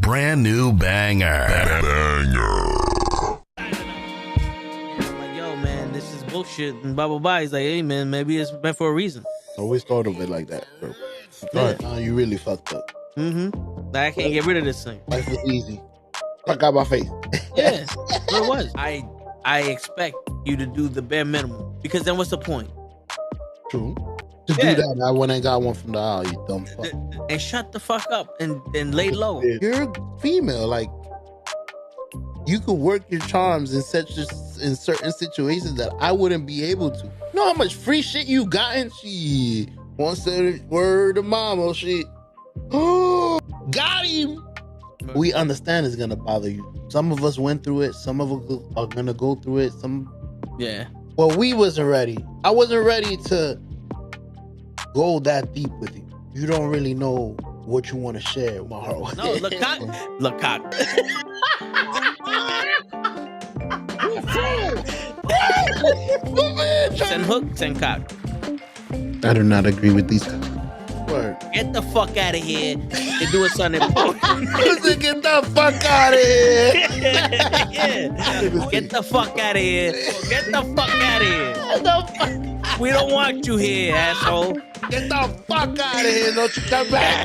brand new banger. I'm like, yo, man, this is bullshit. And blah, blah, blah. He's like, hey, man, maybe it's meant for a reason. Always thought of it like that, bro. Right now, you really fucked up. Mm-hmm. Like, I can't get rid of this thing. Life was easy. Fuck out my face. Yeah, what it was. I expect you to do the bare minimum, because then what's the point? True. To Yeah. do that, I went and got one from the aisle, you dumb fuck. And shut the fuck up and lay low. You're female, like you could work your charms in certain situations that I wouldn't be able to. You know how much free shit you gotten? She once said word to mama, shit. Oh, got him. We understand it's gonna bother you. Some of us went through it. Some of us are gonna go through it. Yeah. Well, we wasn't ready. I wasn't ready to go that deep with you. You don't really know what you want to share with my heart. No, look cock. Send hook, send cock. I do not agree with these. Word. Get the fuck out of here and do something important. Get the fuck out of here. Yeah. Get the fuck out of here. Get the fuck out of here. We don't want you here, asshole. Get the fuck out of here. Don't you come back.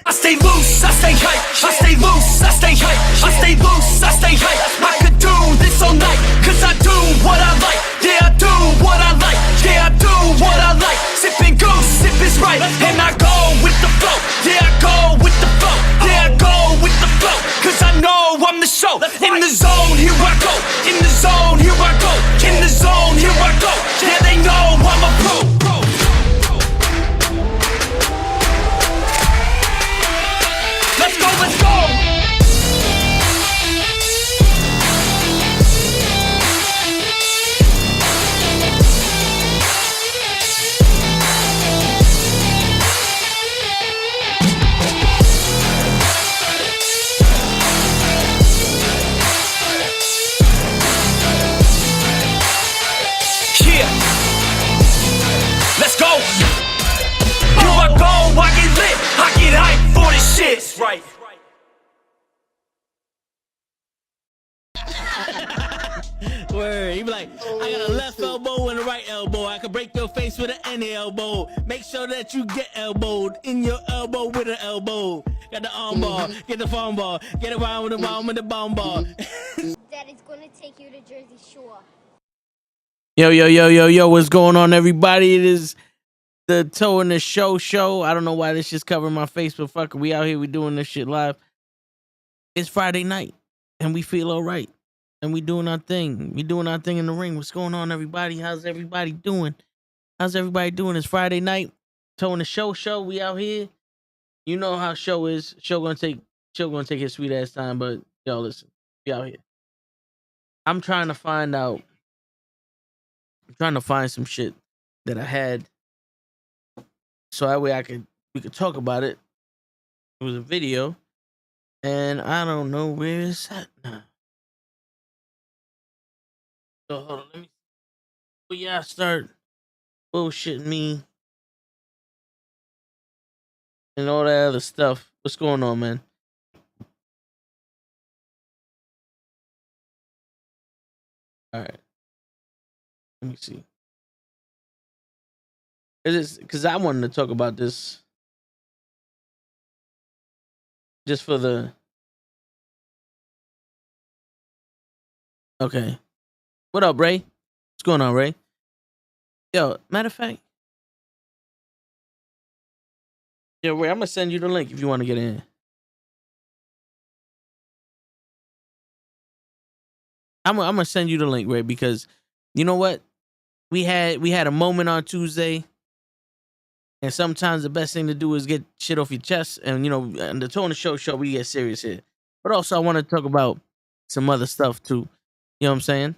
I stay loose, I stay hype. I stay loose, I stay hype. I stay loose, I stay hype. I could do this all night, cause I do what I like. Yeah, I do what I like. Yeah, I do what I like. Sipping goose, sip is right. And I go with the flow. Yeah, I go with the flow. Yeah, I go with the flow. Cause I know I'm the show. In the zone, here I go. In the zone, here I go. In the zone, here I go. Yeah, they know I'm a pro. Let's go, let's go! Yeah! Let's go! Here I go, I get lit, I get hyped for this shit. Right. Word. He be like, I got a left elbow and a right elbow. I can break your face with an any elbow. Make sure that you get elbowed in your elbow with an elbow. Got the arm ball, get the phone ball, get around with the bomb with the bomb ball. Daddy's gonna take you to Jersey Shore. Yo, what's going on, everybody? It is the Toe in the Show. I don't know why this shit's covering my face, but fuck it, we out here, we doing this shit live. It's Friday night, and we feel all right. And we doing our thing. We doing our thing in the ring. What's going on, everybody? How's everybody doing? It's Friday night. Toe in the Show. We out here. You know how show is. Show gonna take his sweet ass time, but yo, listen, we out here. I'm trying to find some shit that I had, so that way we could talk about it. It was a video, and I don't know where it's at now. So hold on, let me. Well, yeah, start bullshitting me and all that other stuff. What's going on, man? All right, let me see. Because I wanted to talk about this just for the. Okay. What up, Ray? What's going on, Ray? Yo, matter of fact. Yeah, Ray, I'm going to send you the link if you want to get in. I'm going to send you the link, Ray, because you know what? We had a moment on Tuesday, and sometimes the best thing to do is get shit off your chest. And, you know, in the Toe in the Show, we get serious here. But also, I want to talk about some other stuff, too. You know what I'm saying?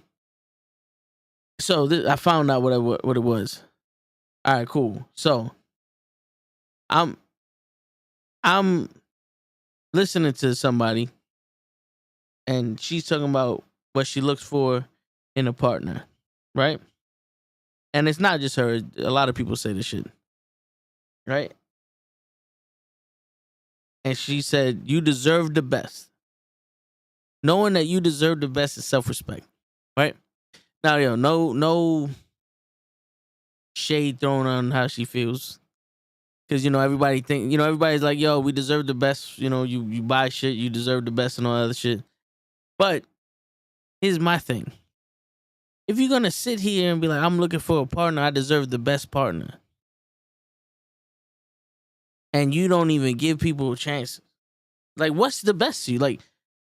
So I found out what it was. All right, cool. So I'm listening to somebody, and she's talking about what she looks for in a partner, right? And it's not just her. A lot of people say this shit. right? And she said, "You deserve the best." Knowing that you deserve the best is self-respect, right? Now, no shade thrown on how she feels, because everybody's like, "Yo, we deserve the best." You buy shit, you deserve the best, and all that other shit. But here's my thing: if you're gonna sit here and be like, "I'm looking for a partner, I deserve the best partner," and you don't even give people a chance, like, what's the best to you? Like,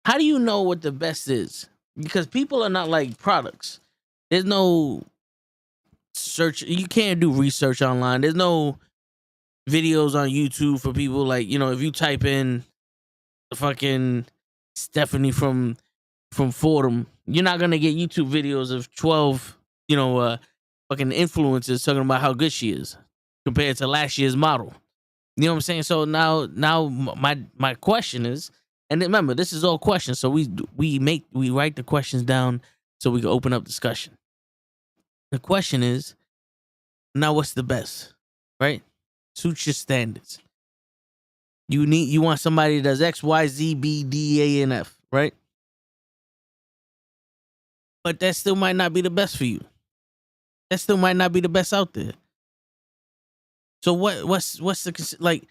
how do you know what the best is? Because people are not like products. There's no search. You can't do research online. There's no videos on YouTube for people. Like, if you type in the fucking Stephanie from Fordham, you're not gonna get YouTube videos of 12, fucking influencers talking about how good she is compared to last year's model. You know what I'm saying? So now my question is, and remember, this is all questions. So we write the questions down so we can open up discussion. The question is, now what's the best, right? Suits your standards. You want somebody that does X, Y, Z, B, D, A, and F, right? But that still might not be the best for you. That still might not be the best out there. So what's the, like?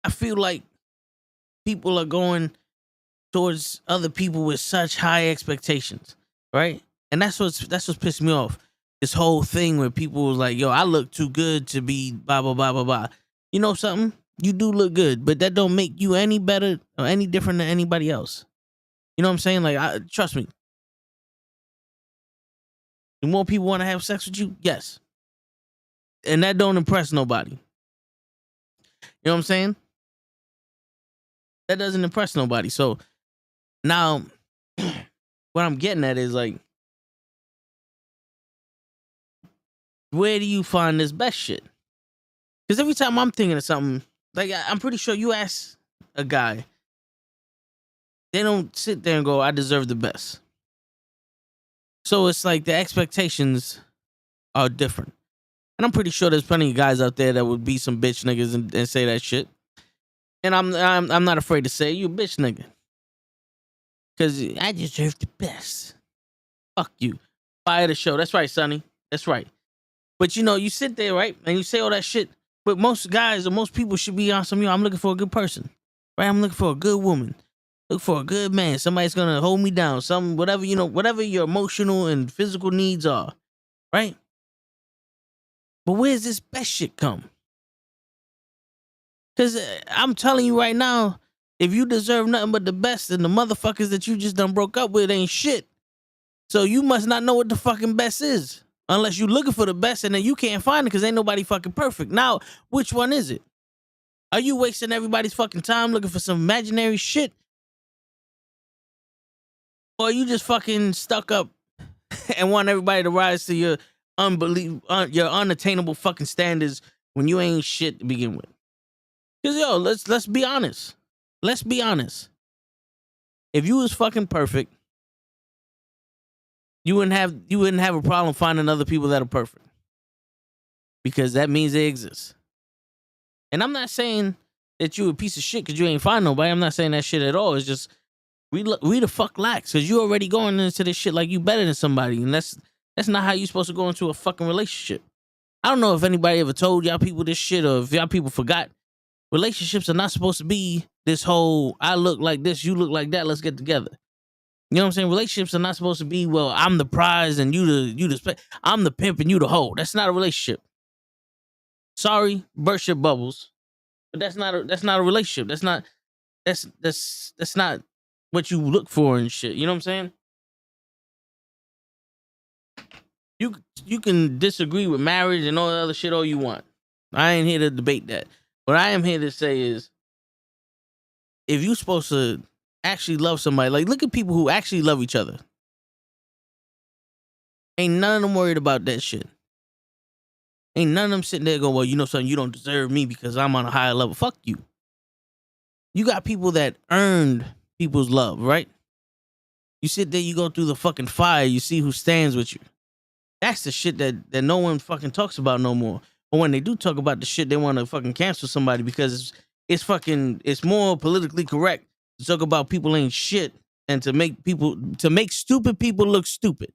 I feel like people are going towards other people with such high expectations, right? And that's what's pissed me off. This whole thing where people was like, "Yo, I look too good to be blah blah blah blah blah." You know something? You do look good, but that don't make you any better or any different than anybody else. You know what I'm saying? Like, trust me. Do more people want to have sex with you? Yes. And that don't impress nobody. You know what I'm saying? That doesn't impress nobody. So now, what I'm getting at is, like, where do you find this best shit? Because every time I'm thinking of something, like, I'm pretty sure you ask a guy, they don't sit there and go, "I deserve the best." So it's like the expectations are different. And I'm pretty sure there's plenty of guys out there that would be some bitch niggas and say that shit. And I'm not afraid to say, "You a bitch nigga." Because I deserve the best. Fuck you. Fire the show. That's right, Sonny. That's right. But you sit there, right? And you say all that shit. But most guys or most people should be on some, I'm looking for a good person. Right? I'm looking for a good woman. Look for a good man. Somebody's gonna hold me down. Whatever your emotional and physical needs are. Right? But where's this best shit come? Because I'm telling you right now, if you deserve nothing but the best, then the motherfuckers that you just done broke up with ain't shit. So you must not know what the fucking best is. Unless you looking for the best and then you can't find it because ain't nobody fucking perfect. Now, which one is it? Are you wasting everybody's fucking time looking for some imaginary shit? Or are you just fucking stuck up and want everybody to rise to your your unattainable fucking standards when you ain't shit to begin with? Because let's be honest. Let's be honest. If you was fucking perfect, you wouldn't have a problem finding other people that are perfect. Because that means they exist. And I'm not saying that you a piece of shit because you ain't find nobody. I'm not saying that shit at all. It's just we the fuck lax because you already going into this shit like you better than somebody. And that's not how you supposed to go into a fucking relationship. I don't know if anybody ever told y'all people this shit or if y'all people forgot. Relationships are not supposed to be this whole, I look like this, you look like that, let's get together. You know what I'm saying? Relationships are not supposed to be, well, I'm the prize and you the I'm the pimp and you the hoe. That's not a relationship. Sorry, burst your bubbles, but that's not a relationship. That's not what you look for and shit. You know what I'm saying? You can disagree with marriage and all that other shit all you want. I ain't here to debate that. What I am here to say is, if you're supposed to actually love somebody, like, look at people who actually love each other. Ain't none of them worried about that shit. Ain't none of them sitting there going, well, you know something, you don't deserve me because I'm on a higher level. Fuck you. You got people that earned people's love, right? You sit there, you go through the fucking fire, you see who stands with you. That's the shit that no one fucking talks about no more. Or when they do talk about the shit, they want to fucking cancel somebody because it's more politically correct to talk about people ain't shit and to make stupid people look stupid.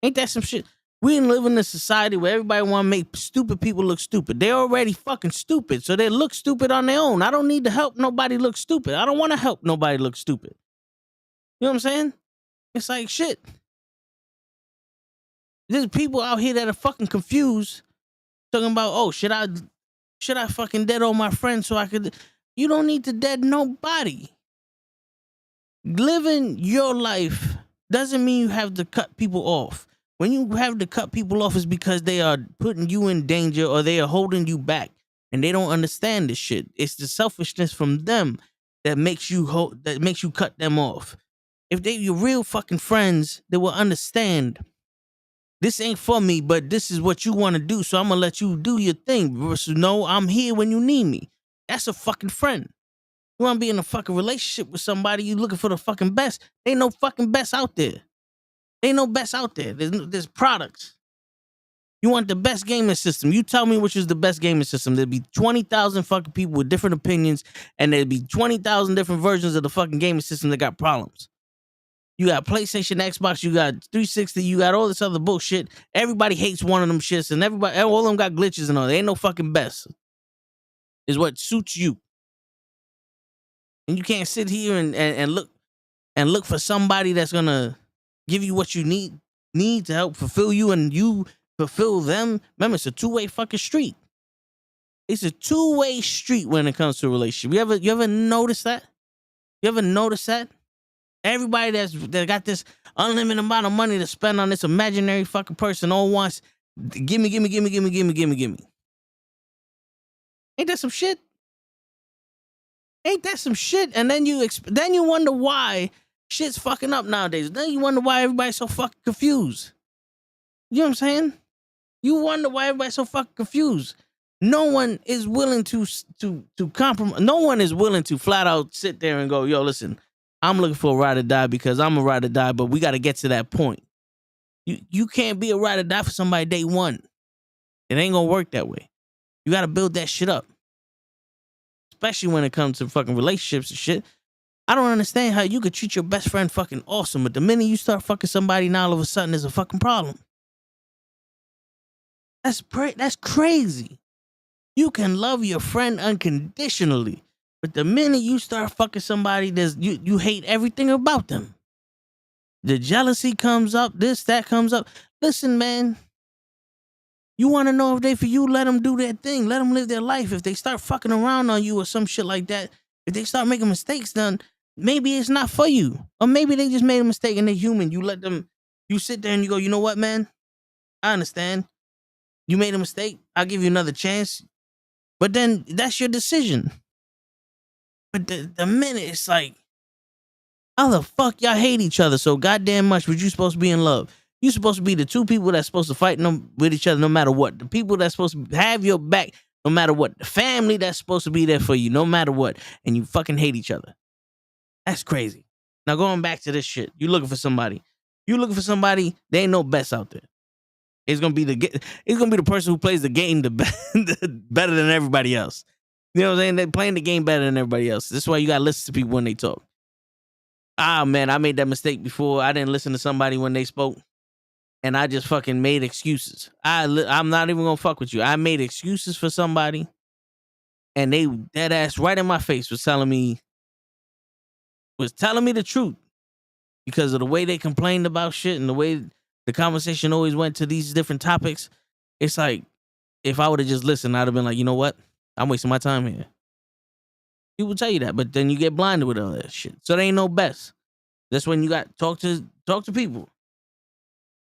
Ain't that some shit? We live in a society where everybody want to make stupid people look stupid. They're already fucking stupid, so they look stupid on their own. I don't need to help nobody look stupid. I don't want to help nobody look stupid. You know what I'm saying? It's like shit. There's people out here that are fucking confused, talking about, oh, should I fucking dead all my friends so I could? You don't need to dead nobody. Living your life doesn't mean you have to cut people off. When you have to cut people off, it's because they are putting you in danger or they are holding you back, and they don't understand this shit. It's the selfishness from them that makes you cut them off. If they your real fucking friends, they will understand. This ain't for me, but this is what you want to do, so I'm gonna let you do your thing. Versus, no, I'm here when you need me. That's a fucking friend. You want to be in a fucking relationship with somebody, you looking for the fucking best. Ain't no fucking best out there. Ain't no best out there. There's products. You want the best gaming system. You tell me which is the best gaming system. There'd be 20,000 fucking people with different opinions, and there'd be 20,000 different versions of the fucking gaming system that got problems. You got PlayStation, Xbox, you got 360, you got all this other bullshit. Everybody hates one of them shits, and all of them got glitches and all. There ain't no fucking best. Is what suits you. And you can't sit here and look for somebody that's gonna give you what you need to help fulfill you, and you fulfill them. Remember, it's a two-way fucking street. It's a two-way street when it comes to a relationship. You ever notice that? You ever notice that? Everybody that got this unlimited amount of money to spend on this imaginary fucking person all wants, gimme. Ain't that some shit? Ain't that some shit? And then you wonder why shit's fucking up nowadays. Then you wonder why everybody's so fucking confused. You know what I'm saying? You wonder why everybody's so fucking confused. No one is willing to compromise. No one is willing to flat out sit there and go, yo, listen, I'm looking for a ride or die because I'm a ride or die, but we got to get to that point. You can't be a ride or die for somebody day one. It ain't going to work that way. You got to build that shit up. Especially when it comes to fucking relationships and shit. I don't understand how you could treat your best friend fucking awesome, but the minute you start fucking somebody, now all of a sudden there's a fucking problem. That's crazy. You can love your friend unconditionally, but the minute you start fucking somebody, you hate everything about them. The jealousy comes up, that comes up. Listen, man. You want to know if they for you, let them do their thing. Let them live their life. If they start fucking around on you or some shit like that, if they start making mistakes, then maybe it's not for you. Or maybe they just made a mistake and they're human. You sit there and you go, you know what, man? I understand. You made a mistake. I'll give you another chance. But then that's your decision. But the minute it's like, how the fuck y'all hate each other so goddamn much, but you supposed to be in love? You're supposed to be the two people that's supposed to fight with each other no matter what. The people that's supposed to have your back no matter what. The family that's supposed to be there for you no matter what. And you fucking hate each other. That's crazy. Now going back to this shit. You looking for somebody. There ain't no best out there. It's gonna be the person who plays the game better than everybody else. You know what I'm saying? They're playing the game better than everybody else. This is why you gotta listen to people when they talk. Ah, man, I made that mistake before. I didn't listen to somebody when they spoke. And I just fucking made excuses. I'm not even gonna fuck with you. I made excuses for somebody, and they dead ass right in my face was telling me the truth because of the way they complained about shit and the way the conversation always went to these different topics. It's like if I would have just listened, I'd have been like, you know what? I'm wasting my time here. People tell you that, but then you get blinded with all that shit. So there ain't no best. That's when you got talk to people.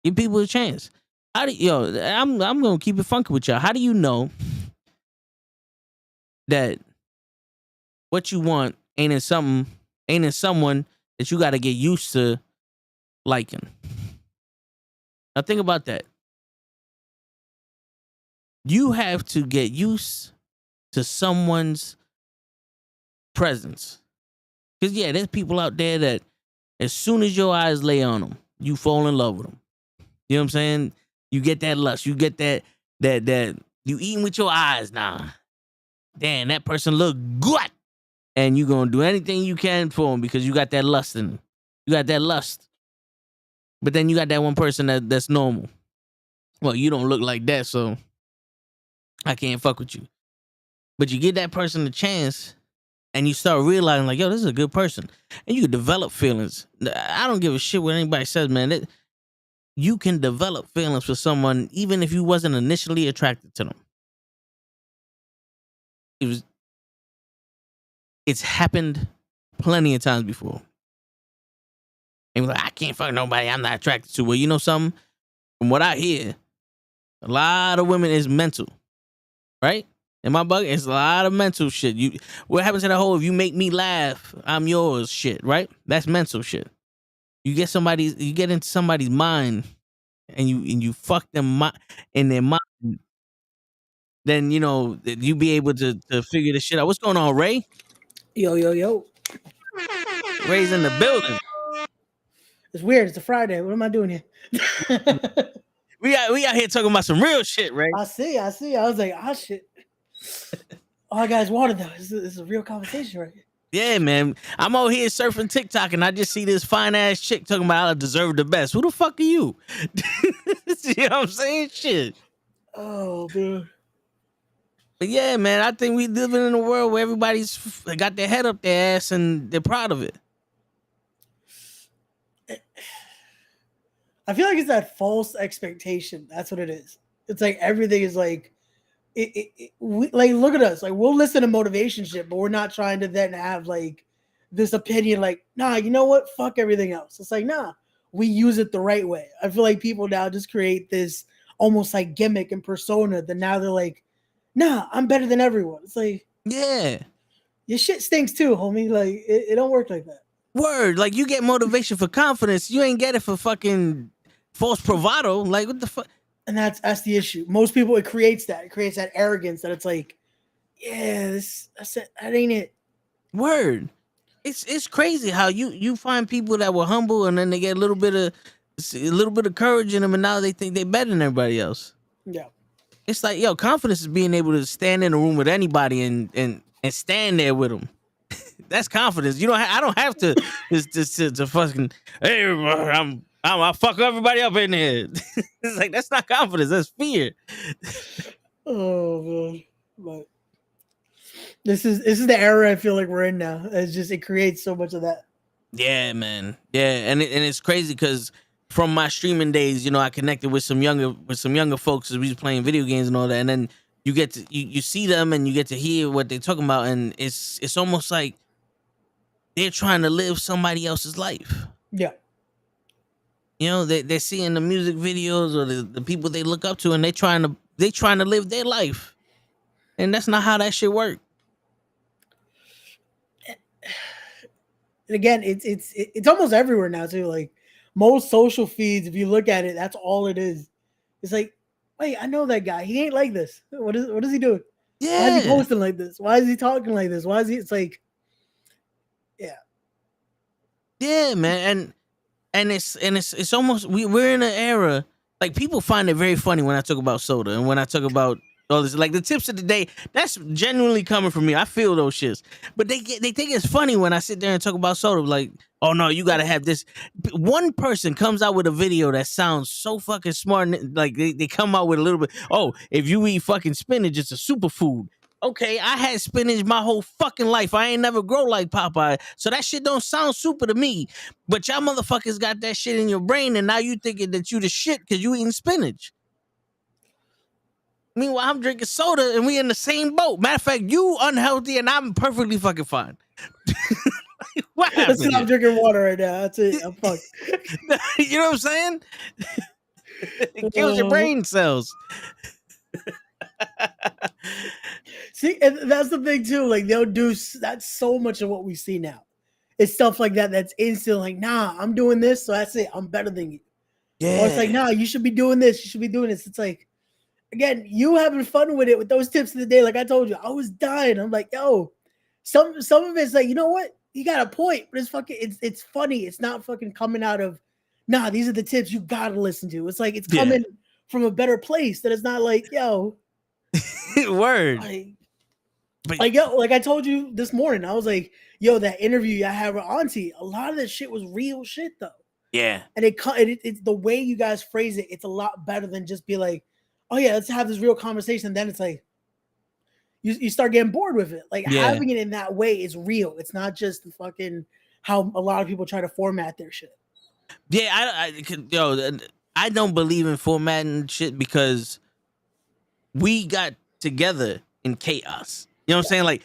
Give people a chance. I'm gonna keep it funky with y'all. How do you know that what you want ain't in someone that you gotta get used to liking? Now think about that. You have to get used to someone's presence. Because yeah, there's people out there that as soon as your eyes lay on them, you fall in love with them. You know what I'm saying? You get that lust. You get that You eating with your eyes now. Damn, that person look good. And you gonna do anything you can for them because you got that lust in them. You got that lust. But then you got that one person that's normal. Well, you don't look like that, so I can't fuck with you. But you give that person a chance and you start realizing, like, yo, this is a good person. And you can develop feelings. I don't give a shit what anybody says, man. You can develop feelings for someone even if you wasn't initially attracted to them. It's happened plenty of times before. And you're like, I can't fuck nobody I'm not attracted to. Well, you know something? From what I hear, a lot of women is mental, right? In my bug, it's a lot of mental shit. What happens to that whole if you make me laugh, I'm yours shit, right? That's mental shit. You get into somebody's mind and you fuck them in their mind, then you be able to figure this shit out. What's going on, Ray? Yo. Ray's in the building. It's weird. It's a Friday. What am I doing here? we out here talking about some real shit, Ray. I see. I was like, oh shit. All I got is water though. This is a real conversation right here. Yeah, man. I'm over here surfing TikTok and I just see this fine ass chick talking about I deserve the best. Who the fuck are you? You know what I'm saying? Shit. Oh, dude. But yeah, man, I think we living in a world where everybody's got their head up their ass and they're proud of it. I feel like it's that false expectation. That's what it is. It's like everything is like, like look at us. Like we'll listen to motivation shit, but we're not trying to then have like this opinion. Like, nah, you know what? Fuck everything else. It's like, nah, we use it the right way. I feel like people now just create this almost like gimmick and persona. That now they're like, nah, I'm better than everyone. It's like, yeah, your shit stinks too, homie. Like it don't work like that. Word, like you get motivation for confidence. You ain't get it for fucking false bravado. Like what the fuck? And that's the issue. Most people, it creates that arrogance that it's like, yeah, that's it. That ain't it. Word. It's crazy how you find people that were humble and then they get a little bit of courage in them and now they think they're better than everybody else. Yeah. It's like, yo, confidence is being able to stand in a room with anybody and stand there with them. That's confidence. I don't have to to fucking, hey, I'll fuck everybody up in here. It's like, that's not confidence. That's fear. Oh man, but this is the era I feel like we're in now. It creates so much of that. Yeah, man. Yeah, and it's crazy because from my streaming days, I connected with some younger folks as we was playing video games and all that, and then you get to you see them and you get to hear what they're talking about, and it's almost like they're trying to live somebody else's life. Yeah. They're seeing the music videos or the people they look up to, and they trying to live their life, and that's not how that shit work. And again, it's almost everywhere now too. Like most social feeds, if you look at it, that's all it is. It's like, wait, I know that guy. He ain't like this. What is he doing? Yeah. Why is he posting like this? Why is he talking like this? Why is he? It's like, yeah. Yeah, man, and it's almost we're in an era like people find it very funny when I talk about soda and when I talk about all this, like the tips of the day. That's genuinely coming from me. I feel those shits, but they think it's funny when I sit there and talk about soda. Like, oh no, you gotta have this. One person comes out with a video that sounds so fucking smart. Like they come out with a little bit. Oh, if you eat fucking spinach, it's a superfood. Okay, I had spinach my whole fucking life. I ain't never grow like Popeye. So that shit don't sound super to me. But y'all motherfuckers got that shit in your brain and now you thinking that you the shit because you eating spinach. Meanwhile, I'm drinking soda and we in the same boat. Matter of fact, you unhealthy and I'm perfectly fucking fine. What happened? I'm drinking water right now. That's it. I'm fucked. You know what I'm saying? It kills your brain cells. See, and that's the thing too. Like they'll do that's so much of what we see now. It's stuff like that that's instant. Like, nah, I'm doing this, so that's it. I'm better than you. Yeah. Or it's like, nah, you should be doing this. You should be doing this. It's like, again, you having fun with it with those tips of the day. Like I told you, I was dying. I'm like, yo, some of it's like, you know what? You got a point, but it's funny. It's not fucking coming out of, nah, these are the tips you gotta listen to. It's like it's coming from a better place. That it's not like, yo. Word. Like I told you this morning, I was like, yo, that interview I had with Auntie, a lot of that shit was real shit though. Yeah. And it's the way you guys phrase it, it's a lot better than just be like, oh yeah, let's have this real conversation. And then it's like you start getting bored with it. Like having it in that way is real. It's not just the fucking how a lot of people try to format their shit. Yeah, I don't believe in formatting shit because we got together in chaos. You know what I'm saying? Like,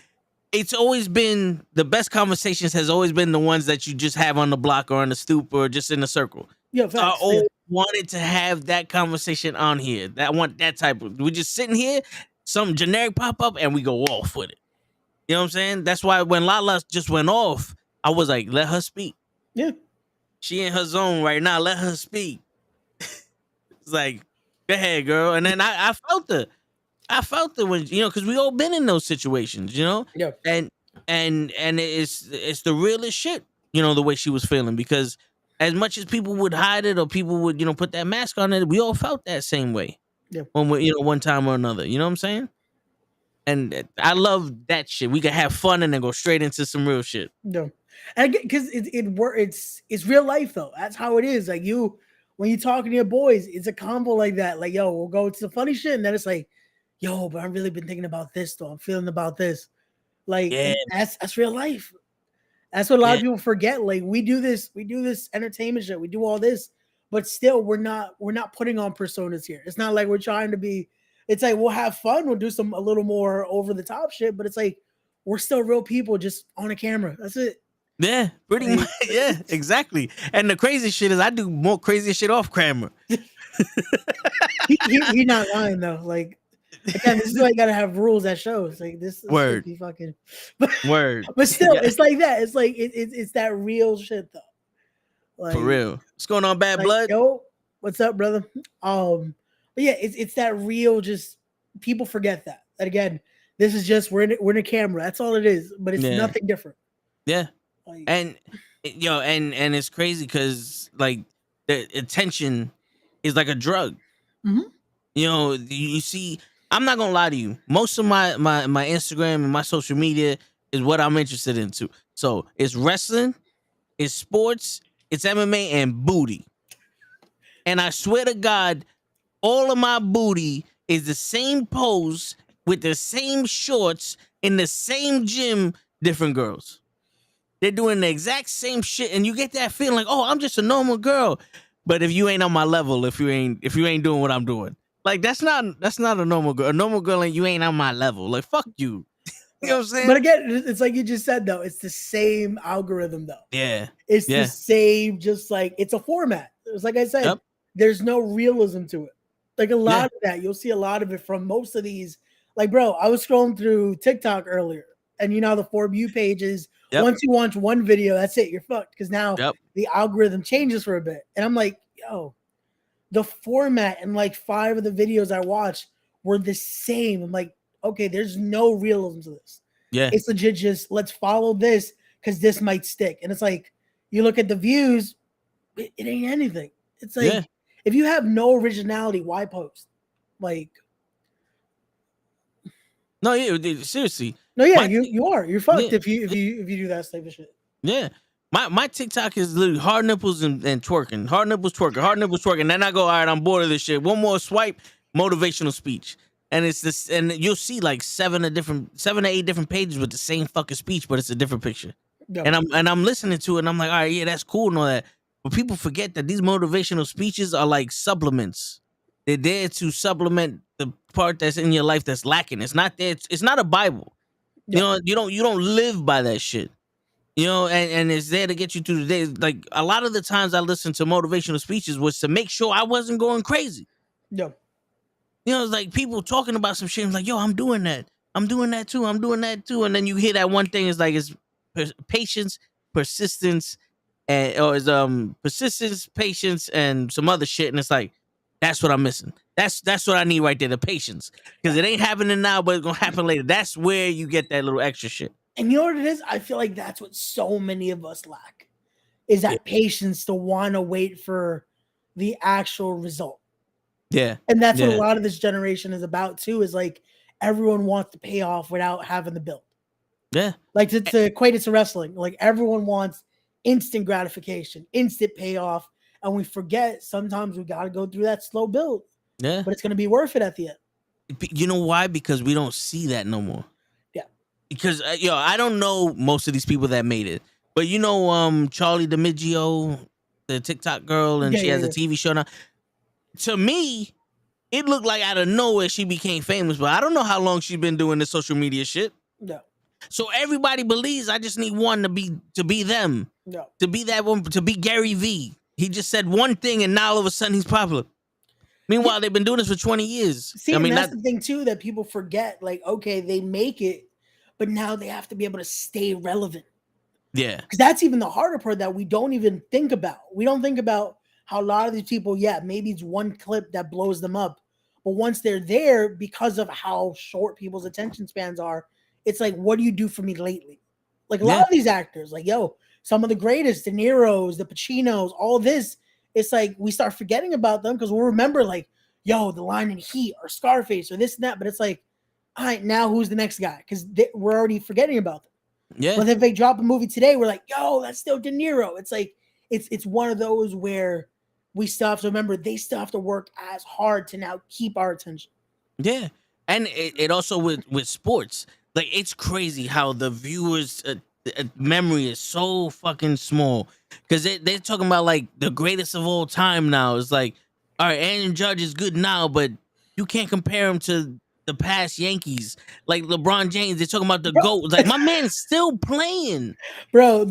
it's always been the best conversations has always been the ones that you just have on the block or on the stoop or just in a circle. Yeah, so I always wanted to have that conversation on here. I want that type of. We're just sitting here, some generic pop up, and we go off with it. You know what I'm saying? That's why when Lala just went off, I was like, let her speak. Yeah, she in her zone right now. Let her speak. It's like, go ahead, girl. And then I felt it. I felt it when because we all been in those situations, Yeah. and it's the realest shit, the way she was feeling, because as much as people would hide it or people would put that mask on it, we all felt that same way. Yeah. When we one time or another, you know what I'm saying? And I love that shit. We can have fun and then go straight into some real shit. No, and because it's real life though. That's how it is. Like when you're talking to your boys, it's a combo like that. Like, yo, we'll go to the funny shit, and then it's like, yo, but I've really been thinking about this though. I'm feeling about this. Like, that's real life. That's what a lot of people forget. Like, we do this entertainment shit. We do all this, but still we're not putting on personas here. It's not like we're trying to be. It's like we'll have fun. We'll do a little more over the top shit, but it's like we're still real people just on a camera. That's it. Yeah, pretty much. Yeah, exactly. And the crazy shit is I do more crazy shit off camera. He not lying though. Like, again, this is why you gotta have rules at shows. Like this word be fucking word. But still, it's like that. It's like it's that real shit though. Like, for real. What's going on, Bad Blood? Yo, what's up, brother? But yeah, it's that real. Just people forget that. And again, this is just we're in a camera. That's all it is. But it's nothing different. Yeah. Like, and and it's crazy because like the attention is like a drug. Mm-hmm. You see, I'm not gonna lie to you. Most of my Instagram and my social media is what I'm interested into. So it's wrestling, it's sports, it's MMA, and booty. And I swear to God, all of my booty is the same pose with the same shorts in the same gym, different girls. They're doing the exact same shit, and you get that feeling like, oh, I'm just a normal girl. But if you ain't on my level, if you ain't doing what I'm doing, like that's not a normal girl. A normal girl, and you ain't on my level. Like fuck you. You know what I'm saying? But again, it's like you just said though. It's the same algorithm though. Yeah, it's the same. Just like it's a format. It's like I said, there's no realism to it. Like a lot of that, you'll see a lot of it from most of these. Like, bro, I was scrolling through TikTok earlier, and the For You pages. Once you watch one video, that's it. You're fucked because now the algorithm changes for a bit. And I'm like, yo, the format and like 5 of the videos I watched were the same. I'm like, okay, there's no realism to this. Yeah, it's legit. Just let's follow this because this might stick. And it's like you look at the views, it ain't anything. It's like if you have no originality, why post? Like, no, seriously. No, yeah, you're fucked if you do that type of shit. Yeah. My TikTok is literally hard nipples and twerking. Hard nipples twerking, hard nipples twerking. Then I go, all right, I'm bored of this shit. One more swipe, motivational speech. And it's this, and you'll see like 7 to 8 different pages with the same fucking speech, but it's a different picture. Yeah. And I'm listening to it and I'm like, all right, yeah, that's cool and all that. But people forget that these motivational speeches are like supplements. They're there to supplement the part that's in your life that's lacking. It's not there. It's not a Bible. Yeah. You don't live by that shit. And it's there to get you through the day. Like a lot of the times I listen to motivational speeches was to make sure I wasn't going crazy. Yeah. It's like people talking about some shit. I'm like, yo, I'm doing that. I'm doing that too. I'm doing that too. And then you hear that one thing is like it's patience, persistence, persistence, patience, and some other shit. And it's like, that's what I'm missing. That's what I need right there, the patience. Because it ain't happening now, but it's gonna happen later. That's where you get that little extra shit. And you know what it is? I feel like that's what so many of us lack. Is that patience to want to wait for the actual result. Yeah. And that's what a lot of this generation is about too, is like everyone wants the payoff without having the build. Yeah. Like to equate it to wrestling, like everyone wants instant gratification, instant payoff, and we forget sometimes we got to go through that slow build. Yeah. But it's going to be worth it at the end. You know why? Because we don't see that no more. Yeah. Because I don't know most of these people that made it, but Charlie D'Amelio, the TikTok girl, and she has a TV show now. To me, it looked like out of nowhere she became famous, but I don't know how long she's been doing this social media shit. No. So everybody believes I just need one to be them. No. To be that one, to be Gary V. He just said one thing and now all of a sudden he's popular. Meanwhile, they've been doing this for 20 years. See, that's the thing too that people forget. Like, okay, they make it, but now they have to be able to stay relevant. Yeah. Because that's even the harder part that we don't even think about. We don't think about how a lot of these people, maybe it's one clip that blows them up. But once they're there, because of how short people's attention spans are, it's like, what do you do for me lately? Like a lot of these actors, like, some of the greatest, De Niro's, the Pacinos, all this, it's like we start forgetting about them because we'll remember like, the line in Heat or Scarface or this and that. But it's like, all right, now who's the next guy? Because we're already forgetting about them. Yeah. But if they drop a movie today, we're like, that's still De Niro. It's like, it's one of those where we still have to remember they still have to work as hard to now keep our attention. Yeah. And it also with sports, like it's crazy how the viewers' memory is so fucking small because they're talking about like the greatest of all time now. It's like, all right, Aaron Judge is good now, but you can't compare him to the past Yankees. Like LeBron James, they're talking about the GOAT. Like my man's still playing. Bro,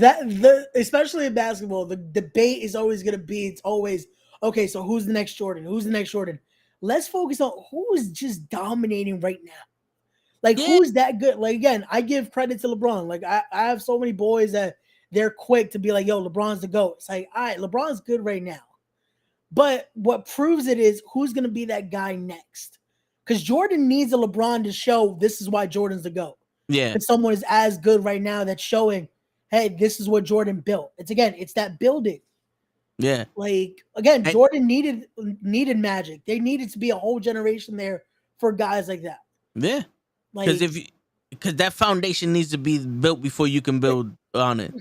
especially in basketball, the debate is always going to be, it's always, okay, so who's the next Jordan? Who's the next Jordan? Let's focus on who is just dominating right now. Like, who's that good? Like, again, I give credit to LeBron. Like, I have so many boys that they're quick to be like, LeBron's the GOAT. It's like, all right, LeBron's good right now. But what proves it is who's going to be that guy next. Because Jordan needs a LeBron to show this is why Jordan's the GOAT. Yeah. If someone is as good right now that's showing, hey, this is what Jordan built. It's that building. Yeah. Like, again, Jordan needed magic. They needed to be a whole generation there for guys like that. Yeah. Like, because that foundation needs to be built before you can build on it.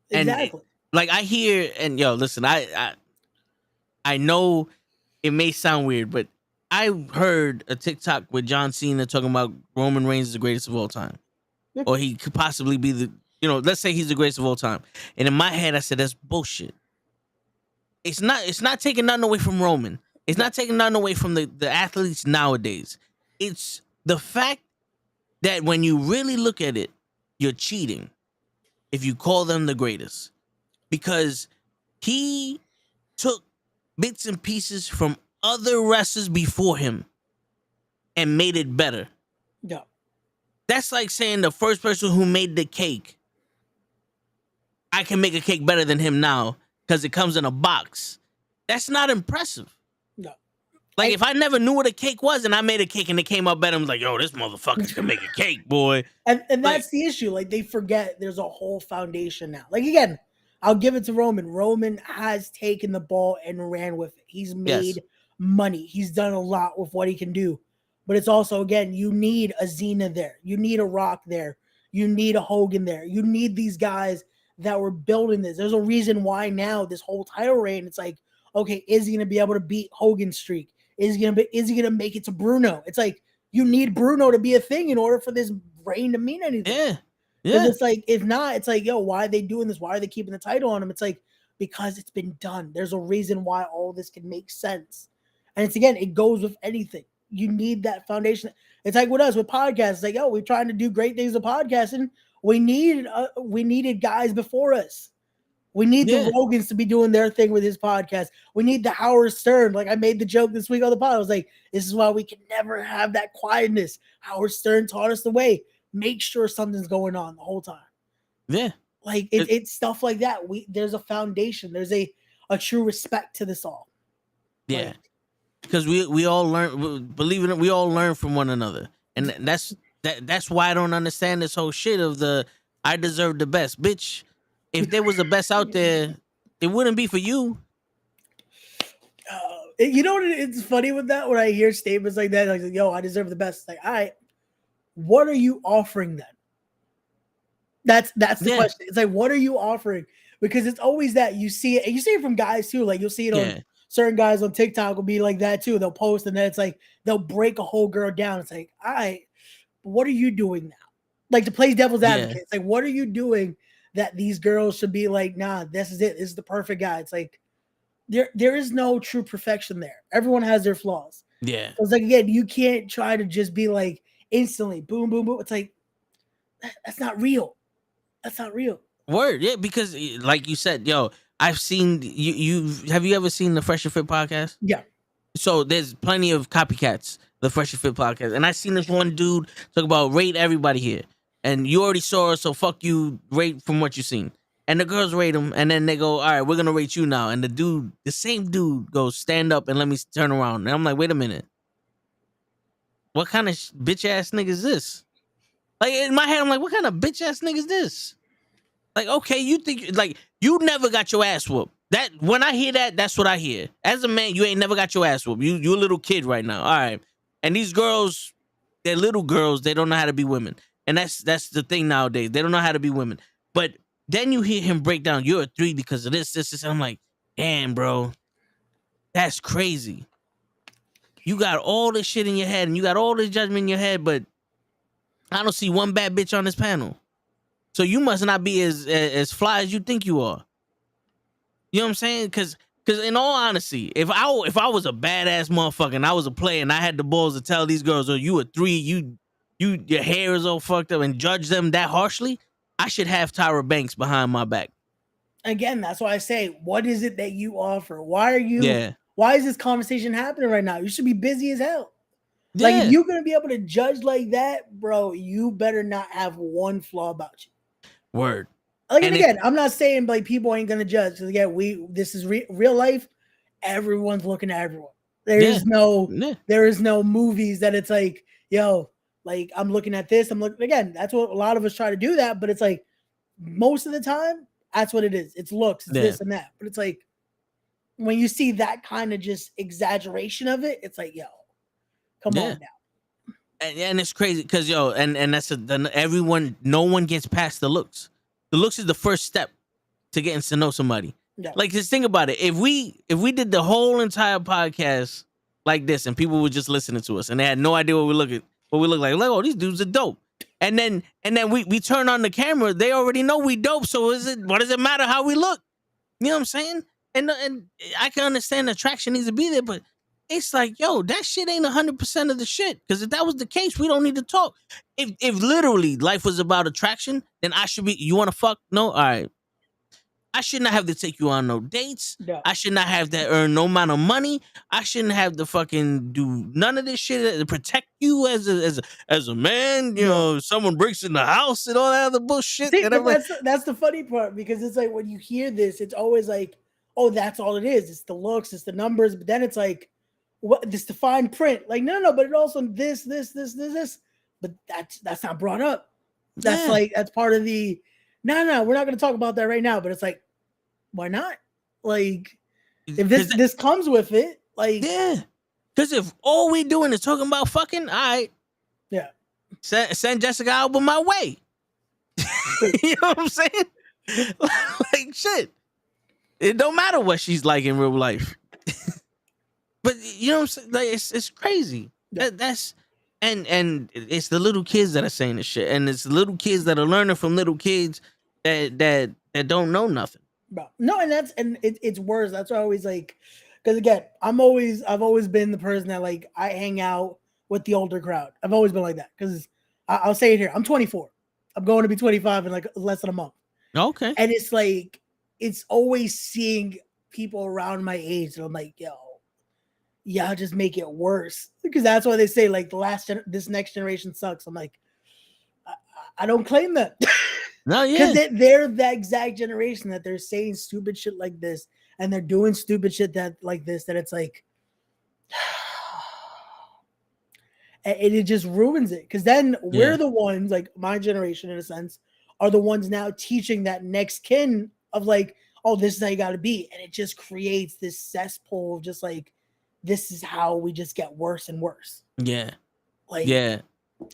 Exactly. And I hear, and listen, I know it may sound weird, but I heard a TikTok with John Cena talking about Roman Reigns is the greatest of all time. Yeah. Or he could possibly be let's say he's the greatest of all time. And in my head, I said, that's bullshit. It's not taking nothing away from Roman. It's not taking nothing away from the athletes nowadays. It's the fact that when you really look at it, you're cheating if you call them the greatest. Because he took bits and pieces from other wrestlers before him and made it better. Yeah. That's like saying the first person who made the cake, I can make a cake better than him now because it comes in a box. That's not impressive. No. Like, if I never knew what a cake was and I made a cake and it came out better, I'm like, this motherfucker can make a cake, boy. And that's the issue. Like, they forget there's a whole foundation now. Like, again, I'll give it to Roman. Roman has taken the ball and ran with it. He's made money. He's done a lot with what he can do. But it's also, again, you need a Cena there. You need a Rock there. You need a Hogan there. You need these guys that were building this. There's a reason why now this whole title reign, it's like, okay, is he going to be able to beat Hogan's streak? Is he gonna make it to Bruno? It's like you need Bruno to be a thing in order for this reign to mean anything. Yeah. It's like, if not, it's like, why are they doing this? Why are they keeping the title on him? It's like, because it's been done. There's a reason why all this can make sense. And it's, again, it goes with anything. You need that foundation. It's like with us with podcasts. It's like, we're trying to do great things with podcasting. We needed guys before us. We need the Rogans to be doing their thing with his podcast. We need the Howard Stern. Like, I made the joke this week on the pod. I was like, this is why we can never have that quietness. Howard Stern taught us the way. Make sure something's going on the whole time. Yeah. Like, it's stuff like that. There's a foundation. There's a true respect to this all. Yeah. Because we all learn, believe it, we all learn from one another. And that's why I don't understand this whole shit of I deserve the best. Bitch, if there was the best out there, it wouldn't be for you. You know what? It's funny with that when I hear statements like that, like, I deserve the best. It's like, all right, what are you offering them? That's the Yeah. question. It's like, what are you offering? Because it's always that you see it, and you see it from guys too. Like you'll see it on certain guys on TikTok will be like that too. They'll post and then it's like they'll break a whole girl down. It's like, all right, what are you doing now? Like to play devil's advocate. It's like, what are you doing that these girls should be like, nah, this is it. This is the perfect guy. It's like there is no true perfection there. Everyone has their flaws. Yeah. So it's like, again, you can't try to just be like instantly boom, boom, boom. It's like that's not real. That's not real. Word, yeah, because like you said, yo, I've seen you have you ever seen the Fresh and Fit podcast? Yeah. So there's plenty of copycats, the Fresh and Fit podcast. And I seen this one dude talk about rate everybody here. And you already saw it, so fuck you, rate from what you seen. And the girls rate him, and then they go, all right, we're gonna rate you now. And the same dude goes, stand up and let me turn around. And I'm like, wait a minute. What kind of bitch ass nigga is this? Like in my head, I'm like, what kind of bitch ass nigga is this? Like, okay, you think like you never got your ass whooped. That when I hear that, that's what I hear. As a man, you ain't never got your ass whooped. You a little kid right now. All right. And these girls, they're little girls, they don't know how to be women. And that's the thing nowadays. They don't know how to be women. But then you hear him break down, you're a 3 because of this. And I'm like, damn, bro. That's crazy. You got all this shit in your head and you got all this judgment in your head, but I don't see one bad bitch on this panel. So you must not be as fly as you think you are. You know what I'm saying? Because in all honesty, if I was a badass motherfucker and I was a player and I had the balls to tell these girls, oh, you a 3, your hair is all fucked up and judge them that harshly, I should have Tyra Banks behind my back. Again, that's why I say, what is it that you offer? Why is this conversation happening right now? You should be busy as hell. Yeah. Like if you're gonna be able to judge like that, bro, you better not have one flaw about you. Word. Like, and again, I'm not saying like people ain't gonna judge. Because again, this is real life. Everyone's looking at everyone. There is no movies that it's like, yo, like I'm looking at this. I'm looking again. That's what a lot of us try to do that, but it's like most of the time, that's what it is. It's looks, it's this and that. But it's like when you see that kind of just exaggeration of it, it's like, yo, come on now. And it's crazy because and that's no one gets past the looks. The looks is the first step to getting to know somebody. Yeah. Like just think about it. If we did the whole entire podcast like this and people were just listening to us and they had no idea what we look like, oh, these dudes are dope. And then we turn on the camera, they already know we dope. So what does it matter how we look? You know what I'm saying? And I can understand the attraction needs to be there, but it's like, yo, that shit ain't 100% of the shit. Because if that was the case, we don't need to talk. If literally life was about attraction, then I should be, you want to fuck? No? All right. I should not have to take you on no dates. Yeah. I should not have to earn no amount of money. I shouldn't have to fucking do none of this shit to protect you as a man. You know, someone breaks in the house and all that other bullshit. See, but that's the funny part because it's like when you hear this, it's always like, oh, that's all it is. It's the looks, it's the numbers. But then it's like, what this the fine print? Like, no, but it also this. But that's not brought up. That's like that's part of the. No, we're not going to talk about that right now. But it's like, why not? Like, if this comes with it, like, because if all we doing is talking about fucking, all right, send Jessica Alba my way. You know what I'm saying? Like shit, it don't matter what she's like in real life. But you know what I'm saying? Like it's crazy. That's and it's the little kids that are saying this shit, and it's the little kids that are learning from little kids that don't know nothing. No, and it's worse. That's why I always like, because again, I've always been the person that like I hang out with the older crowd. I've always been like that because I'll say it here. I'm 24. I'm going to be 25 in like less than a month. Okay, and it's like it's always seeing people around my age, and I'm like, yo. Y'all just make it worse because that's why they say like this next generation sucks. I'm like, I don't claim that. No, yeah, because they're that exact generation that they're saying stupid shit like this and they're doing stupid shit that it's like, and it just ruins it because then we're the ones like my generation in a sense are the ones now teaching that next kin of like, oh, this is how you got to be, and it just creates this cesspool of just like. This is how we just get worse and worse. Yeah. Like, yeah.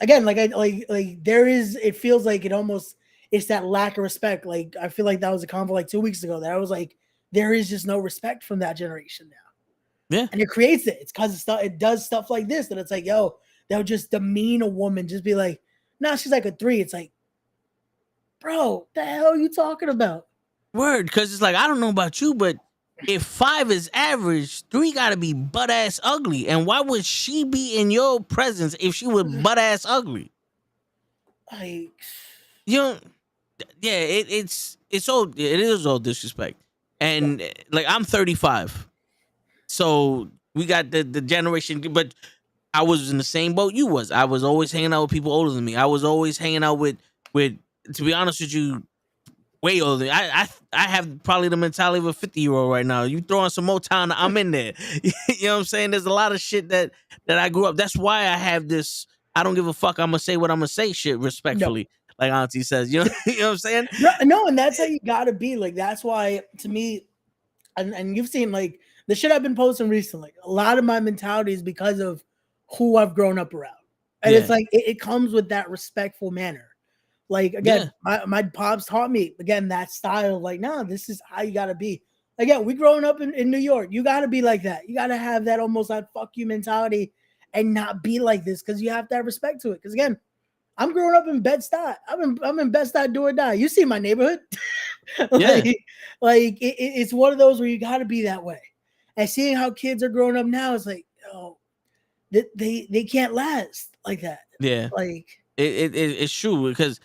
again, like there is. It feels like it almost. It's that lack of respect. Like I feel like that was a convo like 2 weeks ago. That I was like, there is just no respect from that generation now. Yeah. And it creates it. It's because it does stuff like this that it's like, yo, they'll just demean a woman, just be like, nah, she's like a 3. It's like, bro, the hell are you talking about? Word, because it's like, I don't know about you, but if 5 is average, 3 got to be butt ass ugly. And why would she be in your presence if she was butt ass ugly? Like, You know, yeah, it is all disrespect. And like, I'm 35, so we got the generation, but I was in the same boat you was. I was always hanging out with people older than me. I was always hanging out with to be honest with you, way older. I have probably the mentality of a 50-year-old right now. You throw on some Motown, I'm in there. You know what I'm saying? There's a lot of shit that I grew up. That's why I have this. I don't give a fuck. I'm gonna say what I'm gonna say. Shit, respectfully, like Auntie says. You know, you know what I'm saying? no, and that's how you gotta be. Like that's why, to me, and you've seen like the shit I've been posting recently. A lot of my mentality is because of who I've grown up around, and it's Yeah. like it comes with that respectful manner. Like again, my pops taught me again that style. Like, nah, this is how you gotta be. Again, we growing up in New York. You gotta be like that. You gotta have that almost that fuck you mentality and not be like this because you have to have respect to it. Because again, I'm growing up in Bed-Stuy. I'm in Bed-Stuy, do or die. You see my neighborhood. Yeah. It's one of those where you got to be that way. And seeing how kids are growing up now, it's like, oh, they can't last like that. Yeah. Like It's true because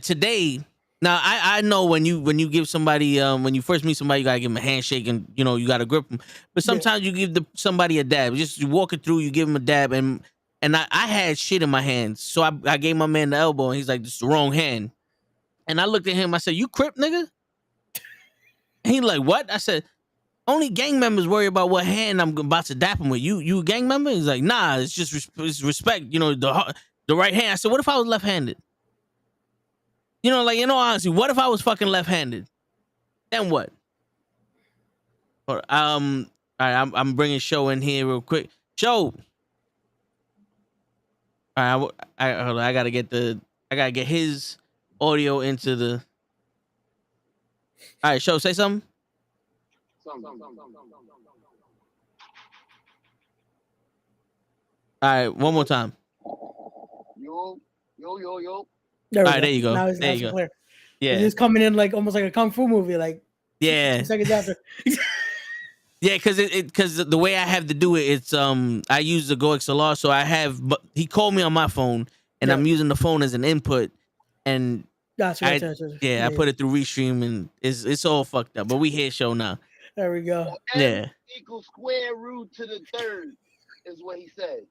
today. Now I know when you give somebody when you first meet somebody, you gotta give them a handshake and you gotta grip them. But sometimes you give somebody a dab. Just you walk it through, you give them a dab, and I had shit in my hands, so I gave my man the elbow, and he's like, "This is the wrong hand." And I looked at him, I said, "You crip, nigga?" And he like, "What?" I said, "Only gang members worry about what hand I'm about to dap him with. You a gang member?" He's like, "Nah, it's just it's respect. The right hand." I said, "What if I was left-handed?" Honestly, what if I was fucking left-handed? Then what? All right, I'm bringing Show in here real quick. Show. All right, hold on, I gotta get his audio into the. All right, Show, say something. All right, one more time. Yo. there we All right, go. there you go. Now it's There nice you and go. clear. Yeah, It's just coming in like almost like a kung fu movie, like yeah, 2 seconds after. yeah. Because the way I have to do it, it's I use the Go XLR, so I have. But he called me on my phone, and Yeah. I'm using the phone as an input, and Gotcha. I put it through Restream, and it's all fucked up. But we here, Show now. There we go. Yeah, Equals square root to the third is what he said.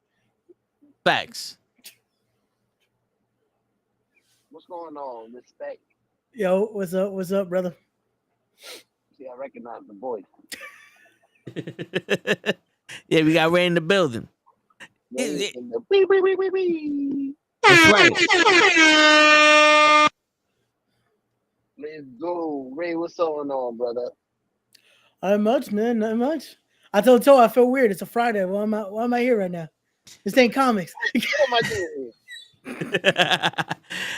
facts. What's going on? Respect. Yo, what's up, brother? See, I recognize the voice. Yeah, we got Ray in the building. Ray It- in the wee. That's right. Let's go. Ray, what's going on, brother? Not much, man. Not much. I told Toe I feel weird. It's a Friday. Why am I here right now? This ain't comics. What am I doing here?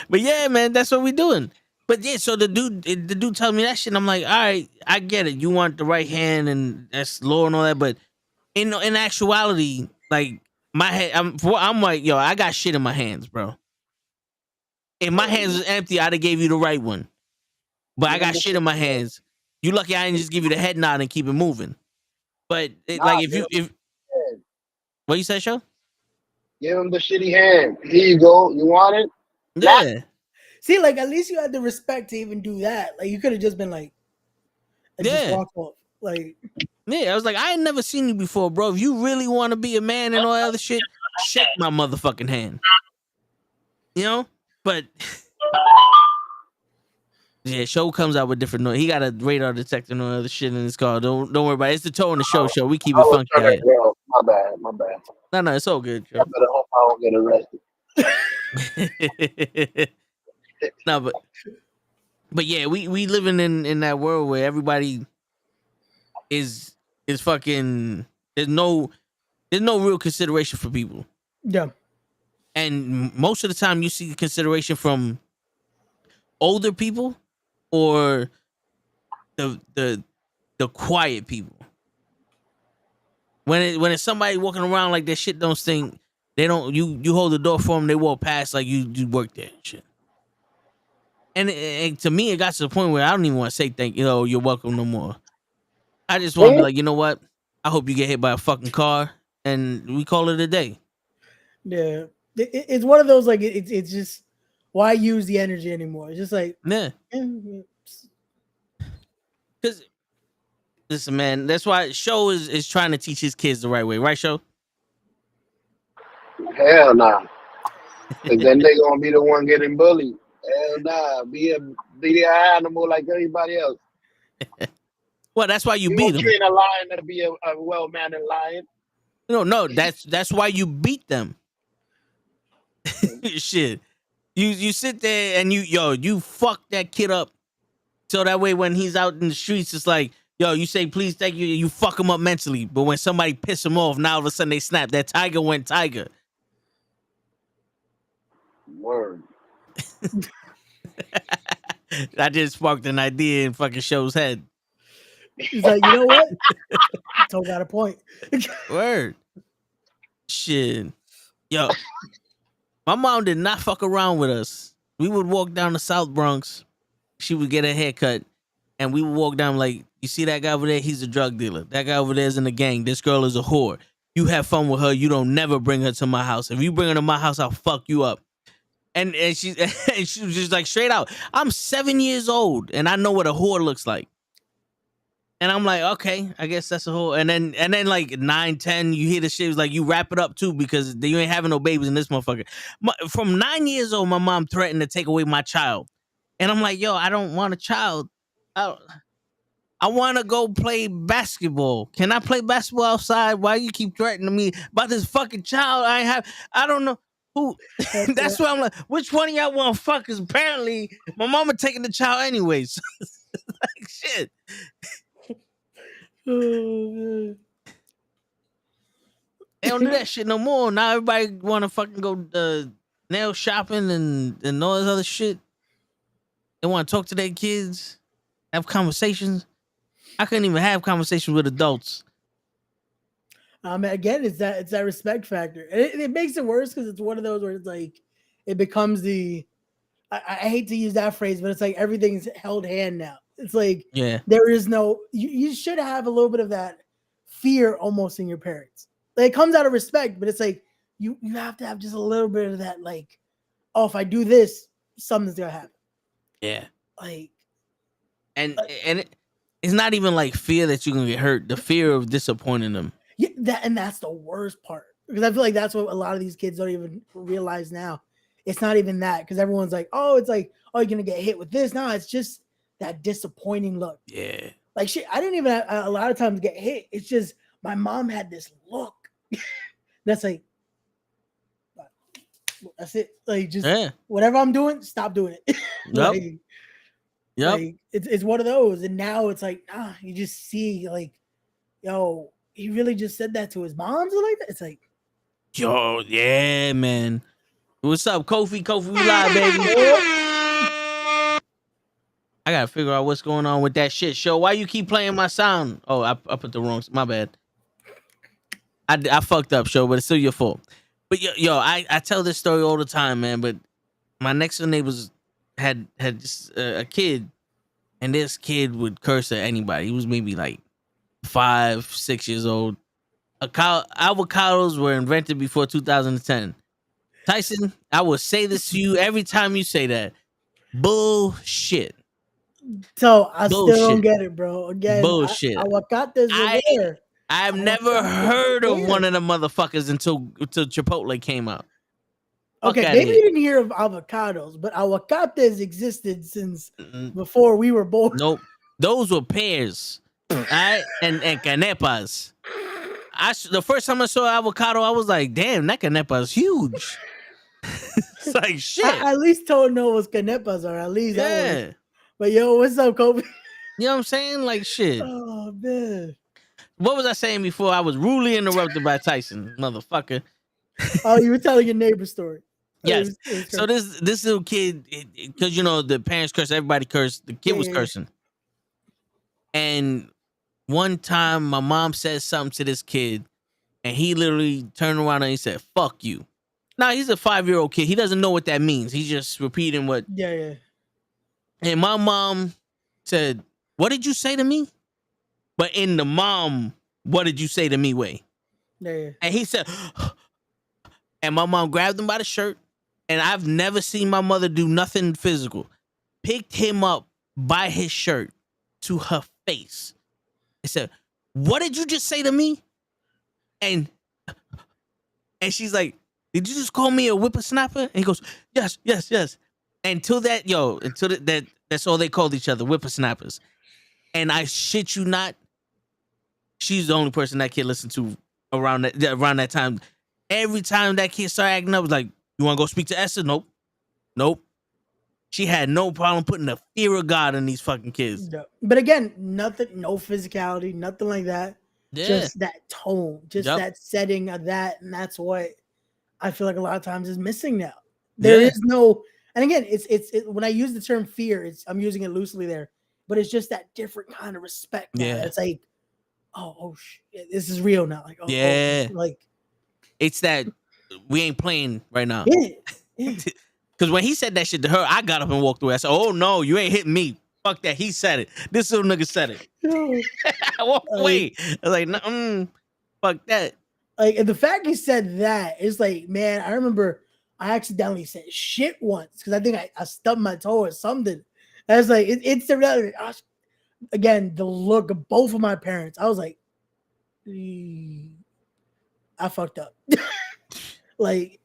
But yeah, man, that's what we doing. But yeah, so the dude tells me that shit, and I'm like, all right, I get it. You want the right hand, and that's law and all that. But in actuality, like my head, I'm like, yo, I got shit in my hands, bro. If my hands was empty, I'd have gave you the right one. But I got shit in my hands. You lucky I didn't just give you the head nod and keep it moving. But if what you said, Show? Give him the shitty hand. Here you go. You want it? Yeah. See, like at least you had the respect to even do that. Like you could have just been like, just Yeah. walked off. Like Yeah, I was like, I ain't never seen you before, bro. If you really want to be a man and all that other shit, shake my motherfucking hand. You know? But yeah, Show comes out with different noise. He got a radar detector and all that other shit in his car. Don't worry about it. It's the Toe in the Show. We keep it funky out here. My bad. No, it's all good, I Joe. better hope I don't get arrested. No, but yeah, we living in that world where everybody is fucking. There's no real consideration for people. yeah. And most of the time, you see consideration from older people or the quiet people. When it's somebody walking around like their shit don't stink, they don't. You hold the door for them, they walk past like you work there and shit. And to me, it got to the point where I don't even want to say thank you. You're welcome no more. I just want to be like, you know what? I hope you get hit by a fucking car, and we call it a day. Yeah, it's one of those like it's just why use the energy anymore? It's just like Yeah. Because listen, man, that's why Show is trying to teach his kids the right way, right, Show? Hell nah. Cause then they gonna be the one getting bullied. Hell nah. Be an animal like everybody else. Well, that's why you You beat gonna them. train a lion to be a well-mannered lion. No, that's why you beat them. Shit. You sit there and you fuck that kid up. So that way when he's out in the streets, it's like, you say please, thank you, you fuck him up mentally. But when somebody piss him off, now all of a sudden they snap. That tiger went tiger. Word. I just sparked an idea in fucking Show's head. He's like, you know what? Toe got a point. Word. Shit. Yo. My mom did not fuck around with us. We would walk down the South Bronx. She would get a haircut. And we would walk down like, you see that guy over there? He's a drug dealer. That guy over there is in the gang. This girl is a whore. You have fun with her. You don't never bring her to my house. If you bring her to my house, I'll fuck you up. And she was just like straight out. I'm 7 years old and I know what a whore looks like. And I'm like, okay, I guess that's a whore. And then like 9, 10, you hear the shit. It's like you wrap it up too because you ain't having no babies in this motherfucker. From 9 years old, my mom threatened to take away my child. And I'm like, yo, I don't want a child. I want to go play basketball. Can I play basketball outside? Why you keep threatening me about this fucking child? I don't know who. That's why I'm like, which one of y'all want to fuck? Because apparently my mama taking the child anyways. Like shit. They don't do that shit no more. Now everybody want to fucking go nail shopping and all this other shit. They want to talk to their kids, have conversations. I couldn't even have conversations with adults. Again, it's that respect factor. And it makes it worse because it's one of those where it's like it becomes I hate to use that phrase, but it's like everything's held hand now. It's like there is no you should have a little bit of that fear almost in your parents. Like, it comes out of respect, but it's like you have to have just a little bit of that, like, oh, if I do this, something's gonna happen. Yeah. Like, and it's not even like fear that you're gonna get hurt. The fear of disappointing them. Yeah, that's the worst part, because I feel like that's what a lot of these kids don't even realize now. It's not even that, because everyone's like, oh, it's like, oh, you're gonna get hit with this. No, it's just that disappointing look. Yeah. Like shit, I didn't even a lot of times get hit. It's just my mom had this look. That's like, that's it. Like, just whatever I'm doing, stop doing it. Like, like, it's one of those. And now it's like, you just see like, yo, he really just said that to his moms or like that. It's like, yo, yeah, man. What's up, Kofi? Kofi, we live, baby. I gotta figure out what's going on with that shit show. Why you keep playing my sound? Oh, I put the wrong. My bad. I fucked up, show, but it's still your fault. But yo, I tell this story all the time, man. But my next door neighbors had just, a kid, and this kid would curse at anybody. He was maybe like 5, 6 years old. Avocados were invented before 2010. Tyson, I will say this to you every time you say that. Bullshit. So I still don't get it, bro. Again, bullshit. Avocados are there. I've never heard of one of the motherfuckers until Chipotle came out. Okay, maybe you didn't hear of avocados, but avocados existed since before we were born. Nope, those were pears, right? and canepas. The first time I saw avocado, I was like, "Damn, that canepa is huge." It's like shit. I at least told no was canepas, or at least that was. But yo, what's up, Kobe? You know what I'm saying? Like shit. Oh man. What was I saying before? I was rudely interrupted by Tyson, motherfucker. Oh, you were telling your neighbor story. Yes. It was So this little kid, because the parents cursed, everybody cursed. The kid was Yeah. cursing, and one time my mom said something to this kid, and he literally turned around and he said, "Fuck you." Now he's a 5-year-old kid. He doesn't know what that means. He's just repeating what. Yeah. And my mom said, "What did you say to me?" But in the mom, "What did you say to me" way. Yeah. And he said, and my mom grabbed him by the shirt. And I've never seen my mother do nothing physical. Picked him up by his shirt to her face. And said, "What did you just say to me?" And she's like, "Did you just call me a whippersnapper?" And he goes, "Yes, yes, yes." Until that's all they called each other, whippersnappers. And I shit you not, she's the only person that kid listened to around that time. Every time that kid started acting up, was like, "You want to go speak to Esther?" Nope. She had no problem putting the fear of God in these fucking kids. Yeah. But again, nothing, no physicality, nothing like that. Yeah. Just that tone, just Yep. that setting of that, and that's what I feel like a lot of times is missing now. There is no, and again, it's when I use the term fear, I'm using it loosely there, but it's just that different kind of respect. Now. Yeah. It's like, oh shit, this is real now. Like, Yeah. like It's that we ain't playing right now. yeah. Because when he said that shit to her, I got up and walked away. I said, "Oh no, you ain't hitting me. Fuck that." He said it. This little nigga said it. I walked away. I was like, "No, fuck that." Like, and the fact he said that is like, man, I remember I accidentally said shit once because I think I stubbed my toe or something. I was like, it's the again, the look of both of my parents. I was like, I fucked up. Like,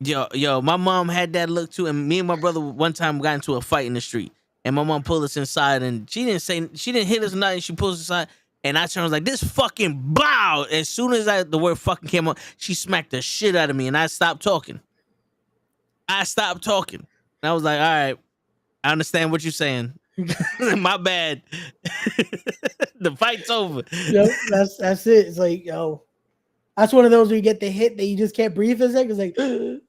yo, my mom had that look too, and me and my brother one time got into a fight in the street, and my mom pulled us inside, and she didn't hit us or nothing. She pulled us inside, and I turned, was like, "This fucking blow!" As soon as the word "fucking" came up, she smacked the shit out of me, and I stopped talking. And I was like, "All right, I understand what you're saying. My bad. The fight's over." yep, that's it. It's like, yo, that's one of those where you get the hit that you just can't breathe for a second. It's like,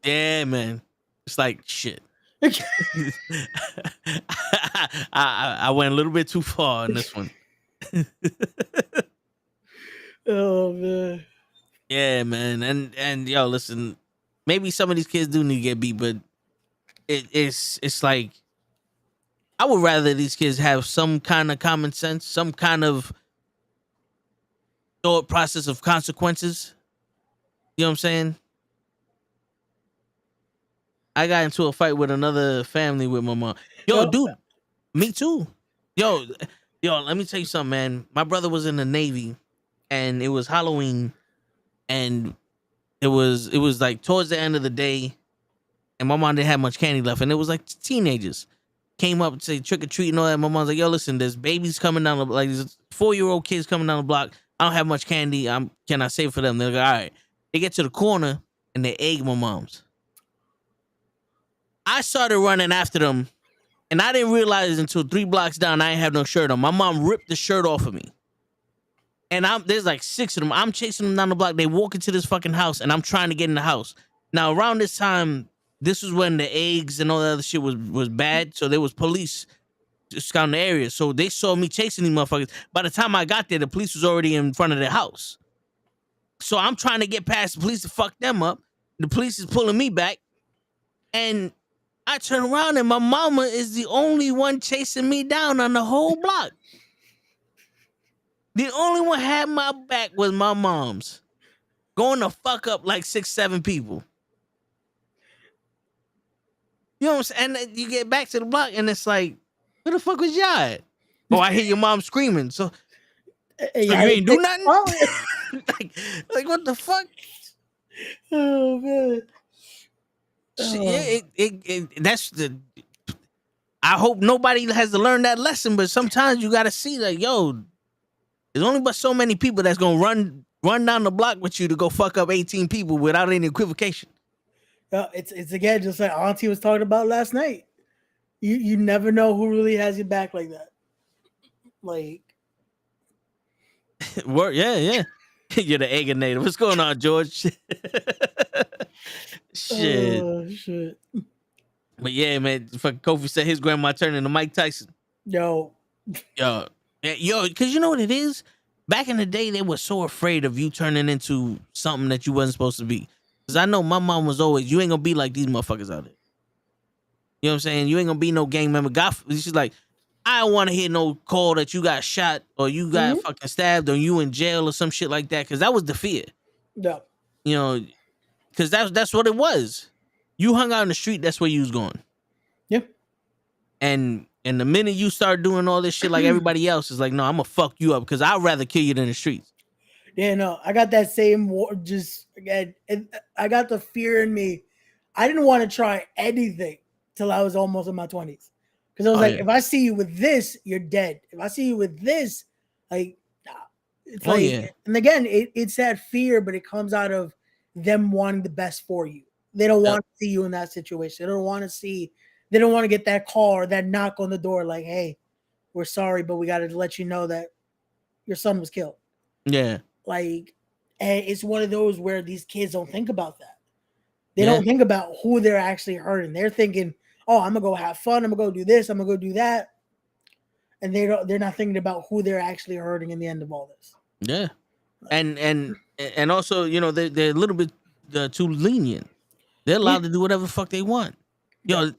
yeah, man. It's like shit. I went a little bit too far on this one. oh man. Yeah, man. And yo, listen, maybe some of these kids do need to get beat, but it's like I would rather these kids have some kind of common sense, some kind of thought process of consequences. You know what I'm saying? I got into a fight with another family with my mom. Yo, dude, me too. Yo, let me tell you something, man. My brother was in the Navy, and it was Halloween, and it was like towards the end of the day, and my mom didn't have much candy left, and it was like teenagers came up and say trick or treat and all that. My mom's like, "Yo, listen, there's babies coming down like there's 4-year-old kids coming down the block. I don't have much candy. Can I save for them?" They're like, "All right." They get to the corner and they egg my mom's. I started running after them, and I didn't realize until 3 blocks down I didn't have no shirt on. My mom ripped the shirt off of me. And there's like 6 of them. I'm chasing them down the block. They walk into this fucking house, and I'm trying to get in the house. Now, around this time, this was when the eggs and all that other shit was bad. So there was police scouting the area. So they saw me chasing these motherfuckers. By the time I got there, the police was already in front of their house. So I'm trying to get past the police to fuck them up. The police is pulling me back. And I turn around, and my mama is the only one chasing me down on the whole block. The only one had my back was my mom's. Going to fuck up like 6-7 people. You know what I'm saying? And then you get back to the block, and it's like, where the fuck was y'all at? Oh, I hear your mom screaming. So you ain't do nothing? like what the fuck? Oh man. That's the. I hope nobody has to learn that lesson, but sometimes you gotta see like, yo, there's only but so many people that's gonna run down the block with you to go fuck up 18 people without any equivocation. It's again just like Auntie was talking about last night. You never know who really has your back like that. Like, yeah. You're the egginator. What's going on, George? Shit. Oh shit. But yeah, man. Fucking Kofi said his grandma turned into Mike Tyson. Yo. Yo, because you know what it is. Back in the day, they were so afraid of you turning into something that you wasn't supposed to be. Because I know my mom was always, you ain't gonna be like these motherfuckers out there. You know what I'm saying? You ain't gonna be no gang member. God, she's like, I don't want to hear no call that you got shot or you got fucking stabbed or you in jail or some shit like that. Because that was the fear. No. You know, because that's what it was. You hung out in the street, that's where you was going. Yep. And the minute you start doing all this shit like everybody else is like, no, I'm gonna fuck you up because I'd rather kill you than the streets. Yeah, no, I got that same war. Just again, I got the fear in me. I didn't want to try anything till I was almost in my 20s because I was like, if I see you with this, you're dead. If I see you with this, like, nah. It's like, and again, it's that fear, but it comes out of them wanting the best for you. They don't want to see you in that situation. They don't want to get that call or that knock on the door like, hey, we're sorry, but we got to let you know that your son was killed. Yeah. Like, and it's one of those where these kids don't think about that. They don't think about who they're actually hurting. They're thinking, oh, I'm gonna go have fun, I'm gonna go do this, I'm gonna go do that. And they're not thinking about who they're actually hurting in the end of all this. Yeah. And also, you know, they're a little bit too lenient. They're allowed to do whatever the fuck they want. Yo,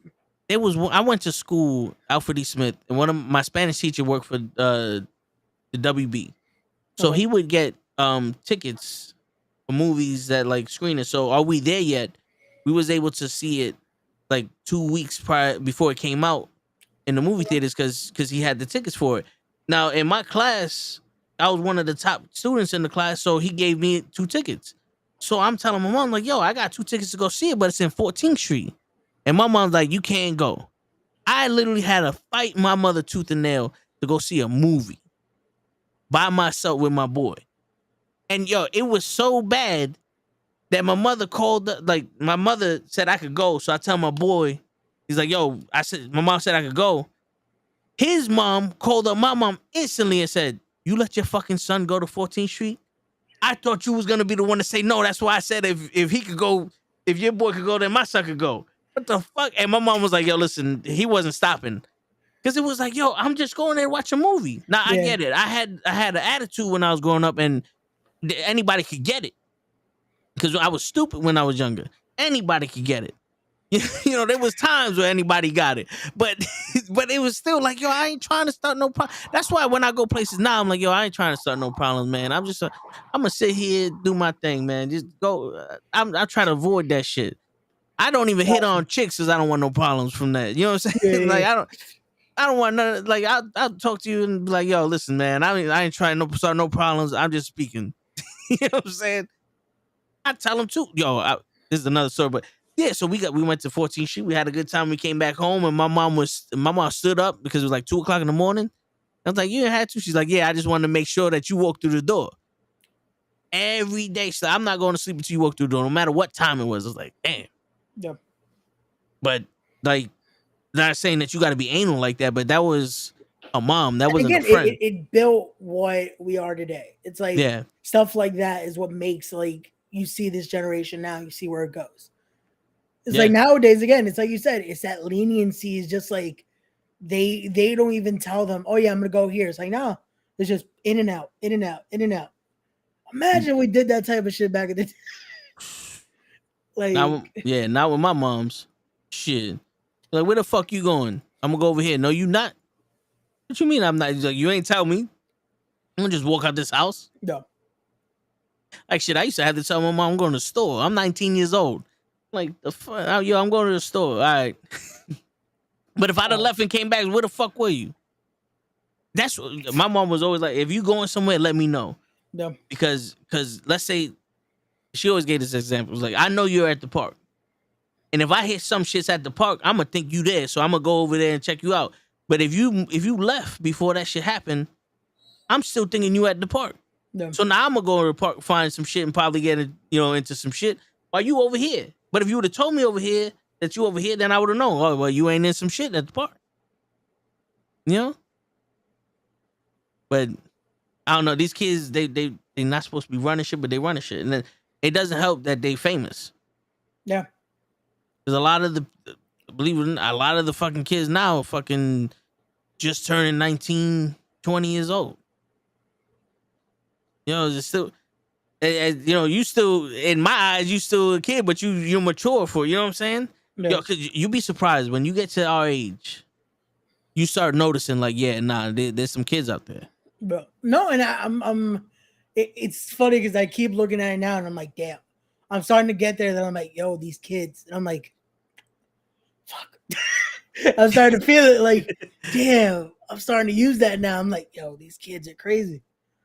I went to school, Alfred E. Smith, and one of my Spanish teacher worked for the WB. So he would get tickets for movies that like screening. So Are We There Yet? We was able to see it like 2 weeks before it came out in the movie theaters because he had the tickets for it. Now in my class, I was one of the top students in the class, so he gave me 2 tickets. So I'm telling my mom, like, yo, I got 2 tickets to go see it, but it's in 14th Street. And my mom's like, you can't go. I literally had to fight my mother tooth and nail to go see a movie by myself with my boy. And yo, it was so bad that my mother my mother said I could go. So I tell my boy, he's like, yo, my mom said I could go. His mom called up my mom instantly and said, you let your fucking son go to 14th Street? I thought you was gonna be the one to say no. That's why I said if he could go, if your boy could go, then my son could go. What the fuck? And my mom was like, yo, listen, he wasn't stopping. Because it was like, yo, I'm just going there to watch a movie. Now, I get it. I had an attitude when I was growing up, and anybody could get it. Because I was stupid when I was younger. Anybody could get it. You know, there was times where anybody got it. But it was still like, yo, I ain't trying to start no problem. That's why when I go places now, I'm like, yo, I ain't trying to start no problems, man. I'm going to sit here, do my thing, man. Just go. I'm trying to avoid that shit. I don't even hit on chicks because I don't want no problems from that. You know what I'm saying? Like, I don't want none. Like, I'll talk to you and be like, yo, listen, man, I ain't trying to start no problems. I'm just speaking. You know what I'm saying? I tell them too. Yo, this is another story, but yeah. So we went to 14th Street. We had a good time. We came back home, and my mom stood up because it was like 2:00 in the morning. I was like, you didn't have to. She's like, yeah, I just wanted to make sure that you walk through the door every day. So I'm not going to sleep until you walk through the door, no matter what time it was. I was like, damn. Yeah. But like, not saying that you got to be anal like that, but that was a mom. That wasn't a friend. It built what we are today. It's like stuff like that is what makes like you see this generation now. You see where it goes. It's like nowadays again. It's like you said. It's that leniency is just like they don't even tell them. Oh yeah, I'm gonna go here. It's like no, it's just in and out, in and out, in and out. Imagine we did that type of shit back in the day. Like not with my mom's shit. Like, where the fuck you going? I'm gonna go over here. No, you not. What you mean I'm not? Like, you ain't tell me. I'm gonna just walk out this house. No. Like shit, I used to have to tell my mom I'm going to the store. I'm 19 years old. Like the fuck, yo, I'm going to the store. All right. But if I'd have left and came back, where the fuck were you? That's what my mom was always like. If you going somewhere, let me know. No. Because let's say she always gave this example. It was like, I know you're at the park. And if I hear some shits at the park, I'm gonna think you there. So I'm gonna go over there and check you out. But if you left before that shit happened, I'm still thinking you at the park. Yeah. So now I'm gonna go to the park, find some shit, and probably get into some shit while you over here. But if you would have told me over here that you over here, then I would have known. Oh, well, you ain't in some shit at the park. You know? But I don't know. These kids, they not supposed to be running shit, but they running shit. And then it doesn't help that they famous. Yeah. Because a lot of the, believe it or not, a lot of the fucking kids now are fucking just turning 19, 20 years old. You know, it's still, you know, you still, in my eyes, you still a kid, but you're mature for it. You know what I'm saying? Yeah. Yo, cause you be surprised when you get to our age, you start noticing like, yeah, nah, there's some kids out there. Bro, no, and it's funny because I keep looking at it now and I'm like, damn, I'm starting to get there. That I'm like, yo, these kids, and I'm like, fuck. I'm starting to feel it. Like, damn, I'm starting to use that now. I'm like, yo, these kids are crazy.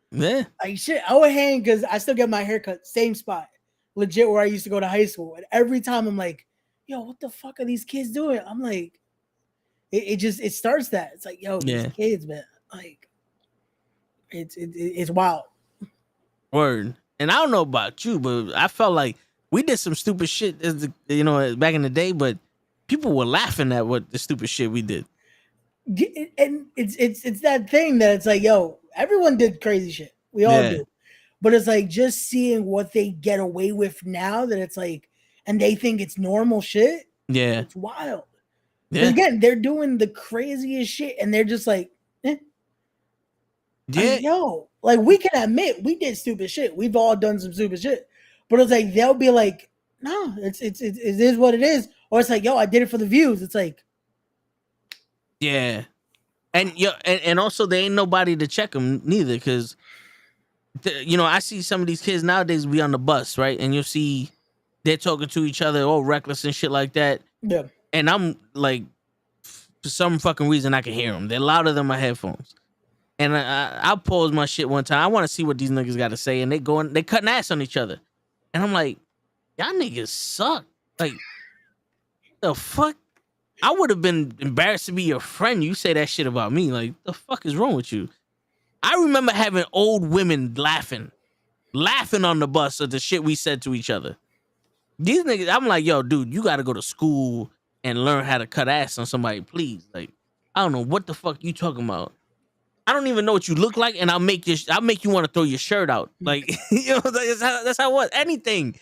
Yeah, Like shit, I would hang because I still get my haircut, same spot, legit where I used to go to high school. And every time I'm like, yo, what the fuck are these kids doing? I'm like, it starts that. It's like, yo, these kids, man, like, it's wild. word. And I don't know about you, but I felt like we did some stupid shit, you know, back in the day. But people were laughing at what the stupid shit we did. And it's that thing that it's like, yo, everyone did crazy shit. We all do. But it's like just seeing what they get away with now that it's like, and they think it's normal shit. Yeah. It's wild. Yeah. Again, they're doing the craziest shit and they're just like, eh. Yeah. Like, yo, like we can admit we did stupid shit. We've all done some stupid shit. But it's like they'll be like, no, it is what it is. Or it's like, yo, I did it for the views. It's like, yeah. And and also there ain't nobody to check them neither, because you know, I see some of these kids nowadays be on the bus, right? And you'll see they're talking to each other all reckless and shit like that. yeah. And I'm like, for some fucking reason, I can hear them. They're louder than my headphones. And I'll pause my shit one time. I want to see what these niggas got to say. And they cutting ass on each other. And I'm like, y'all niggas suck. Like, the fuck? I would have been embarrassed to be your friend. You say that shit about me. Like, the fuck is wrong with you? I remember having old women laughing on the bus at the shit we said to each other. These niggas, I'm like, yo, dude, you got to go to school and learn how to cut ass on somebody, please. Like, I don't know what the fuck you talking about. I don't even know what you look like, and I'll make you want to throw your shirt out. Like, you know, that's how it was. Anything.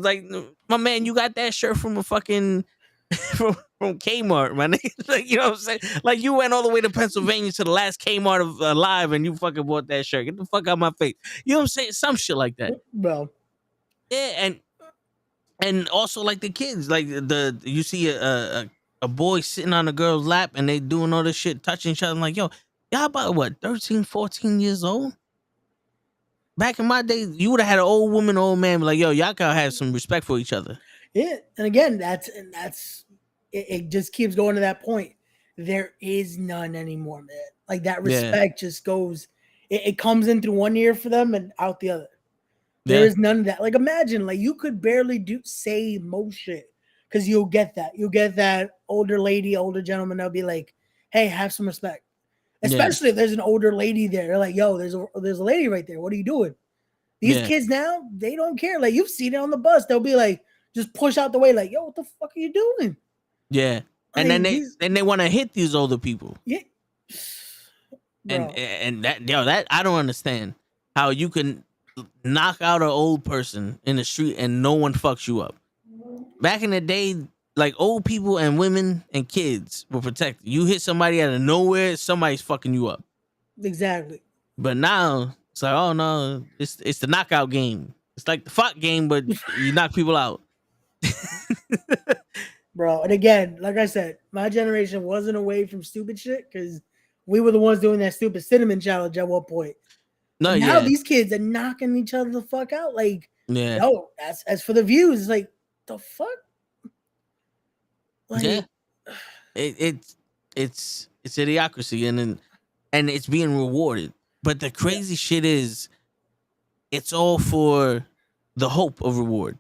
Like, my man, you got that shirt from a fucking from Kmart, man. Like, you know what I'm saying? Like, you went all the way to Pennsylvania to the last Kmart of alive, and you fucking bought that shirt. Get the fuck out of my face. You know what I'm saying? Some shit like that. Well, yeah, and also like the kids, like you see a boy sitting on a girl's lap, and they doing all this shit, touching each other. I'm like, yo, y'all about what, 13, 14 years old? Back in my day, you would have had an old woman, old man, be like, yo, y'all gotta have some respect for each other. yeah. And again, that's it just keeps going to that point. There is none anymore, man. Like that respect just goes, it comes in through one ear for them and out the other. There is none of that. Like imagine, like you could barely say most shit because you'll get that. You'll get that older lady, older gentleman. They'll be like, hey, have some respect. Especially if there's an older lady there. They're like, yo, there's a lady right there. What are you doing? These kids now, they don't care. Like you've seen it on the bus. They'll be like, just push out the way, like, yo, what the fuck are you doing? Yeah. And then they want to hit these older people. Yeah. And that I don't understand how you can knock out an old person in the street and no one fucks you up. Back in the day, like old people and women and kids were protected. You hit somebody out of nowhere, somebody's fucking you up. Exactly. But now it's like, oh no, it's the knockout game. It's like the fuck game, but you knock people out. Bro, and again, like I said, my generation wasn't away from stupid shit because we were the ones doing that stupid cinnamon challenge at one point. No, now these kids are knocking each other the fuck out. Like, yo, as for the views, it's like the fuck. Like, it's idiocracy, and it's being rewarded. But the crazy shit is, it's all for the hope of reward.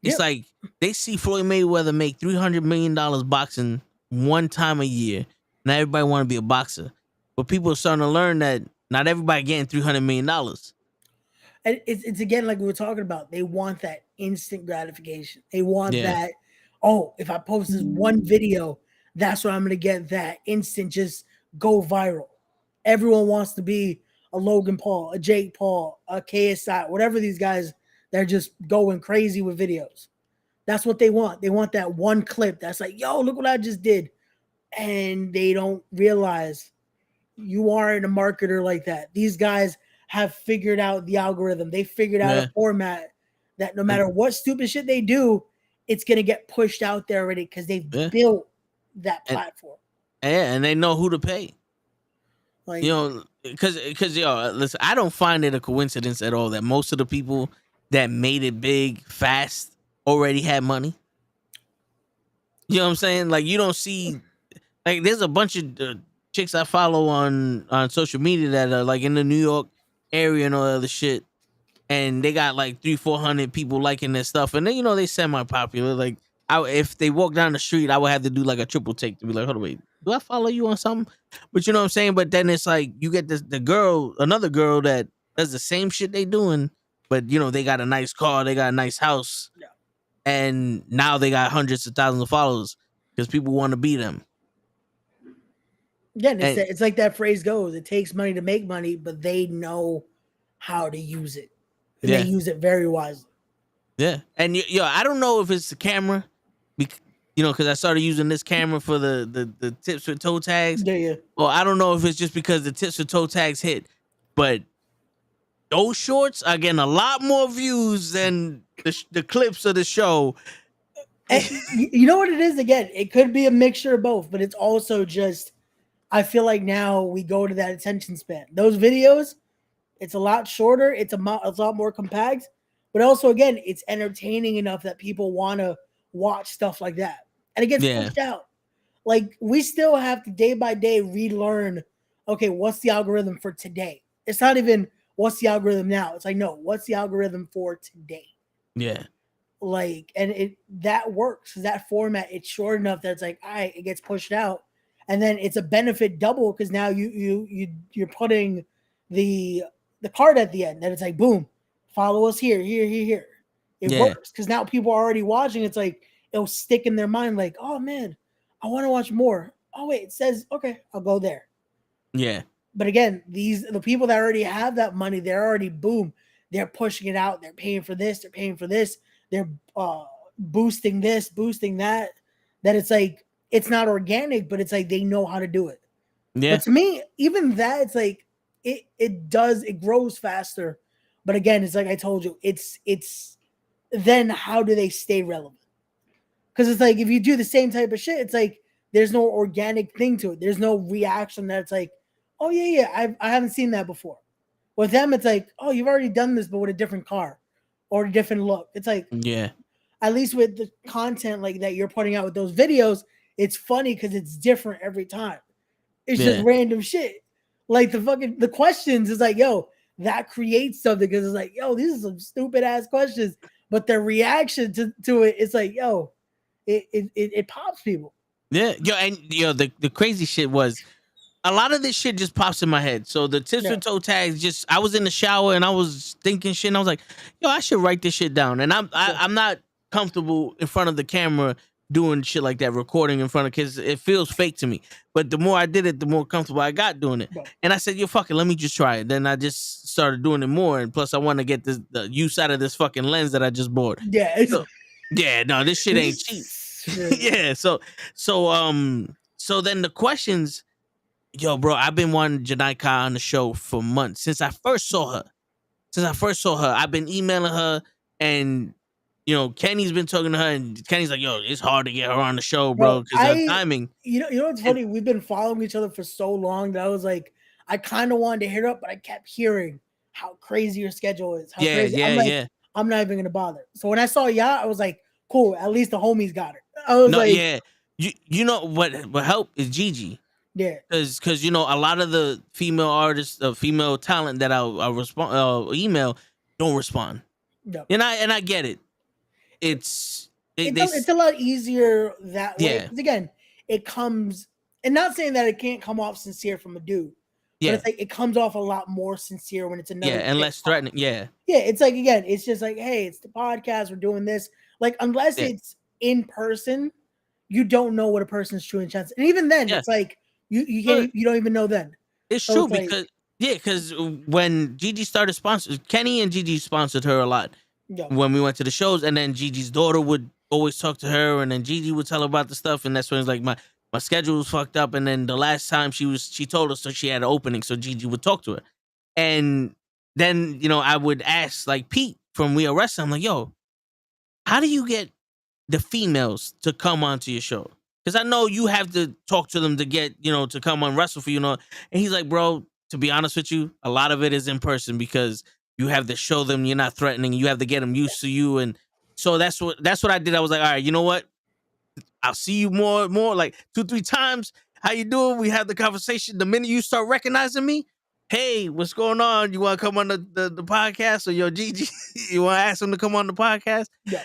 It's like they see Floyd Mayweather make $300 million boxing one time a year. Now everybody want to be a boxer, but people are starting to learn that not everybody getting $300 million. And it's again like we were talking about. They want that instant gratification. They want that. Oh, if I post this one video, that's what I'm gonna get. That instant, just go viral. Everyone wants to be a Logan Paul, a Jake Paul, a KSI, whatever these guys. They're just going crazy with videos. That's what they want. They want that one clip that's like, yo, look what I just did. And they don't realize you aren't a marketer like that. These guys have figured out the algorithm. They figured out a format that no matter what stupid shit they do, it's going to get pushed out there already because they've built that platform. And they know who to pay. Like, you know, because listen, I don't find it a coincidence at all that most of the people that made it big fast already had money. You know what I'm saying? Like, you don't see, like, there's a bunch of chicks I follow on social media that are like in the New York area and all that other shit, and they got like 300-400 people liking their stuff, and then, you know, they semi-popular. Like, if they walk down the street, I would have to do like a triple take to be like, hold on, wait, do I follow you on something? But you know what I'm saying? But then it's like you get another girl that does the same shit they doing, but you know, they got a nice car, they got a nice house, and now they got hundreds of thousands of followers because people want to be them. Yeah, it's like that phrase goes, it takes money to make money, but they know how to use it. And they use it very wisely. Yeah. And I don't know if it's the camera, you know, because I started using this camera for the tips with toe tags. Yeah. Well, I don't know if it's just because the tips with toe tags hit, but those shorts are getting a lot more views than the clips of the show. And you know what it is? Again, it could be a mixture of both, but it's also just, I feel like now we go to that attention span. Those videos, it's a lot shorter. It's a lot more compact, but also, again, it's entertaining enough that people want to watch stuff like that. And it gets pushed out. Like, we still have to day by day relearn, okay, what's the algorithm for today? It's not even what's the algorithm now. It's like, no, what's the algorithm for today? Yeah. Like, and that works. That format, it's short enough that it's like, all right, it gets pushed out. And then it's a benefit double because now you're putting the card at the end. That it's like, boom, follow us here. It works because now people are already watching. It's like it'll stick in their mind. Like, oh man, I want to watch more. Oh wait, it says okay, I'll go there. Yeah. But again, the people that already have that money, they're already boom. They're pushing it out. They're paying for this. They're paying for this. They're boosting this, boosting that. That it's like, it's not organic, but it's like they know how to do it. Yeah. But to me, even that, it's like it grows faster. But again, it's like I told you, it's then how do they stay relevant? Because it's like if you do the same type of shit, it's like there's no organic thing to it. There's no reaction that's like, oh yeah, I haven't seen that before. With them, it's like, oh, you've already done this, but with a different car or a different look. It's like, at least with the content like that you're putting out with those videos, it's funny because it's different every time. It's just random shit. Like the questions is like, yo, that creates something because it's like, yo, these are some stupid ass questions. But their reaction to it, it's like, yo, it pops people. Yeah. And the crazy shit was a lot of this shit just pops in my head. So the tips with toe tags, I was in the shower and I was thinking shit and I was like, yo, I should write this shit down. And I'm not comfortable in front of the camera doing shit like that, recording in front of kids. It feels fake to me. But the more I did it, the more comfortable I got doing it. And I said, yo, fuck it, let me just try it. Then I just started doing it more. And plus I want to get the use out of this fucking lens that I just bought. Yeah. No, this shit ain't cheap. Yeah. So then the questions, yo, bro, I've been wanting Janaika on the show for months. Since I first saw her, I've been emailing her, and you know, Kenny's been talking to her, and Kenny's like, yo, it's hard to get her on the show, bro, because her timing. You know what's funny? We've been following each other for so long that I was like, I kind of wanted to hit her up, but I kept hearing how crazy your schedule is. I'm not even gonna bother. So when I saw I was like, cool, at least the homies got her. I was You know what helped is Gigi. Yeah, because you know, a lot of the female artists, female talent that I respond email don't respond. No. And I get it. It's a lot easier that way. Yeah. Again, it comes, and not saying that it can't come off sincere from a dude. Yeah. But it's like it comes off a lot more sincere when it's another. Yeah, and less threatening. Yeah. Yeah, it's like, again, it's just like, hey, it's the podcast, we're doing this. Like, unless it's in person, you don't know what a person's true intention. And even then, it's like you don't even know then. It's true because when Gigi started Kenny and Gigi sponsored her a lot when we went to the shows, and then Gigi's daughter would always talk to her, and then Gigi would tell her about the stuff, and that's when it's like my schedule was fucked up, and then the last time she told us that she had an opening, so Gigi would talk to her, and then I would ask like Pete from We Are Wrestling, I'm like, yo, how do you get the females to come onto your show? Because I know you have to talk to them to get to come on wrestle for and he's like, bro, to be honest with you, a lot of it is in person because you have to show them you're not threatening, you have to get them used to you, and so that's what I did. I was like, all right, you know what? I'll see you more like 2-3 times. How you doing? We have the conversation. The minute you start recognizing me, hey, what's going on? You want to come on the podcast? Or yo, Gigi, you want to ask him to come on the podcast? Yeah.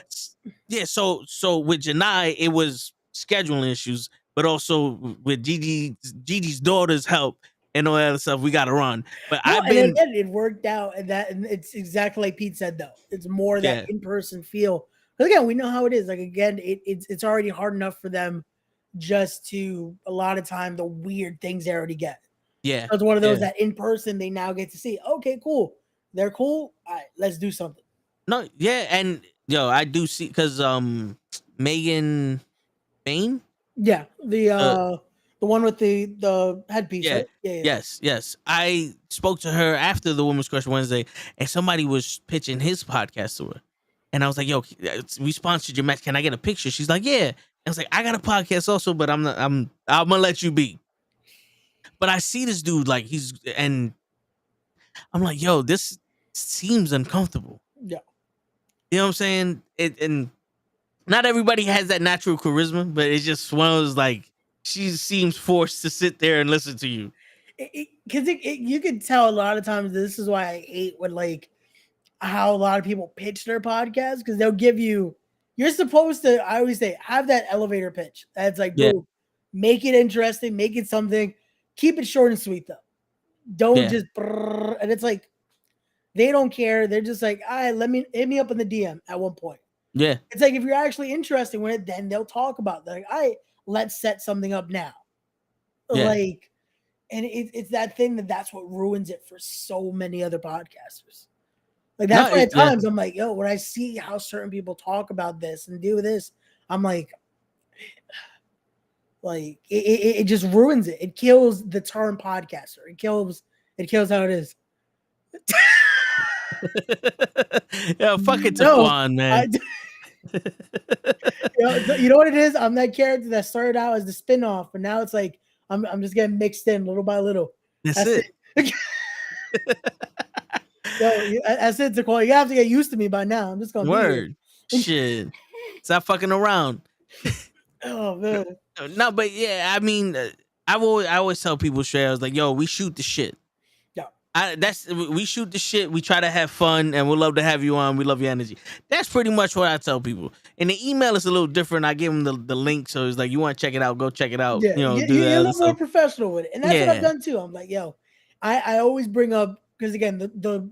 Yeah. So with Janai, it was scheduling issues, but also with Gigi's daughter's help and all that other stuff, we got to run. But And again, it worked out, and it's exactly like Pete said, though. It's more that in-person feel. But again, we know how it is. Like, again, it's already hard enough for them just to, a lot of time, the weird things they already get. Yeah. So it's one of those that in person they now get to see, okay, cool. They're cool. All right, let's do something. No, yeah, and I do see, because Megan Bain? Yeah, the one with the headpiece, Yeah. right? Yeah. Yes. I spoke to her after the Women's Crush Wednesday, and somebody was pitching his podcast to her. And I was like, yo, we sponsored your match. Can I get a picture? She's like, yeah. I was like, I got a podcast also, but I'm gonna let you be. But I see this dude, like, and I'm like, yo, this seems uncomfortable. Yeah. You know what I'm saying? And not everybody has that natural charisma, but it's just one of those, like, she seems forced to sit there and listen to you. Because you can tell a lot of times, this is why I hate when, like, how a lot of people pitch their podcast, because they'll give you're supposed to, I always say, have that elevator pitch. That's like, boom, make it interesting, make it something, keep it short and sweet though. Don't just, and it's like, they don't care. They're just like, all right, hit me up in the DM at one point. Yeah. It's like, if you're actually interested with it, then they'll talk about it. They're like, all right, let's set something up now. Yeah. Like, and it's that thing that's what ruins it for so many other podcasters. Like, that's why at times I'm like, yo, when I see how certain people talk about this and do this, I'm like it just ruins it. It kills the term podcaster. It kills how it is. Yeah, fuck it, Taquan, man. You know what it is? I'm that character that started out as the spinoff, and now it's like I'm just getting mixed in little by little. That's it. I said to Cole, you have to get used to me by now. I'm just gonna word shit. Stop fucking around. Oh man. No, but yeah, I mean, I always tell people straight. I was like, yo, we shoot the shit. Yeah, we shoot the shit. We try to have fun, and we'd love to have you on. We love your energy. That's pretty much what I tell people. And the email is a little different. I give them the link, so it's like, you want to check it out, go check it out. Yeah, do that. You're a little more professional with it, and that's what I've done too. I'm like, yo, I always bring up, because again, the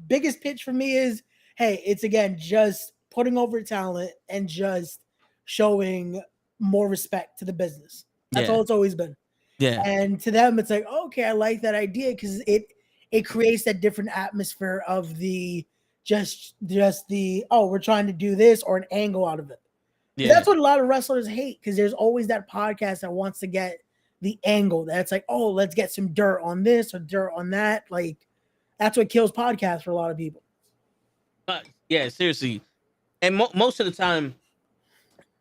biggest pitch for me is, hey, it's again just putting over talent and just showing more respect to the business. That's all it's always been. Yeah. And to them, it's like, okay, I like that idea, because it creates that different atmosphere of the just the, oh, we're trying to do this, or an angle out of it. Yeah. That's what a lot of wrestlers hate, because there's always that podcast that wants to get the angle. That's like, oh, let's get some dirt on this or dirt on that. Like, that's what kills podcasts for a lot of people. Yeah, seriously. And most of the time,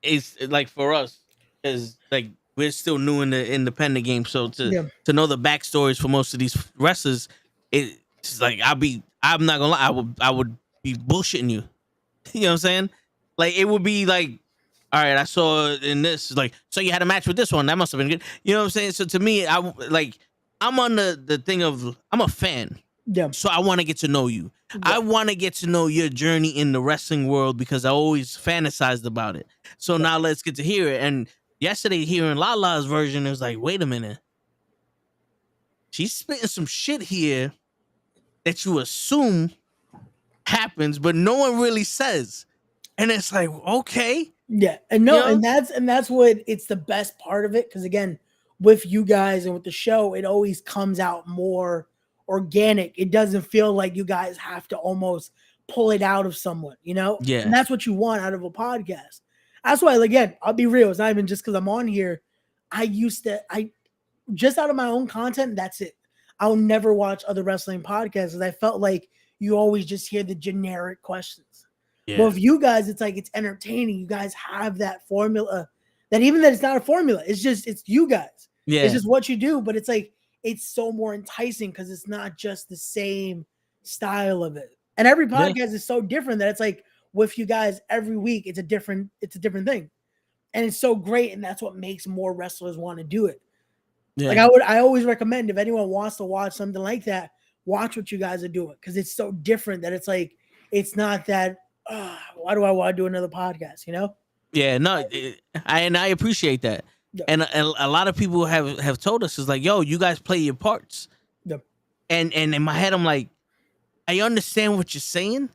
it's like, for us, is like, we're still new in the independent game. So to know the backstories for most of these wrestlers, it's like, I'm not gonna lie, I would be bullshitting you. You know what I'm saying? Like, it would be like, all right, I saw in this, like, so you had a match with this one, that must have been good. You know what I'm saying? So to me, I'm on the thing of, I'm a fan. Yeah. So I want to get to know you. Yeah. I want to get to know your journey in the wrestling world, because I always fantasized about it. So now let's get to hear it. And yesterday, hearing Lala's version, it was like, wait a minute. She's spitting some shit here that you assume happens, but no one really says. And it's like, okay. Yeah. And no, you know? and that's what, it's the best part of it. Because again, with you guys and with the show, it always comes out more organic. It doesn't feel like you guys have to almost pull it out of someone, you know? Yeah. And that's what you want out of a podcast. That's why, again, I'll be real. It's not even just because I'm on here. I just out of my own content, that's it. I'll never watch other wrestling podcasts because I felt like you always just hear the generic questions. Yeah. Well, with you guys, it's like it's entertaining. You guys have that formula that even that it's not a formula. It's you guys. Yeah. It's just what you do, but it's like it's so more enticing because it's not just the same style of it. And every podcast is so different that it's like with you guys every week, it's a different thing. And it's so great, and that's what makes more wrestlers want to do it. Yeah. Like I always recommend if anyone wants to watch something like that, watch what you guys are doing because it's so different that it's like it's not that why do I want to do another podcast, you know? Yeah, no, I appreciate that. Yeah. And a lot of people have told us, it's like, yo, you guys play your parts. Yeah. And in my head, I'm like, I understand what you're saying,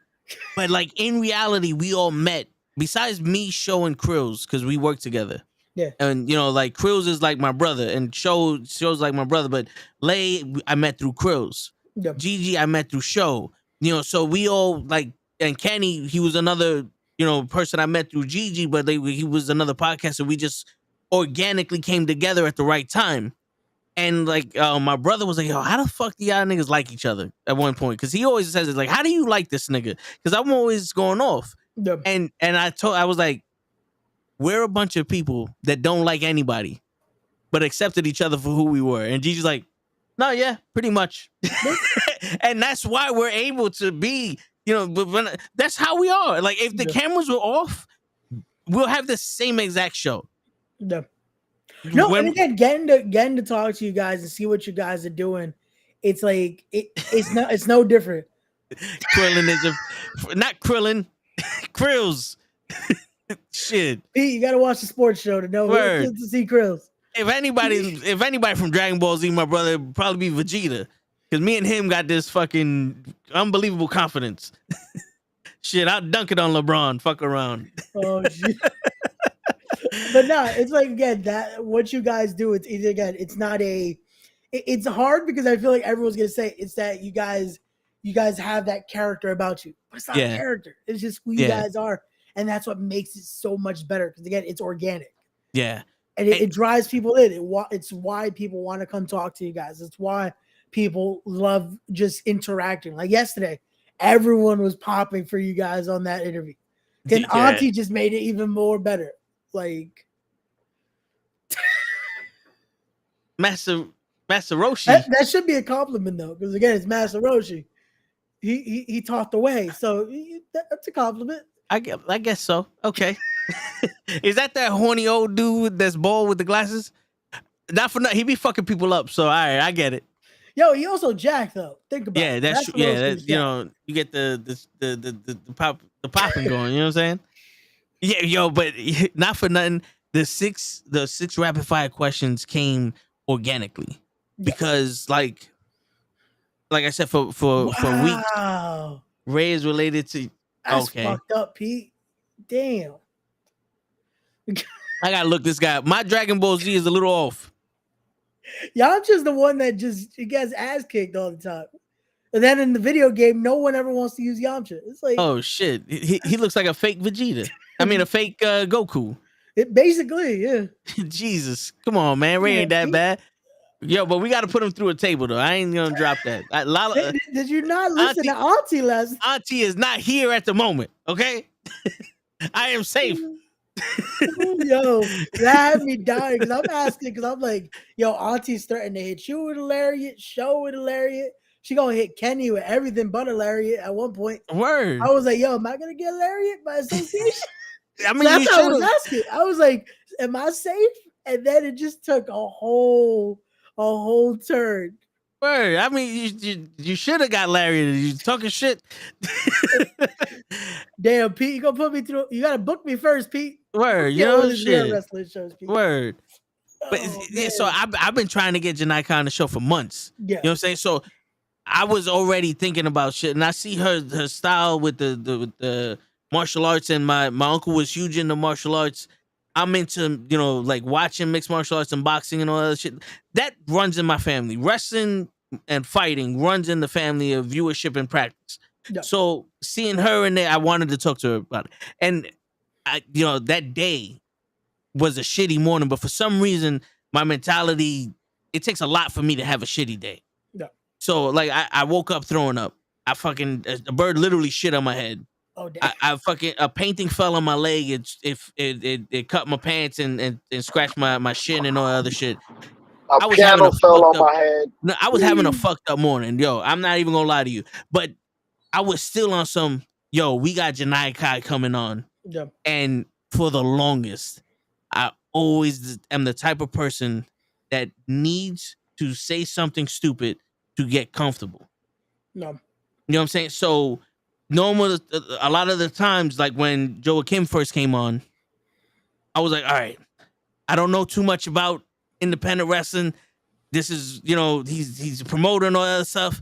but like in reality, we all met. Besides me, Show, and Krills, because we work together. Yeah. And like Krills is like my brother, and Show's like my brother, but Lay I met through Krills. Yeah. Gigi I met through Show. So we all like, and Kenny, he was another person I met through Gigi, but he was another podcaster. We just organically came together at the right time. And like my brother was like, yo, how the fuck do y'all niggas like each other at one point? Because he always says it's like, how do you like this nigga? Because I'm always going off. Yeah. And I was like, we're a bunch of people that don't like anybody, but accepted each other for who we were. And Gigi's like, no, yeah, pretty much. And that's why we're able to be, but that's how we are. Like if the cameras were off, we'll have the same exact show. Yeah. No, and again, getting to talk to you guys and see what you guys are doing, it's like it's no different. Krillin is not Krillin, Krills. Shit. Pete, you gotta watch the sports show to know to see Krills. If anybody from Dragon Ball Z, my brother, it'd probably be Vegeta. Because me and him got this fucking unbelievable confidence. Shit, I'll dunk it on LeBron. Fuck around. Oh shit. But no, it's like again that what you guys do. It's not a. It's hard because I feel like everyone's gonna say it's that you guys have that character about you, but it's not a character. It's just who you guys are, and that's what makes it so much better. Because again, it's organic. Yeah, and it drives people in. It's why people want to come talk to you guys. It's why people love just interacting. Like yesterday, everyone was popping for you guys on that interview. Then Auntie just made it even more better. Like Master Roshi. That should be a compliment though, because again, it's Master Roshi. He talked away, so that's a compliment. I guess so. Okay. Is that horny old dude that's bald with the glasses? Not for nothing. He be fucking people up. So all right, I get it. Yo, he also jacked though. Think about it. That's true. Yeah, you get the popping going. You know what I'm saying? Yeah, yo, but not for nothing. The six rapid fire questions came organically because, like I said, for weeks, Ray is related to. That's fucked up, Pete. Damn. I gotta look this guy. My Dragon Ball Z is a little off. Yamcha's the one that he gets ass kicked all the time. And then in the video game, no one ever wants to use Yamcha. It's like, oh shit, he looks like a fake Vegeta. I mean, a fake Goku. It basically, yeah. Jesus, come on, man, Ray ain't that bad. Yo, but we got to put him through a table though. I ain't gonna drop that. Did you not listen to Auntie last? Auntie is not here at the moment. Okay, I am safe. Yo, that had me dying because I'm asking because I'm like, yo, Auntie's starting to hit you with a lariat, Show with a lariat. She gonna hit Kenny with everything but a lariat at one point. Word. I was like, yo, am I gonna get a lariat by association? I mean, that's what I was asking. I was like, am I safe? And then it just took a whole turn. Word. I mean, you should have got lariat. You talking shit. Damn, Pete, you gonna put me through? You gotta book me first, Pete. Word. You know shit. Wrestling shows, Pete. Word. But so I've been trying to get Janai on the show for months. Yeah. You know what I'm saying? So I was already thinking about shit, and I see her style with the martial arts, and my uncle was huge into martial arts. I'm into, like watching mixed martial arts and boxing and all that shit. That runs in my family. Wrestling and fighting runs in the family of viewership and practice. Yeah. So seeing her in there, I wanted to talk to her about it. And that day was a shitty morning, but for some reason, my mentality, it takes a lot for me to have a shitty day. Yeah. So like I woke up throwing up. I fucking a bird literally shit on my head. Oh damn. I fucking a painting fell on my leg. It cut my pants and scratched my shin and all that other shit. A I was having piano a fell fucked on up. my head. No, I was having a fucked up morning, yo. I'm not even gonna lie to you, but I was still on some. Yo, we got Janai Kai coming on, Yeah. and for the longest, I always am the type of person that needs to say something stupid to get comfortable. No. You know what I'm saying? So, normal, a lot of the times, like when Joakim first came on, I was like, all right, I don't know too much about independent wrestling. This is, he's a promoter and all that stuff.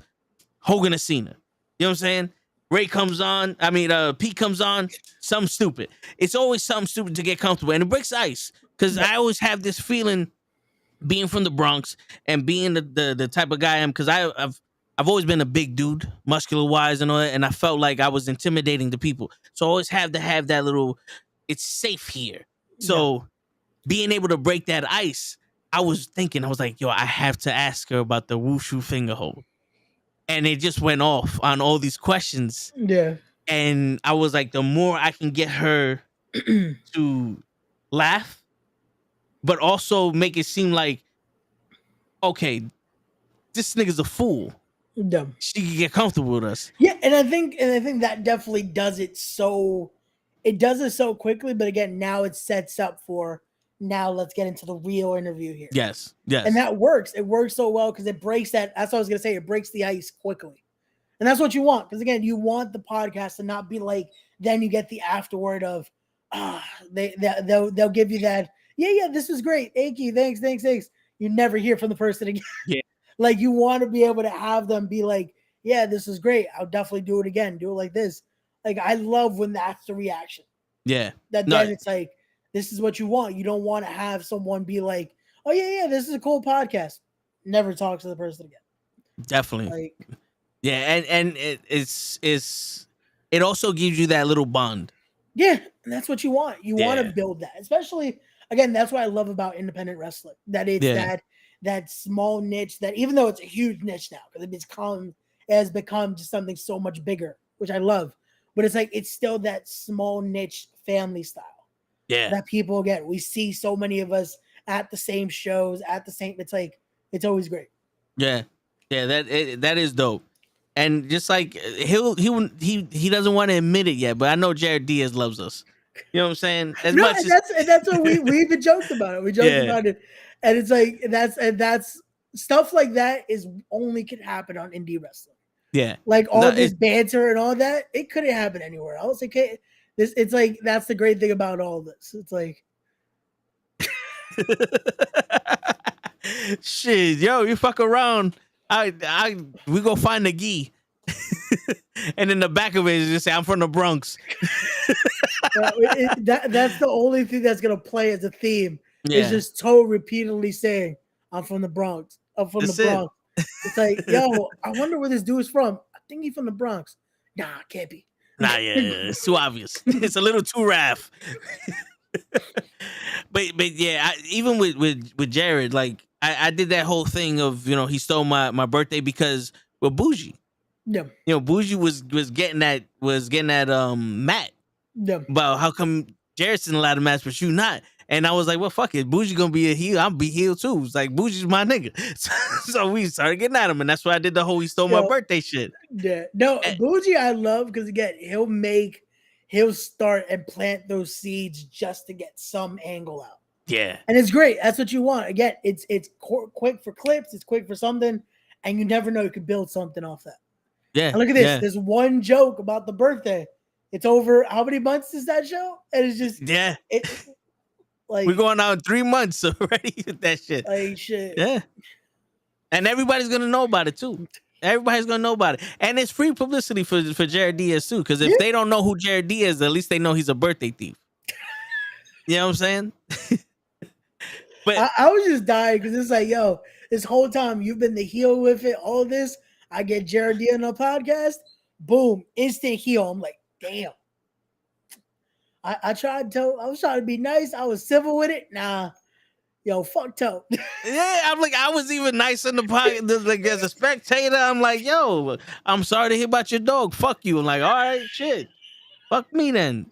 Hogan and Cena. You know what I'm saying? Ray comes on. Pete comes on. Something stupid. It's always something stupid to get comfortable. And it breaks ice. Because I always have this feeling, being from the Bronx and being the type of guy I am, because I've always been a big dude, muscular wise and all that, and I felt like I was intimidating the people. So I always have to have that little, it's safe here. So being able to break that ice, I was like, yo, I have to ask her about the wushu finger hold. And it just went off on all these questions. Yeah. And I was like, the more I can get her to laugh, but also make it seem like, okay, this nigga's a fool. Yeah. She can get comfortable with us. Yeah, and I think that definitely does it so quickly, but again, now it sets up for now let's get into the real interview here. Yes. And that works. It works so well because it breaks that's what I was gonna say, it breaks the ice quickly. And that's what you want. Because again, you want the podcast to not be like, then you get the afterword of they'll give you that, yeah, this was great. Aki, thanks. You never hear from the person again. Yeah. Like you want to be able to have them be like, yeah, this is great. I'll definitely do it again. Do it like this. Like I love when that's the reaction. Yeah. Then it's like, this is what you want. You don't want to have someone be like, oh yeah, this is a cool podcast. Never talk to the person again. Definitely. Like, yeah, and it also gives you that little bond. Yeah, and that's what you want. You want to build that, especially again. That's what I love about independent wrestling. That it's that small niche. That even though it's a huge niche now, because it has become just something so much bigger, which I love. But it's like it's still that small niche family style. Yeah, that people get. We see so many of us at the same shows, It's like it's always great. Yeah, that is dope. And just like he doesn't want to admit it yet, but I know Jared Diaz loves us. You know what I'm saying? That's what we even joked about it. We joked about it, and it's like that's stuff like that is only can happen on indie wrestling. Yeah, like all this banter and all that, it couldn't happen anywhere else. It's like that's the great thing about all this. It's like shit, yo, you fuck around. We go find the gi. And in the back of it is just say, I'm from the Bronx. That's the only thing that's gonna play as a theme. Is just Toe repeatedly saying, I'm from the Bronx. I'm from the Bronx. It's like, yo, I wonder where this dude is from. I think he's from the Bronx. Nah, can't be. Nah, it's too obvious. It's a little too rough. but yeah, even with Jared, like I did that whole thing of, he stole my birthday because Bougie. Yeah. Bougie was getting that Matt. Yeah. About how come Jared's in a lot of match but you not. And I was like, well, fuck it. Bougie gonna be a heel. I'll be heel too. It's like Bougie's my nigga. So we started getting at him, and that's why I did the whole he stole my birthday shit. Yeah. No, Bougie I love because again, he'll start and plant those seeds just to get some angle out. Yeah. And it's great. That's what you want. Again, it's quick for clips, it's quick for something, and you never know you could build something off that. Yeah. And look at this. Yeah. There's one joke about the birthday. It's over how many months is that show? And it's just like we're going out 3 months already with that shit. Like shit. Yeah. And everybody's gonna know about it too. Everybody's gonna know about it. And it's free publicity for Jared Diaz too. Because if they don't know who Jared Diaz is, at least they know he's a birthday thief. You know what I'm saying? But I was just dying because it's like, yo, this whole time you've been the heel with it, all this. I get Jared Diaz on a podcast, boom, instant heel. I'm like, damn. I tried to. I was trying to be nice. I was civil with it. Nah, yo, fuck Toe. Yeah, I'm like, I was even nice in the pocket. Like, as a spectator, I'm like, yo, I'm sorry to hear about your dog. Fuck you. I'm like, all right, shit. Fuck me then.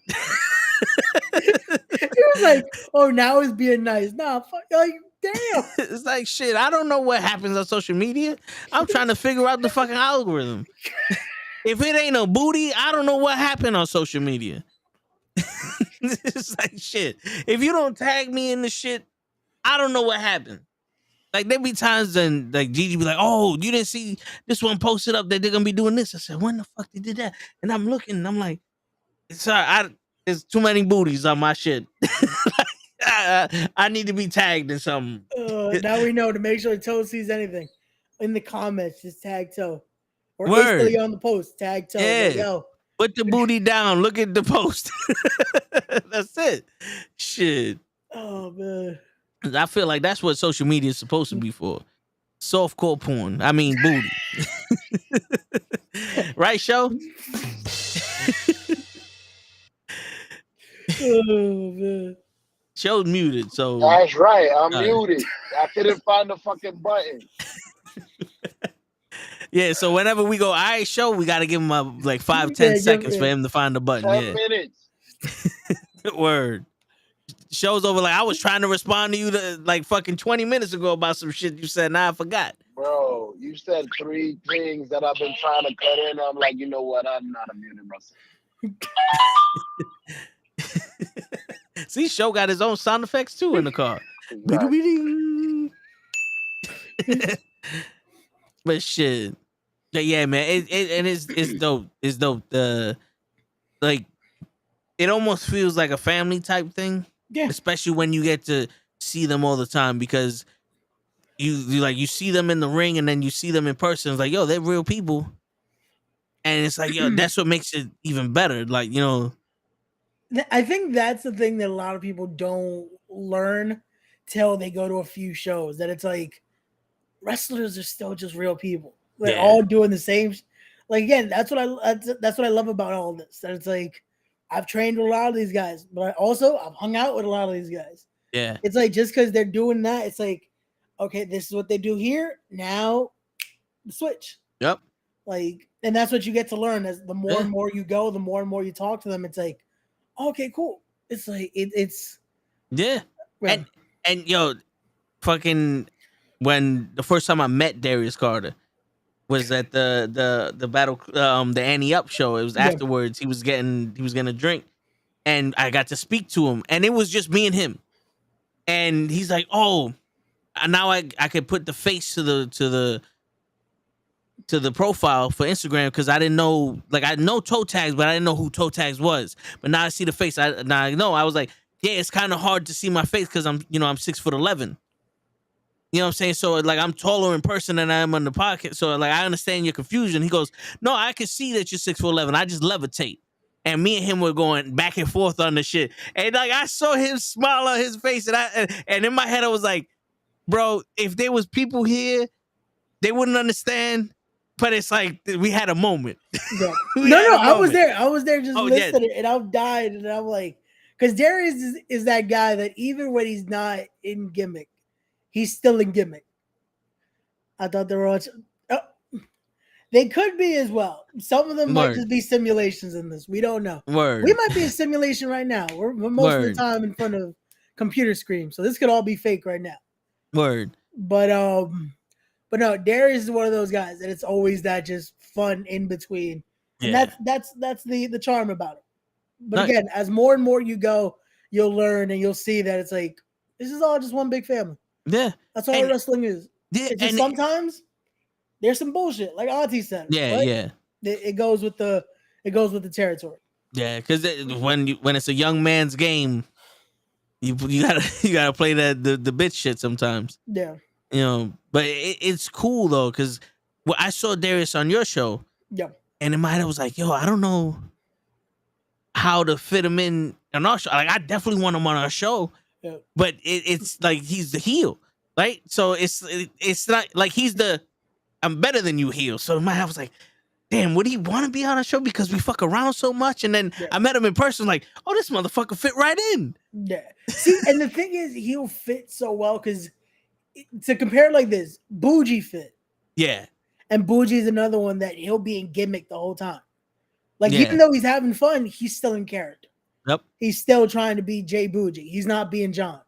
He was like, oh, now he's being nice. Nah, fuck, like, damn. It's like, shit, I don't know what happens on social media. I'm trying to figure out the fucking algorithm. If it ain't a booty, I don't know what happened on social media. It's like, shit. If you don't tag me in the shit, I don't know what happened. Like, there be times then, like, Gigi be like, oh, you didn't see this one posted up that they're gonna be doing this. I said, when the fuck they did that? And I'm looking, and I'm like, sorry, there's too many booties on my shit. I need to be tagged in something. Now we know to make sure Toe sees anything in the comments. Just tag Toe, or Word. instantly on the post. Tag Toe. Yeah. Like, yo, Put the booty down. Look at the post. That's it. Shit. oh man. I feel like that's what social media is supposed to be for. Softcore porn. I mean, booty. Right, show? Oh man. Show's muted, so That's right. I'm right. muted. I couldn't find the fucking button. yeah. So whenever we go, all right, show, we got to give him like 5-10 Yeah, seconds yeah. for him to find the button. 10 Yeah, minutes. word. Show's over. Like, I was trying to respond to you like fucking 20 minutes ago about some shit you said. Now I forgot. Bro, you said 3 things that I've been trying to cut in. I'm like, you know what? I'm not muting myself. See, show got his own sound effects too in the car. Right. But shit, yeah, man, it's dope. It's dope. Like, it almost feels like a family type thing. Yeah. Especially when you get to see them all the time, because you see them in the ring and then you see them in person. It's like, yo, they're real people, and it's like, yo, that's what makes it even better. Like, you know, I think that's the thing that a lot of people don't learn till they go to a few shows. That it's like wrestlers are still just real people. They're Yeah. all doing the same. Like, again, that's what I love about all this. That it's like I've trained with a lot of these guys, but I've hung out with a lot of these guys. yeah, It's like just because they're doing that, it's like, okay, this is what they do here. Now, switch. yep, Like, and that's what you get to learn as the more and more you go, the more and more you talk to them. It's like, okay, cool. It's like it's yeah. well, And yo, fucking, when the first time I met Darius Carter was at the battle, the Annie Up show. It was Yeah. afterwards. He was gonna drink, and I got to speak to him, and it was just me and him. And he's like, "Oh, now I could put the face to the profile for Instagram, because I didn't know, like, I know toe tags, but I didn't know who toe tags was. But now I see the face. Now I know. I was like, yeah, it's kind of hard to see my face because I'm 6'11". You know what I'm saying? So, like, I'm taller in person than I am on the podcast. So, like, I understand your confusion. He goes, no, I can see that you're 6'11". I just levitate. And me and him were going back and forth on the shit. And, like, I saw him smile on his face. And in my head, I was like, bro, if there was people here, they wouldn't understand. But it's like, we had a moment. yeah. We No, had a I was moment. there. I was there just Oh, yeah. listening, and I've died, and I'm like, because Darius is that guy that even when he's not in gimmick, he's still in gimmick. I thought they were all. They could be as well. Some of them might Word. just be simulations in this. We don't know. Word. We might be a simulation right now. We're most of the Word. time in front of computer screens, so this could all be fake right now. Word. But no, Darius is one of those guys that it's always that just fun in between, and Yeah. that's the charm about it. But No. again, as more and more you go, you'll learn and you'll see that it's like this is all just one big family. Yeah. That's all And- wrestling is. Yeah. It's just sometimes there's some bullshit, like Auntie said. Yeah. but Yeah. It goes with the territory. Yeah, because when it's a young man's game, you gotta play the bitch shit sometimes, Yeah. you know. But it's cool though, because I saw Darius on your show, Yeah. and in my head I was like, yo, I don't know how to fit him in on our show. Like, I definitely want him on our show, Yeah. but it's like he's the heel, right? So it's not like he's the I'm better than you heel. So in my head I was like, damn, would he want to be on a show because we fuck around so much? And then Yeah. I met him in person, like, oh, this motherfucker fit right in. Yeah. See, and the thing is, he'll fit so well because to compare it like this, Bougie fit. Yeah. And Bougie is another one that he'll be in gimmick the whole time. Like, Yeah. even though he's having fun, he's still in character. Yep. He's still trying to be Jay Bougie. He's not being John.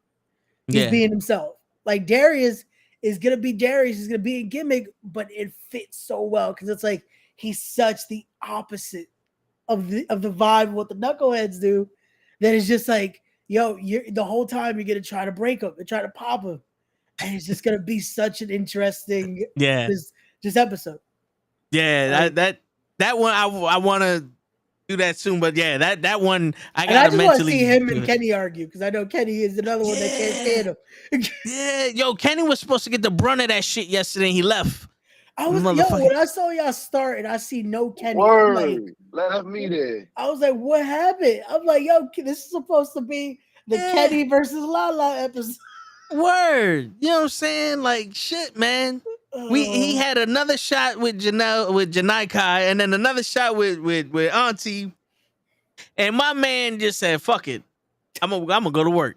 He's Yeah. being himself. Like, Darius is going to be Darius. He's going to be a gimmick, but it fits so well because it's like he's such the opposite of the vibe of what the knuckleheads do that it's just like, yo, you're the whole time you're going to try to break him and try to pop him. And it's just going to be such an interesting just episode. Yeah, that one I want to do that soon, but yeah, that one I And I gotta just want to mentally see him and Kenny argue because I know Kenny is another one that can't stand him. Yeah, yo, Kenny was supposed to get the brunt of that shit yesterday. And he left. I was when I saw y'all start and I see no Kenny, I'm like, left me there. I was like, what happened? I'm like, yo, this is supposed to be the Kenny versus Lala episode. Word, you know what I'm saying? Like shit, man. He had another shot with Janai Kai, and then another shot with Auntie, and my man just said, "Fuck it, I'm gonna go to work."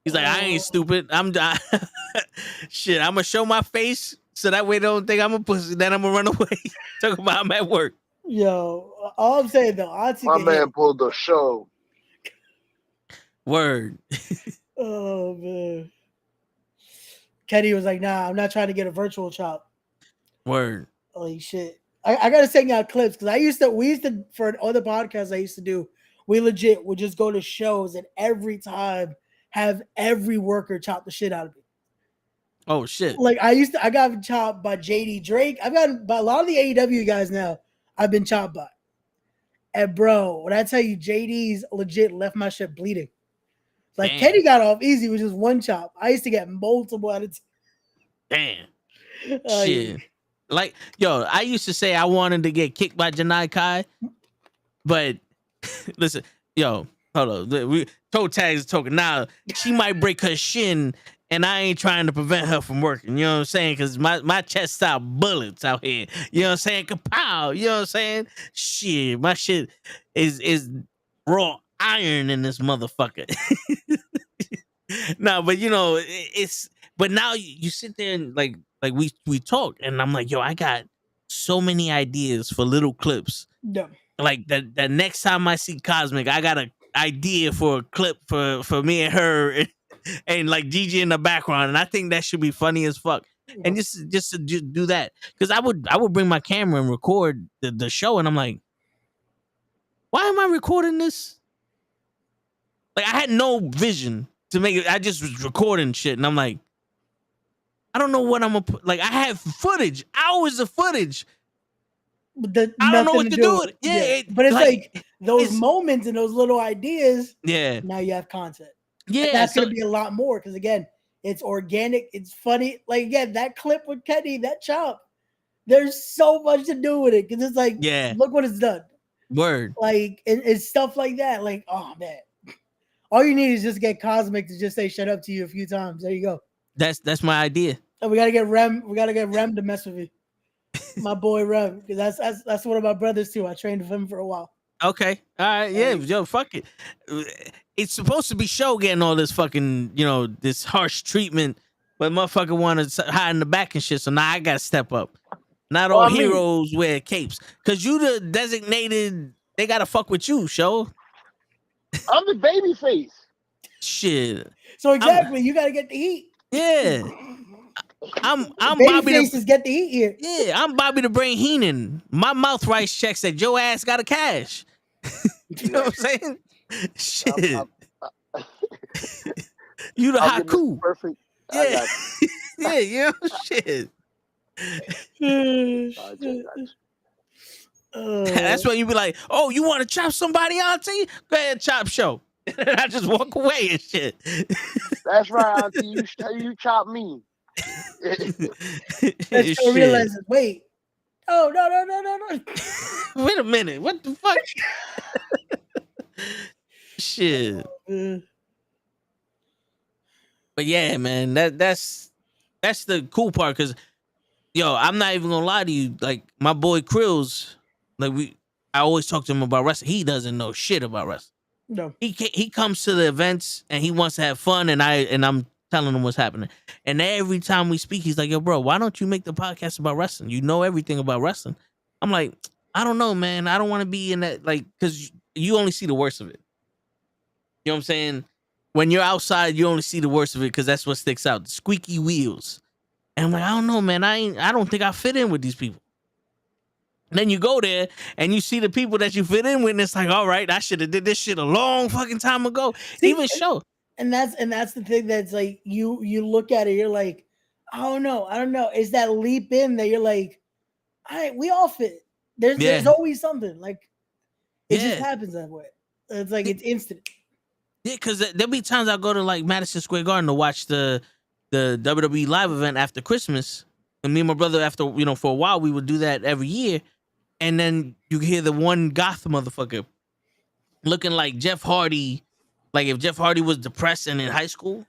He's like, "I ain't stupid. Shit. I'm gonna show my face so that way they don't think I'm a pussy. Then I'm gonna run away. Talk about I'm at work." Yo, all I'm saying though, Auntie, my man pulled the show. Word. Oh man. Kenny was like, nah, I'm not trying to get a virtual chop. Word. Holy shit. I gotta send y'all clips because we used to for other podcasts I used to do, we legit would just go to shows and every time have every worker chop the shit out of me. Oh shit. Like I got chopped by JD Drake. I've gotten by a lot of the AEW guys now, I've been chopped by. And bro, when I tell you JD's legit left my shit bleeding. Like damn. Kenny got off easy with just one chop. I used to get multiple at a time. Damn. Shit. Like, yo, I used to say I wanted to get kicked by Janai Kai, but listen, yo, hold on. We toe tags talking. Now she might break her shin, and I ain't trying to prevent her from working. You know what I'm saying? Because my chest style bullets out here. You know what I'm saying? Kapow. You know what I'm saying? Shit, my shit is raw iron in this motherfucker. No, but you know, but now you sit there and like we talk and I'm like, yo, I got so many ideas for little clips. Yeah. Like the next time I see Cosmic, I got an idea for a clip for me and her and like Gigi in the background. And I think that should be funny as fuck. And just to do that. Because I would bring my camera and record the show and I'm like, why am I recording this? Like I had no vision to make it. I just was recording shit, and I'm like, I don't know what I'm gonna put. Like I have footage, hours of footage. I don't know what to do with it. Yeah, but it's like those moments and those little ideas. Yeah. Now you have content. Yeah, and that's gonna be a lot more because again, it's organic. It's funny. Like again, that clip with Kenny, that chop. There's so much to do with it because it's like, look what it's done. Word. Like it's stuff like that. Like, oh man. All you need is just get Cosmic to just say "shut up" to you a few times. There you go. That's my idea. And we gotta get Rem. We gotta get Rem to mess with me. My boy Rem, because that's one of my brothers too. I trained with him for a while. Okay. All right. Yeah. Yo, fuck it. It's supposed to be show getting all this fucking, you know, this harsh treatment, but motherfucker want to hide in the back and shit. So now I gotta step up. Not all heroes wear capes, cause you the designated. They gotta fuck with you, show. I'm the baby face. Shit. So exactly, you gotta get the heat. Yeah. I'm baby Bobby faces get the heat here. Yeah, I'm Bobby the Brain Heenan. My mouth writes checks that your ass got a cash. You know what I'm saying? Shit. You the Haku. Perfect. Yeah. Yeah, you know, shit. That's when you be like, oh, you want to chop somebody, auntie? Go ahead, chop show. And I just walk away and shit. That's right, auntie. You chop me. That's so realizes, wait. Oh, no. Wait a minute. What the fuck? Shit. But yeah, man, that's the cool part because Yo, I'm not even gonna lie to you. Like my boy Krills, like I always talk to him about wrestling. He doesn't know shit about wrestling. No. He comes to the events and he wants to have fun, and I'm telling him what's happening. And every time we speak, he's like, "Yo, bro, why don't you make the podcast about wrestling? You know everything about wrestling." I'm like, I don't know, man. I don't want to be in that, like, because you only see the worst of it. You know what I'm saying? When you're outside, you only see the worst of it because that's what sticks out. The squeaky wheels. And I'm like, I don't know, man. I don't think I fit in with these people. And then you go there and you see the people that you fit in with, and it's like, all right, I should have did this shit a long fucking time ago. See, Even show. And that's the thing that's like you look at it, you're like, I don't know. It's that leap in that you're like, all right, we all fit. There's always something. Like it just happens that way. It's like it's instant. Yeah, because there'll be times I go to like Madison Square Garden to watch the WWE live event after Christmas. And me and my brother, after, for a while, we would do that every year. And then you hear the one goth motherfucker looking like Jeff Hardy, like if Jeff Hardy was depressed and in high school.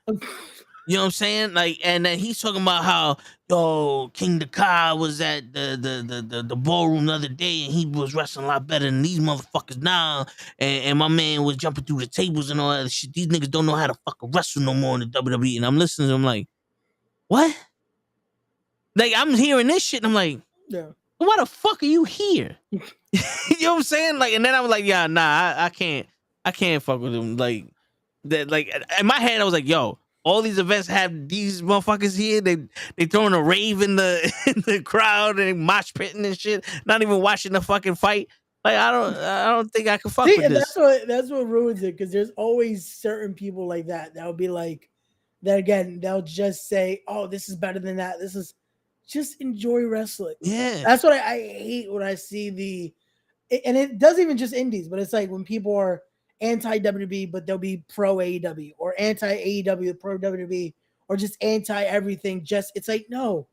You know what I'm saying? Like, and then he's talking about how, yo, King Dakar was at the ballroom the other day and he was wrestling a lot better than these motherfuckers now. And my man was jumping through the tables and all that shit. These niggas don't know how to fucking wrestle no more in the WWE. And I'm listening to him like, what? Like, I'm hearing this shit and I'm like, yeah. Why the fuck are you here? You know what I'm saying? Like, and then I was like, yeah, nah, I can't fuck with him. Like that, like in my head, I was like, yo, all these events have these motherfuckers here. They throwing a rave in the crowd and mosh pitting and shit. Not even watching the fucking fight. Like I don't think I can fuck with this. That's what ruins it, because there's always certain people like that would be like that again. They'll just say, oh, this is better than that. This is. Just enjoy wrestling. Yeah. That's what I hate when I see and it doesn't even just indies, but it's like when people are anti-WWE, but they'll be pro AEW, or anti-AEW, pro WWE, or just anti-everything. It's like, no,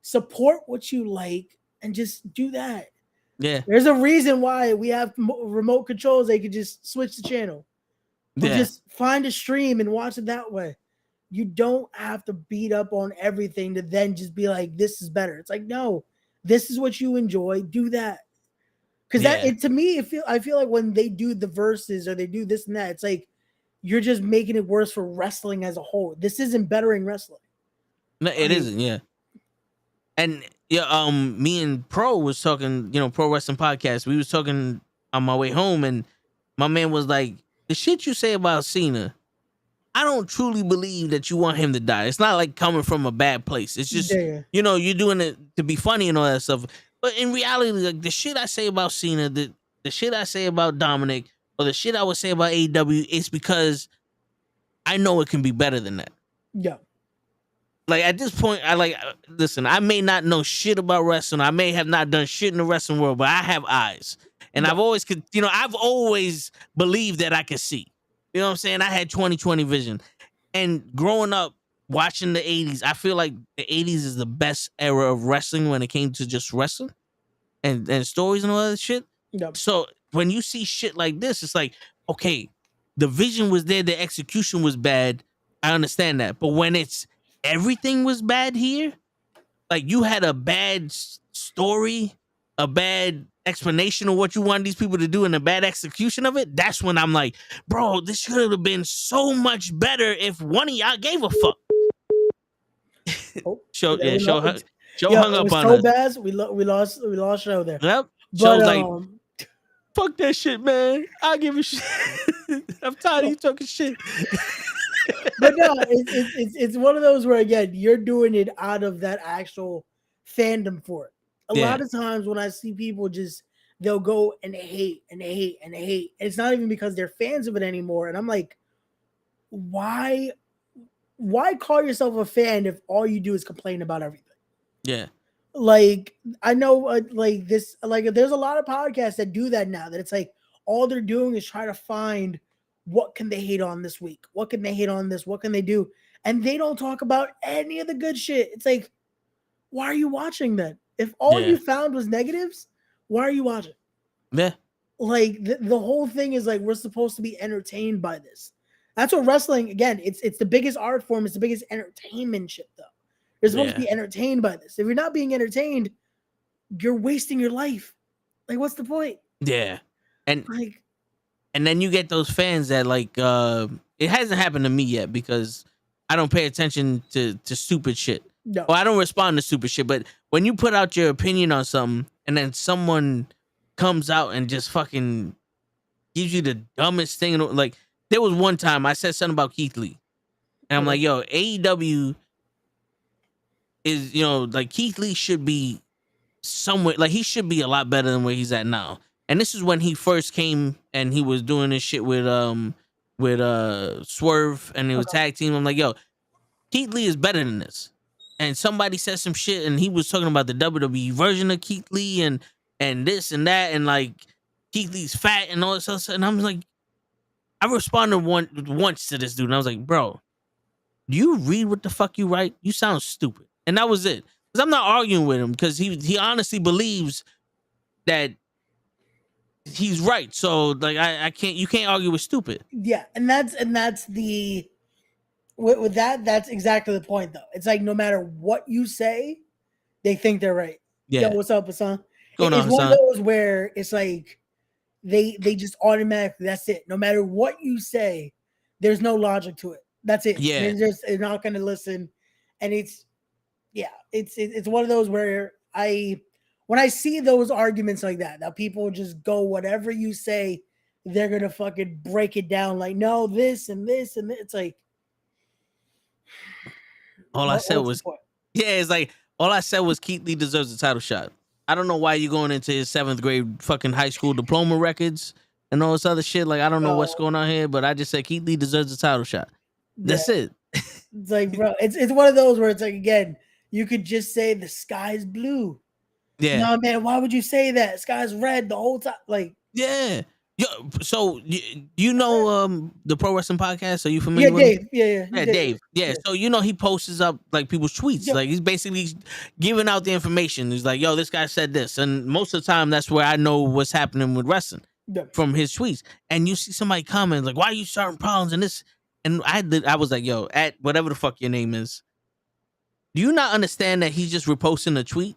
support what you like and just do that. Yeah. There's a reason why we have remote controls. They could just switch the channel. Or just find a stream and watch it that way. You don't have to beat up on everything to then just be like, this is better. It's like, no, this is what you enjoy. Do that. Because to me, I feel like when they do the verses or they do this and that, it's like you're just making it worse for wrestling as a whole. This isn't bettering wrestling. No, it isn't. Yeah. And me and Pro was talking, Pro Wrestling Podcast. We was talking on my way home, and my man was like, the shit you say about Cena, I don't truly believe that you want him to die. It's not like coming from a bad place. It's just, you're doing it to be funny and all that stuff. But in reality, like the shit I say about Cena, the shit I say about Dominic, or the shit I would say about AEW, it's because I know it can be better than that. Yeah. Like at this point, listen, I may not know shit about wrestling. I may have not done shit in the wrestling world, but I have eyes. And I've always believed that I could see. You know what I'm saying? I had 20/20 vision. And growing up watching the 80s, I feel like the 80s is the best era of wrestling when it came to just wrestling and stories and all that shit. Yep. So when you see shit like this, it's like, okay, the vision was there, the execution was bad. I understand that. But when it's everything was bad here, like you had a bad story, a bad explanation of what you want these people to do, and a bad execution of it, that's when I'm like, bro, this should have been so much better if one of y'all gave a fuck. Show hung up on us. Bad, we lost show there. Yep. Show's like, fuck that shit, man. I'll give a shit. I'm tired of you talking shit. But no, it's one of those where, again, you're doing it out of that actual fandom for it. A lot of times when I see people they'll go and hate and hate and hate. And it's not even because they're fans of it anymore. And I'm like, why call yourself a fan if all you do is complain about everything? Yeah. Like, I know there's a lot of podcasts that do that now, that it's like all they're doing is try to find what can they hate on this week? What can they hate on this? What can they do? And they don't talk about any of the good shit. It's like, why are you watching then? If all you found was negatives, why are you watching? Yeah. Like the whole thing is like, we're supposed to be entertained by this. That's what wrestling, again, it's the biggest art form. It's the biggest entertainment shit though. You're supposed to Yeah. be entertained by this. If you're not being entertained, you're wasting your life. Like, what's the point? Yeah. And Like, and then you get those fans that like it hasn't happened to me yet because I don't pay attention to stupid shit. no. Or I don't respond to stupid shit. But when you put out your opinion on something and then someone comes out and just fucking gives you the dumbest thing, like there was one time I said something about Keith Lee. And I'm like, yo, AEW is, like Keith Lee should be somewhere, like he should be a lot better than where he's at now. And this is when he first came and he was doing this shit with Swerve and it was tag team. I'm like, yo, Keith Lee is better than this. And somebody said some shit and he was talking about the WWE version of Keith Lee and this and that and like Keith Lee's fat and all this other stuff. And I'm like, I responded once to this dude and I was like, bro, do you read what the fuck you write? You sound stupid. And that was it. Because I'm not arguing with him because he honestly believes that he's right. So like you can't argue with stupid. Yeah, and that's the with that, that's exactly the point though. It's like no matter what you say, they think they're right. Yeah. Yo, what's up, Hassan? Going It's on, one of Hassan? those where it's like they just automatically, that's it. No matter what you say, there's no logic to it. That's it. Yeah. They're not gonna listen. And it's one of those where when I see those arguments like that people just go whatever you say, they're gonna fucking break it down like no, this and this and this. It's like All I said was it's like all I said was Keith Lee deserves a title shot. I don't know why you're going into his 7th grade fucking high school diploma records and all this other shit. Like I don't know what's going on here, but I just said Keith Lee deserves a title shot. That's it. It's like, bro, it's one of those where it's like, again, you could just say the sky's blue. Yeah. No, man, why would you say that? Sky's red the whole time. Like, yeah. Yo, so you know the Pro Wrestling Podcast? Are you familiar with Dave. him? Yeah, Dave. Yeah. So he posts up like people's tweets. Yeah. Like he's basically giving out the information. He's like, yo, this guy said this. And most of the time that's where I know what's happening with wrestling from his tweets. And you see somebody comment like, why are you starting problems and this? And I was like, yo, at whatever the fuck your name is, do you not understand that he's just reposting a tweet?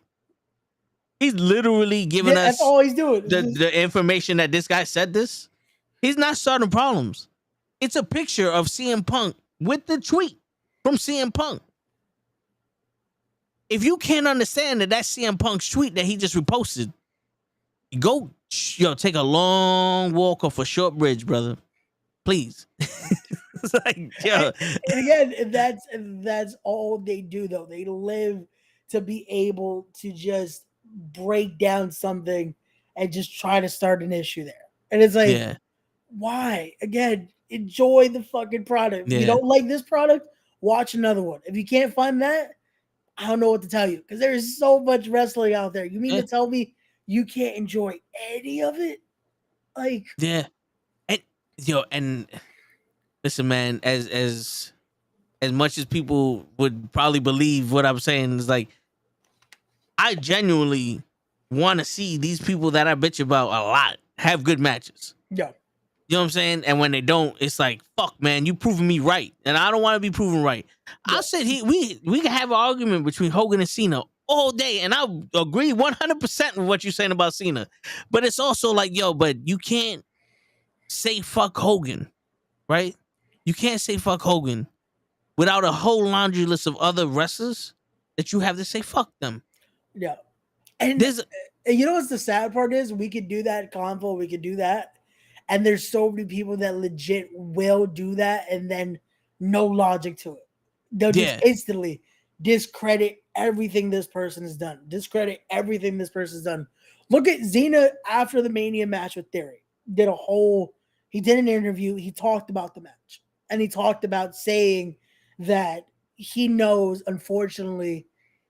He's literally giving us that's all he's doing. The information that this guy said this. He's not starting problems. It's a picture of CM Punk with the tweet from CM Punk. If you can't understand that that's CM Punk's tweet that he just reposted, go, take a long walk off a short bridge, brother. Please. It's like, yo. And again, that's all they do, though. They live to be able to just break down something and just try to start an issue there. And it's like, why? Again, enjoy the fucking product. If you don't like this product, watch another one. If you can't find that, I don't know what to tell you because there is so much wrestling out there. You mean to tell me you can't enjoy any of it? Like, and listen, man, as much as people would probably believe what I'm saying is like, I genuinely want to see these people that I bitch about a lot have good matches. Yeah. You know what I'm saying? And when they don't, it's like, fuck, man, you proving me right. And I don't want to be proven right. Yeah. I'll say we can have an argument between Hogan and Cena all day. And I agree 100% with what you're saying about Cena. But it's also like, yo, but you can't say fuck Hogan, right? You can't say fuck Hogan without a whole laundry list of other wrestlers that you have to say fuck them. Yeah. And you know what's the sad part is? We could do that convo, we could do that. And there's so many people that legit will do that and then no logic to it. They'll just instantly discredit everything this person has done. Discredit everything this person's done. Look at Cena after the Mania match with Theory. He did an interview. He talked about the match. And he talked about saying that he knows, unfortunately,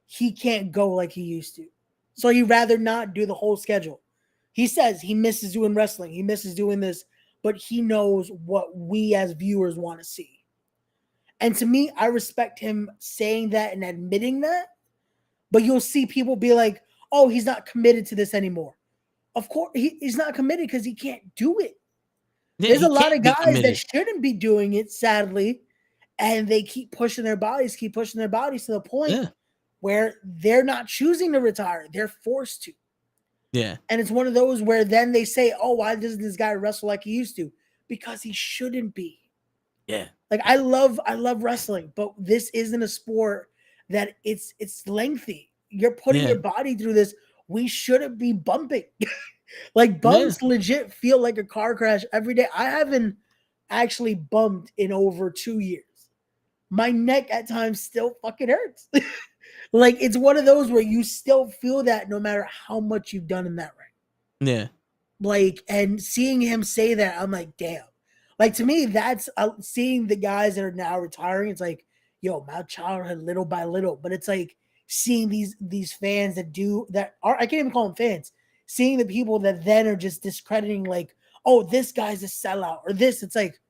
he can't go like he used to. So he'd rather not do the whole schedule. He says he misses doing wrestling. He misses doing this, but he knows what we as viewers want to see. And to me, I respect him saying that and admitting that, but you'll see people be like, oh, he's not committed to this anymore. Of course, he's not committed because he can't do it. Yeah, there's a lot of guys that shouldn't be doing it, sadly, and they keep pushing their bodies to the point where they're not choosing to retire, they're forced to. Yeah. And it's one of those where then they say, oh, why doesn't this guy wrestle like he used to? Because he shouldn't be. Yeah. Like I love wrestling, but this isn't a sport that it's lengthy. You're putting your body through this. We shouldn't be bumping. Like bumps legit feel like a car crash every day. I haven't actually bumped in over 2 years. My neck at times still fucking hurts. Like it's one of those where you still feel that no matter how much you've done in that ring. Yeah. Like, and seeing him say that, I'm like, damn. Like to me, that's seeing the guys that are now retiring. It's like, yo, my childhood little by little. But it's like seeing these fans that are I can't even call them fans. Seeing the people that then are just discrediting, like, oh, this guy's a sellout or this. It's like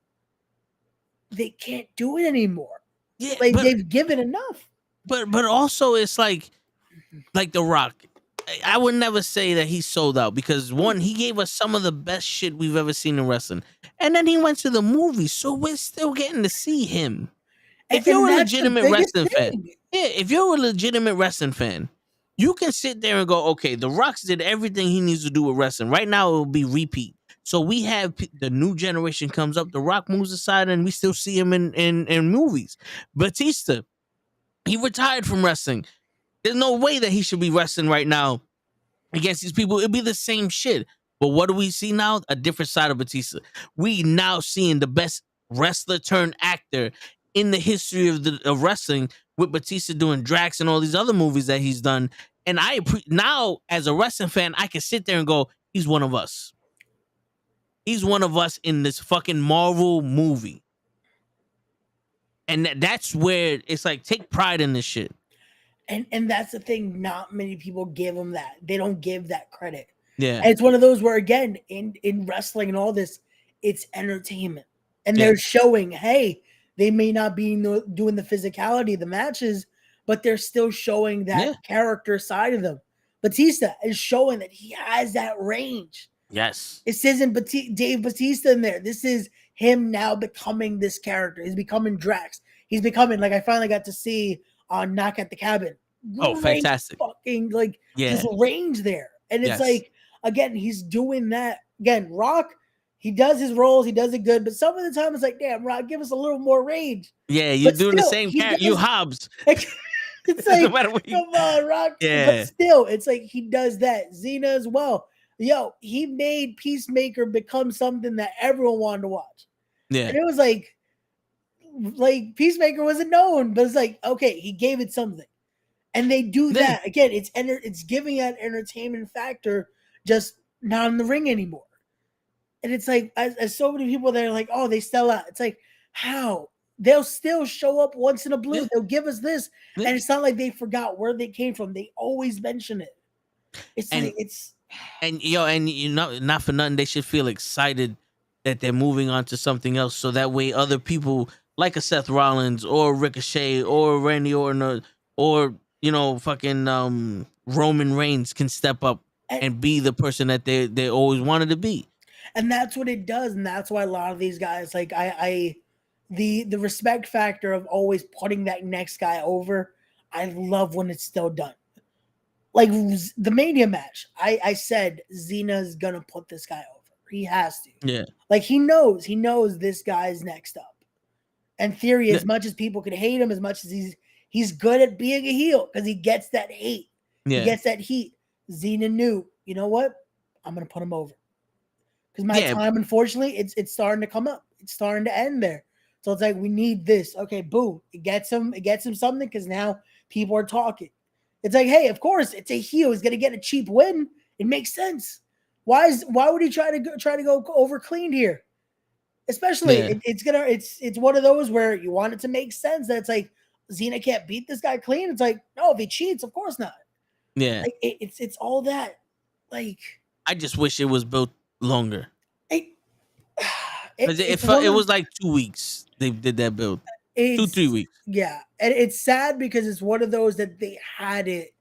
they can't do it anymore. Yeah, like they've given enough. But also it's like The Rock. I would never say that he's sold out because one, he gave us some of the best shit we've ever seen in wrestling, and then he went to the movies, so we're still getting to see him. If you're a legitimate wrestling fan, if you're a legitimate wrestling fan, you can sit there and go, okay, The Rock's did everything he needs to do with wrestling. Right now, it will be repeat. So we have the new generation comes up, The Rock moves aside, and we still see him in movies. Batista, he retired from wrestling. There's no way that he should be wrestling right now against these people. It'd be the same shit. But what do we see now? A different side of Batista. We now seeing the best wrestler turned actor in the history of wrestling with Batista doing Drax and all these other movies that he's done. And now, as a wrestling fan, I can sit there and go, he's one of us. He's one of us in this fucking Marvel movie. And that's where it's like, take pride in this shit. And that's the thing. Not many people give him that. They don't give that credit. Yeah. And it's one of those where, again, in wrestling and all this, it's entertainment. And they're showing, hey, they may not be doing the physicality of the matches, but they're still showing that character side of them. Batista is showing that he has that range. Yes. This isn't Dave Batista in there. This is him now becoming this character. He's becoming Drax. He's becoming, like, I finally got to see on Knock at the Cabin. Oh, fantastic. Fucking, like, just range there. And it's like, again, he's doing that. Again, Rock, he does his roles. He does it good. But some of the time, it's like, damn, Rock, give us a little more range. Yeah, you're doing the same character. You Hobbs. It's like, come on, Rock. Yeah. But still, it's like he does that. Xena as well. Yo, he made Peacemaker become something that everyone wanted to watch. Yeah. And it was like Peacemaker wasn't known, but it's like, okay, he gave it something. And they do that. Again, it's giving that entertainment factor, just not in the ring anymore. And it's like, as so many people that are like, oh, they sell out. It's like, how? They'll still show up once in a blue. They'll give us this. And it's not like they forgot where they came from. They always mention it. And you know, not for nothing, they should feel excited that they're moving on to something else, so that way other people like a Seth Rollins or Ricochet or Randy Orton or you know, fucking Roman Reigns can step up and be the person that they always wanted to be. And that's what it does, and that's why a lot of these guys, like the respect factor of always putting that next guy over, I love when it's still done. Like the Mania match, I said Zena's gonna put this guy over. He has to. Yeah. Like he knows this guy's next up. And Theory, as much as people can hate him, as much as he's good at being a heel because he gets that hate. Yeah. He gets that heat. Xena knew, you know what? I'm gonna put him over. Because my time, unfortunately, it's starting to come up. It's starting to end there. So it's like we need this. Okay, boom. It gets him something because now people are talking. It's like, hey, of course, it's a heel. He's gonna get a cheap win. It makes sense. Why would he try to go over clean here? Especially, it's one of those where you want it to make sense that it's like Xena can't beat this guy clean. It's like, no, if he cheats, of course not. Yeah, like, it's all that. Like, I just wish it was built longer. It was like 2 weeks. They did that build. 2-3 weeks. Yeah, and it's sad because it's one of those that they had it.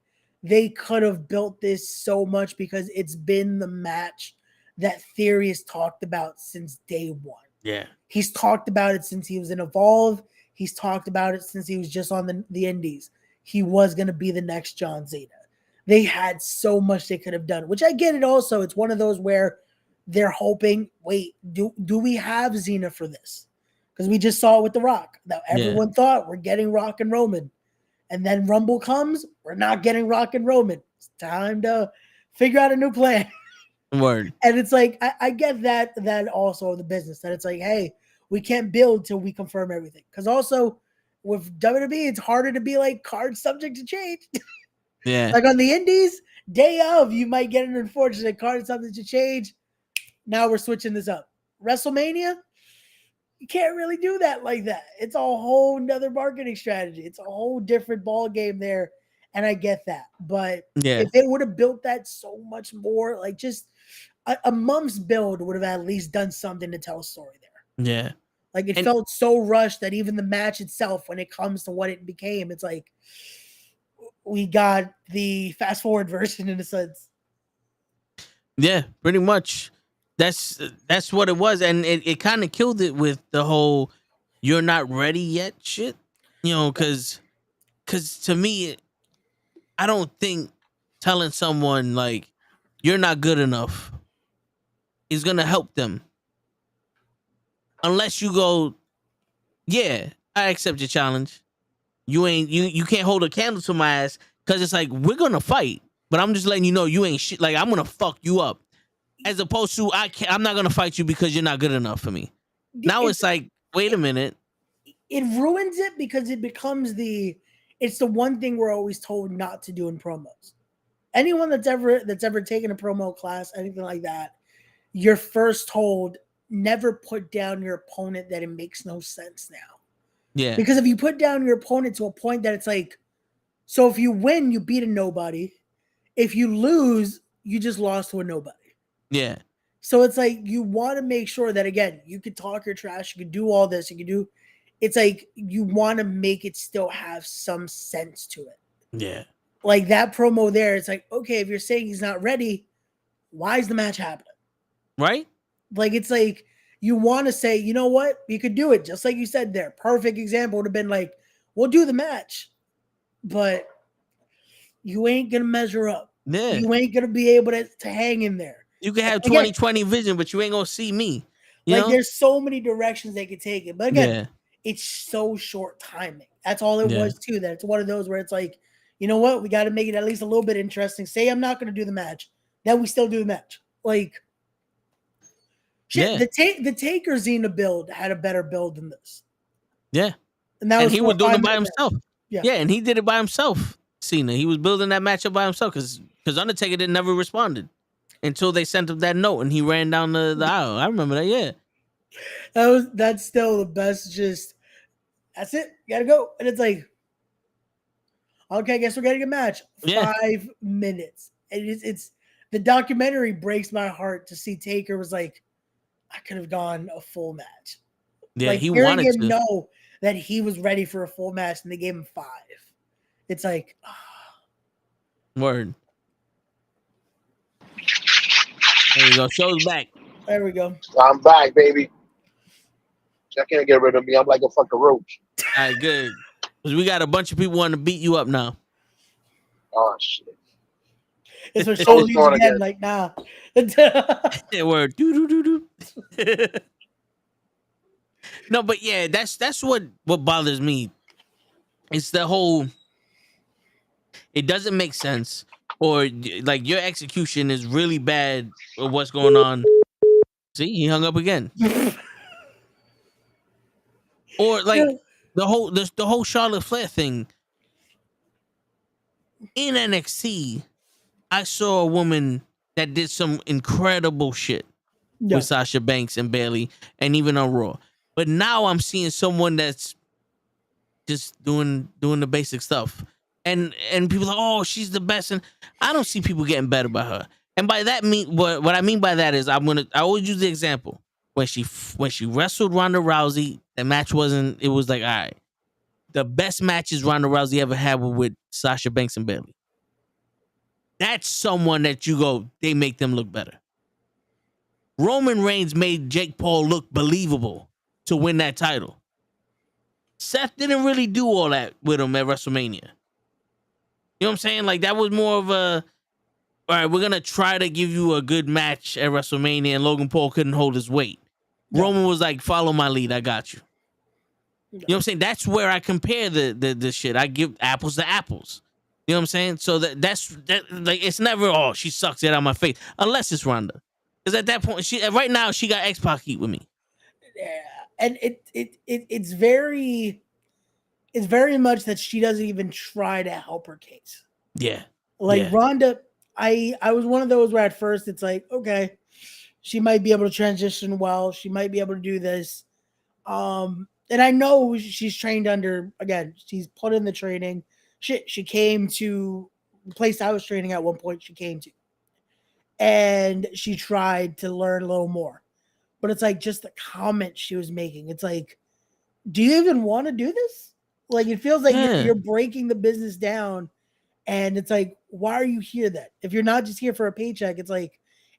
They could have built this so much because it's been the match that Theory has talked about since day one. Yeah, he's talked about it since he was in Evolve. He's talked about it since he was just on the Indies. he was going to be the next John Cena. They had so much they could have done, which I get it also. It's one of those where they're hoping, wait, do we have Cena for this? Because we just saw it with The Rock. Now everyone thought we're getting Rock and Roman. And then Rumble comes, we're not getting Rock and Roman. It's time to figure out a new plan. Word. And it's like, I get that also the business, that it's like, hey, we can't build till we confirm everything. Because also with WWE, it's harder to be like card subject to change. Yeah. Like on the indies, day of, you might get an unfortunate card subject to change. Now we're switching this up. WrestleMania, you can't really do that like that. It's a whole nother marketing strategy. It's a whole different ball game there. And I get that. But if they would have built that so much more, like just a month's build would have at least done something to tell a story there. Yeah. Like it felt so rushed that even the match itself, when it comes to what it became, it's like we got the fast forward version in a sense. Yeah, pretty much. That's what it was. And it kind of killed it with the whole "you're not ready yet" shit. You know, because to me, I don't think telling someone like you're not good enough is gonna help them. Unless you go, yeah, I accept your challenge. You can't hold a candle to my ass, because it's like, we're gonna fight, but I'm just letting you know you ain't shit. Like, I'm gonna fuck you up, as opposed to I'm not gonna fight you because you're not good enough for me. Now it's like, wait a minute. It ruins it because it becomes it's the one thing we're always told not to do in promos. Anyone that's ever taken a promo class, anything like that, you're first told never put down your opponent that it makes no sense now. Yeah. Because if you put down your opponent to a point that it's like, so if you win, you beat a nobody. If you lose, you just lost to a nobody. Yeah. So it's like, you want to make sure that, again, you can talk your trash, you can do all this, it's like, you want to make it still have some sense to it. Yeah. Like that promo there, it's like, okay, if you're saying he's not ready, why is the match happening? Right? Like, it's like, you want to say, you know what? You could do it. Just like you said there. Perfect example would have been like, we'll do the match, but you ain't going to measure up. Yeah. You ain't going to be able to hang in there. You can have 20/20 vision, but you ain't going to see me. You know? There's so many directions they could take it. But again, it's so short timing. That's all it was too. That it's one of those where it's like, you know what? We got to make it at least a little bit interesting. Say I'm not going to do the match. Then we still do the match. Like, shit, the Taker Xena build had a better build than this. Yeah. And he was doing it by himself. Yeah, and he did it by himself, Cena. He was building that matchup by himself because Undertaker never responded until they sent him that note and he ran down the aisle. I remember that, yeah. That's still the best. Just, that's it. Gotta go. And it's like, okay, I guess we're getting a match. 5 minutes. And it's the documentary breaks my heart to see Taker was like, I could have gone a full match. Yeah, like, he hearing wanted him to know that he was ready for a full match and they gave him 5. It's like, Word. There you go. Show's back. There we go. I'm back, baby. Y'all can't get rid of me. I'm like a fucking roach. All right, good. Because we got a bunch of people wanting to beat you up now. Oh, shit. It's what show leaves again. Like, nah. Yeah, word. No, but yeah, that's what bothers me. It's the whole, it doesn't make sense, or like your execution is really bad with what's going on. See, he hung up again. Or like the whole Charlotte Flair thing. In NXT, I saw a woman that did some incredible shit with Sasha Banks and Bayley, and even on Raw. But now I'm seeing someone that's just doing the basic stuff, and people are like, oh, she's the best, and I don't see people getting better by her. And by that what I mean by that is I always use the example when she wrestled Ronda Rousey. The match it was like, all right, the best matches Ronda Rousey ever had were with Sasha Banks and Bayley. That's someone that you go, they make them look better. Roman Reigns made Jake Paul look believable to win that title. Seth didn't really do all that with him at WrestleMania. You know what I'm saying? Like that was more of a, all right, we're gonna try to give you a good match at WrestleMania, and Logan Paul couldn't hold his weight. No. Roman was like, follow my lead, I got you. No. You know what I'm saying? That's where I compare the shit. I give apples to apples. You know what I'm saying? So that's like it's never, oh, she sucks it out of my face. Unless it's Ronda. Because at that point, right now she got X-Pac heat with me. Yeah. And it's very much that she doesn't even try to help her case. Yeah. Like Yeah. Ronda, I was one of those where at first it's like, okay, she might be able to transition well. She might be able to do this. And I know she's trained under, again, she's put in the training. She came to the place I was training at one point, she came to. And she tried to learn a little more. But it's like just the comment she was making. It's like, do you even want to do this? Like, it feels like you're breaking the business down. And it's like, why are you here then? If you're not just here for a paycheck, it's like,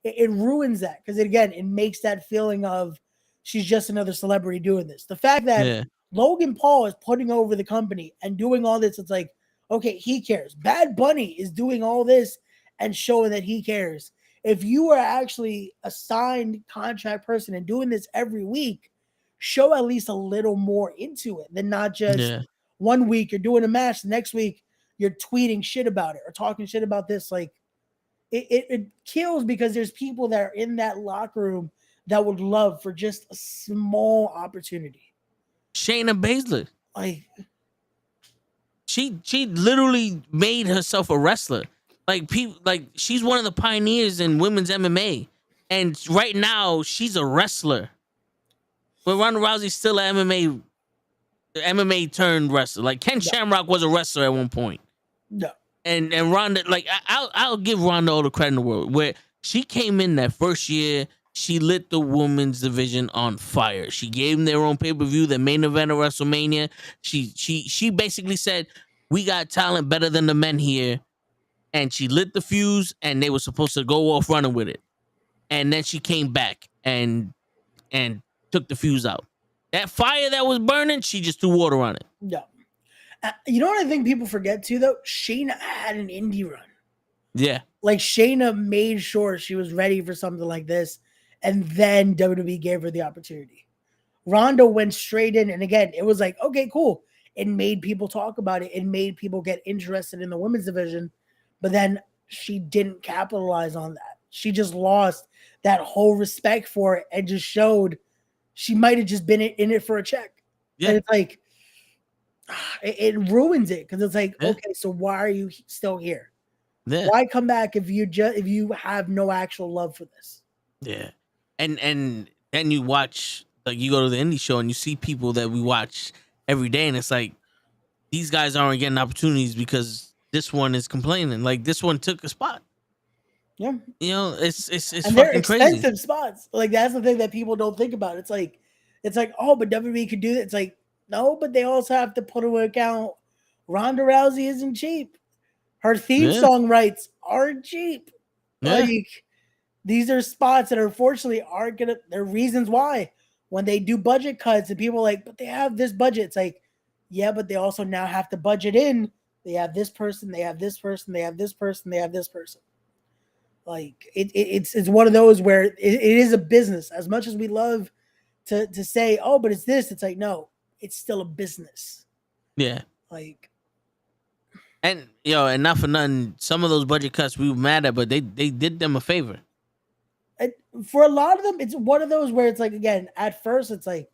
it ruins that. Because again, it makes that feeling of she's just another celebrity doing this. The fact that Logan Paul is putting over the company and doing all this, it's like, okay, he cares. Bad Bunny is doing all this and showing that he cares. If you are actually a signed contract person and doing this every week, show at least a little more into it than not just 1 week you're doing a match, the next week you're tweeting shit about it or talking shit about this. Like it kills because there's people that are in that locker room that would love for just a small opportunity. Shayna Baszler. Like she literally made herself a wrestler. Like people, like she's one of the pioneers in women's MMA, and right now she's a wrestler. But Ronda Rousey's still an MMA turned wrestler. Like Ken Shamrock was a wrestler at one point. No. And Ronda, like I'll give Ronda all the credit in the world. Where she came in that first year, she lit the women's division on fire. She gave them their own pay-per-view, their main event of WrestleMania. She basically said, we got talent better than the men here. And she lit the fuse, and they were supposed to go off running with it. And then she came back and took the fuse out. That fire that was burning, she just threw water on it. No. You know what I think people forget too, though? Shayna had an indie run. Yeah. Like Shayna made sure she was ready for something like this, and then WWE gave her the opportunity. Ronda went straight in, and again, it was like, okay, cool. It made people talk about it. It made people get interested in the women's division. But then she didn't capitalize on that. She just lost that whole respect for it and just showed she might have just been in it for a check. Yeah. And it's like, it ruins it because it's like, okay, so why are you still here? Yeah. Why come back if you have no actual love for this? Yeah. And then you watch, like you go to the indie show and you see people that we watch every day, and it's like, these guys aren't getting opportunities because this one is complaining. Like this one took a spot. Yeah. You know, it's and fucking they're expensive crazy. spots. Like that's the thing that people don't think about. It's like, oh, but WWE could do that. It's like, no, but they also have to put into account Ronda Rousey isn't cheap. Her theme song rights aren't cheap. Yeah. Like these are spots that unfortunately aren't gonna. There are reasons why when they do budget cuts and people are like, but they have this budget. It's like, yeah, but they also now have to budget in. They have this person, they have this person, they have this person, they have this person. Like it's one of those where it is a business. As much as we love to say, oh, but it's this, it's like, no, it's still a business. Yeah. Like, and and not for nothing, some of those budget cuts we were mad at, but they did them a favor. For a lot of them, it's one of those where it's like, again, at first it's like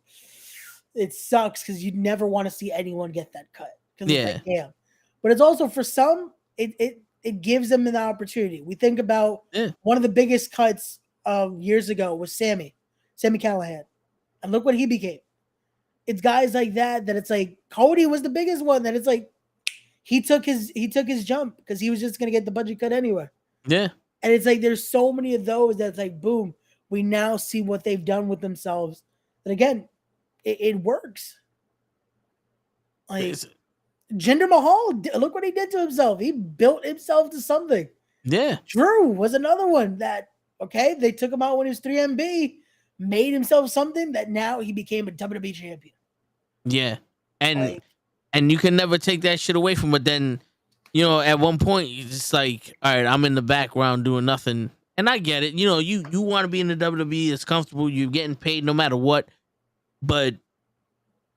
it sucks because you never want to see anyone get that cut. Because it's like, damn. But it's also for some, it gives them an opportunity. We think about one of the biggest cuts years ago was Sammy Callahan, and look what he became. It's guys like that it's like Cody was the biggest one. That it's like he took his jump because he was just gonna get the budget cut anyway. Yeah, and it's like there's so many of those that's like boom. We now see what they've done with themselves, and again, it works. Like. Jinder Mahal, look what he did to himself. He built himself to something. Yeah. Drew was another one that, okay, they took him out when he was 3MB, made himself something that now he became a WWE champion. Yeah. And you can never take that shit away from him. But then you know, at one point you just like, all right, I'm in the background doing nothing. And I get it. You know, you want to be in the WWE, it's comfortable, you're getting paid no matter what. But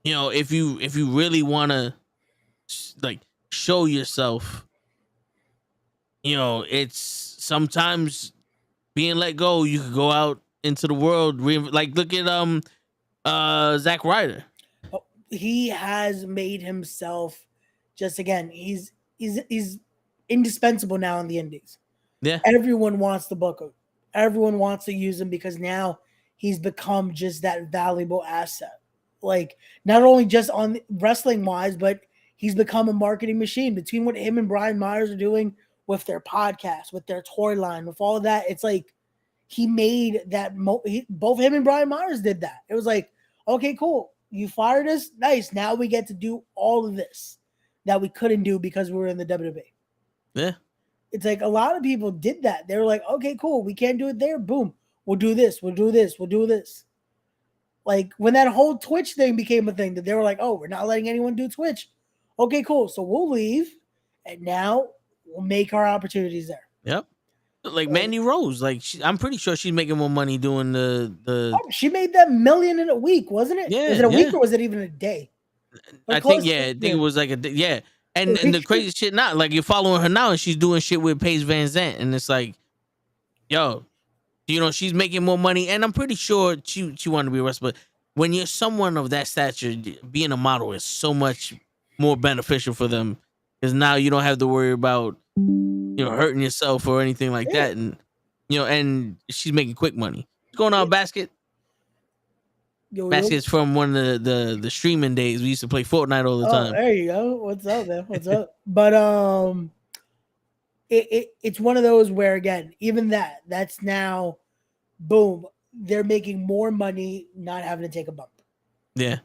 you know, if you really want to like show yourself, you know, it's sometimes being let go, you could go out into the world, like look at Zack Ryder. He has made himself just again. He's indispensable now in the Indies. Yeah. Everyone wants to book him. Everyone wants to use him because now he's become just that valuable asset. Like not only just on wrestling wise, but he's become a marketing machine. Between what him and Brian Myers are doing with their podcast, with their toy line, with all of that, it's like he made that. Both him and Brian Myers did that. It was like, okay, cool. You fired us, nice. Now we get to do all of this that we couldn't do because we were in the WWE. Yeah. It's like a lot of people did that. They were like, okay, cool. We can't do it there. Boom. We'll do this. We'll do this. We'll do this. Like when that whole Twitch thing became a thing that they were like, oh, we're not letting anyone do Twitch. Okay, cool. So we'll leave. And now we'll make our opportunities there. Yep. Like Mandy Rose, like I'm pretty sure she's making more money doing the. Oh, she made that $1 million in a week, wasn't it? Yeah, Was it a week or was it even a day? I think it was like and the crazy shit not like you're following her now and she's doing shit with Paige Van Zandt and it's like, yo, you know she's making more money and I'm pretty sure she wanted to be a wrestler. But when you're someone of that stature, being a model is so much more beneficial for them because now you don't have to worry about hurting yourself or anything like that, and and she's making quick money. What's going on, Basket? Basket's from one of the streaming days. We used to play Fortnite all the time. There you go. What's up, man? What's up? But it's one of those where again, even that's now, boom, they're making more money not having to take a bump. Yeah,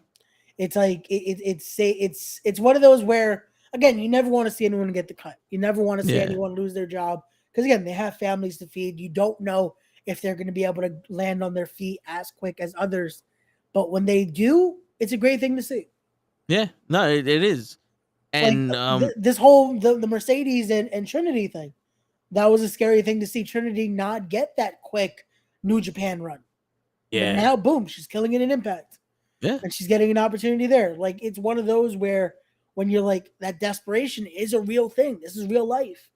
it's like it's one of those where again, you never want to see anyone get the cut. You never want to see anyone lose their job because again, they have families to feed. You don't know if they're going to be able to land on their feet as quick as others. But when they do, it's a great thing to see. Yeah, no, it is. And like, this whole the Mercedes and Trinity thing, that was a scary thing to see Trinity not get that quick New Japan run. Yeah. And now, boom, she's killing it in Impact. Yeah. And she's getting an opportunity there. Like, it's one of those where when you're like, that desperation is a real thing. This is real life.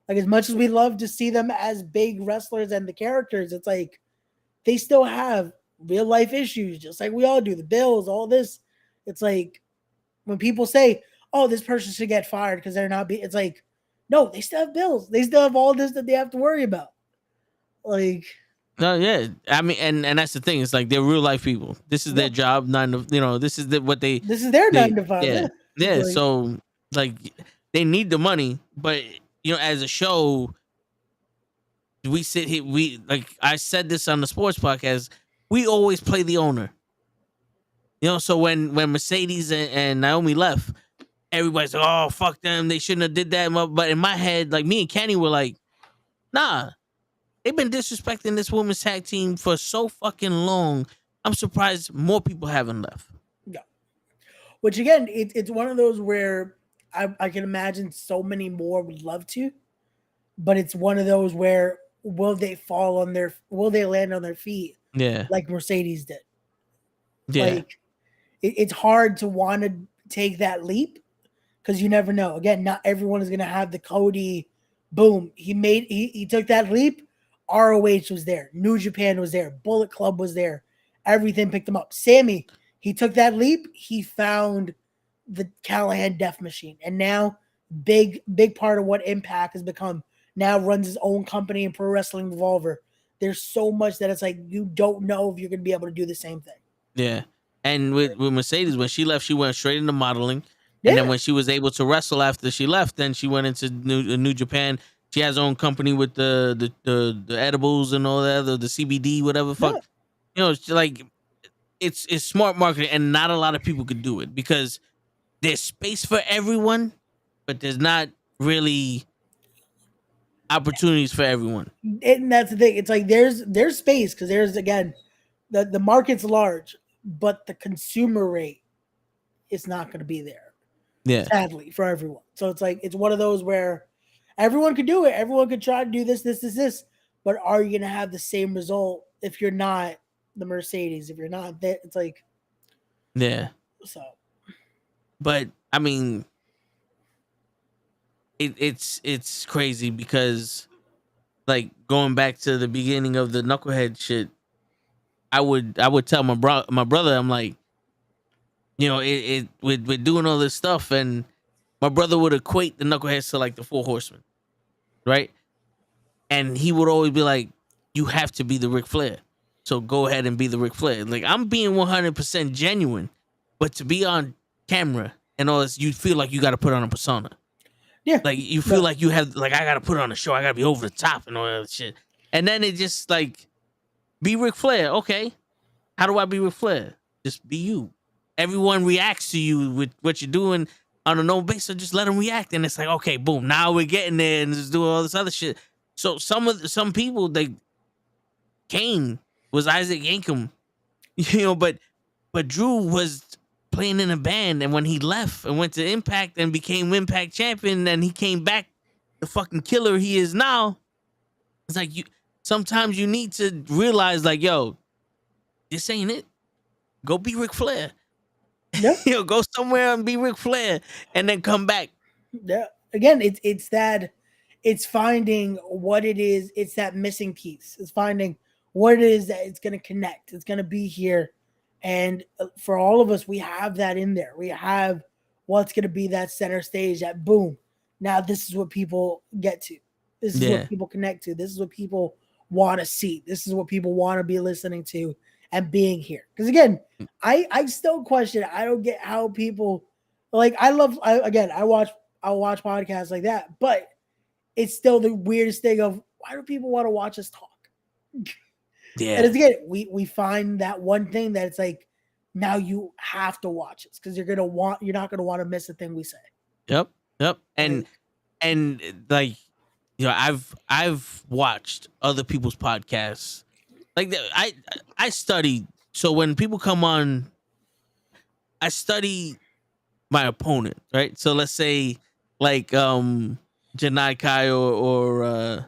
Like, as much as we love to see them as big wrestlers and the characters, it's like they still have real life issues, just like we all do. The bills, all this. It's like when people say, oh, this person should get fired because they're not it's like, no, they still have bills. They still have all this that they have to worry about. Like, no, yeah. I mean, and that's the thing. It's like they're real life people. This is their job. This is this is their 9 to 5. Yeah. Yeah. Like, so like they need the money, but as a show, we sit here. We I said this on the sports podcast. We always play the owner. So when Mercedes and Naomi left, everybody's like, oh, fuck them. They shouldn't have did that. But in my head, like me and Kenny were like, nah, they've been disrespecting this women's tag team for so fucking long. I'm surprised more people haven't left. Yeah. Which again, it's one of those where I can imagine so many more would love to, but it's one of those where will they land on their feet? Yeah. Like Mercedes did. Yeah. Like it's hard to want to take that leap because you never know. Again, not everyone is going to have the Cody boom. He took that leap. ROH was there. New Japan was there. Bullet Club was there. Everything picked him up. Sammy, he took that leap. He found the Callahan Death Machine. And now big part of what Impact has become, now runs his own company in Pro Wrestling Revolver. There's so much that it's like you don't know if you're going to be able to do the same thing. Yeah. And with Mercedes, when she left, she went straight into modeling. And then when she was able to wrestle after she left, then she went into New Japan. She has her own company with the edibles and all that, the CBD, whatever. Fuck. It's like it's smart marketing, and not a lot of people could do it because there's space for everyone, but there's not really opportunities for everyone. And that's the thing. It's like there's space because there's again the market's large, but the consumer rate is not going to be there. Yeah. Sadly for everyone. So it's like it's one of those where everyone could do it. Everyone could try to do this. But are you gonna have the same result if you're not the Mercedes? If you're not that, it's like Yeah. so. But I mean, it's crazy because like going back to the beginning of the knucklehead shit, I would tell my brother, I'm like, you know, with doing all this stuff, and my brother would equate the knuckleheads to like the Four Horsemen, right? And he would always be like, you have to be the Ric Flair. So go ahead and be the Ric Flair. Like, I'm being 100% genuine, but to be on camera and all this, you feel like you got to put on a persona. Yeah. Like, you feel like you have, like, I got to put on a show. I got to be over the top and all that shit. And then it just, like, be Ric Flair. Okay. How do I be Ric Flair? Just be you. Everyone reacts to you with what you're doing on a no basis. So just let them react. And it's like, okay, boom. Now we're getting there and just doing all this other shit. So some people, they Kane was Isaac Yankem, you know, but Drew was playing in a band, and when he left and went to Impact and became Impact champion, and he came back the fucking killer he is now. It's like sometimes you need to realize, like, yo, this ain't it. Go be Ric Flair. Yeah. You know, go somewhere and be Ric Flair, and then come back. Yeah. Again, it's that. It's finding what it is. It's that missing piece. It's finding what it is that it's going to connect. It's going to be here. And for all of us, we have that in there. We have what's going to be that center stage, that boom. Now this is what people get to. This is what people connect to. This is what people want to see. This is what people want to be listening to and being here. Because again, I still question. I don't get how people like. I watch podcasts like that, but it's still the weirdest thing of why do people want to watch us talk? Yeah. And it's again, we find that one thing that it's like, now you have to watch it because you're not gonna want to miss a thing we say. Yep. And like, you know, I've watched other people's podcasts. Like I study. So when people come on, I study my opponent, right? So let's say like Janai Kai or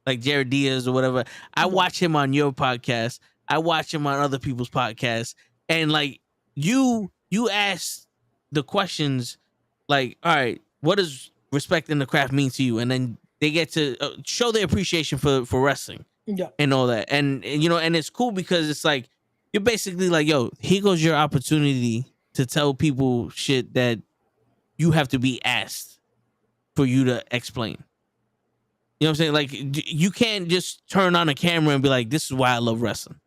like Jared Diaz or whatever. I watch him on your podcast. I watch him on other people's podcasts. And like you ask the questions like, all right, what does respect in the craft mean to you? And then they get to show their appreciation for wrestling and all that. And you know, and it's cool because it's like, you're basically like, yo, here goes your opportunity to tell people shit that you have to be asked for you to explain. You know what I'm saying? Like, you can't just turn on a camera and be like, this is why I love wrestling.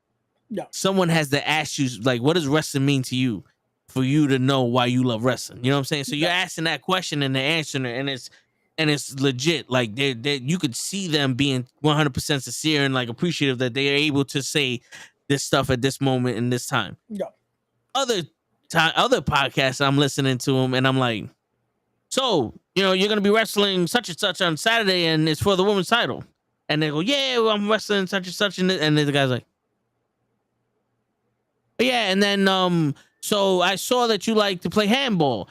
No. Someone has to ask you, like, what does wrestling mean to you for you to know why you love wrestling? You know what I'm saying? So you're asking that question and they're answering it, and it's legit. Like, they you could see them being 100% sincere and like appreciative that they are able to say this stuff at this moment in this time. No. Other podcasts, I'm listening to them and I'm like, so, you know, you're going to be wrestling such and such on Saturday and it's for the women's title. And they go, yeah, well, I'm wrestling such and such. And then the guy's like, yeah. And then, so I saw that you like to play handball.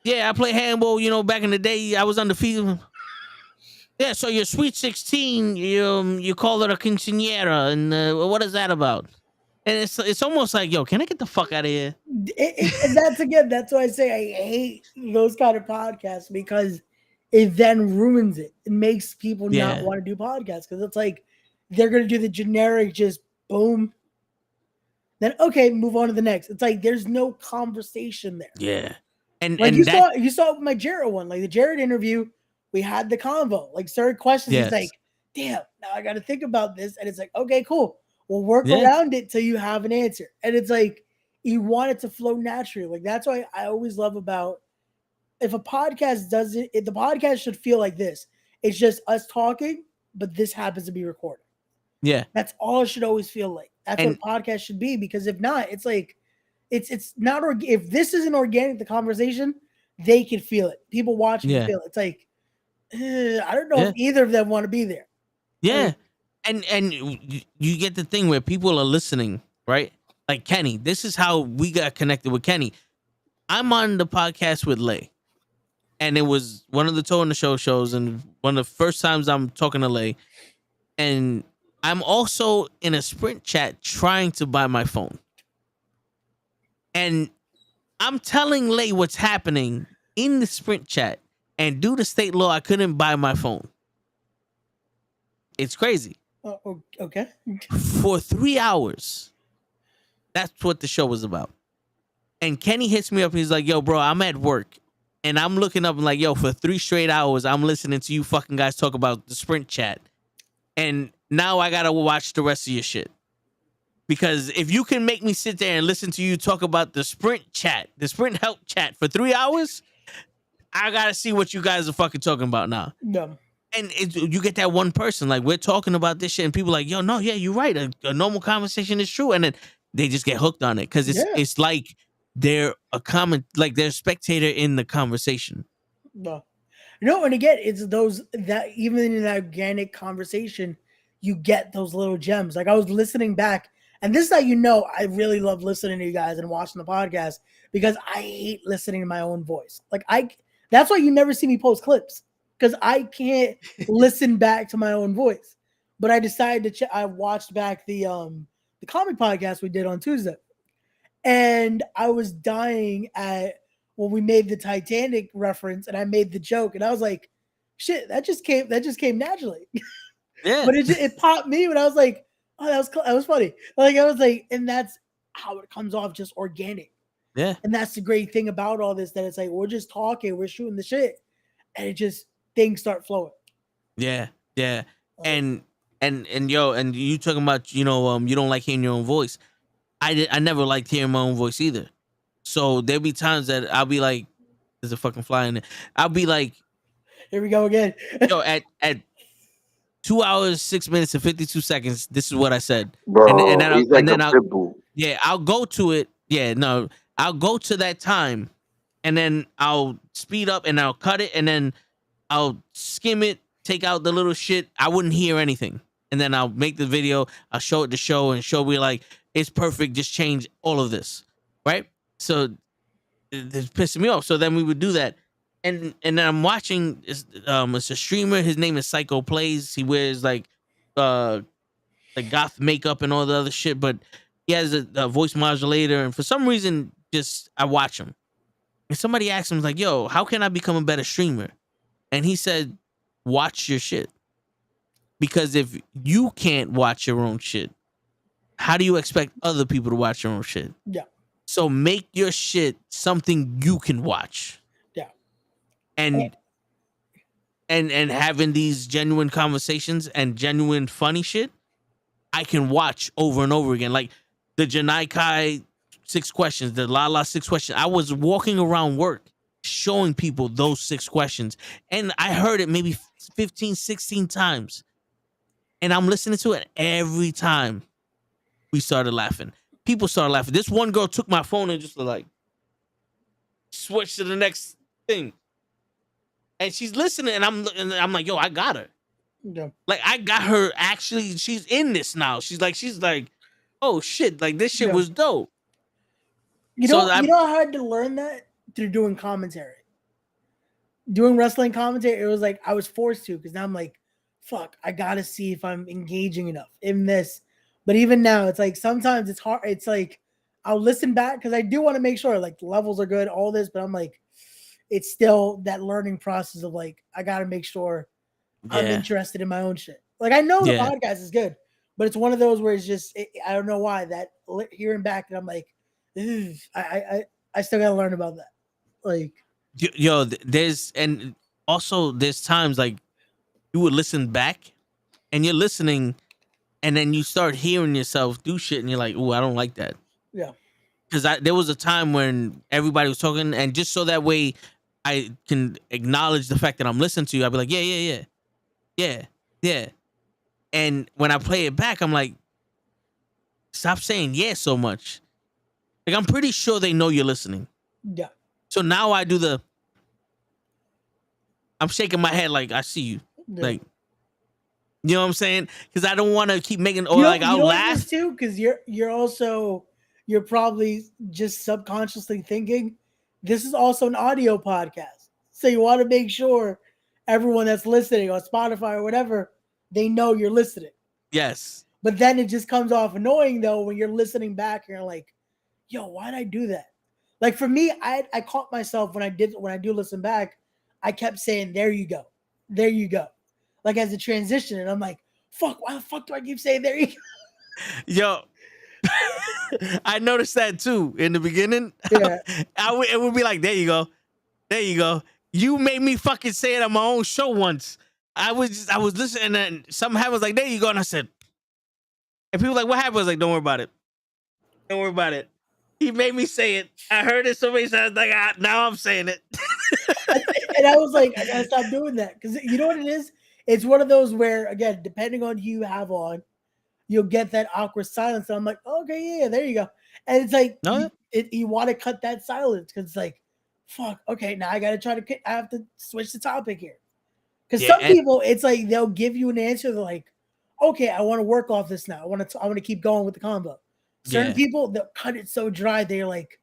Yeah, I play handball, you know, back in the day, I was undefeated. Yeah, so your Sweet 16, you call it a quinceañera. And what is that about? And it's almost like, yo, can I get the fuck out of here? And that's why I say I hate those kind of podcasts because it then ruins it. It makes people not want to do podcasts because it's like they're going to do the generic just boom. Then, okay, move on to the next. It's like there's no conversation there. Yeah. And like you saw my Jared one, like the Jared interview, we had the convo, like certain questions. It's like, damn, now I got to think about this. And it's like, okay, cool. We'll work around it till you have an answer. And it's like, you want it to flow naturally. Like, that's why I always love about if a podcast does it, the podcast should feel like this. It's just us talking, but this happens to be recorded. Yeah. That's all it should always feel like. That's what a podcast should be. Because if not, it's like, it's not, if this isn't organic, the conversation, they can feel it. People watching can feel it. It's like, I don't know if either of them want to be there. Yeah. And you get the thing where people are listening, right? Like Kenny, this is how we got connected with Kenny. I'm on the podcast with Lay, and it was one of the Toe in the Show shows, and one of the first times I'm talking to Lay, and I'm also in a Sprint chat trying to buy my phone, and I'm telling Lay what's happening in the Sprint chat, and due to state law, I couldn't buy my phone. It's crazy. Okay. For 3 hours. That's what the show was about. And Kenny hits me up and he's like, yo, bro, I'm at work. And I'm looking up and like, yo, for 3 straight hours, I'm listening to you fucking guys talk about the Sprint chat. And now I gotta watch the rest of your shit. Because if you can make me sit there and listen to you talk about the Sprint chat, the Sprint help chat for 3 hours, I gotta see what you guys are fucking talking about now. No. And you get that one person, like, we're talking about this shit, and people like, yo, no, yeah, you're right. A normal conversation is true. And then they just get hooked on it because it's like they're they're a spectator in the conversation. No. No, and again, it's those that even in that organic conversation, you get those little gems. Like I was listening back, and this is how you know I really love listening to you guys and watching the podcast because I hate listening to my own voice. Like that's why you never see me post clips. Because I can't listen back to my own voice. But I decided to I watched back the comic podcast we did on Tuesday. And I was dying at when we made the Titanic reference and I made the joke. And I was like, shit, that just came naturally. Yeah. But it popped me when I was like, oh, that was funny. Like I was like, and that's how it comes off, just organic. Yeah. And that's the great thing about all this, that it's like we're just talking, we're shooting the shit. And it just things start flowing. Yeah, yeah. And yo, and you talking about, you don't like hearing your own voice. I never liked hearing my own voice either. So there'll be times that I'll be like, there's a fucking fly in there. I'll be like, here we go again. yo, at 2 hours, 6 minutes, and 52 seconds, this is what I said. Bro, and then he's like a I'll, pitbull. yeah, I'll go to it. Yeah, no, I'll go to that time, and then I'll speed up and I'll cut it, and then I'll skim it, take out the little shit. I wouldn't hear anything. And then I'll make the video. I'll show it to show and show me like, it's perfect. Just change all of this. Right? So it's pissing me off. So then we would do that. And then I'm watching, it's a streamer. His name is Psycho Plays. He wears like goth makeup and all the other shit. But he has a voice modulator. And for some reason, just I watch him. And somebody asked him like, yo, how can I become a better streamer? And he said, watch your shit. Because if you can't watch your own shit, how do you expect other people to watch your own shit? Yeah. So make your shit something you can watch. Yeah. And having these genuine conversations and genuine funny shit, I can watch over and over again. Like the Janai Kai 6 questions, the Lala 6 questions. I was walking around work showing people those 6 questions. And I heard it maybe 15, 16 times. And I'm listening to it every time. We started laughing. People started laughing. This one girl took my phone and just like switched to the next thing. And she's listening and I'm like, yo, I got her. Yeah. Like I got her actually, she's in this now. She's like, oh shit, like this shit was dope. You know how hard to learn that? Through doing commentary. Doing wrestling commentary, it was like I was forced to, because now I'm like, fuck, I gotta see if I'm engaging enough in this. But even now, it's like sometimes it's hard. It's like I'll listen back because I do want to make sure like the levels are good, all this, but I'm like, it's still that learning process of like, I gotta make sure I'm interested in my own shit. Like I know the podcast is good, but it's one of those where it's just I don't know why that hearing back and I'm like, I still gotta learn about that. Like, yo, there's times like you would listen back and you're listening and then you start hearing yourself do shit and you're like, oh, I don't like that. Yeah. Because there was a time when everybody was talking, and just so that way I can acknowledge the fact that I'm listening to you, I'll be like, yeah. And when I play it back, I'm like, stop saying yeah so much. Like, I'm pretty sure they know you're listening. Yeah. So now I do I'm shaking my head like I see you. Yeah. Like, you know what I'm saying? Because I don't want to keep making, or like I'll laugh too. Because you're probably just subconsciously thinking this is also an audio podcast. So you want to make sure everyone that's listening on Spotify or whatever, they know you're listening. Yes. But then it just comes off annoying though when you're listening back and you're like, yo, why'd I do that? Like for me, I caught myself when I do listen back, I kept saying, there you go. There you go. Like as a transition. And I'm like, fuck, why the fuck do I keep saying there you go? Yo, I noticed that too in the beginning. Yeah. It would be like, there you go. There you go. You made me fucking say it on my own show once. I was listening and then something happened. I was like, there you go. And I said, and people were like, what happened? I was like, don't worry about it. Don't worry about it. He made me say it. I heard it so many times. Like, now I'm saying it. And I was like, I gotta stop doing that. Because you know what it is? It's one of those where, again, depending on who you have on, you'll get that awkward silence. And I'm like, okay, yeah, there you go. And it's like, No. you want to cut that silence because it's like, fuck, okay, now I got to I have to switch the topic here. Because some people, it's like, they'll give you an answer. They're like, okay, I want to work off this now. I want to keep going with the combo. Certain people, they'll cut it so dry. They're like,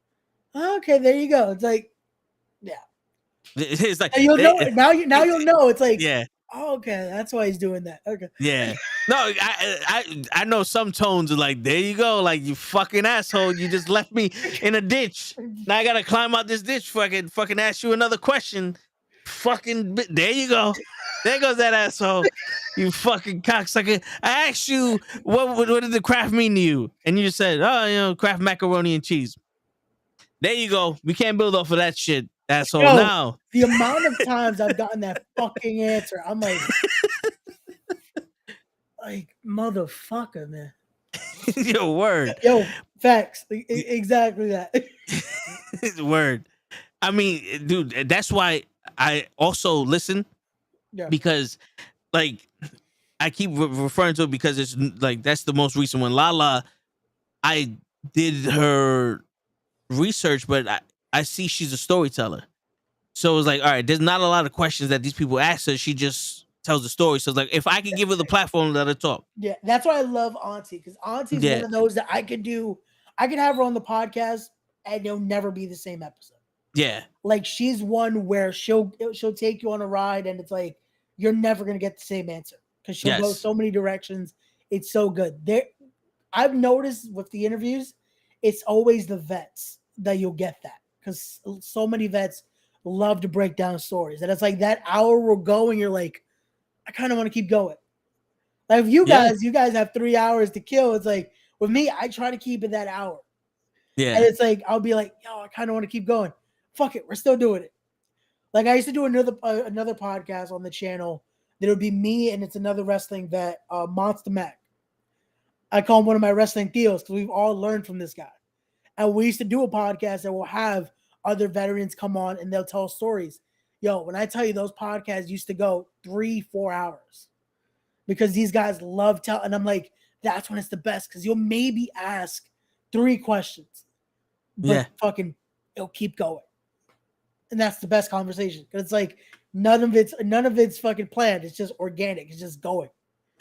oh, okay, there you go. It's like, yeah. It's like, and you'll know now you'll know. It's like, yeah. Oh, okay, that's why he's doing that. Okay. Yeah. No, I know some tones are like, there you go, like you fucking asshole. You just left me in a ditch. Now I gotta climb out this ditch before I can fucking ask you another question. Fucking there you go. There goes that asshole. You fucking cocksucker. I asked you what did the craft mean to you? And you just said, oh, craft macaroni and cheese. There you go. We can't build off of that shit, asshole. Yo, now. The amount of times I've gotten that fucking answer, I'm like, motherfucker, man. Yo, word. Yo, facts. Exactly that. Word. I mean, dude, that's why I also listen because, like, I keep referring to it because it's like that's the most recent one. Lala, I did her research, but I see she's a storyteller. So it's like, all right, there's not a lot of questions that these people ask her. She just tells the story. So it's like, if I could give her the platform, let her talk. Yeah, that's why I love Auntie, because Auntie's one of those that I could have her on the podcast and it'll never be the same episode. Yeah. Like she's one where she'll take you on a ride and it's like, you're never going to get the same answer because she'll go so many directions. It's so good. I've noticed with the interviews, it's always the vets that you'll get that because so many vets love to break down stories. And it's like that hour we're going, you're like, I kind of want to keep going. Like if you guys have 3 hours to kill. It's like with me, I try to keep it that hour. Yeah. And it's like, I'll be like, yo, I kind of want to keep going. Fuck it. We're still doing it. Like I used to do another podcast on the channel that would be me and it's another wrestling vet, Monster Mac. I call him one of my wrestling deals because we've all learned from this guy. And we used to do a podcast that will have other veterans come on and they'll tell stories. Yo, when I tell you those podcasts used to go 3-4 hours because these guys love telling. And I'm like, that's when it's the best because you'll maybe ask 3 questions, but fucking it'll keep going. And that's the best conversation because it's like none of it's fucking planned. It's just organic. It's just going.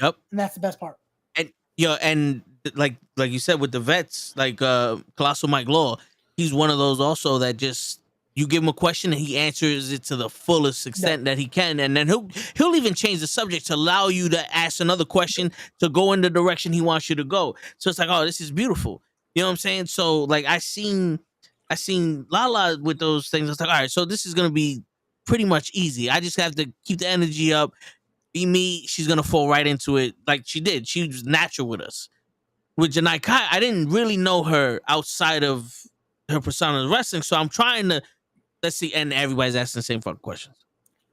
Yep. And that's the best part. And like you said with the vets, like Colossal Mike Law, he's one of those also that just you give him a question and he answers it to the fullest extent that he can, and then he'll even change the subject to allow you to ask another question to go in the direction he wants you to go. So it's like, oh, this is beautiful. You know what I'm saying? So like I seen Lala with those things. I was like, all right, so this is gonna be pretty much easy. I just have to keep the energy up. Be me, she's gonna fall right into it like she did. She was natural with us. With Janai Kai, I didn't really know her outside of her persona of wrestling, so I'm trying to let's see. And everybody's asking the same fucking questions.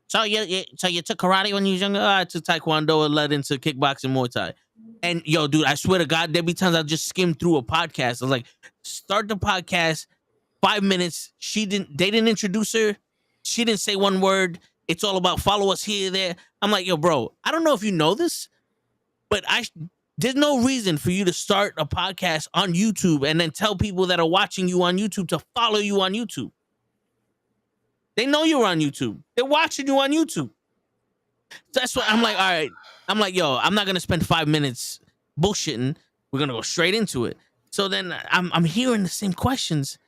So you took karate when you was younger? I took taekwondo and led into kickboxing, Muay Thai. And yo, dude, I swear to God, there'd be times I'll just skim through a podcast. I was like, start the podcast, 5 minutes. They didn't introduce her. She didn't say one word. It's all about follow us here, there. I'm like, yo, bro, I don't know if you know this, but there's no reason for you to start a podcast on YouTube and then tell people that are watching you on YouTube to follow you on YouTube. They know you're on YouTube. They're watching you on YouTube. So that's what I'm like, all right. I'm like, yo, I'm not going to spend 5 minutes bullshitting. We're going to go straight into it. So then I'm hearing the same questions.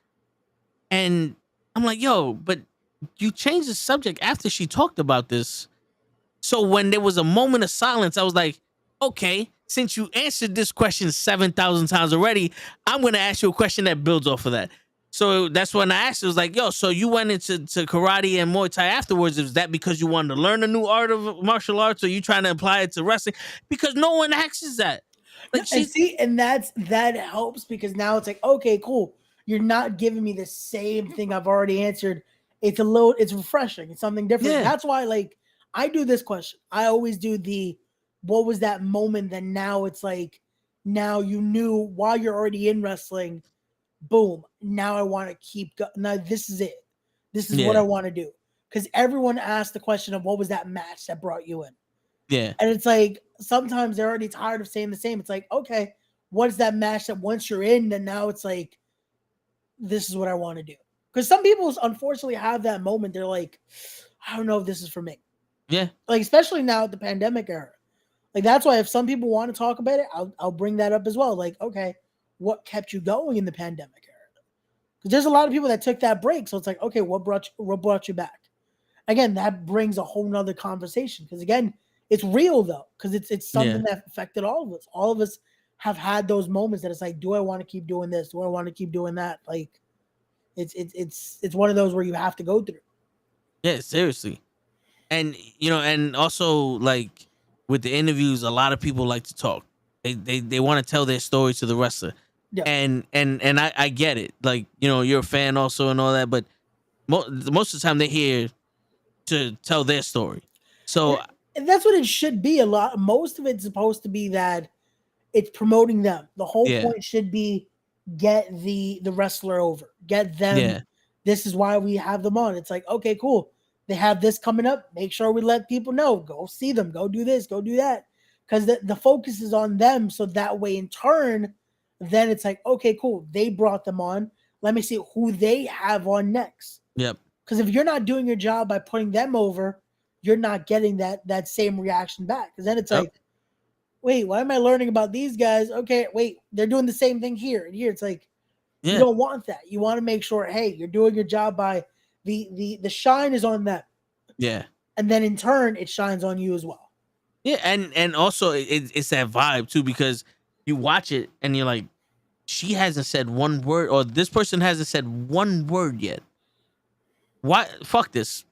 And I'm like, yo, but you changed the subject after she talked about this. So when there was a moment of silence, I was like, okay, since you answered this question 7,000 times already, I'm going to ask you a question that builds off of that. So that's when I asked, it was like, yo, so you went into karate and Muay Thai afterwards. Is that because you wanted to learn a new art of martial arts, or you trying to apply it to wrestling? Because no one asks that. Like, And see, and that helps because now it's like, okay, cool. You're not giving me the same thing I've already answered. It's refreshing. It's something different. Yeah. That's why, like, I do this question. I always do what was that moment that now it's like, now you knew while you're already in wrestling, boom, now I want to keep going. Now this is it. This is what I want to do. Because everyone asked the question of what was that match that brought you in? Yeah. And it's like sometimes they're already tired of saying the same. It's like, okay, what's that match that once you're in, then now it's like, this is what I want to do. Because some people unfortunately have that moment. They're like, I don't know if this is for me. Yeah. Like, especially now at the pandemic era. Like, that's why if some people want to talk about it, I'll bring that up as well. Like, okay, what kept you going in the pandemic era? Because there's a lot of people that took that break. So it's like, okay, what brought you back? Again, that brings a whole nother conversation. Because again, it's real though, because it's something that affected all of us. All of us have had those moments that it's like, do I want to keep doing this? Do I want to keep doing that? Like, it's one of those where you have to go through. Yeah, seriously. And and also like with the interviews, a lot of people like to talk. They want to tell their story to the wrestler. Yeah. And I get it. Like, you're a fan also and all that, but most of the time they're here to tell their story. So and that's what it should be. Most of it's supposed to be that it's promoting them. The whole point should be get the wrestler over. Get them. Yeah. This is why we have them on. It's like, okay, cool. They have this coming up. Make sure we let people know. Go see them. Go do this. Go do that. Because the focus is on them. So that way, in turn, then it's like, okay, cool. They brought them on. Let me see who they have on next. Yep. Because if you're not doing your job by putting them over, you're not getting that same reaction back. Because then it's like, wait, why am I learning about these guys? Okay, wait, they're doing the same thing here and here. It's like, you don't want that. You want to make sure, hey, you're doing your job by the shine is on them. Yeah. And then in turn, it shines on you as well. Yeah, and also it's that vibe too, because you watch it and you're like, she hasn't said one word, or this person hasn't said one word yet. Why? Fuck this.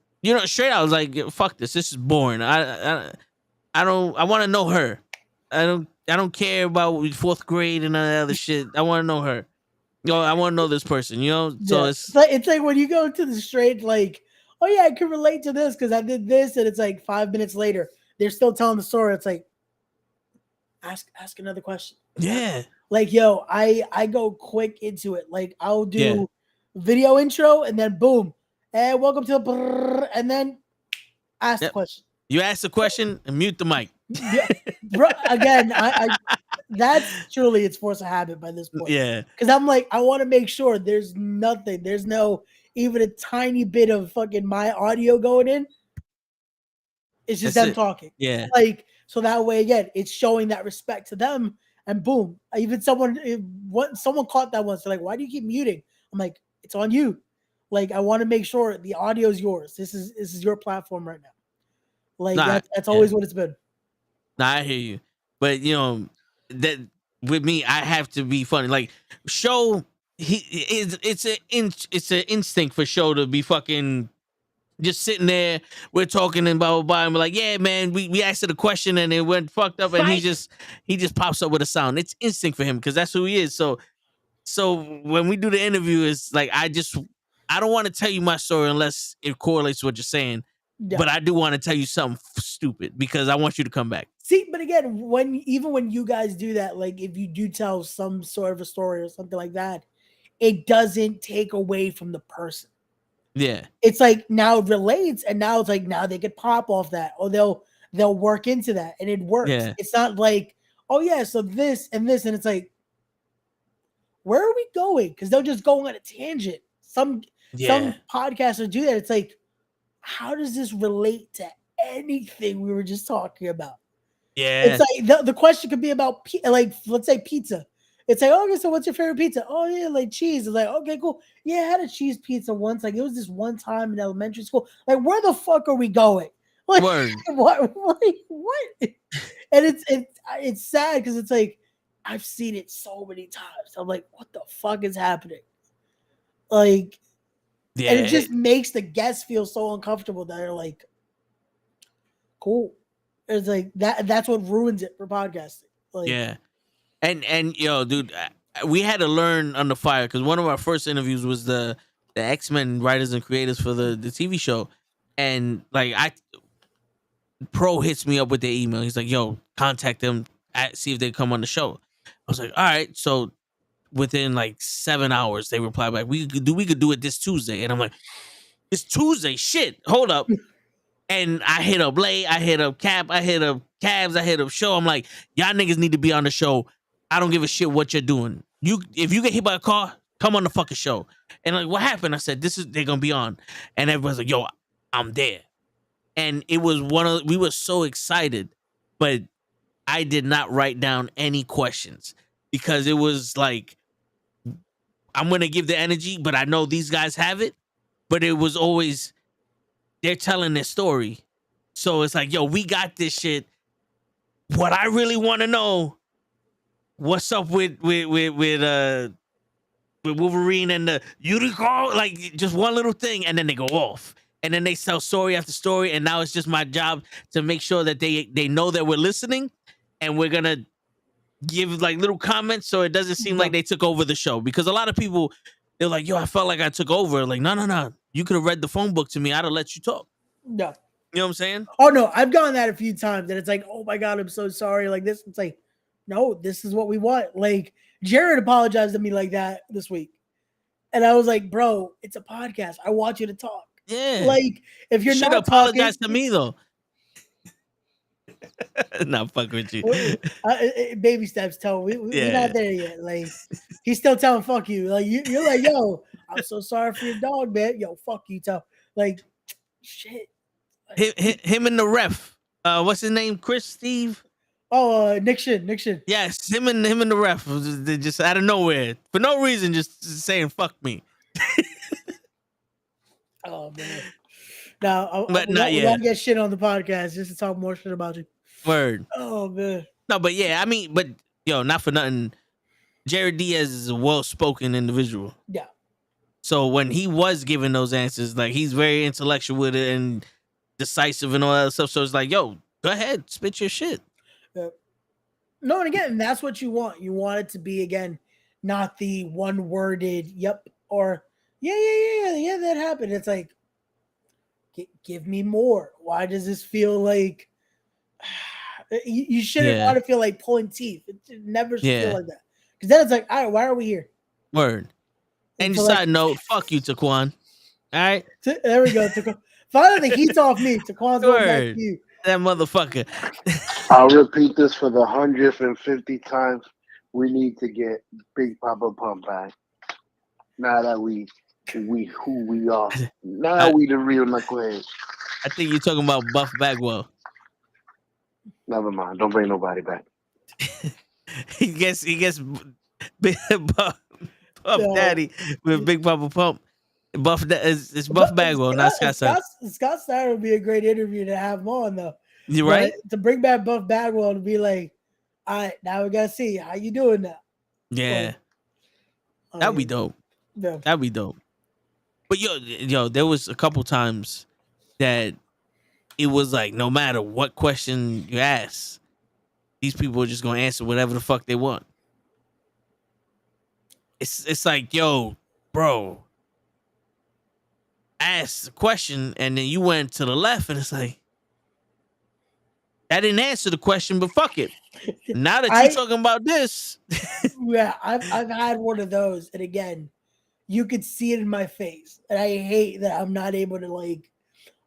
Straight out, I was like, fuck this. This is boring. I want to know her. I don't care about fourth grade and all that other shit. I want to know her. I want to know this person. So it's like when you go to the straight, like, oh yeah, I can relate to this because I did this, and it's like 5 minutes later, they're still telling the story. It's like, ask another question. Yeah. Like, yo, I go quick into it. Like, I'll do video intro and then boom, and welcome to the and then ask the question. You ask the question and mute the mic. Yeah, bro, again, I that's truly it's force of habit by this point. Yeah, because I'm like, I want to make sure there's nothing, there's no even a tiny bit of fucking my audio going in. It's just them talking. Yeah, like so that way again, it's showing that respect to them. And boom, even someone caught that once. They're like, why do you keep muting? I'm like, it's on you. Like, I want to make sure the audio is yours. This is your platform right now. Like, that's always what it's been. Nah, I hear you. But that with me, I have to be funny. Like, Show, it's an instinct for Show to be fucking just sitting there. We're talking and blah blah blah. And we're like, yeah, man, we asked it a question and it went fucked up, and he just pops up with a sound. It's instinct for him because that's who he is. So when we do the interview, it's like I don't want to tell you my story unless it correlates with what you're saying. Yeah. But I do want to tell you something stupid because I want you to come back. See, but again, when you guys do that, like if you do tell some sort of a story or something like that, it doesn't take away from the person. Yeah. It's like now it relates, and now it's like now they could pop off that, or they'll work into that, and it works. Yeah. It's not like, oh yeah, so this and this, and it's like, where are we going? Because they'll just go on a tangent. Some podcasters do that. It's like, how does this relate to anything we were just talking about? Yeah. It's like the question could be about, like, let's say pizza. It's like, okay, so what's your favorite pizza? Oh yeah, like cheese. It's like, okay, cool. Yeah, I had a cheese pizza once. Like it was this one time in elementary school. Like, where the fuck are we going? Like, Word. what? What? And it's sad because it's like I've seen it so many times. I'm like, what the fuck is happening? Like, Yeah. and it just makes the guests feel so uncomfortable that they're like, cool. It's like that's what ruins it for podcasting. Like, yeah. And yo, dude, we had to learn on the fire because one of our first interviews was the X-Men writers and creators for the TV show, and like Pro hits me up with their email. He's like, "Yo, contact them, see if they come on the show." I was like, "All right." So within like 7 hours, they replied back, "We could do it this Tuesday," and I'm like, "It's Tuesday? Shit, hold up." And I hit up Lay, I hit up Cap, I hit up Cabs, I hit up Show. I'm like, y'all niggas need to be on the show. I don't give a shit what you're doing. If you get hit by a car, come on the fucking show. And like, what happened? I said, they're gonna be on. And everyone's like, yo, I'm there. And it was we were so excited, but I did not write down any questions because it was like, I'm gonna give the energy, but I know these guys have it. But it was always, they're telling their story. So it's like, yo, we got this shit. What I really want to know, what's up with Wolverine and the unicorn? Like just one little thing, and then they go off. And then they tell story after story, and now it's just my job to make sure that they know that we're listening, and we're gonna give like little comments so it doesn't seem like they took over the show. Because a lot of people, they're like, yo, I felt like I took over. Like, no. You could have read the phone book to me. I'd have let you talk. no. You know what I'm saying? Oh no, I've gotten that a few times, and it's like, oh my god, I'm so sorry. Like this, it's like, no, this is what we want. Like Jared apologized to me like that this week, and I was like, bro, it's a podcast. I want you to talk. Yeah. Like if you're should not apologize talking, to me though. Not fuck with you. Baby steps, Toe. We're not there yet. Like he's still telling fuck you. Like you're like, yo, I'm so sorry for your dog, man. Yo, fuck you, Toe. Like shit. Him and the ref. What's his name? Chris Steve? Oh, Nick Shin. Yes, him and the ref. They just out of nowhere. For no reason, just saying fuck me. Oh man. Now, but we gotta get shit on the podcast just to talk more shit about you. Word. Oh man. No, but yeah, I mean, but yo, not for nothing. Jared Diaz is a well-spoken individual. Yeah. So when he was giving those answers, like he's very intellectual with it and decisive and all that stuff. So it's like, yo, go ahead, spit your shit. No, and again, that's what you want. You want it to be again, not the one-worded "yep" or yeah, that happened. It's like, give me more. Why does this feel like you shouldn't want to feel like pulling teeth? It never should feel like that. Because then it's like, all right, why are we here? Word. And side note, fuck you, Taquan. All right. There we go. Taquan. Finally, the heat's off me. Taquan's going back to you. That motherfucker. I'll repeat this for the 150th time. We need to get Big Papa Pump back. Now that we who we are. Now we the real knuckleheads. I think you're talking about Buff Bagwell. Never mind. Don't bring nobody back. he gets Buff Daddy with Big Papa Pump. It's Buff Bagwell, not Scott Steiner. Scott Steiner would be a great interview to have him on, though. You're right. To bring back Buff Bagwell to be like, all right, now we gotta see how you doing now. Yeah, that'd be dope. Yeah. That'd be dope. But yo, there was a couple times that it was like no matter what question you ask, these people are just gonna answer whatever the fuck they want. It's like, yo, bro, ask the question and then you went to the left and it's like, that didn't answer the question, but fuck it. Now that you're talking about this. Yeah, I've had one of those. And again, you could see it in my face. And I hate that I'm not able to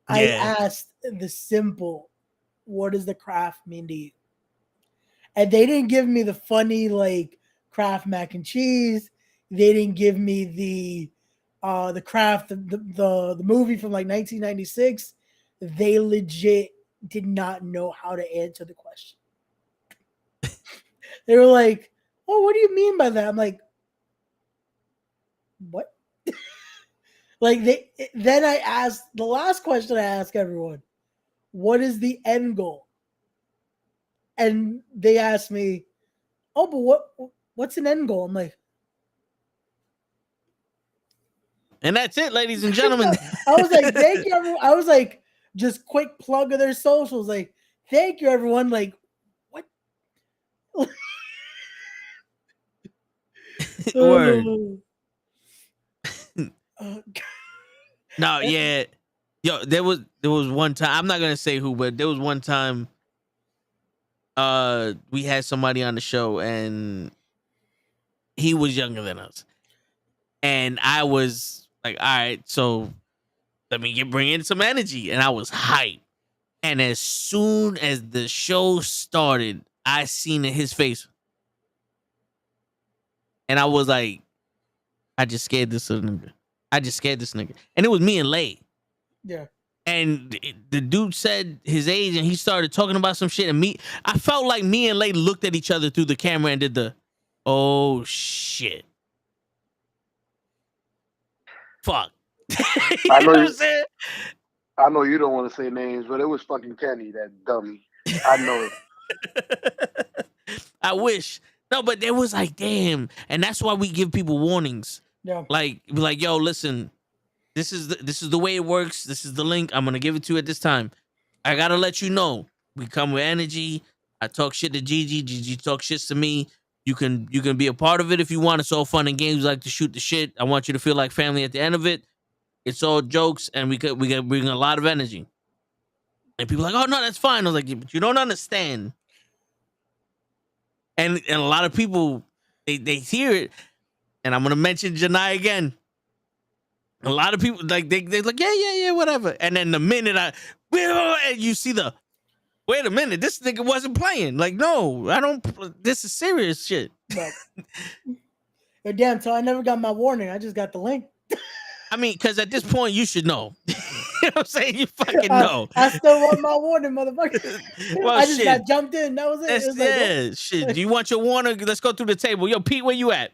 I asked the simple, what does the craft mean to you? And they didn't give me the funny Kraft mac and cheese. They didn't give me the Kraft, the movie from 1996. They legit did not know how to answer the question. They were like, "Oh, what do you mean by that?" I'm like, "What?" Like then I asked the last question I ask everyone, "What is the end goal?" And they asked me, "Oh, but what's an end goal?" I'm like, And that's it, ladies and gentlemen. I was like, "Thank you, everyone." I was like, just quick plug of their socials, like, "Thank you, everyone." Like, what? Word. Uh, No, yeah. Yo, there was one time, I'm not gonna say who, but there was one time we had somebody on the show and he was younger than us. And I was like, all right, so let me bring in some energy. And I was hyped. And as soon as the show started, I seen in his face. And I was like, I just scared this nigga. I just scared this nigga. And it was me and Lay. yeah. And the dude said his age and he started talking about some shit. And I felt like me and Lay looked at each other through the camera and did the, oh shit. Fuck. You know what I'm saying? I know you don't want to say names, but it was fucking Kenny, that dummy. I know it. I wish. No, but there was like, damn. And that's why we give people warnings. Yeah. Like, yo, listen, this is the way it works. This is the link. I'm gonna give it to you at this time. I gotta let you know. We come with energy. I talk shit to Gigi. Gigi talk shit to me. You can be a part of it if you want. It's all fun and games. We like to shoot the shit. I want you to feel like family at the end of it. It's all jokes, and we bring a lot of energy. And people are like, oh no, that's fine. I was like, yeah, but you don't understand. And a lot of people they hear it, and I'm gonna mention Janai again. A lot of people like they're like, yeah, whatever. And then the minute and you see wait a minute, this nigga wasn't playing. Like, no, I don't. This is serious shit. But damn, so I never got my warning. I just got the link. I mean, because at this point you should know. You know what I'm saying? You fucking know. I still want my warning, motherfucker. Well, I just shit. got jumped in. That was it. It was like, Shit. Do you want your warning? Let's go through the table. Yo, Pete, where you at?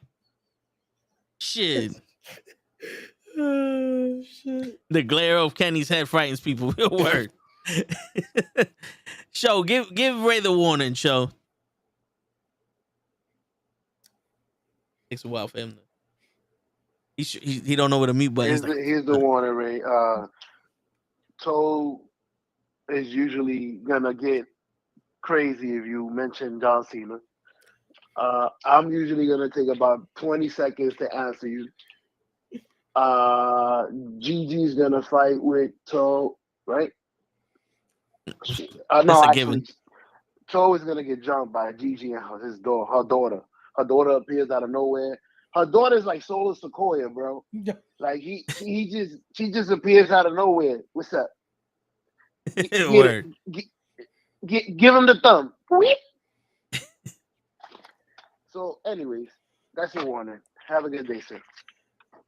Shit. Shit. The glare of Kenny's head frightens people. Real word. Show, give Ray the warning, Show. Takes a while for him. He don't know what a mute button is. Here's the warning, Ray. Toe is usually gonna get crazy if you mention John Cena. I'm usually gonna take about 20 seconds to answer you. Gigi's gonna fight with Toe, right? No, actually, Toe is gonna get jumped by Gigi and her daughter. Her daughter appears out of nowhere. Her daughter's like Solar Sequoia, bro. Like she just appears out of nowhere. What's up? Word. Give him the thumb. So, anyways, that's your warning. Have a good day, sir.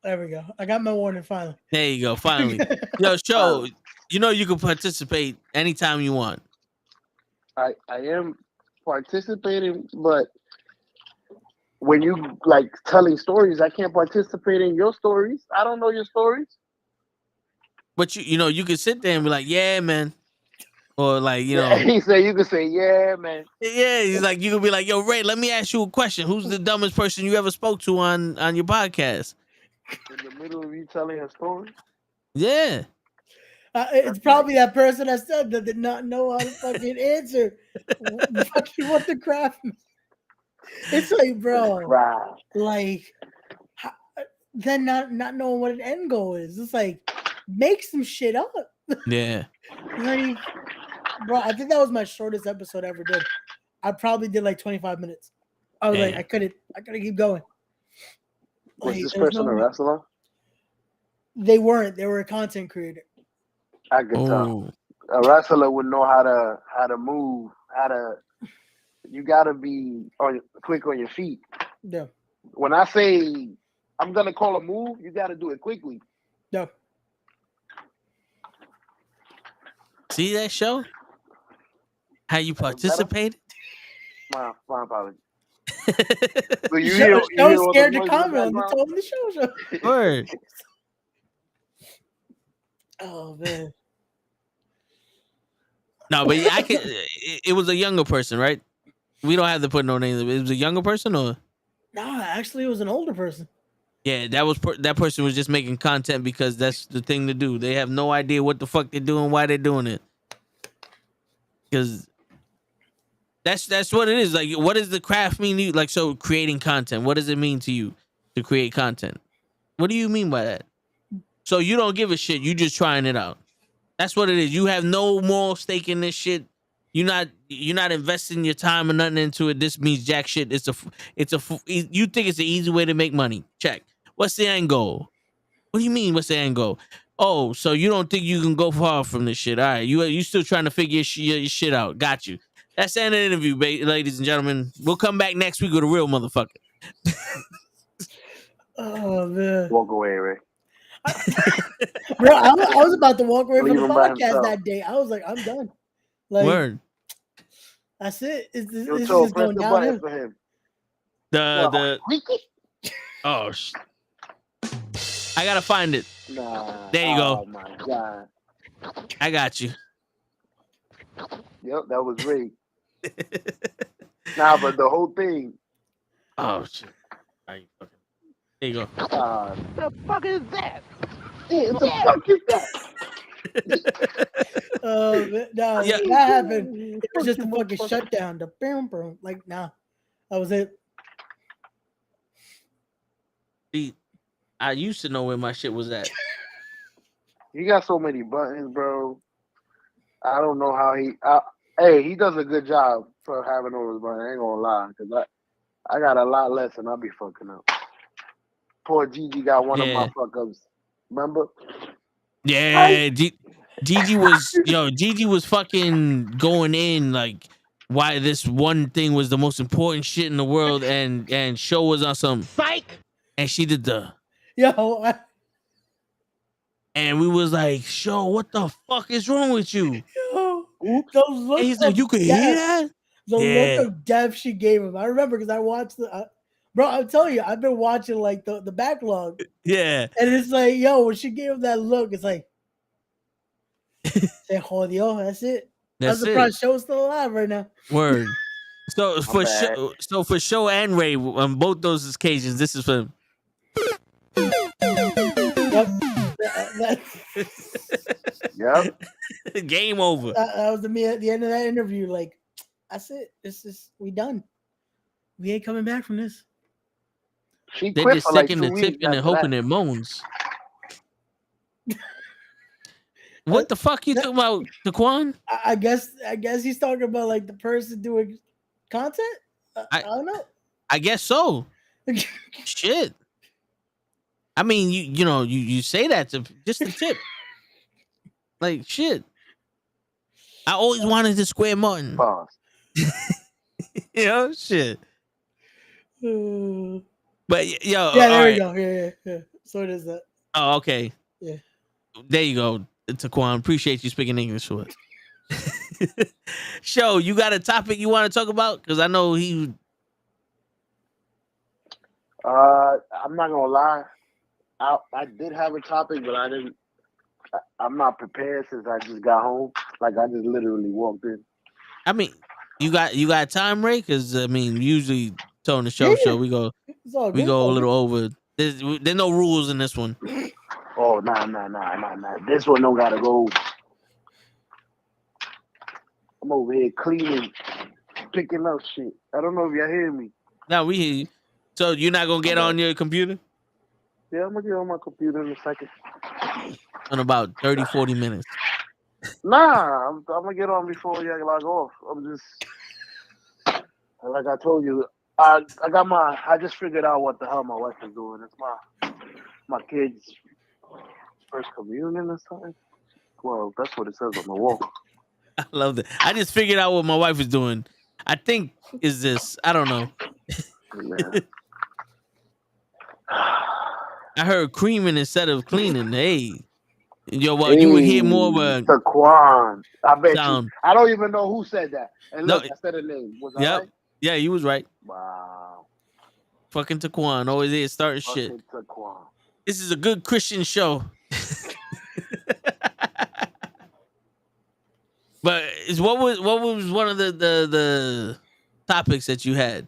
There we go. I got my warning finally. There you go. Finally. Yo, Show, you know you can participate anytime you want. I am participating, but when you like telling stories, I can't participate in your stories. I don't know your stories. But you know, you can sit there and be like, yeah, man. Or like, you know. He said you can say, yeah, man. Yeah, he's like, you can be like, yo, Ray, let me ask you a question. Who's the dumbest person you ever spoke to on your podcast? In the middle of you telling a story? Yeah. It's probably that person that said that did not know how to fucking answer. Fucking what the crap. It's like, bro, Wow. like, then not knowing what an end goal is. It's like, make some shit up. Yeah. Like, bro, I think that was my shortest episode I ever did. I probably did like 25 minutes. I was like, I couldn't keep going. Was Like, this person a wrestler? They weren't. They were a content creator. I could tell. A wrestler would know how to move, you gotta be quick on your feet. Yeah. When I say I'm gonna call a move, you gotta do it quickly. Yeah. See that, Show? How you participated? My apologies. So you Show, hear all scared the to noise in the comment on the background? Toe in the Show. Word. Oh man. No, but yeah, I can. It was a younger person, right? We don't have to put no names. It was a younger person, or No, actually, it was an older person. yeah, that person was just making content because that's the thing to do. They have no idea what the fuck they're doing, why they're doing it, because that's what it is. Like, what does the craft mean to you? Like, so creating content. What does it mean to you to create content? What do you mean by that? So you don't give a shit. You just trying it out. That's what it is. You have no moral stake in this shit. You're not investing your time or nothing into it. This means jack shit. You think it's an easy way to make money. Check. What's the end goal? What do you mean? What's the end goal? Oh, so you don't think you can go far from this shit? All right, you still trying to figure your shit out? Got you. That's the end of the interview, ladies and gentlemen. We'll come back next week with a real motherfucker. Oh man, Walk away, Ray. bro, I was about to walk away from Leave the him by podcast himself. that day. I was like, I'm done. Like, Word. that's it. It's Yo, just Toe, press going the button downhill. for him. The Squeaky? oh, I gotta find it. Nah. There you go. Oh my god. I got you. Yep, that was Ray. Nah, but the whole thing. Oh shit. There you go. The fuck is that? Yeah, the fuck is that? No, Yeah. that happened. It was just a fucking shutdown. The boom, like, nah, that was it. See, I used to know where my shit was at. He got so many buttons, bro. I don't know how hey, he does a good job for having all those buttons. I ain't gonna lie, cause I got a lot less and I'll be fucking up. Poor Gigi got one of my fuck ups. Remember? Yeah, Gigi was fucking going in like why this one thing was the most important shit in the world, and show was on some psych, and she did and we was like, show, what the fuck is wrong with you? Those looks And he's like, you could death, hear that? the look of death she gave him. I remember because I watched bro, I'm telling you, I've been watching like the backlog. Yeah. And it's like, yo, when she gave him that look, it's like, say, jodió, that's it. I'm surprised Show's still alive right now. Word. So for show and Ray on both those occasions, this is for him. Yep. Game over. That was me at the end of that interview. Like, that's it. We done. We ain't coming back from this. She They're quit just for like sticking 2 the weeks tip and after hoping that. it moans. What the fuck you talking about, Taquan? I guess he's talking about like the person doing content. I don't know. I guess so. Shit. I mean, you say that to just the tip. Like shit. I always wanted to square mutton. Pause. Shit. But yo, yeah, there all we right. go. Yeah. So it is that. Oh, okay. Yeah. There you go, Taquan. Appreciate you speaking English to us. Show, you got a topic you want to talk about? Because I know he. I'm not gonna lie. I did have a topic, but I didn't. I'm not prepared since I just got home. Like I just literally walked in. I mean, you got time, Ray? Because I mean, usually on the show we go a little over. There's no rules in this one. Oh nah. This one don't gotta go. I'm over here cleaning, picking up shit. I don't know if y'all hear me. No, we hear you. So you're not gonna get on your computer? Yeah, I'm gonna get on my computer in a second. In about 30, 40 minutes. Nah, I'm gonna get on before y'all log off. I'm just like I told you. I just figured out what the hell my wife is doing. It's my kids' first communion or something. Well, that's what it says on the wall. I love that. I just figured out what my wife is doing. I think is this. I don't know. Yeah. I heard creaming instead of cleaning. Hey, yo, well, you would hear more of a Taquan. I bet sound. you. I don't even know who said that. And look, No, I said a name. Was I yep. right? Yeah, you was right. Wow. Fucking Taquan, always here starting shit. Fucking Taquan. This is a good Christian show. But what was one of the topics that you had?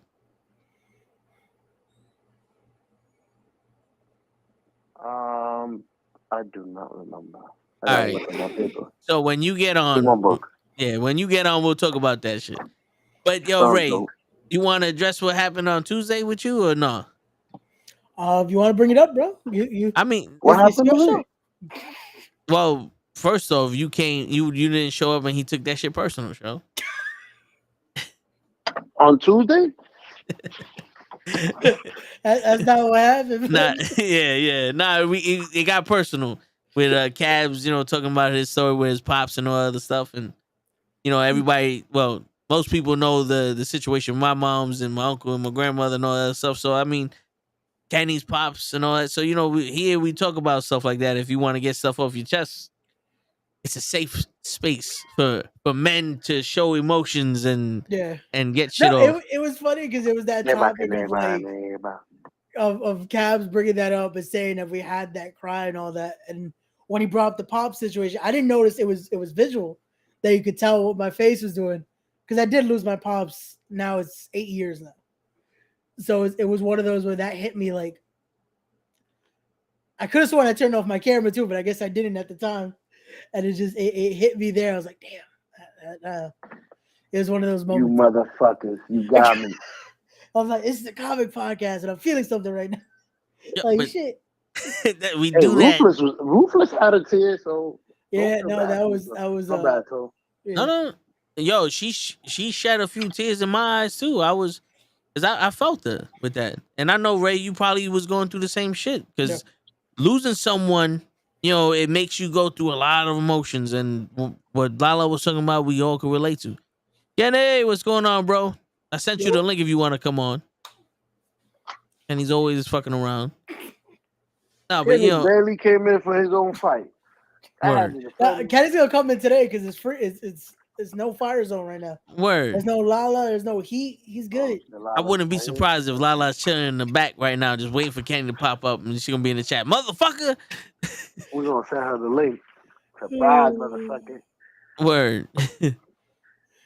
I do not remember. I All gotta right. look at my paper. So when you get Give on, one book. yeah, when you get on, we'll talk about that shit. But yo, Sounds Ray, dope. you want to address what happened on Tuesday with you or no? If you want to bring it up, bro, you I mean, What it's happened your to show. me? well, first off, you didn't show up and he took that shit personal, show. On Tuesday? That's not what happened. Nah, yeah. Nah, it got personal with Cabs, talking about his story with his pops and all other stuff. And, everybody, well, most people know the situation with my mom's and my uncle and my grandmother and all that stuff. So, I mean, Kenny's pops and all that. So, we talk about stuff like that. If you want to get stuff off your chest, it's a safe space for men to show emotions and Yeah. get shit No, off. it was funny because it was that Never topic can of like never. of Cabs bringing that up and saying that we had that cry and all that. And when he brought up the pop situation, I didn't notice it was visual that you could tell what my face was doing because I did lose my pops. Now it's 8 years now, so it was one of those where that hit me like I could have sworn I turned off my camera too, but I guess I didn't at the time, and it hit me there. I was like, damn, it was one of those You moments. motherfuckers. You got me. I was like, this is a comic podcast, and I'm feeling something right now. Yeah, Like but shit. we Hey, do that. Ruthless out of tears, so Yeah, don't feel no, bad, that was Feel bad, so yeah. No. Yo, she shed a few tears in my eyes too. Cause I felt her with that. And I know, Ray, you probably was going through the same shit. Cause losing someone, it makes you go through a lot of emotions. And what Lala was talking about, we all can relate to. Kenny, what's going on, bro? I sent you the link if you want to come on. And he's always fucking around. No, but Kenny barely came in for his own fight. Word. Kenny's gonna come in today because it's free. It's no fire zone right now. Word. There's no Lala. There's no heat. He's good. I wouldn't be surprised if Lala's chilling in the back right now, just waiting for Kenny to pop up, and she's gonna be in the chat, motherfucker. We're gonna send her the link. Surprise, motherfucker. Word.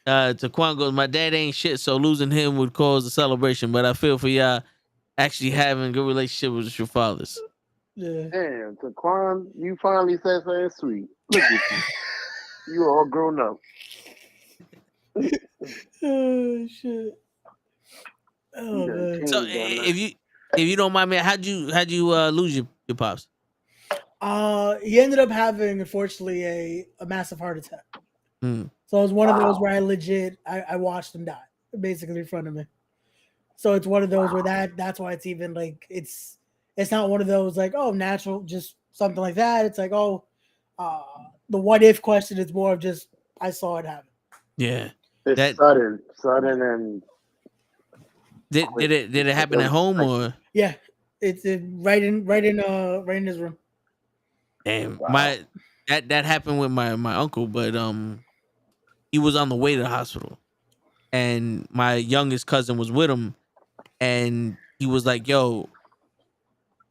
Taquan goes, my dad ain't shit, so losing him would cause a celebration. But I feel for y'all actually having a good relationship with your fathers. Yeah. Damn, Taquan, you finally said something sweet. Look at you. You all grown up. Oh shit. Oh man. So if you don't mind me, how'd you lose your pops? He ended up having, unfortunately, a massive heart attack. Mm. So it was one of those where I watched him die basically in front of me. So it's one of those where that's why it's even like it's not one of those like, oh, natural, just something like that. It's like, oh, the what if question is more of just I saw it happen. Yeah. It's sudden and did it happen at home or? Yeah, it's right in his room. Damn, that happened with my uncle, but he was on the way to the hospital, and my youngest cousin was with him, and he was like, "Yo,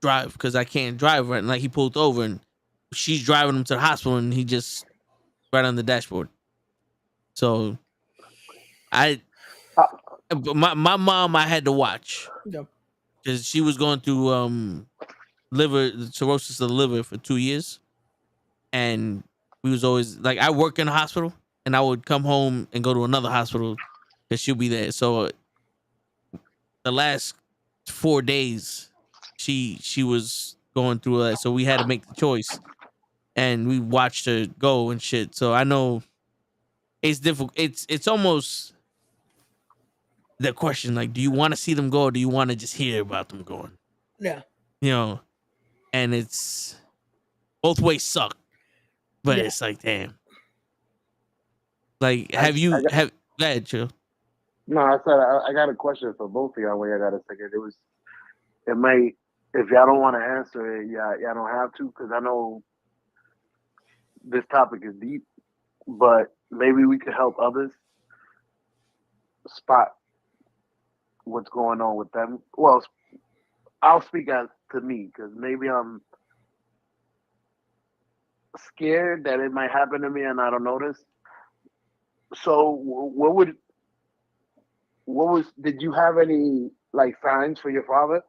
drive," because I can't drive right. And like he pulled over, and she's driving him to the hospital, and he just right on the dashboard. So my mom I had to watch because she was going through liver cirrhosis of the liver for 2 years, and we was always like, I work in a hospital and I would come home and go to another hospital because she'll be there. So the last 4 days she was going through that, so we had to make the choice and we watched her go and shit. So I know it's difficult. It's almost the question, like, do you want to see them go or do you want to just hear about them going? Yeah. And it's both ways suck. But it's like, damn. Like, go ahead, chill. No, I said I got a question for both of y'all when y'all got a second. It might, if y'all don't want to answer it, y'all don't have to, because I know this topic is deep, but maybe we could help others spot what's going on with them. Well, I'll speak as to me because maybe I'm scared that it might happen to me and I don't notice. So, did you have any like signs for your father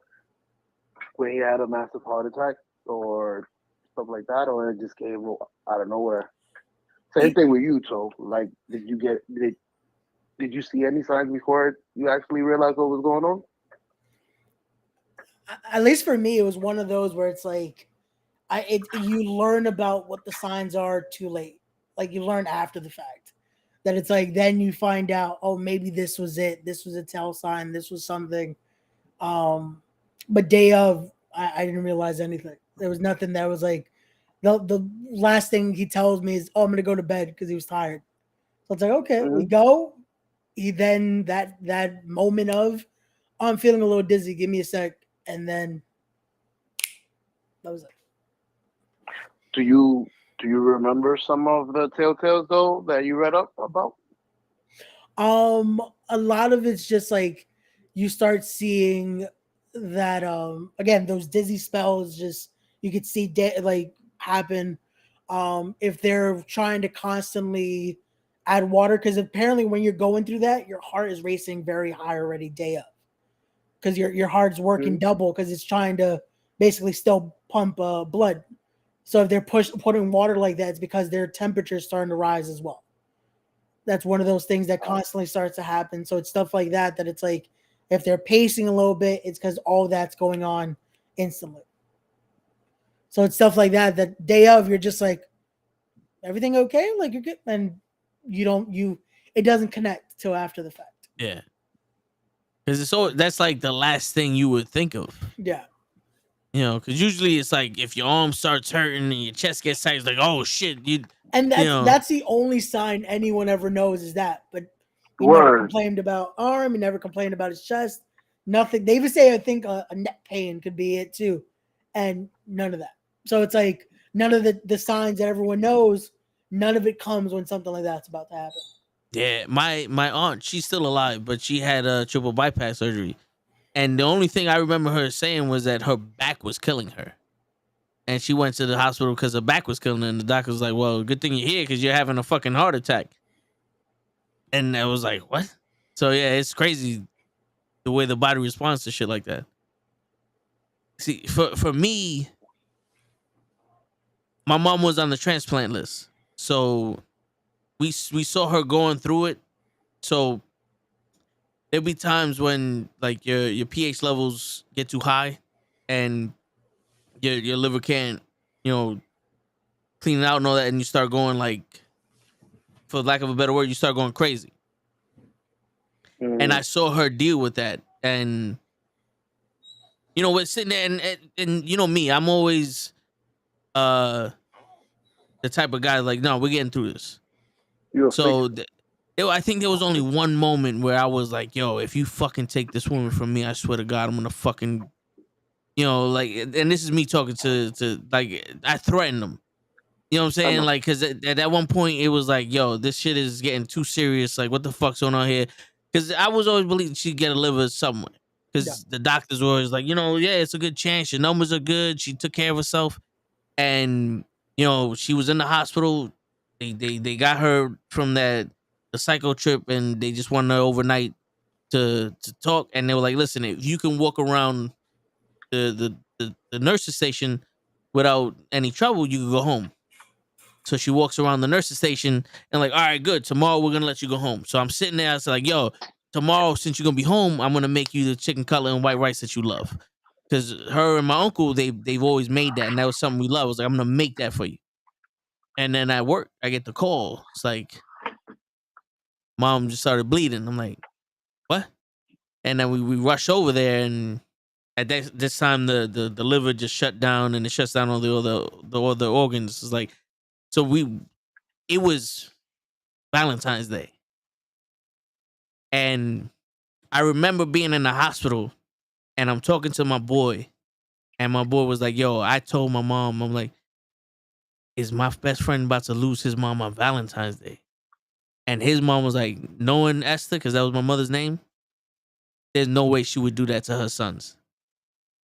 when he had a massive heart attack or stuff like that, or it just came out of nowhere? Same thing with you, so like, did you see any signs before you actually realized what was going on? At least for me, it was one of those where it's like, you learn about what the signs are too late. Like you learn after the fact that it's like then you find out, oh, maybe this was it. This was a tell sign. This was something. But day of, I didn't realize anything. There was nothing that was like the last thing he tells me is, oh, I'm gonna go to bed because he was tired. So it's like, okay, we go. He then that moment of, oh, I'm feeling a little dizzy. Give me a sec, and then that was it. Do you remember some of the telltales though that you read up about? A lot of it's just like you start seeing that again, those dizzy spells, just you could see like happen. If they're trying to constantly add water, because apparently when you're going through that, your heart is racing very high already day of, because your heart's working double because it's trying to basically still pump blood. So if they're putting water like that, it's because their temperature is starting to rise as well. That's one of those things that constantly starts to happen. So it's stuff like that it's like if they're pacing a little bit, it's because all that's going on instantly. So it's stuff like that day of, you're just like, everything okay? Like you're good. And it doesn't connect till after the fact. Yeah. Because that's like the last thing you would think of. Yeah. You know, because usually it's like if your arm starts hurting and your chest gets tight, it's like, oh shit. That's the only sign anyone ever knows is that. But he Word. never complained about arm. He never complained about his chest. Nothing. They even say, I think a neck pain could be it too. And none of that. So it's like none of the signs that everyone knows, none of it comes when something like that's about to happen. Yeah, my aunt, she's still alive, but she had a triple bypass surgery. And the only thing I remember her saying was that her back was killing her. And she went to the hospital because her back was killing her. And the doctor was like, well, good thing you're here because you're having a fucking heart attack. And I was like, what? So, yeah, it's crazy the way the body responds to shit like that. See, for me, my mom was on the transplant list. So we saw her going through it. So there'll be times when like your pH levels get too high and your liver can't, clean it out and all that, and you start going like, for lack of a better word, you start going crazy. And I saw her deal with that. And we're sitting there and you know me, I'm always the type of guy like, no, we're getting through this. So I think there was only one moment where I was like, yo, if you fucking take this woman from me, I swear to God, I'm gonna fucking, like, and this is me talking to like, I threatened them. You know what I'm saying? Like, because at that one point, it was like, yo, this shit is getting too serious. Like, what the fuck's going on here? Because I was always believing she'd get a liver somewhere. Because the doctors were always like, yeah, it's a good chance. Your numbers are good. She took care of herself. And, she was in the hospital. They got her from the psycho trip, and they just wanted her overnight to talk. And they were like, listen, if you can walk around the nurse's station without any trouble, you can go home. So she walks around the nurse's station and like, all right, good. Tomorrow we're gonna let you go home. So I'm sitting there. I was like, yo, tomorrow since you're gonna be home, I'm gonna make you the chicken cutlet and white rice that you love. Because her and my uncle, they've always made that, and that was something we love. I was like, I'm gonna make that for you. And then at work, I get the call. It's like, mom just started bleeding. I'm like, what? And then we rush over there, and at this time the liver just shut down, and it shuts down all the other organs. It's like, so it was Valentine's Day. And I remember being in the hospital and I'm talking to my boy, and my boy was like, yo, I told my mom, I'm like, is my best friend about to lose his mom on Valentine's Day? And his mom was like, knowing Esther, because that was my mother's name, there's no way she would do that to her sons.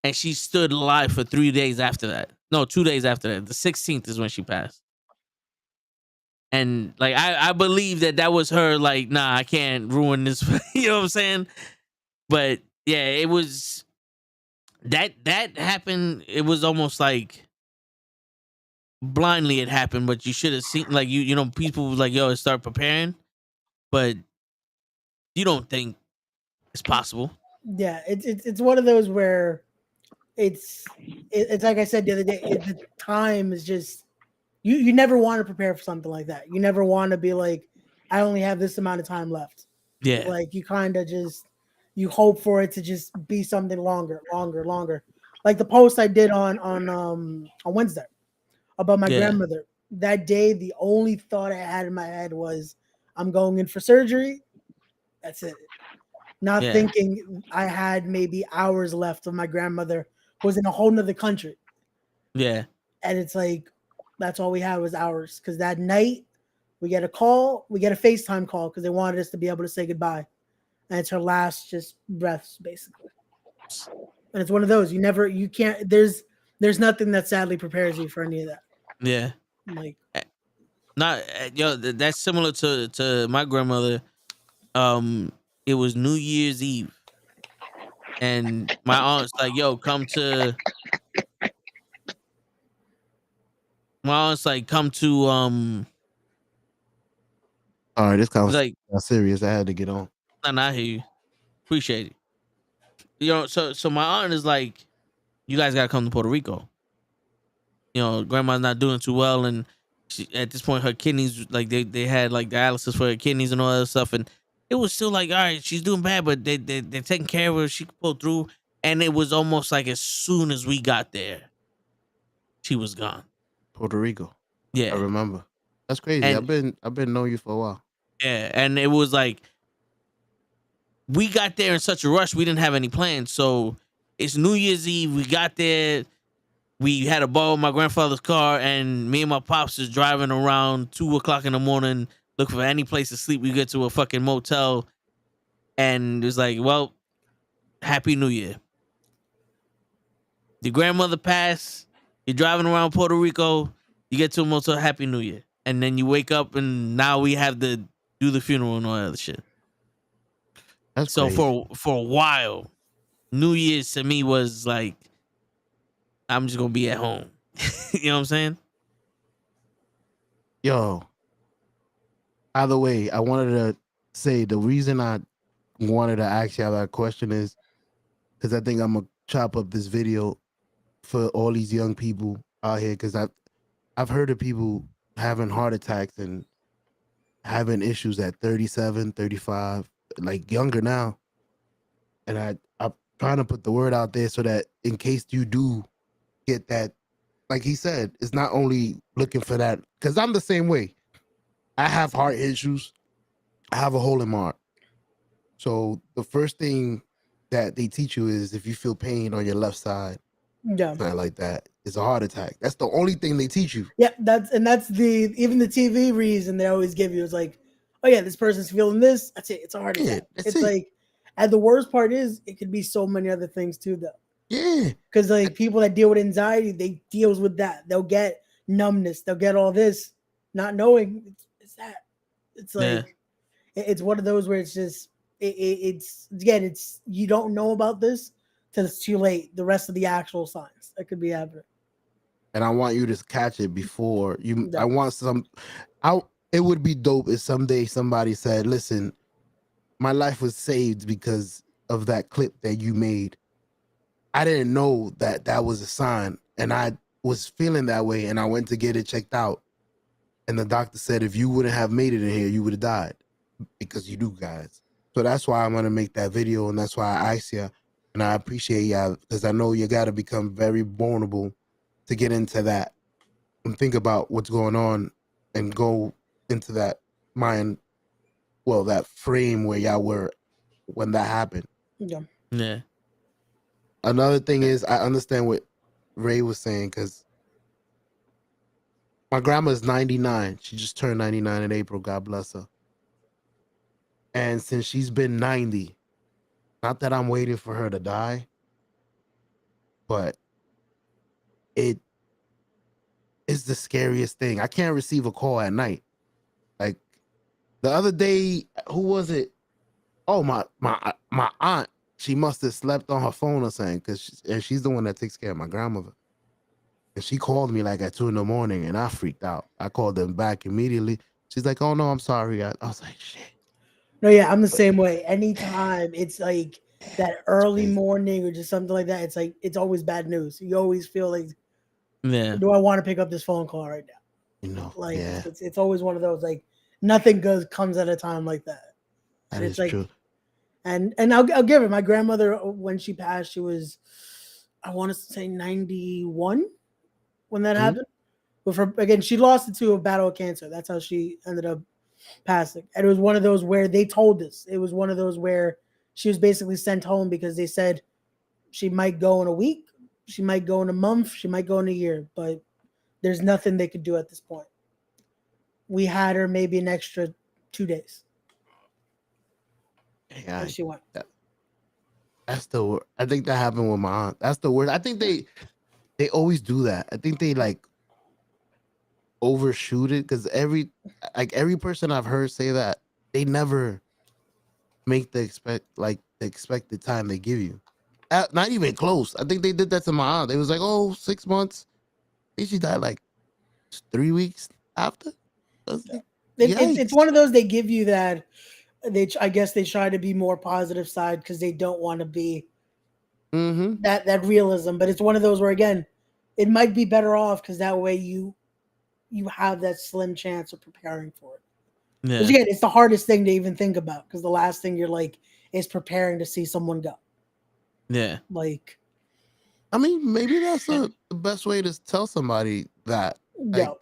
And she stood alive for 3 days after that. No, 2 days after that. The 16th is when she passed. And like I believe that was her like, nah, I can't ruin this. You know what I'm saying? But yeah, it was that happened. It was almost like blindly it happened, but you should have seen, like, you know, people was like, yo, start preparing, but you don't think it's possible. Yeah, it's one of those where it's like I said the other day, the time is just you never want to prepare for something like that. You never want to be like, I only have this amount of time left. Yeah. Like you kind of just you hope for it to just be something longer. Like the post I did on Wednesday about my grandmother. That day, the only thought I had in my head was, I'm going in for surgery. That's it. Not thinking I had maybe hours left of my grandmother who was in a whole nother country. Yeah. And it's like, that's all we had was hours. Because that night, we get a FaceTime call because they wanted us to be able to say goodbye. And it's her last just breaths, basically. And it's one of those, you can't, there's nothing that sadly prepares you for any of that. Yeah. Like, not, yo, that's similar to my grandmother. It was New Year's Eve. And my aunt's like, yo, come to all right, this conversation like, is serious. I had to get on. and I hear you. Appreciate it. You know, so my aunt is like, you guys gotta come to Puerto Rico. You know, grandma's not doing too well, and at this point her kidneys, like they had like dialysis for her kidneys and all that stuff, and it was still like, all right, she's doing bad, but they're taking care of her, she could pull through. And it was almost like as soon as we got there, she was gone. Puerto Rico. Yeah. I remember. That's crazy. And I've been knowing you for a while. yeah, and it was like we got there in such a rush, we didn't have any plans. So it's New Year's Eve. We got there. We had to borrow my grandfather's car, and me and my pops is driving around 2:00 in the morning, looking for any place to sleep. We get to a fucking motel, and it was like, well, Happy New Year. Your grandmother passed. You're driving around Puerto Rico. You get to a motel, Happy New Year. And then you wake up, and now we have to do the funeral and all that other shit. That's so crazy. for a while, New Year's to me was like, I'm just gonna be at home. You know what I'm saying? Yo, either way, I wanted to say the reason I wanted to ask you that question is because I think I'm gonna chop up this video for all these young people out here, because I've heard of people having heart attacks and having issues at 37, 35, like younger now. And I'm trying to put the word out there so that in case you do get that, like he said, it's not only looking for that, because I'm the same way. I have heart issues. I have a hole in my heart. So the first thing that they teach you is if you feel pain on your left side, something like that, it's a heart attack. That's the only thing they teach you. Yeah, that's even the TV reason they always give you is like, oh yeah, this person's feeling this. That's it. It's a heart attack. It's like, and the worst part is it could be so many other things too, though. Yeah, because like people that deal with anxiety, they deals with that. They'll get numbness. They'll get all this, not knowing it's that. It's like it's one of those where it's just it's you don't know about this till it's too late. The rest of the actual signs that could be happening. And I want you to catch it before you. I want it would be dope if someday somebody said, "Listen, my life was saved because of that clip that you made. I didn't know that was a sign, and I was feeling that way, and I went to get it checked out, and the doctor said if you wouldn't have made it in here, you would have died because you do, guys." So that's why I'm gonna make that video, and that's why I asked you, and I appreciate you because I know you got to become very vulnerable to get into that and think about what's going on and go into that mind, well, that frame where y'all were when that happened. Yeah. Another thing is I understand what Ray was saying, because my grandma is 99. She just turned 99 in April. God bless her. And since she's been 90, not that I'm waiting for her to die, but it is the scariest thing. I can't receive a call at night. Like the other day, who was it? Oh, my aunt. She must have slept on her phone or something, and she's the one that takes care of my grandmother. And she called me like at 2 a.m, and I freaked out. I called them back immediately. She's like, "Oh no, I'm sorry." I was like, "Shit." No, yeah, I'm the same way. Anytime it's like that early crazy. morning or just something like that, it's like it's always bad news. You always feel like, Yeah. do I want to pick up this phone call right now? You know, Like yeah, it's always one of those like nothing comes at a time like that. that And is it's like true. and I'll give it. My grandmother when she passed, she was I want to say 91 when that Mhm. happened. But for again, she lost it to a battle of cancer. That's how she ended up passing. And it was one of those where they told us. It was one of those where she was basically sent home because they said she might go in a week, she might go in a month, she might go in a year, but there's nothing they could do at this point. We had her maybe an extra 2 days, Yeah, and she went. that's the word. I think that happened with my aunt. That's the word. I think they always do that. I think they like overshoot it because every person I've heard say that they never make the expected time they give you. Not even close. I think they did that to my aunt. They was like, "Oh, 6 months." And she died like 3 weeks after. I was like, It's yikes. one of those they give you that I guess they try to be more positive side because they don't want to be Mm-hmm. that realism. But it's one of those where again, it might be better off because that way you have that slim chance of preparing for it. Because Yeah. again, it's the hardest thing to even think about because the last thing you're like is preparing to see someone go. Yeah. Like, I mean, maybe that's the best way to tell somebody that. Like, no,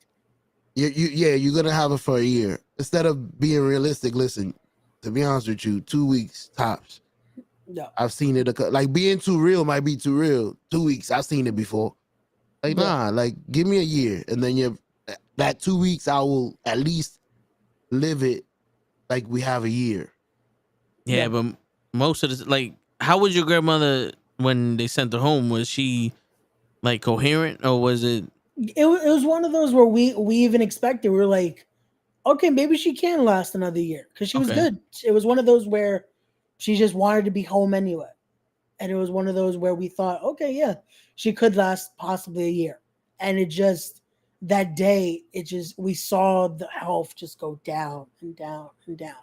you're gonna have it for a year. Instead of being realistic, listen, to be honest with you, 2 weeks tops. no, I've seen it like being too real might be too real. 2 weeks, I've seen it before. Like, no. nah, like give me a year, and then that 2 weeks I will at least live it like we have a year. Yeah, but most of this, like, how was your grandmother when they sent her home? Was she like coherent, or was it? It was one of those where we even expected. We were like, okay, maybe she can last another year because she was Okay. good. It was one of those where she just wanted to be home anyway, and it was one of those where we thought, okay, yeah, she could last possibly a year, and it just that day, it just we saw the health just go down and down and down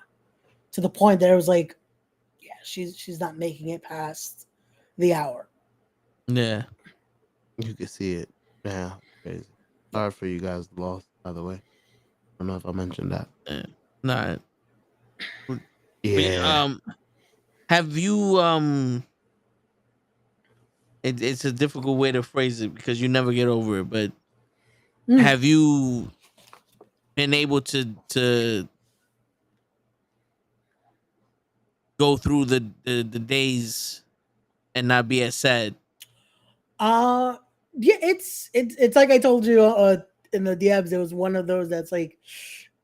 to the point that it was like, yeah, she's not making it past the hour. Yeah. You can see it. Yeah, crazy. Sorry for you guys lost, by the way. I don't know if I mentioned that. Yeah. Nah. Yeah. Have you it's a difficult way to phrase it because you never get over it, but Mm. have you been able to go through the days and not be as sad? Yeah, it's like I told you in the DMs. It was one of those that's like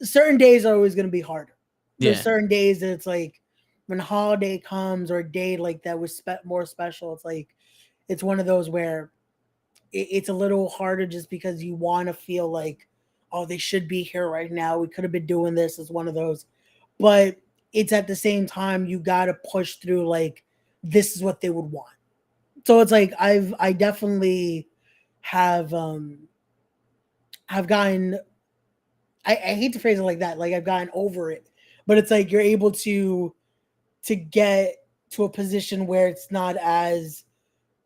certain days are always going to be harder. There's Yeah. certain days that it's like when a holiday comes or a day like that was more special. It's like it's one of those where it's a little harder just because you want to feel like, oh, they should be here right now. We could have been doing this. It's one of those, but it's at the same time you got to push through. Like this is what they would want. So it's like I definitely have gotten I hate to phrase it like that, like I've gotten over it, but it's like you're able to get to a position where it's not as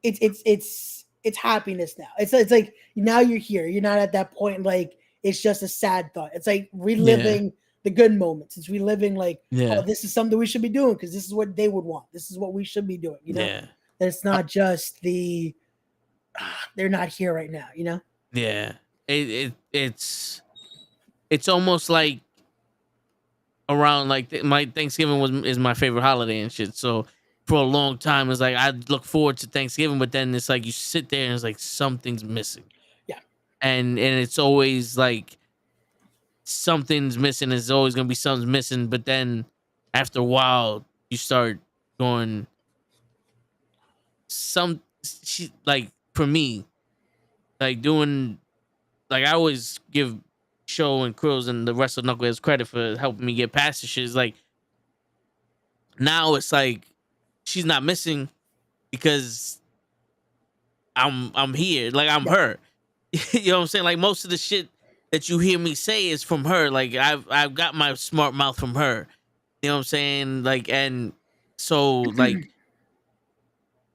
it's happiness now. It's like now you're here. You're not at that point like it's just a sad thought. It's like Yeah. reliving the good moments. It's reliving like, oh, Yeah. this is something we should be doing because this is what they would want. This is what we should be doing, you know? Yeah. That it's not just the they're not here right now, you know? Yeah. It's almost like around like my Thanksgiving is my favorite holiday and shit. So for a long time, it's like I look forward to Thanksgiving, but then it's like you sit there and it's like something's missing, Yeah. and it's always like something's missing. There's always gonna be something missing, but then after a while, you start going. she like for me, like doing like I always give Show and Krills and the rest of Knuckleheads credit for helping me get past the shit. It's like now it's like she's not missing because I'm here. Like I'm her. You know what I'm saying? Like most of the shit that you hear me say is from her. Like I've got my smart mouth from her. You know what I'm saying? Like and so like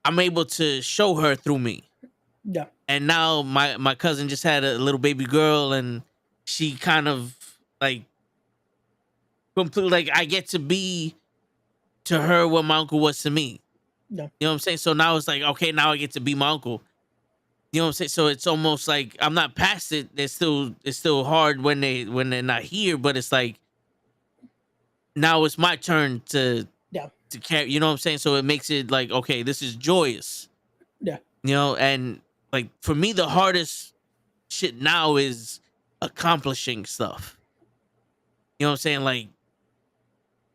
I'm able to show her through me. Yeah. And now my cousin just had a little baby girl and she kind of like completely like I get to be to her what my uncle was to me. Yeah. You know what I'm saying? So now it's like, okay, now I get to be my uncle. You know what I'm saying? So it's almost like I'm not past it. It's still hard when they're not here, but it's like now it's my turn to carry. You know what I'm saying? So it makes it like, okay, this is joyous. Yeah. You know, and like for me, the hardest shit now is accomplishing stuff. You know what I'm saying? Like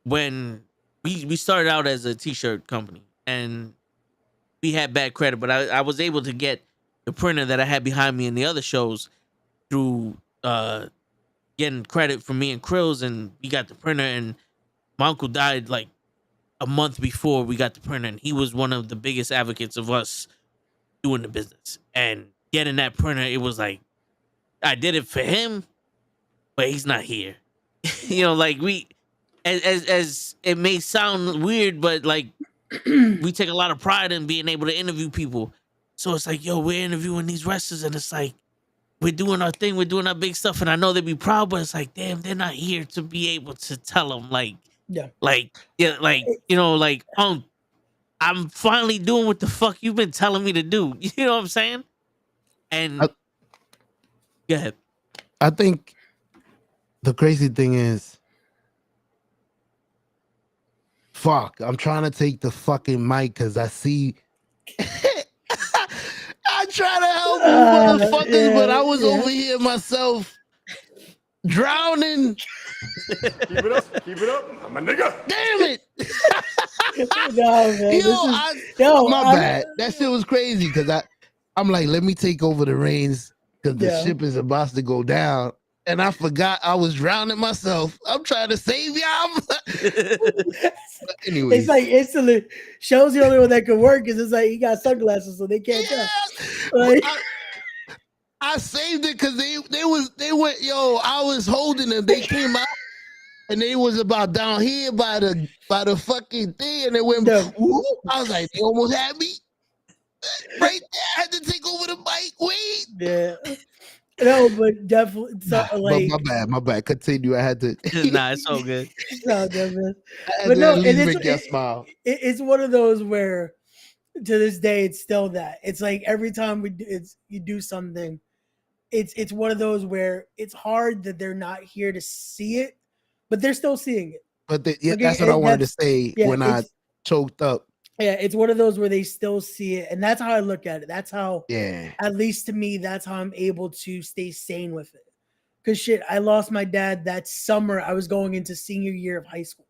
when we started out as a t-shirt company and we had bad credit, but I was able to get the printer that I had behind me in the other shows through getting credit from me and Krills, and we got the printer. And my uncle died like a month before we got the printer, and he was one of the biggest advocates of us doing the business and getting that printer. It was like I did it for him, but he's not here. You know, like we, as it may sound weird, but like we take a lot of pride in being able to interview people. So it's like, yo, we're interviewing these wrestlers, and it's like we're doing our thing, we're doing our big stuff, and I know they'd be proud, but it's like, damn, they're not here to be able to tell them, like, like you know, like, I'm finally doing what the fuck you've been telling me to do. You know what I'm saying? And go ahead. I think the crazy thing is, fuck, I'm trying to take the fucking mic because I see. I try to help you motherfuckers, but I was over here myself drowning. Keep it up. I'm a nigga. Damn it. No, man, my bad. That shit was crazy because I'm like, let me take over the reins because the ship is about to go down. And I forgot I was drowning myself. I'm trying to save y'all. Anyway, it's like instantly Show's the only one that could work because it's like he got sunglasses, so they can't tell. Like, I saved it because they went, yo, I was holding them. They came out and they was about down here by the fucking thing, and they went. Whoop. I was like, they almost had me right there. I had to take over the mic. Wait. Yeah. No, but definitely, like, my bad. Continue. I had to. Nah, it's all good. It's all good, man. But no, smile. It's one of those where, to this day, it's still that. It's like every time you do something, it's one of those where it's hard that they're not here to see it, but they're still seeing it. But that's what I wanted to say when I choked up. Yeah, it's one of those where they still see it, and that's how I look at it. That's how, at least to me, that's how I'm able to stay sane with it. Because shit, I lost my dad that summer. I was going into senior year of high school,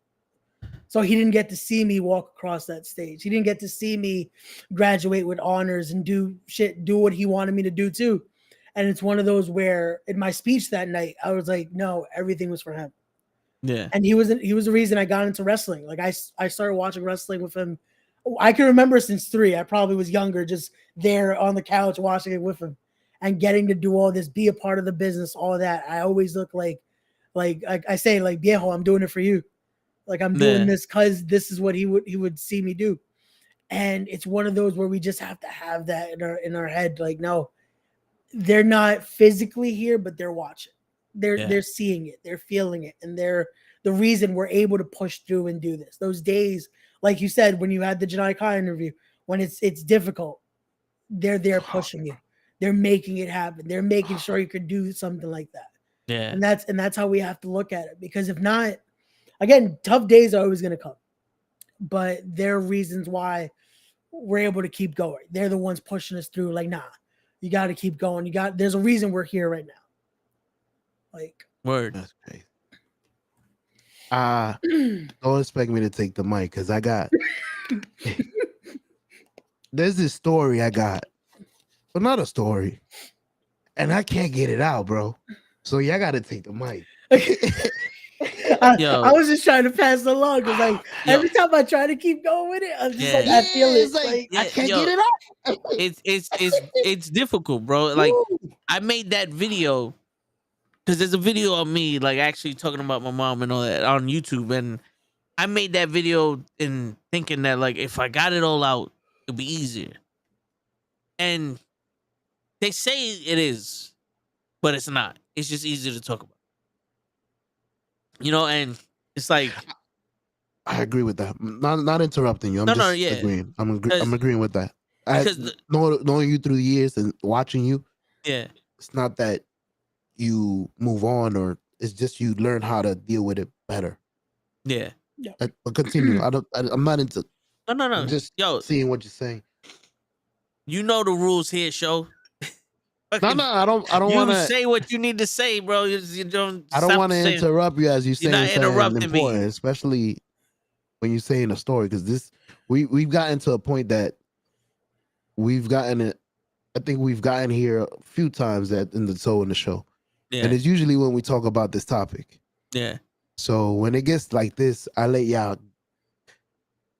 so he didn't get to see me walk across that stage. He didn't get to see me graduate with honors and do what he wanted me to do too. And it's one of those where in my speech that night, I was like, no, everything was for him. Yeah, and he was the reason I got into wrestling. Like I started watching wrestling with him. I can remember since 3. I probably was younger, just there on the couch watching it with him and getting to do all this, be a part of the business, all of that. I always look like I say, like, viejo, I'm doing it for you. Like, I'm doing this because this is what he would see me do. And it's one of those where we just have to have that in our head. Like, no, they're not physically here, but they're watching. They're seeing it, they're feeling it, and they're the reason we're able to push through and do this. Those days, like you said, when you had the Janai Kai interview, when it's difficult, they're there pushing you. They're making it happen. They're making sure you could do something like that. Yeah. And that's how we have to look at it. Because if not, again, tough days are always going to come. But there are reasons why we're able to keep going. They're the ones pushing us through. Like, nah, you got to keep going. There's a reason we're here right now. Like, word. That's crazy. Don't expect me to take the mic because I got there's this story I got, another story, and I can't get it out, bro. So y'all got to take the mic. I was just trying to pass it along because like every time I try to keep going with it, I'm just like I feel it's it. like Like I can't get it out. It's difficult, bro. Like I made that video because there's a video of me like actually talking about my mom and all that on YouTube, and I made that video in thinking that like if I got it all out, it'd be easier. And they say it is, but it's not. It's just easier to talk about. You know, and it's like I agree with that. Not interrupting you. I'm agreeing. I'm agreeing with that. Knowing you through the years and watching you, it's not that you move on, or it's just you learn how to deal with it better. Yeah. But continue. I'm not into. No. I'm just seeing what you're saying. You know the rules here, show. No, I don't want to say what you need to say, bro. You don't. I don't want to interrupt you as you say something important, me. especially when you're saying a story, because we've gotten to a point that we've gotten it. I think we've gotten here a few times in the show, and it's usually when we talk about this topic. Yeah. So when it gets like this, I let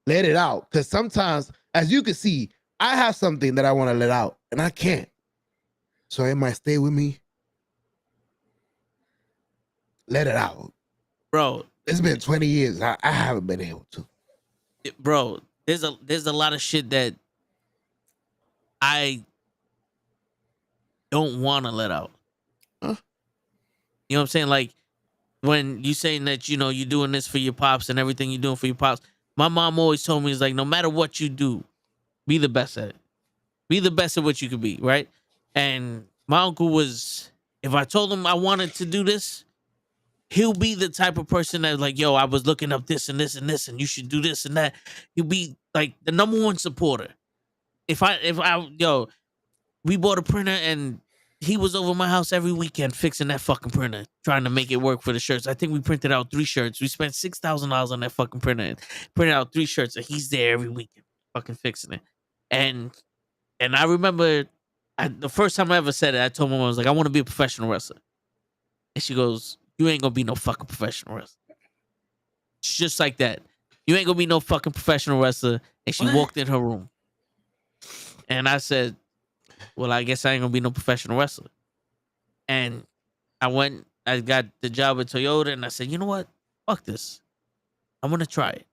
it out, because sometimes, as you can see, I have something that I want to let out, and I can't. So it might stay with me. Let it out. Bro. It's been 20 years. I haven't been able to. Bro, there's a lot of shit that I don't want to let out. Huh? You know what I'm saying? Like when you saying that, you're doing this for your pops and everything you're doing for your pops. My mom always told me, is like, no matter what you do, be the best at it. Be the best at what you could be, right? And my uncle was, if I told him I wanted to do this, he'll be the type of person that's like, yo, I was looking up this and this and this, and you should do this and that. He'll be like the number one supporter. If we bought a printer and he was over my house every weekend fixing that fucking printer, trying to make it work for the shirts. I think we printed out 3 shirts. We spent $6,000 on that fucking printer and printed out 3 shirts, and he's there every weekend fucking fixing it. And I remember the first time I ever said it, I told my mom, I was like, I want to be a professional wrestler. And she goes, you ain't gonna be no fucking professional wrestler. It's just like that. You ain't gonna be no fucking professional wrestler. And she walked in her room. And I said, well, I guess I ain't gonna be no professional wrestler. And I got the job at Toyota, and I said, you know what? Fuck this. I'm gonna try it.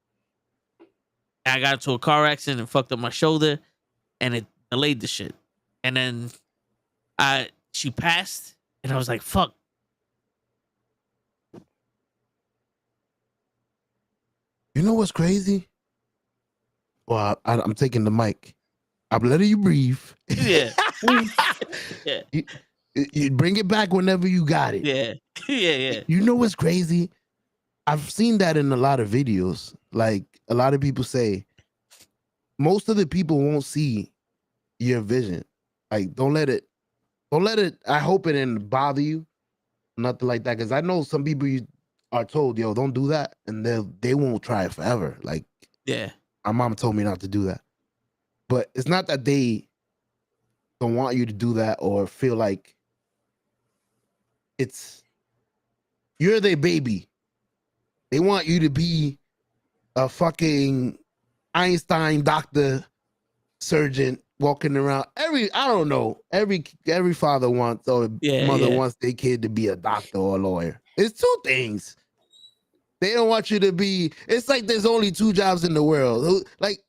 And I got into a car accident and fucked up my shoulder, and it delayed the shit. And then she passed, and I was like, fuck. You know what's crazy? Well, I'm taking the mic. I'm letting you breathe. Yeah. Yeah. You bring it back whenever you got it. Yeah. Yeah. You know what's crazy? I've seen that in a lot of videos. Like, a lot of people say, most of the people won't see your vision. Like, don't let it, I hope it didn't bother you. Nothing like that. Because I know some people you are told, yo, don't do that. And they won't try it forever. Like, yeah. My mom told me not to do that. But it's not that they don't want you to do that or feel like you're their baby. They want you to be a fucking Einstein doctor, surgeon, walking around. I don't know. Every father wants, or mother wants their kid to be a doctor or a lawyer. It's 2 things. They don't want you to be, it's like there's only 2 jobs in the world. Like,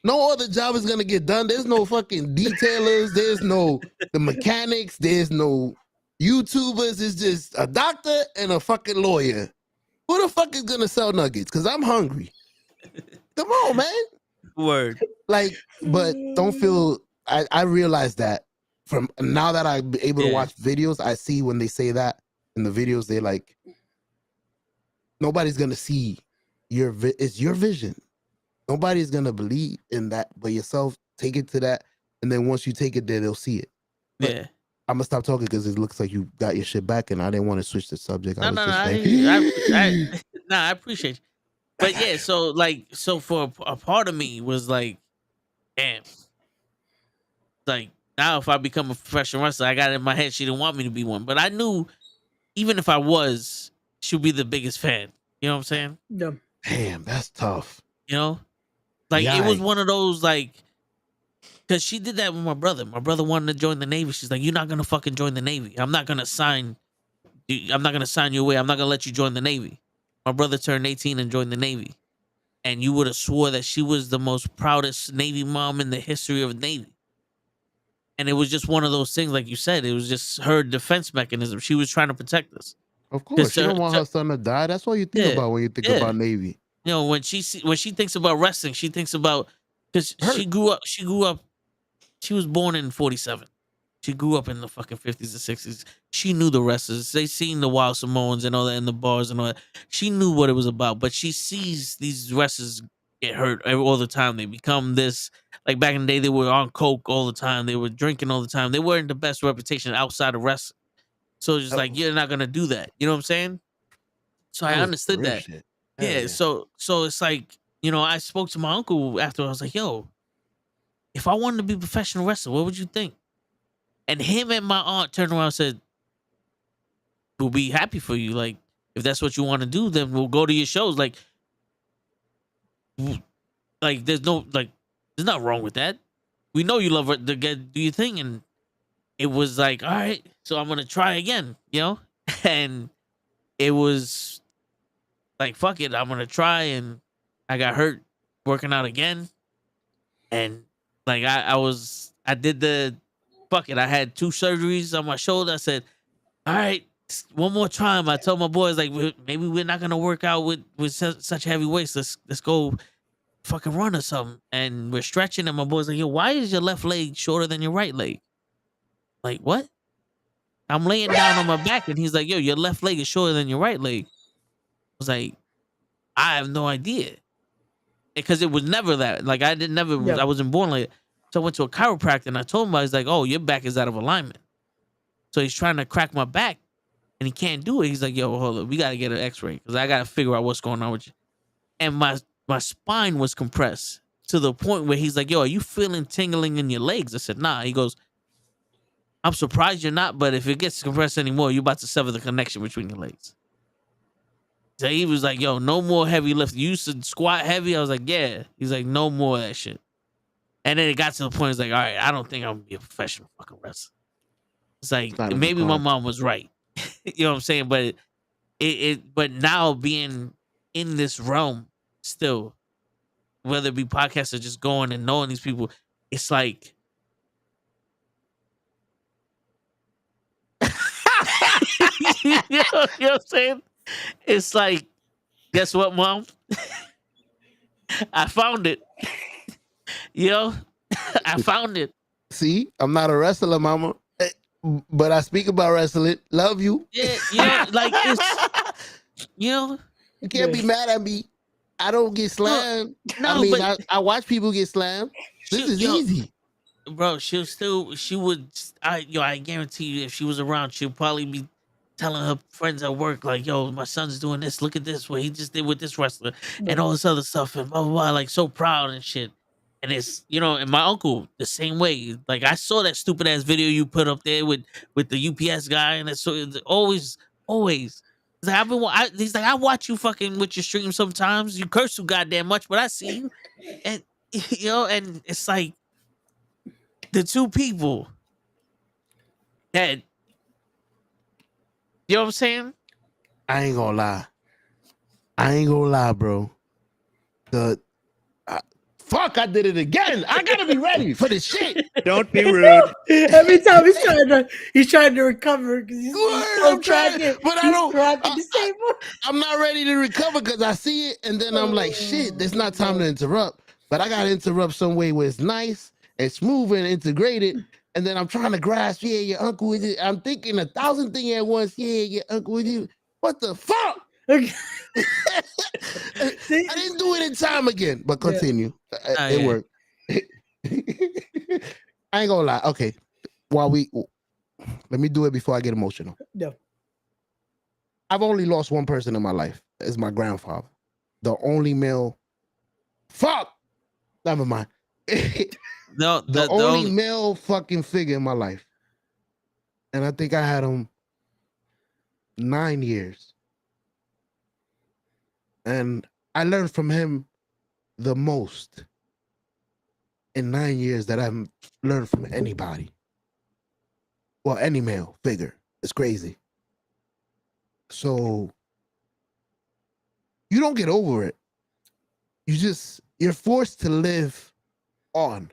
no other job is gonna get done. There's no fucking detailers. There's no the mechanics. There's no YouTubers. It's just a doctor and a fucking lawyer. Who the fuck is gonna sell nuggets? Because I'm hungry. Come on, man. Word. Like, but don't feel. I realize that from now that I'm able to watch videos, I see when they say that in the videos, they like, nobody's gonna see it's your vision. Nobody's gonna believe in that but yourself. Take it to that, and then once you take it there, they'll see it. But I'm gonna stop talking because it looks like you got your shit back, and I didn't want to switch the subject. I appreciate you. But yeah, so for a part of me was like, damn, Like now, if I become a professional wrestler, I got it in my head she didn't want me to be one. But I knew even if I was, she'd be the biggest fan. You know what I'm saying? Yeah. Damn, that's tough. You know, like it was Yikes. one of those like, because she did that with my brother. My brother wanted to join the Navy. She's like, "You're not gonna fucking join the Navy. I'm not gonna sign you away. I'm not gonna let you join the Navy." My brother turned 18 and joined the Navy, and you would have swore that she was the most proudest Navy mom in the history of Navy. And it was just one of those things, like you said, it was just her defense mechanism. She was trying to protect us. Of course, she to- don't want to- her son to die. That's all you think Yeah, about when you think yeah. about Navy. You know, when she thinks about wrestling, she thinks about, because she grew up. She was born in 47. She grew up in the fucking 50s and 60s. She knew the wrestlers. They seen the Wild Samoans and all that in the bars and all that. She knew what it was about. But she sees these wrestlers get hurt all the time. They become this. Like back in the day, they were on coke all the time. They were drinking all the time. They weren't the best reputation outside of wrestling. So it's just like, you're not gonna do that. You know what I'm saying? So I That was understood real that. shit. Hell Yeah. So it's like, I spoke to my uncle after. I was like, yo, if I wanted to be a professional wrestler, what would you think? And him and my aunt turned around and said, we'll be happy for you. Like, if that's what you want to do, then we'll go to your shows. Like there's nothing wrong with that. We know you love it to do your thing. And it was like, all right, so I'm gonna try again, And it was like, fuck it, I'm gonna try. And I got hurt working out again. And like I did the fuck it. I had 2 surgeries on my shoulder. I said, all right, one more time. I told my boys, like, maybe we're not gonna work out with such heavy weights. Let's go fucking run or something. And we're stretching, and my boys like, yo, why is your left leg shorter than your right leg? Like, what? I'm laying down on my back, and he's like, yo, your left leg is shorter than your right leg. I was like, I have no idea. Because it was never that. Like, I wasn't born like it. So I went to a chiropractor, and I told him, I was like, oh, your back is out of alignment. So he's trying to crack my back, and he can't do it. He's like, yo, hold up, we got to get an x-ray, because I got to figure out what's going on with you. And my spine was compressed to the point where he's like, yo, are you feeling tingling in your legs? I said, nah. He goes, I'm surprised you're not, but if it gets compressed anymore, you're about to sever the connection between your legs. So he was like, yo, no more heavy lifting. You used to squat heavy? I was like, yeah. He's like, no more of that shit. And then it got to the point, it's like, all right, I don't think I'm going to be a professional fucking wrestler. It's like, maybe my mom was right. You know what I'm saying? But but now being in this realm still, whether it be podcasts or just going and knowing these people, it's like, you know what I'm saying? It's like, guess what, Mom? I found it. I found it. See, I'm not a wrestler, mama, but I speak about wrestling. Love you. Yeah, like it's, you can't be mad at me. I don't get slammed. I watch people get slammed. This is easy. Bro, I guarantee you, if she was around, she'll probably be telling her friends at work, like, yo, my son's doing this. Look at this, what he just did with this wrestler and all this other stuff and blah, blah, blah. Like, so proud and shit. And it's, and my uncle, the same way. Like, I saw that stupid ass video you put up there with the UPS guy. And it's always. He's like, he's like, I watch you fucking with your stream sometimes. You curse too goddamn much, but I see you. And, and it's like, the 2 people that, you know what I'm saying? I ain't gonna lie, bro. Fuck, I did it again. I gotta be ready for this shit. Don't be rude. Every time he's trying to recover because he's tracking. But I'm not ready to recover because I see it and then I'm like, shit, there's not time to interrupt. But I gotta interrupt some way where it's nice and smooth and integrated. And then I'm trying to grasp, your uncle with it. I'm thinking 1,000 things at once. Your uncle with you. What the fuck? I didn't do it in time again, but continue. It worked. I ain't gonna lie. Okay, let me do it before I get emotional. No, I've only lost one person in my life. It's my grandfather, the only male. Fuck. Never mind. the only male fucking figure in my life. And I think I had him 9 years. And I learned from him the most in 9 years that I've learned from anybody. Well, any male figure. It's crazy. So you don't get over it. You're forced to live on.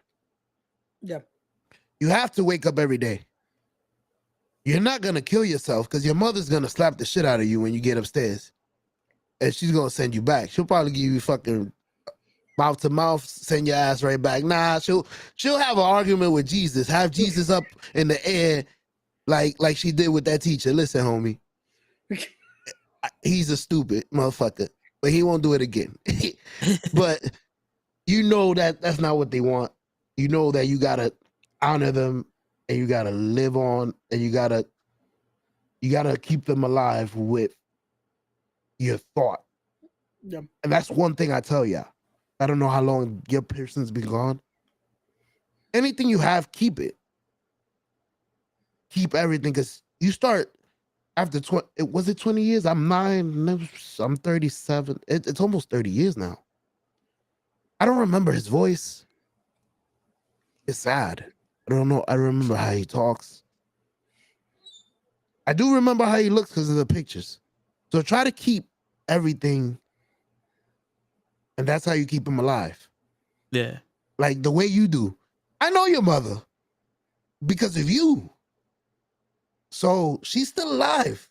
Yeah. You have to wake up every day. You're not going to kill yourself because your mother's going to slap the shit out of you when you get upstairs. And she's going to send you back. She'll probably give you fucking mouth to mouth, send your ass right back. Nah, she'll have an argument with Jesus. Have Jesus up in the air like she did with that teacher. Listen, homie. He's a stupid motherfucker, but he won't do it again. But you know that's not what they want. You know that you got to honor them and you got to live on and you got to keep them alive with your thought. Yeah. And that's one thing I tell ya. I don't know how long your person's been gone. Anything you have, keep it. Keep everything, because you start after 20. Was it 20 years? I'm 9. I'm 37. It's almost 30 years now. I don't remember his voice. It's sad. I don't know. I remember how he talks. I do remember how he looks because of the pictures. So try to keep everything. And that's how you keep him alive. Yeah. Like the way you do. I know your mother because of you. So she's still alive.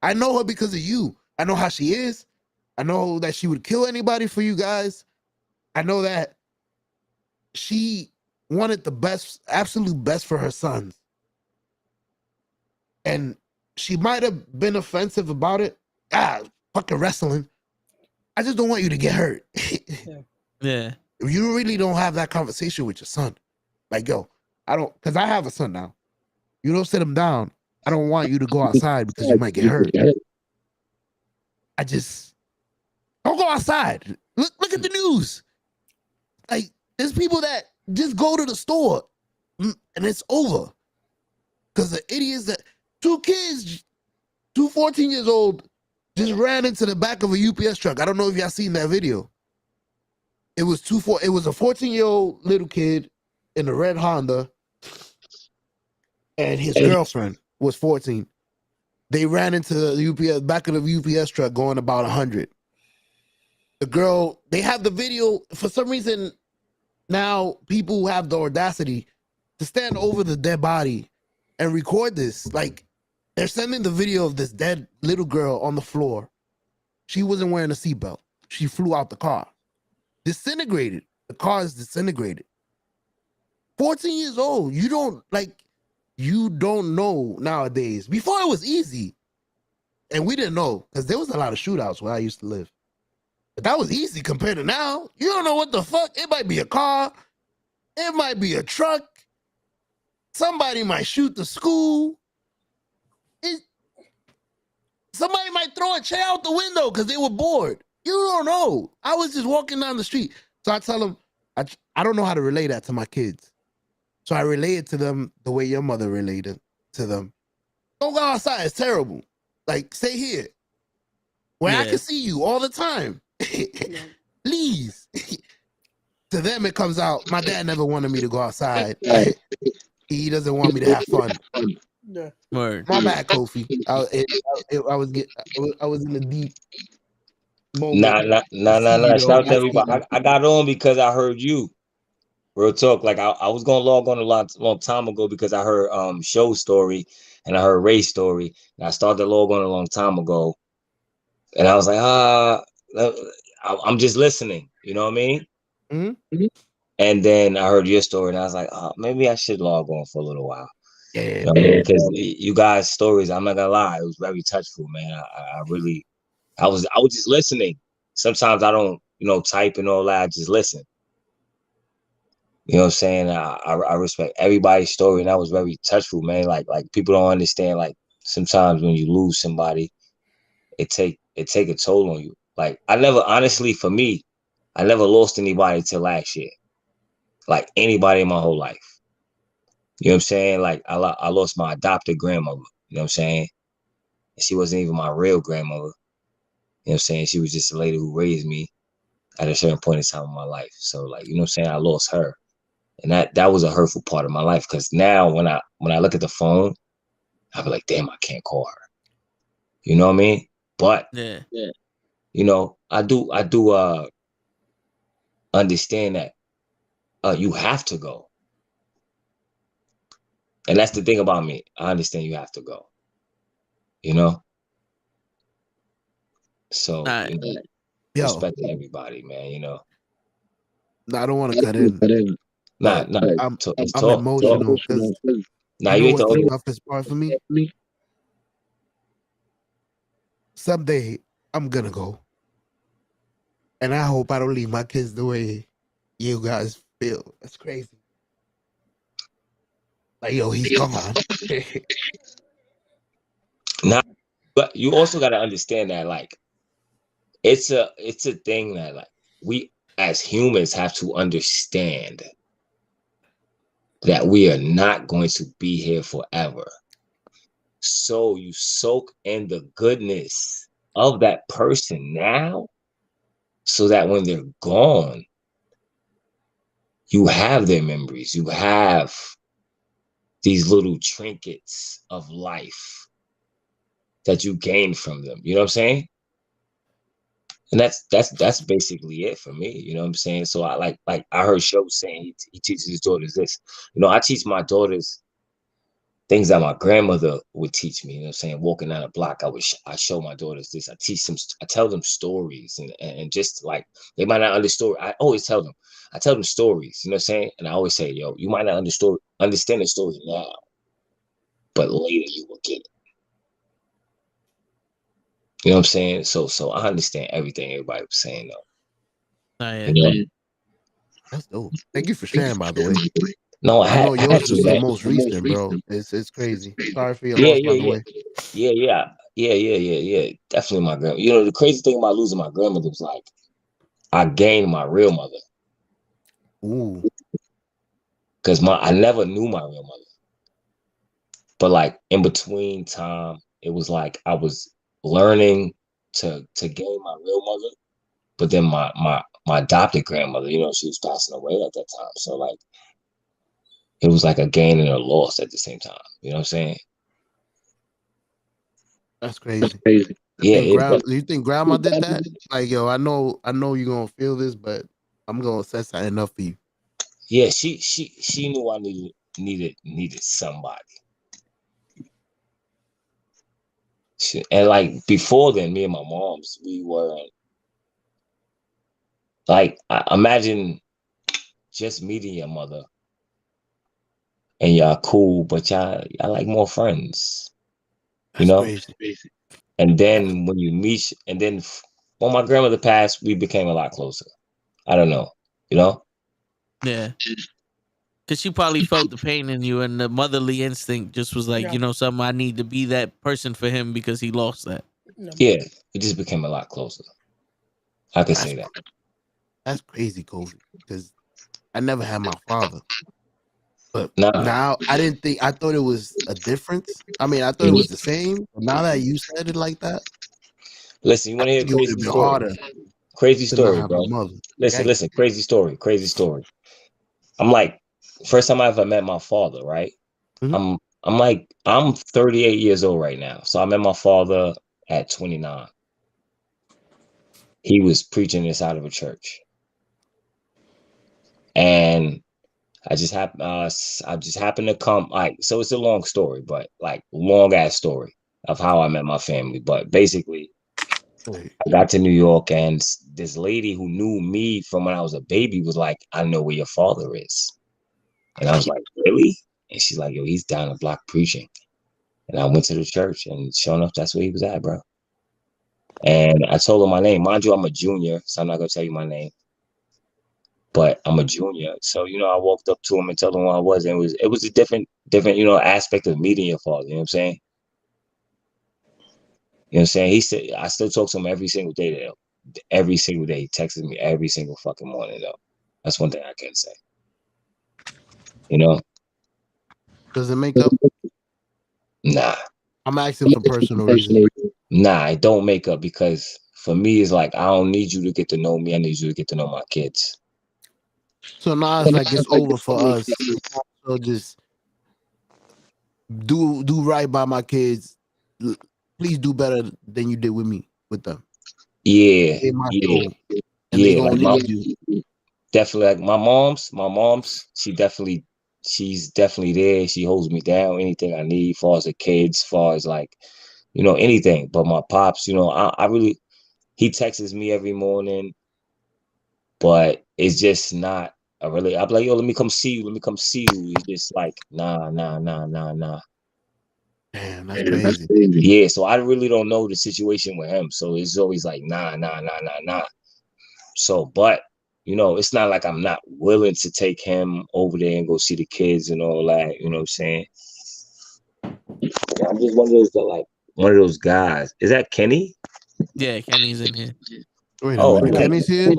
I know her because of you. I know how she is. I know that she would kill anybody for you guys. I know that she wanted the best, absolute best for her sons. And she might have been offensive about it. Fucking wrestling. I just don't want you to get hurt. Yeah. You really don't have that conversation with your son. Like, yo, I don't, because I have a son now. You don't sit him down. I don't want you to go outside because you might get hurt. I just, don't go outside. Look at the news. Like, there's people that just go to the store and it's over. Because the idiots that, two 14 years old, just ran into the back of a UPS truck. I don't know if y'all seen that video. It was a 14-year-old little kid in a red Honda, and his girlfriend was 14. They ran into the back of the UPS truck going about 100. The girl, they have the video. For some reason, now people have the audacity to stand over the dead body and record this. Like, they're sending the video of this dead little girl on the floor. She wasn't wearing a seatbelt. She flew out the car. Disintegrated. The car is disintegrated. 14 years old. You don't know nowadays. Before it was easy. And we didn't know, because there was a lot of shootouts where I used to live. But that was easy compared to now. You don't know what the fuck. It might be a car. It might be a truck. Somebody might shoot the school. Somebody might throw a chair out the window because they were bored. You don't know. I was just walking down the street. So I tell them, I don't know how to relay that to my kids. So I relay it to them the way your mother related to them. Don't go outside. It's terrible. Like, stay here where I can see you all the time. Please. To them, it comes out, my dad never wanted me to go outside. He doesn't want me to have fun. Yeah. Word. My bad, Kofi. I was in the deep moment. Nah. Shout out to everybody. I got on because I heard you. Real talk. Like I was gonna log on a long time ago because I heard show story and I heard Ray's story. And I started to log on a long time ago. And I was like, I'm just listening. You know what I mean? Mm-hmm. And then I heard your story and I was like, maybe I should log on for a little while. Yeah, you know, because you guys' stories, I'm not gonna lie, it was very touchful, man. I was just listening. Sometimes I don't, type and all that. I just listen. You know what I'm saying? I respect everybody's story, and that was very touchful, man. Like people don't understand. Like sometimes when you lose somebody, it take a toll on you. Like I never, honestly, for me, I never lost anybody till last year. like anybody in my whole life. You know what I'm saying? Like I lost my adopted grandmother. You know what I'm saying? And she wasn't even my real grandmother. You know what I'm saying? She was just a lady who raised me at a certain point in time in my life. So like, you know what I'm saying? I lost her. And that was a hurtful part of my life. Cause now when I look at the phone, I'll be like, damn, I can't call her. You know what I mean? But Yeah. you know, I do understand that you have to go. And that's the thing about me. I understand you have to go. You know? So you know, Yo, respect to everybody, man, you know. no, I don't want to cut in, Nah, but nah. I'm Let's I'm talk. emotional because Nah, you you know ain't what's the the toughest part for me? Someday I'm gonna go, and I hope I don't leave my kids the way you guys feel. That's crazy. Like, yo, he's gone. Nah, but you also gotta understand that like it's a thing that like we as humans have to understand that we are not going to be here forever. So you soak in the goodness of that person now so that when they're gone, you have their memories. You have these little trinkets of life that you gain from them. You know what I'm saying? And that's basically it for me. You know what I'm saying? So I like I heard Show saying he teaches his daughters this. You know, I teach my daughters things that my grandmother would teach me. You know what I'm saying? Walking down a block, I show my daughters this. I tell them stories and just like they might not understand. I tell them stories, you know what I'm saying? And I always say, yo, you might not understand the story now, but later you will get it. You know what I'm saying? So I understand everything everybody was saying though. Oh, yeah. You know? That's dope. Thank you for sharing, by the way. No, I know I had yours to, is the man. most recent, bro. It's crazy. Sorry for your Yeah, loss, by the yeah, way. yeah. Definitely my grandma. You know, the crazy thing about losing my grandmother was like I gained my real mother Ooh, because I never knew my real mother. But like in between time, it was like I was learning to gain my real mother, but then my adopted grandmother, you know, she was passing away at that time. So like it was like a gain and a loss at the same time. You know what I'm saying? that's crazy. Yeah, And do you think grandma did that? Like, yo, I know you're gonna feel this, but I'm gonna set something up for you. yeah. She knew I needed somebody. And like before then, me and my moms, we were like, imagine just meeting your mother and y'all cool, but y'all like more friends, you That's know? crazy. And then when you meet, and then when my grandmother passed, we became a lot closer. I don't know, you know? Yeah. Because she probably felt the pain in you, and the motherly instinct just was like, Yeah. you know, something, I need to be that person for him because he lost that. No. Yeah, it just became a lot closer. I could That's say that. that's crazy, Kofi. Because I never had my father, but Nah, now I thought it was a difference. I mean, I thought it mhm. was the same. But now that you said it like that, Listen, you I want to hear a think it would crazy have been story? harder Crazy to not story, have my bro. mother. Listen, Yikes. listen, crazy story. I'm like, first time I ever met my father, right? Mhm. I'm 38 years old right now. So I met my father at 29. He was preaching inside of a church. And I just happened to come like so it's a long story, but like long ass story of how I met my family. But basically, Wait, I got to New York and this lady who knew me from when I was a baby was like, I know where your father is. And I was like, really? And she's like, yo, he's down the block preaching. And I went to the church and sure enough, that's where he was at, bro. And I told her my name. Mind you, I'm a junior, so I'm not gonna tell you my name. But I'm a junior. So, you know, I walked up to him and told him who I was. And it was a different, you know, aspect of meeting your father. You know what I'm saying? You know what I'm saying? He said I still talk to him every single day though. Every single day. He texted me every single fucking morning though. That's one thing I can say. You know? Does it make up? Nah. I'm asking for personal reasons. Nah, it don't make up because for me, it's like I don't need you to get to know me. I need you to get to know my kids. So now it's like it's over for us. So just do right by my kids. Please do better than you did with me with them. Yeah, They my yeah, soul, and they gonna like need you. definitely like my mom's, she's definitely there. She holds me down, anything I need, as far as the kids, as far as like, you know, anything. But my pops, you know, I really, he texts me every morning, but it's just not a really, I'm like, yo, let me come see you. It's just like, nah. Damn, that's crazy. Yeah, so I really don't know the situation with him. So it's always like, nah. So, but, you know, it's not like I'm not willing to take him over there and go see the kids and all that. You know what I'm saying? I'm just one of those guys. Is that Kenny? Yeah, Kenny's in here. Wait a minute, Kenny's here.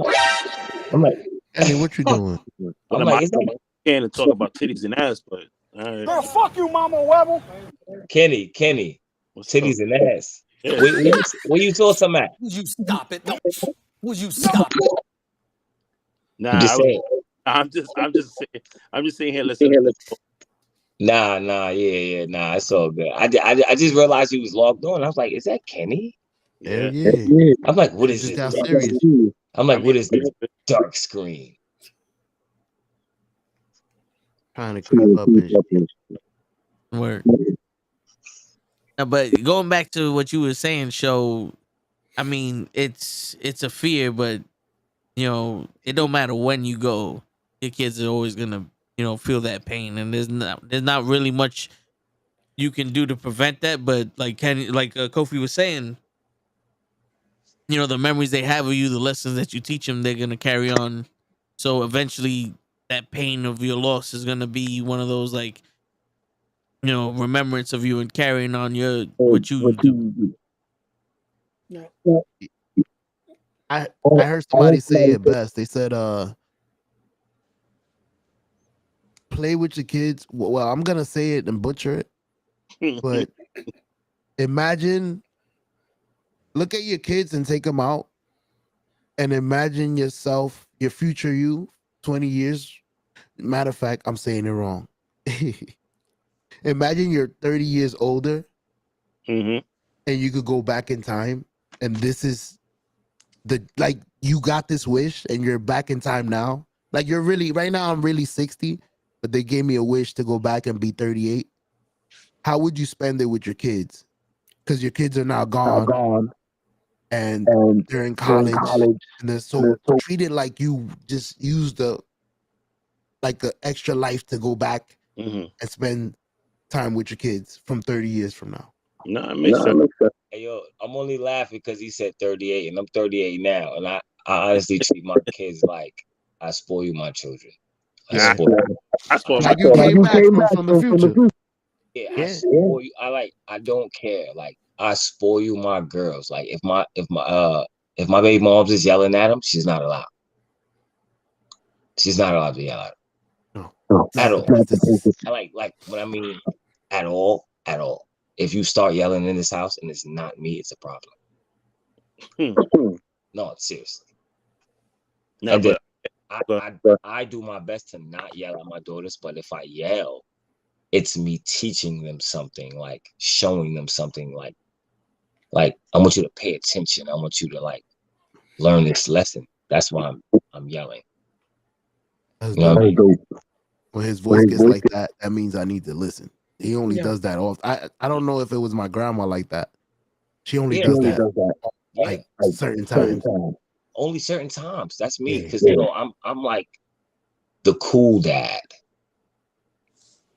I'm like, Kenny, what you doing? I'm like, is that Can't talk about titties and ass, but Girl, fuck you, Mama Webble. Kenny, titties and ass? Yeah. Where you saw some at? Would you stop it? No. Would you stop it? Nah, I'm just saying. I'm just sitting here listening. Nah, yeah, nah, it's all good. I just realized he was logged on. I was like, is that Kenny? Hell yeah. I'm like, what is Just it? got serious. I'm like, what is this dark screen? Trying to creep up and shit. Word. But going back to what you were saying, show. I mean, it's a fear, but you know, it don't matter when you go. Your kids are always gonna, you know, feel that pain, and there's not really much you can do to prevent that. But like Kofi was saying, you know, the memories they have of you, the lessons that you teach them, they're gonna carry on. So eventually, that pain of your loss is gonna be one of those like, you know, remembrance of you and carrying on your what you do. I heard somebody say it best. They said, play with your kids. Well, I'm gonna say it and butcher it, but imagine, look at your kids and take them out, and imagine yourself, your future you, 20 years. Matter of fact, I'm saying it wrong. Imagine you're 30 years older, and you could go back in time, and this is like you got this wish, and you're back in time now. Like you're really right now. I'm really 60, but they gave me a wish to go back and be 38. How would you spend it with your kids? Because your kids are now gone, and they're in college, and they're so treated like you just used the extra life to go back and spend time with your kids from 30 years from now. No, it makes sense. Hey, yo, I'm only laughing because he said 38, and I'm 38 now, and I honestly treat my kids like I spoil you, my children. I spoil Like you came back from the future. Yeah, I spoil you. I don't care. Like I spoil you, my girls. Like if my baby mom's is yelling at them, she's not allowed. She's not allowed to yell at them. No. At all. I like when I mean at all. If you start yelling in this house and it's not me, it's a problem. No, seriously. No, and but I do my best to not yell at my daughters, but if I yell, it's me teaching them something, like showing them something, like I want you to pay attention. I want you to like learn this lesson. That's why I'm yelling. That's You know what I mean? When his voice gets like that, that means I need to listen. He only does that often. I don't know if it was my grandma like that. She only does that like certain times. Only certain times. That's me, because you know I'm like the cool dad.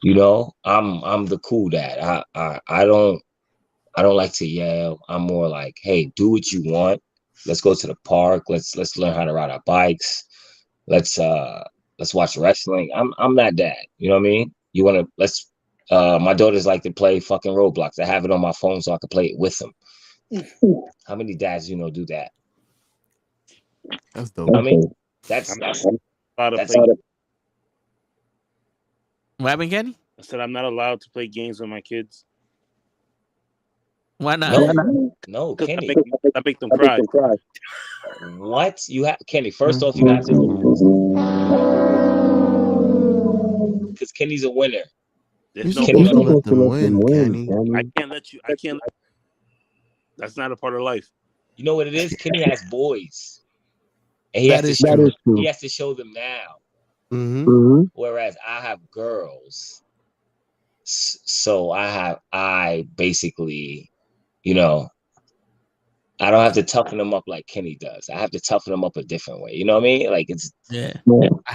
You know, I'm the cool dad. I don't like to yell. I'm more like, hey, do what you want. Let's go to the park. Let's learn how to ride our bikes. Let's watch wrestling. I'm that dad. You know what I mean? You want to my daughters like to play fucking Roblox. I have it on my phone so I can play it with them. How many dads do that? That's dope. I mean, that's What happened, Kenny? I said I'm not allowed to play games with my kids. Why not? No, Because Kenny. I make them cry. What? You have Kenny, first off, you have to because Kenny's a winner. You're There's no supposed to let them win, Kenny. I can't let you. I can't. That's not a part of life. You know what it is? Kenny has boys. And he That has is to true. he has to show them now. Mm-hmm. Whereas I have girls. So I basically, you know, I don't have to toughen them up like Kenny does. I have to toughen them up a different way. You know what I mean? Like it's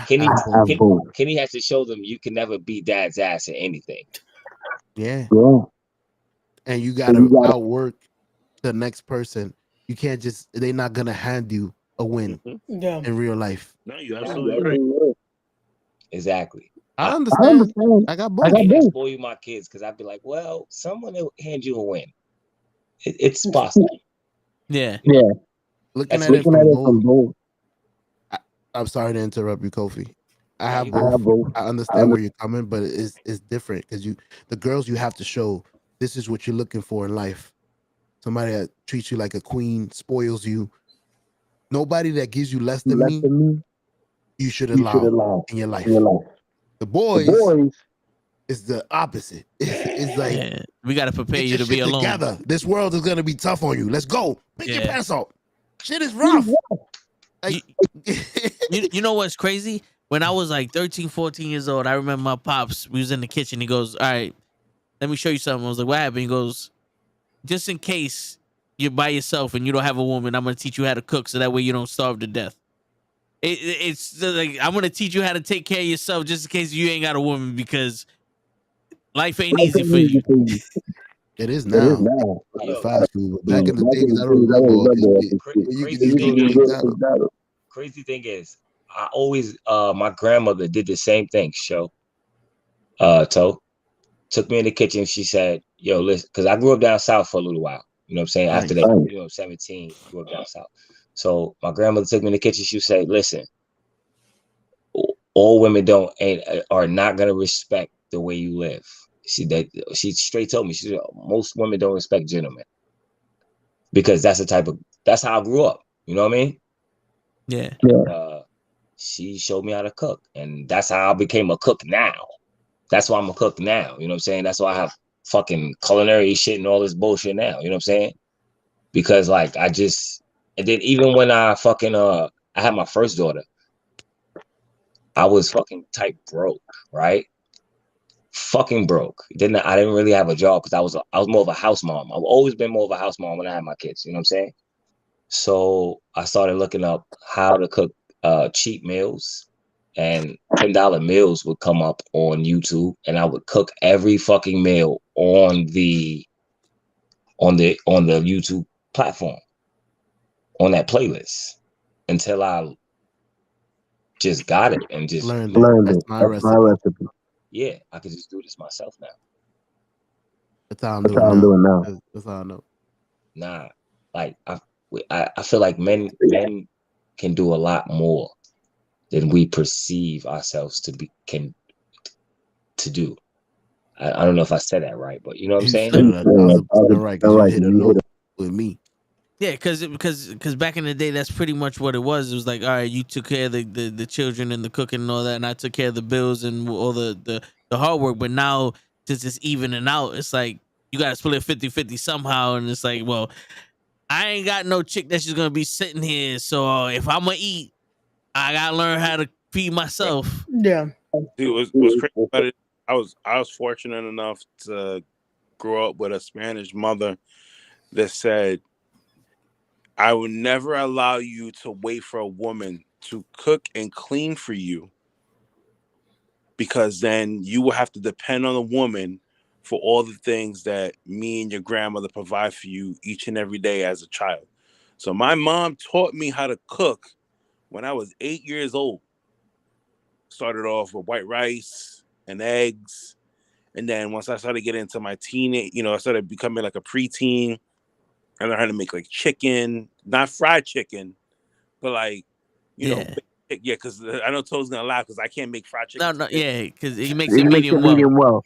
Kenny has to show them you can never beat dad's ass at anything. Yeah. And you gotta outwork the next person. You can't just they're not gonna hand you a win in real life. No, you're absolutely right. Exactly. I understand. I got both. I can't spoil you my kids because I'd be like, well, someone will hand you a win. It's possible. Yeah. Looking at it from both. I'm sorry to interrupt you, Kofi. I have both. I understand where you're coming, but it's different because the girls you have to show this is what you're looking for in life. Somebody that treats you like a queen, spoils you. Nobody that gives you less than me, you should allow in your life. The boys is the opposite. It's like we gotta prepare get you your to be shit alone. together. This world is gonna be tough on you. Let's go. Pick your pants up. Shit is rough. Like, you know what's crazy? When I was like 13, 14 years old, I remember my pops, we was in the kitchen. He goes, all right, let me show you something. I was like, what happened? He goes, just in case you're by yourself and you don't have a woman, I'm going to teach you how to cook so that way you don't starve to death. It's like, I'm going to teach you how to take care of yourself just in case you ain't got a woman because life ain't easy for you. It is now. Fast food. Back in the days, I don't remember. You could just go to McDonald's. Crazy thing is, I always my grandmother did the same thing. Took me in the kitchen. She said, "Yo, listen," because I grew up down south for a little while. You know what I'm saying? After that, 17, grew up down south. So my grandmother took me in the kitchen. She said, "Listen, all women are not gonna respect the way you live." She straight told me. She said, "Most women don't respect gentlemen because that's how I grew up." You know what I mean? Yeah. She showed me how to cook, and that's how I became a cook now. That's why I'm a cook now. You know what I'm saying? That's why I have fucking culinary shit and all this bullshit now. You know what I'm saying? Because like and then even when I fucking I had my first daughter, I was fucking type broke, right? Fucking broke. I didn't really have a job because I was more of a house mom. I've always been more of a house mom when I had my kids. You know what I'm saying? So I started looking up how to cook cheap meals, and $10 meals would come up on YouTube, and I would cook every fucking meal on the YouTube platform, on that playlist, until I just got it and just learned it. That's my recipe. Yeah, I could just do this myself now. That's how I'm doing now. That's how I know. Nah, like I feel like men can do a lot more than we perceive ourselves to do. I don't know if I said that right, but you know what I'm saying? Right, because you hit a note with me. Yeah, because back in the day, that's pretty much what it was. It was like, all right, you took care of the children and the cooking and all that, and I took care of the bills and all the hard work. But now, since it's evening out, it's like you got to split it 50-50 somehow. And it's like, well, I ain't got no chick that's just going to be sitting here. So if I'm going to eat, I got to learn how to feed myself. Yeah. Dude, what's crazy about it, I was fortunate enough to grow up with a Spanish mother that said, I will never allow you to wait for a woman to cook and clean for you, because then you will have to depend on a woman for all the things that me and your grandmother provide for you each and every day as a child. So my mom taught me how to cook when I was 8 years old. Started off with white rice and eggs. And then once I started getting into my teenage, I started becoming like a preteen. I learned how to make like chicken, not fried chicken, but like, Yeah, because I know Toad's gonna laugh because I can't make fried chicken. No, yeah, because he makes it medium well.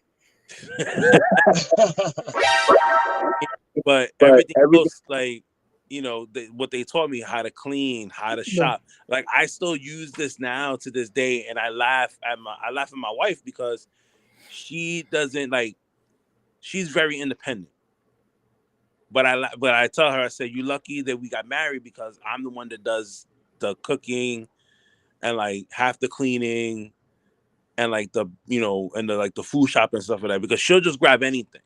But everything else, like, you know, what they taught me, how to clean, how to shop. Like, I still use this now to this day, and I laugh at my wife because she doesn't like. She's very independent. But I tell her, I say, you lucky that we got married because I'm the one that does the cooking and like half the cleaning and like the, you know, and the like the food shop and stuff like that, because she'll just grab anything,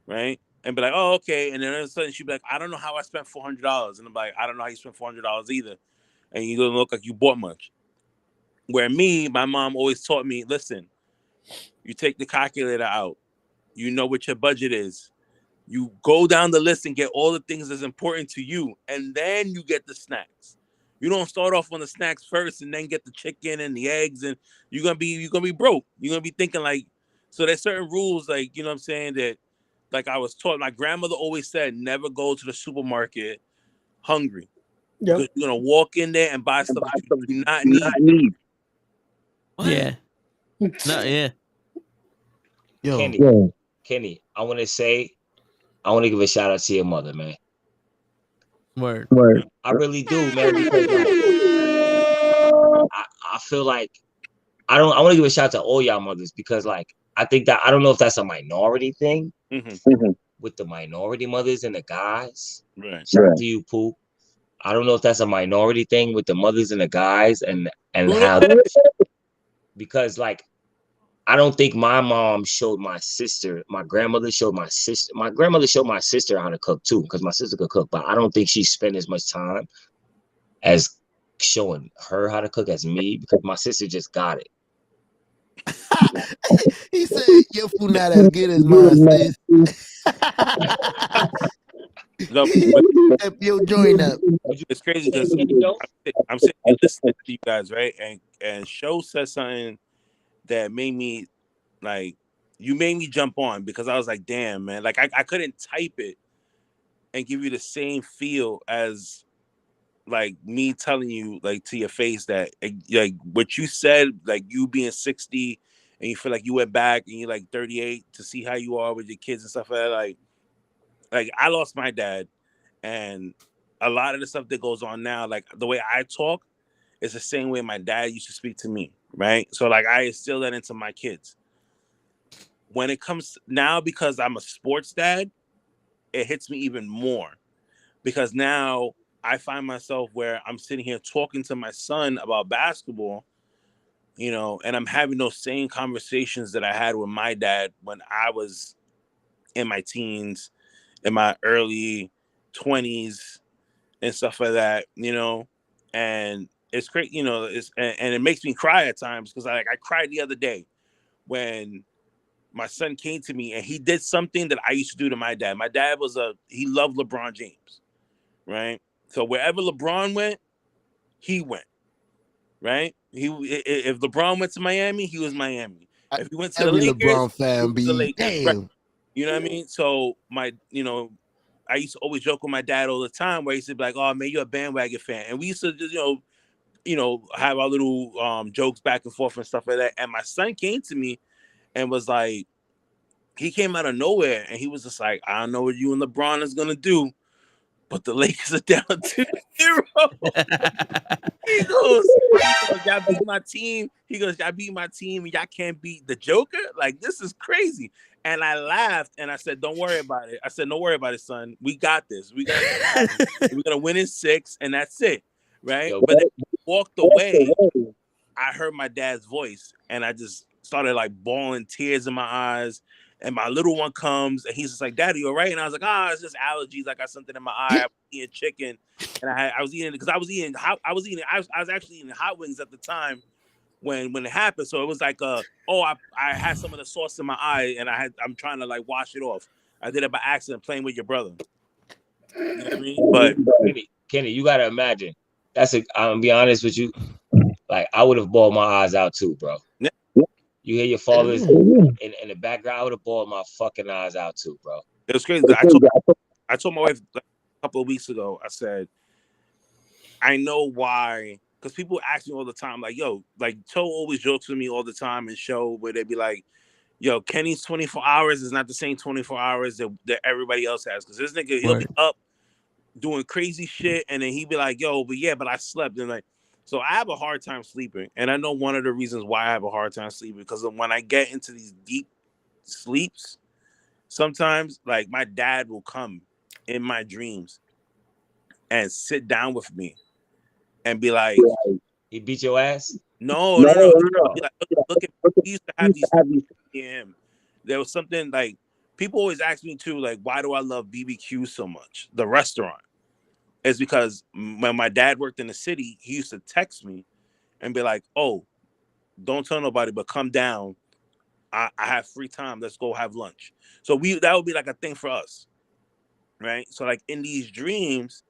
right? And be like, oh, okay. And then all of a sudden she'd be like, I don't know how I spent $400. And I'm like, I don't know how you spent $400 either. And you don't look like you bought much. Where me, my mom always taught me, listen, you take the calculator out. You know what your budget is. You go down the list and get all the things that's important to you, and then you get the snacks. You don't start off on the snacks first and then get the chicken and the eggs, and you're gonna be broke. You're gonna be thinking like, so there's certain rules, like, you know what I'm saying, that like I was taught. My grandmother always said, never go to the supermarket hungry. Yep. Because you're gonna walk in there and buy stuff that you do not need. Yeah. No, yeah. Yo. Kenny, I want to give a shout out to your mother, man. Word. I really do, man. Because like, I feel like I want to give a shout out to all y'all mothers, because like I think that, I don't know if that's a minority thing with the minority mothers and the guys. Right. Shout out to you, Pooh. I don't know if that's a minority thing with the mothers and the guys, and how, because like, I don't think my mom showed my sister. My grandmother showed my sister. My grandmother showed my sister how to cook too, because my sister could cook. But I don't think she spent as much time as showing her how to cook as me, because my sister just got it. He said, "Your food not as good as mine, sis." Your joint up. It's crazy because I'm sitting here listening to you guys, right? And Show said something that made me, like, you made me jump on, because I was like, damn, man. Like, I couldn't type it and give you the same feel as like me telling you, like, to your face that, like, what you said, like, you being 60 and you feel like you went back and you're like 38 to see how you are with your kids and stuff like that. Like I lost my dad, and a lot of the stuff that goes on now, like the way I talk is the same way my dad used to speak to me, right? So like I instill that into my kids. When it comes now, because I'm a sports dad, it hits me even more, because now I find myself where I'm sitting here talking to my son about basketball, you know, and I'm having those same conversations that I had with my dad when I was in my teens, in my early 20s and stuff like that, you know. And it's great, you know, and it makes me cry at times, because I cried the other day when my son came to me and he did something that I used to do to my dad. My dad he loved LeBron James, right? So wherever LeBron went, he went, right? If LeBron went to Miami, he was Miami. If he went to the Lakers, LeBron fan he was the be Lakers. damn. Right? You know what I mean? So I used to always joke with my dad all the time, where he used to be like, "Oh man, you're a bandwagon fan," and we used to just, have our little jokes back and forth and stuff like that. And my son came to me and was like, he came out of nowhere and he was just like, "I don't know what you and LeBron is gonna do, but the Lakers are down 2-0. He goes, y'all beat my team. He goes, y'all beat my team and y'all can't beat the Joker? Like, this is crazy. And I laughed and I said, don't worry about it. I said, don't worry about it, son. We got this. We're gonna win in 6, and that's it. Right? But then he walked away. I heard my dad's voice and I just started like bawling, tears in my eyes. And my little one comes and he's just like, "Daddy, you all right?" And I was like, it's just allergies. I got something in my eye. I was eating chicken, and I was eating it because I was actually eating hot wings at the time when it happened. So it was like, I had some of the sauce in my eye, and I'm trying to like wash it off. I did it by accident, playing with your brother. You know what I mean? But Kenny, you gotta imagine. I'm gonna be honest with you. Like, I would have bawled my eyes out too, bro. Yeah. You hear your father's in the background, I would have bawled my fucking eyes out too, bro. It was crazy. I told my wife like, a couple of weeks ago, I said, I know why because people ask me all the time, like, yo, like Toe always jokes with me all the time in show where they be like, yo, Kenny's 24 hours is not the same 24 hours that everybody else has. Because this nigga, he'll be up doing crazy shit, and then he be like, yo, but I slept. And like, so I have a hard time sleeping. And I know one of the reasons why I have a hard time sleeping, because when I get into these deep sleeps, sometimes like my dad will come in my dreams and sit down with me and be like, he beat your ass? No. Be like, look at he used to have these in him. There was something like people always ask me too, like, why do I love BBQ so much? The restaurant. It's because when my dad worked in the city, he used to text me and be like, oh, don't tell nobody, but come down. I have free time. Let's go have lunch. So that would be like a thing for us. Right. So like in these dreams,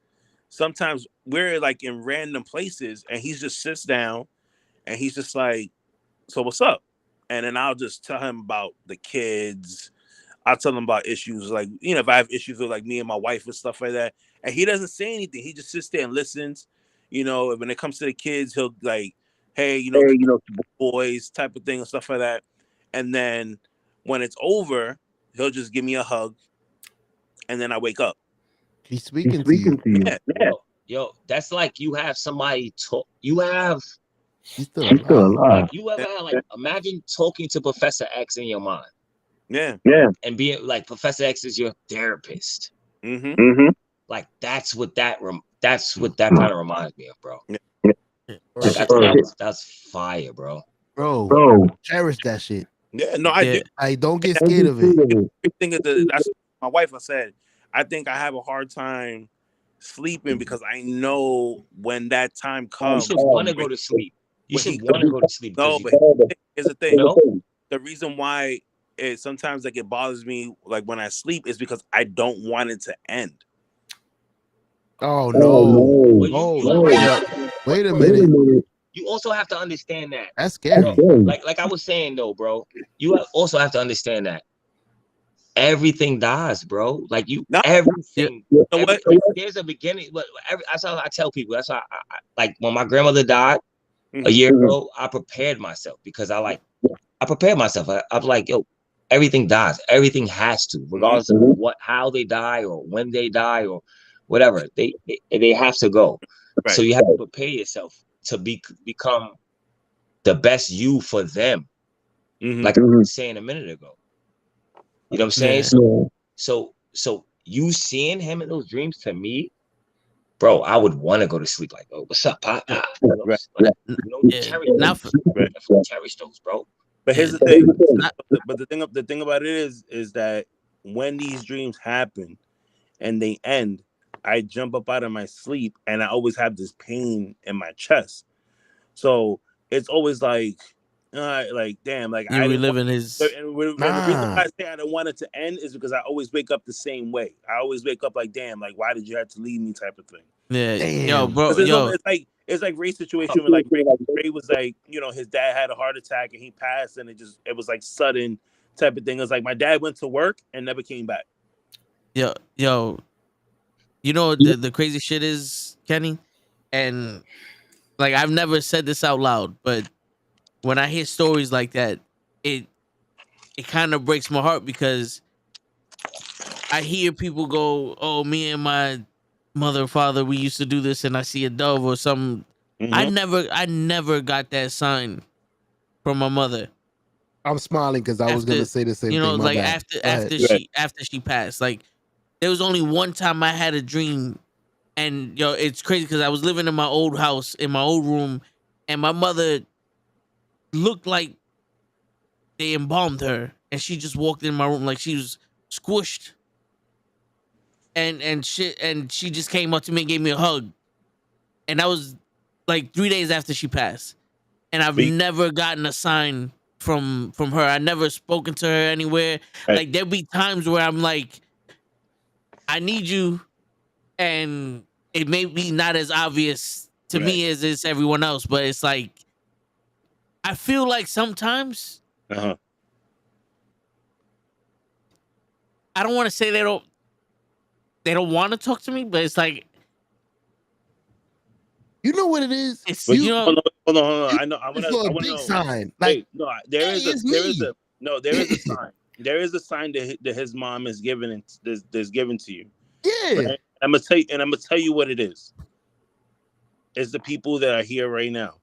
sometimes we're like in random places and he just sits down and he's just like, so what's up? And then I'll just tell him about the kids. I'll tell him about issues like, if I have issues with like me and my wife and stuff like that. And he doesn't say anything. He just sits there and listens. When it comes to the kids, he'll like, hey, boys type of thing and stuff like that. And then when it's over, he'll just give me a hug. And then I wake up. He's speaking to you. Yeah. Yo, that's like you have somebody talk. You have. He's still alive. Like you ever had like imagine talking to Professor X in your mind. Yeah. And being like Professor X is your therapist. Mm-hmm. Like that's what that kind of reminds me of, bro. Yeah. Like, that's fire, bro. Bro, cherish that shit. Yeah, no, I do. I don't get scared of it. That's my wife. I said, I think I have a hard time sleeping because I know when that time comes. You should want to go to sleep. You should want to go to sleep. No, but here's the thing. The reason why sometimes like it bothers me like when I sleep is because I don't want it to end. Oh no! No. Wait a minute. You also have to understand that. That's scary. Like I was saying though, bro. You also have to understand that everything dies, bro. Like everything. There's a beginning. But that's how I tell people. That's how I like when my grandmother died a year ago. I prepared myself because I prepared myself. I was like, yo, everything dies. Everything has to, regardless of how they die or when they die or whatever. They have to go. Right. So you have to prepare yourself to become the best you for them. Like I was saying a minute ago. You know what I'm saying? Yeah. So you seeing him in those dreams to me, bro, I would want to go to sleep like, oh, what's up, Pop? Cherish those, bro. But here's the thing. But the thing about it is that when these dreams happen and they end, I jump up out of my sleep and I always have this pain in my chest. So it's always like damn, like you reliving his. And the reason why I say I don't want it to end is because I always wake up the same way. I always wake up like, damn, like why did you have to leave me, type of thing. Yeah, damn. Yo, bro, it's like Ray's situation where like Ray was like, his dad had a heart attack and he passed, and it was like sudden type of thing. It was like my dad went to work and never came back. Yo, the crazy shit is, Kenny, and like I've never said this out loud, but when I hear stories like that, it kind of breaks my heart because I hear people go, "Oh, me and my mother, father, we used to do this," and I see a dove or something. I never got that sign from my mother. I'm smiling because I was gonna say the same thing. Like after she passed, like there was only one time I had a dream, and it's crazy because I was living in my old house in my old room, and my mother looked like they embalmed her, and she just walked in my room like she was squished, and she just came up to me and gave me a hug, and that was like 3 days after she passed, and I've never gotten a sign from her. I never spoken to her anywhere. Right. Like there'll be times where I'm like, I need you, and it may be not as obvious to me as it's everyone else, but it's like I feel like sometimes I don't want to say they don't want to talk to me, but it's like You know what it is? It's But you know. hold on. I know. I It's want for a to big know. sign. Like, Wait, no. hey, it's me. There is a sign. There is a sign that his mom is given that's given to you. Yeah. Right? I'm gonna tell you what it is. It's the people that are here right now.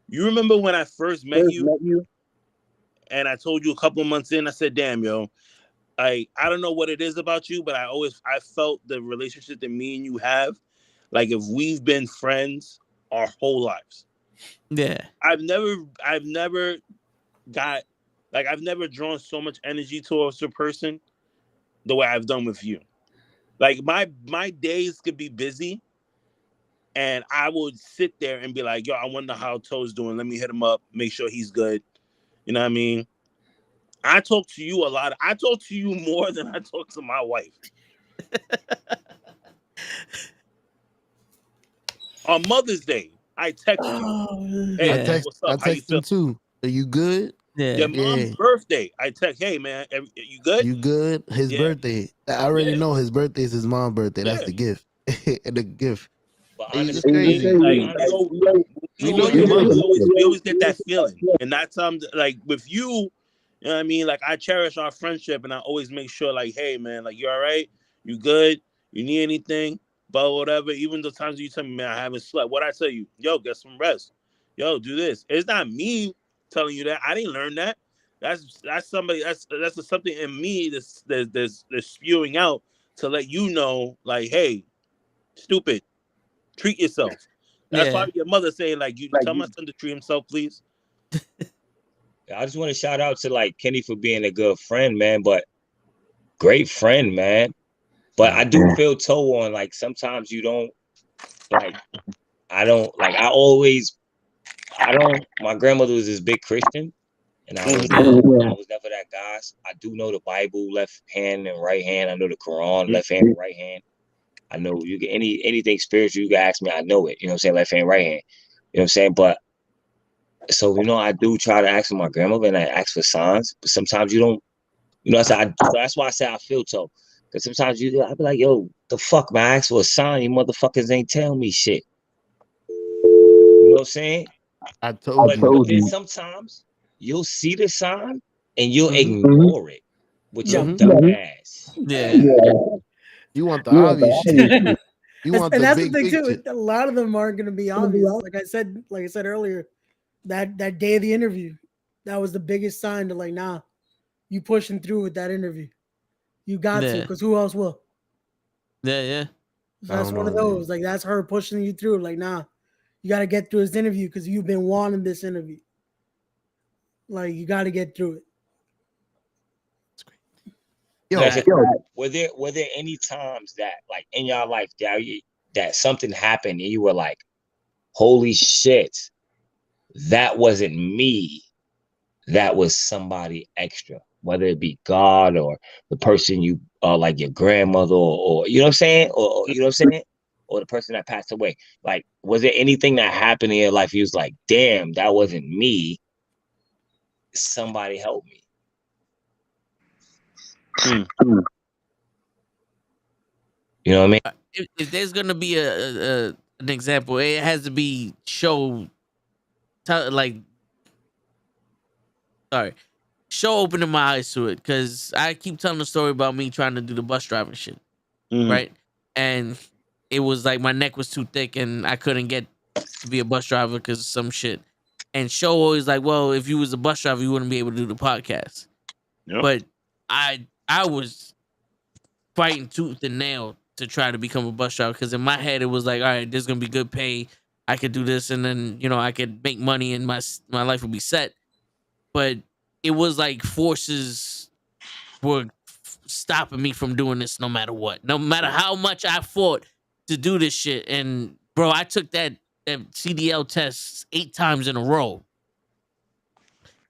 You remember when I first met you, and I told you a couple of months in, I said, "Damn, yo, I don't know what it is about you, but I felt the relationship that me and you have, like if we've been friends our whole lives." Yeah. I've never got I've never drawn so much energy towards a person the way I've done with you. Like my days could be busy, and I would sit there and be like, "Yo, I wonder how Toe's doing. Let me hit him up, make sure he's good." You know what I mean? I talk to you a lot. I talk to you more than I talk to my wife. On Mother's Day, I text you. Hey, Yeah. what's I up? How you text feel? him too. Are you good? Yeah. Your mom's birthday, I text, "Hey man, you good?" You good? His Yeah. birthday. I already Yeah. know his birthday is his mom's birthday. That's Yeah. the gift. And the gift. But It's honestly, crazy. Like, We know your mother. we always get that feeling, and that's like with you. You know what I mean? Like I cherish our friendship, and I always make sure, like, hey man, like you all right? You good? You need anything? But whatever. Even the times you tell me, man, I haven't slept. What I tell you, yo, get some rest. Yo, do this. It's not me telling you that. I didn't learn that. That's somebody. That's something in me that's spewing out to let you know, like, hey, stupid, treat yourself. That's Yeah. probably your mother saying, like, you tell my son to treat himself, please. I just want to shout out to like Kenny for being a good friend, man. But great friend, man. But I do feel Toe on like sometimes you don't like. I don't like. My grandmother was this big Christian, and I was never that guy. I do know the Bible, left hand and right hand. I know the Quran, left hand and right hand. I know you get anything spiritual you can ask me, I know it. You know what I'm saying? Left hand, right hand. You know what I'm saying? But so I do try to ask for my grandmother and I ask for signs, but sometimes you don't. So that's why I say I feel so. Because sometimes I be like, yo, the fuck, man, I asked for a sign. You motherfuckers ain't tell me shit. You know what I'm saying? I told you. But then sometimes you'll see the sign and you'll ignore it with your dumb ass. Yeah. You want the obvious shit. You want and the that's big the thing picture. too. A lot of them aren't going to be obvious. Like I said earlier, that day of the interview, that was the biggest sign to like, nah, you pushing through with that interview. You got to, because who else will? Yeah. So that's one of those. Like that's her pushing you through. Like, nah, you got to get through this interview because you've been wanting this interview. Like you got to get through it. Were there any times that like in your life that something happened and you were like, holy shit, that wasn't me, that was somebody extra, whether it be God or the person you like your grandmother or you know what I'm saying, or you know what I'm saying, or the person that passed away? Like, was there anything that happened in your life you was like, damn, that wasn't me, somebody help me? You know what I mean? If there's gonna be an example, it has to be show opening my eyes to it, because I keep telling the story about me trying to do the bus driving shit, right? And it was like my neck was too thick and I couldn't get to be a bus driver because of some shit. And show always like, well, if you was a bus driver, you wouldn't be able to do the podcast. Yep. But I was fighting tooth and nail to try to become a bus driver, because in my head it was like, all right, there's gonna be good pay. I could do this, and then I could make money, and my life would be set. But it was like forces were stopping me from doing this, no matter what, no matter how much I fought to do this shit. And bro, I took that CDL test 8 times in a row.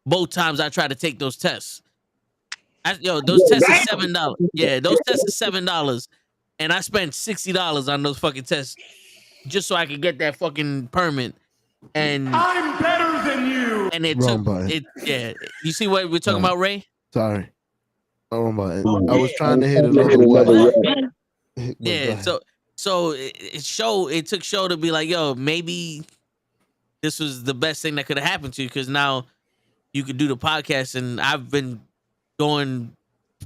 Both times I tried to take those tests. Those tests are $7. Yeah, those tests are $7, and I spent $60 on those fucking tests just so I could get that fucking permit. And I'm better than you. And it Wrong took button. it. Yeah, you see what we're talking about, Ray? Sorry. Wrong button. I was trying to hit another one. Yeah. So So it took show to be like, yo, maybe this was the best thing that could have happened to you because now you could do the podcast, and I've been going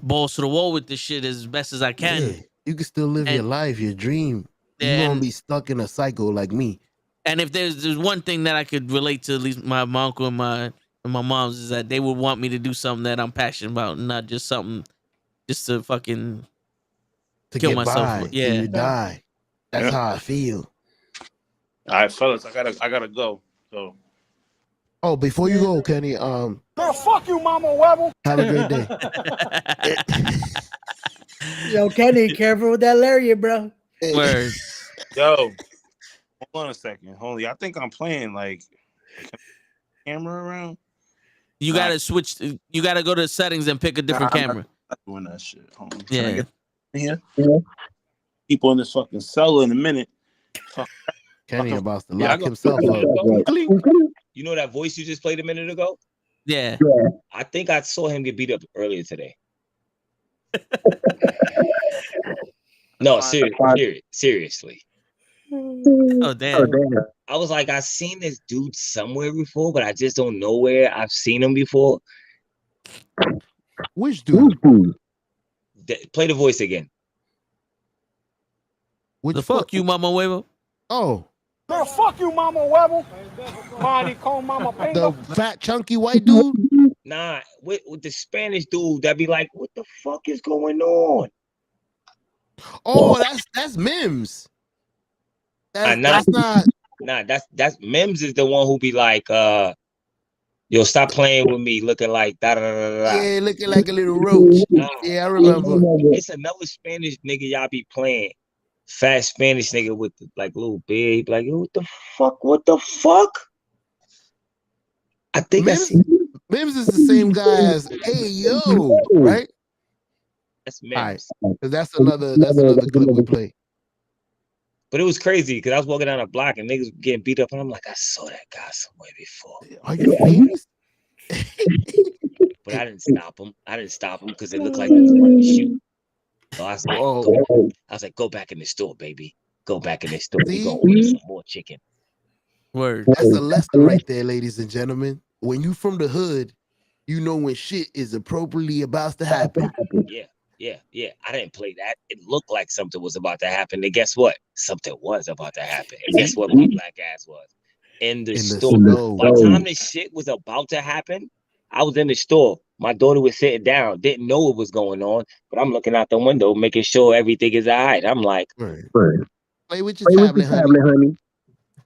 balls to the wall with this shit as best as I can. Yeah, you can still live your And- life, your dream. You won't be stuck in a cycle like me. And if there's one thing that I could relate to, at least my uncle and my mom's, is that they would want me to do something that I'm passionate about, not just something just to fucking kill get myself. by till you die. That's how I feel. All right, fellas, I gotta go. So. Oh, before you go, Kenny, Girl, fuck you, Mama Webble. have a great day. Yo, Kenny, careful with that lariat, bro. Word. Yo, hold on a second. Hold on. I think I'm playing like camera around. You gotta switch. You gotta go to settings and pick a different camera. I'm not doing that shit. Hold on. Yeah. Can I get here? People in this fucking cell in a minute. Kenny about to Yeah, lock himself up. You know that voice you just played a minute ago? Yeah. I think I saw him get beat up earlier today. No, seriously. Oh damn. I was like, I've seen this dude somewhere before, but I just don't know where I've seen him before. Which dude? Play the voice again. Which the fuck you, Mama Huevo? Oh. Girl, fuck you, Mama Webble. Monty call Mama The Pingo. fat chunky white dude? Nah, with the Spanish dude that be like, what the fuck is going on? Oh, that's Mims. That's not. Nah, that's Mims is the one who be like, yo, stop playing with me, looking like da da da da. Yeah, looking like a little roach. Yeah, I remember. It's another Spanish nigga y'all be playing. Fat Spanish nigga with the, like little beard. He be like, yo, what the fuck? What the fuck? I think Mims is the same guy as Hey Yo, right? That's Mims. All right, because that's another clip we play. But it was crazy because I was walking down a block and niggas were getting beat up, and I'm like, I saw that guy somewhere before. Are you famous? But I didn't stop him. Because it looked like he was going to shoot. So I was like, go back in the store, baby. Go back in the store. We're gonna order some more chicken. Word. That's the lesson right there, ladies and gentlemen. When you from the hood, you know when shit is appropriately about to happen. Yeah. I didn't play that. It looked like something was about to happen. And guess what? Something was about to happen. And guess what my black ass was? In the store. By the time this shit was about to happen, I was in the store. My daughter was sitting down, didn't know what was going on, but I'm looking out the window, making sure everything is all right. I'm like, play with your tablet, honey.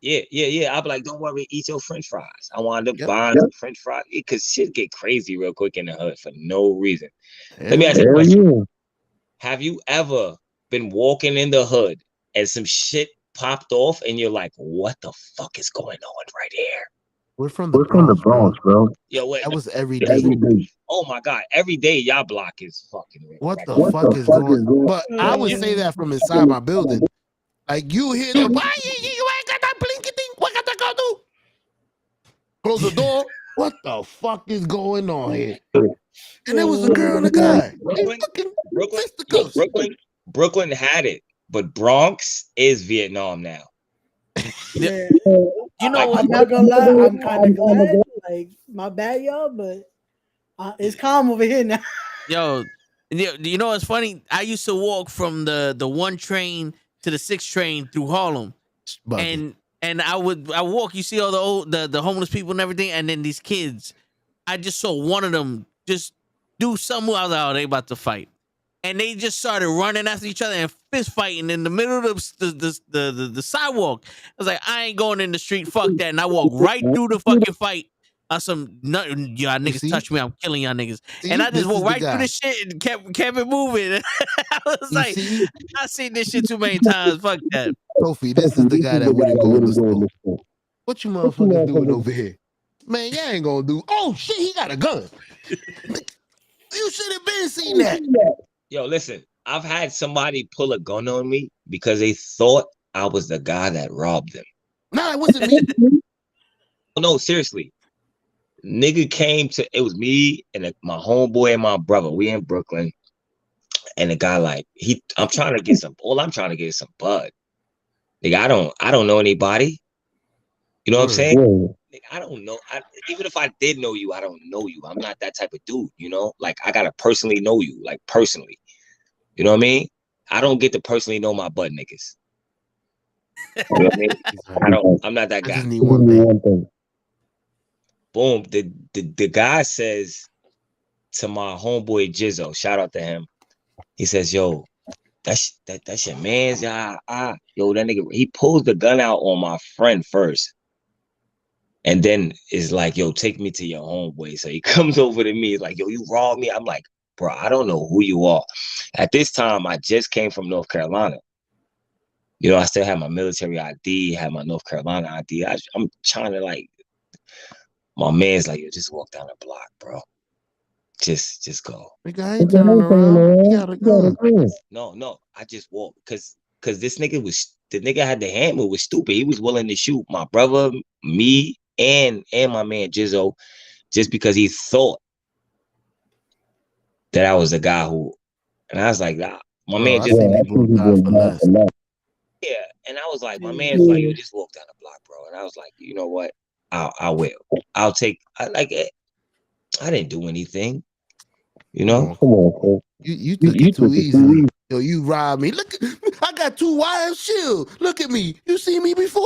Yeah. I'll be like, don't worry, eat your French fries. I wanted to buy some French fries because shit get crazy real quick in the hood for no reason. Let me ask you a question. Have you ever been walking in the hood and some shit popped off and you're like, what the fuck is going on right here? We're from the Bronx, bro. Yo, wait, that was every day. Oh my God, every day y'all block is fucking real. What the fuck is going on? But I would say that from inside my building. Like you hear the why you ain't got that blinky thing? What got to go do? Close the door. What the fuck is going on here? And there was a girl and a guy. Brooklyn had it, but Bronx is Vietnam now. Yeah. You know what? I'm not gonna lie. I'm kind of glad. Like, my bad, y'all, but it's calm over here now. Yo, you know what's funny? I used to walk from the 1 train to the 6 train through Harlem, and I walk. You see all the homeless people and everything, and then these kids. I just saw one of them just do something. I was like, oh, they about to fight. And they just started running after each other and fist fighting in the middle of the sidewalk. I was like, I ain't going in the street. Fuck that. And I walked right through the fucking fight. Y'all niggas touch me. I'm killing y'all niggas. And I just walked right through the shit and kept it moving. I was like, I seen this shit too many times. Fuck that. Sophie, this is the guy that wouldn't go in the store. What you motherfuckers doing over here? Man, y'all ain't gonna do. Oh shit, he got a gun. You should have been seen that. Yo, listen, I've had somebody pull a gun on me because they thought I was the guy that robbed them. Nah, it wasn't me. No, seriously. Nigga it was me and my homeboy and my brother. We in Brooklyn. And the guy like I'm trying to get some. All I'm trying to get is some bud. Nigga, I don't know anybody. You know what I'm saying? Nigga, I don't know. Even if I did know you, I don't know you. I'm not that type of dude. You know, like I gotta personally know you, like personally. You know what I mean? I don't get to personally know my butt niggas. You know what I mean? I'm not that I guy. just need one thing. Boom. The guy says to my homeboy Jizzo, shout out to him. He says, "Yo, that's your man's. Yo, that nigga." He pulls the gun out on my friend first, and then is like, "Yo, take me to your homeboy." So he comes over to me, like, "Yo, you robbed me." I'm like, "Bro, I don't know who you are." At this time, I just came from North Carolina. You know, I still have my military ID, have my North Carolina ID. I'm trying to like. My man's like, "Yo, just walk down the block, bro. Just go." Nigga, I ain't turning around. You gotta go. No, I just walked because this nigga the nigga had the hammer was stupid. He was willing to shoot my brother, me, and my man Jizzo, just because he thought that I was the guy who. And I was like, my man I just see people who die for less. yeah. And I was like, my man's like, "You just walk down the block, bro." And I was like, you know what? I will. I'll take. I like it. I didn't do anything. You know, Come on. You took it too easy. Yo, you robbed me. Look, I got 2 wives. Chill. Look at me. You see me before?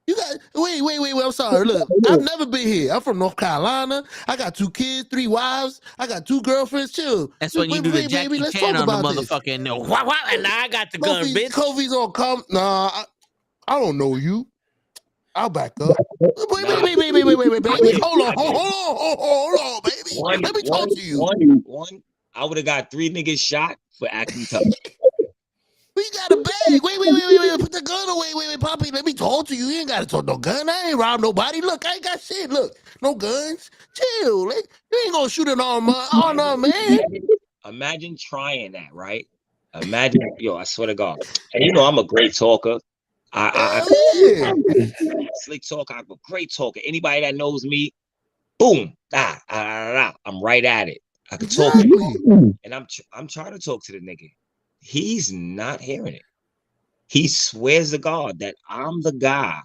You got wait. I'm sorry. Look, I've never been here. I'm from North Carolina. I got 2 kids, 3 wives. I got 2 girlfriends. Chill. That's when you do the Jackie baby, let's Chan talk on the about this. motherfucking no. And now I got the gun, bitch. Kofi's on come. Nah, I don't know you. I'll back up. Wait, baby. Hold on, baby. Let me talk to you. One, I would have got 3 niggas shot for acting tough. We got a bag. Wait. Put the gun away. Wait, Poppy. Let me talk to you. You ain't got to talk no gun. I ain't robbed nobody. Look, I ain't got shit. Look, no guns. Chill. You ain't gonna shoot an arm, man. Imagine trying that, right? Imagine, yo, I swear to God. And you know, I'm a great talker. Slick talker. I'm a great talker. Anybody that knows me, boom, I'm right at it. I can talk to you. And I'm trying to talk to the nigga. He's not hearing it. He swears to God that I'm the guy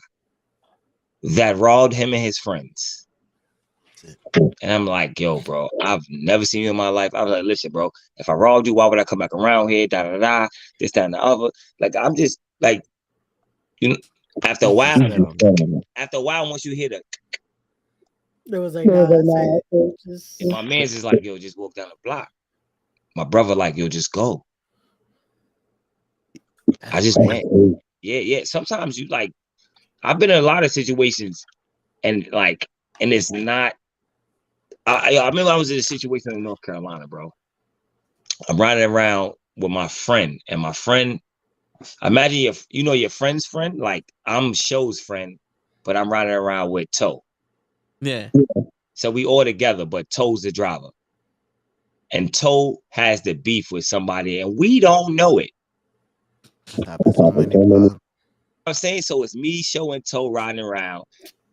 that robbed him and his friends. And I'm like, "Yo, bro, I've never seen you in my life." I was like, "Listen, bro, if I robbed you, why would I come back around here? This, that, and the other." Like, I'm just like, you know, after a while, once you hear the, There was like, nah, my man's is like, "Yo, just walk down the block." My brother like, "Yo, just go." I just went. Yeah. Sometimes you like, I've been in a lot of situations, and it's not. I remember I was in a situation in North Carolina, bro. I'm riding around with my friend, and my friend. Imagine your friend's friend. Like, I'm Show's friend, but I'm riding around with Toe. Yeah. So we all together, but Toe's the driver, and Toe has the beef with somebody, and we don't know it. Happens so many, bro. I'm saying, so it's me, Show, and Toe riding around,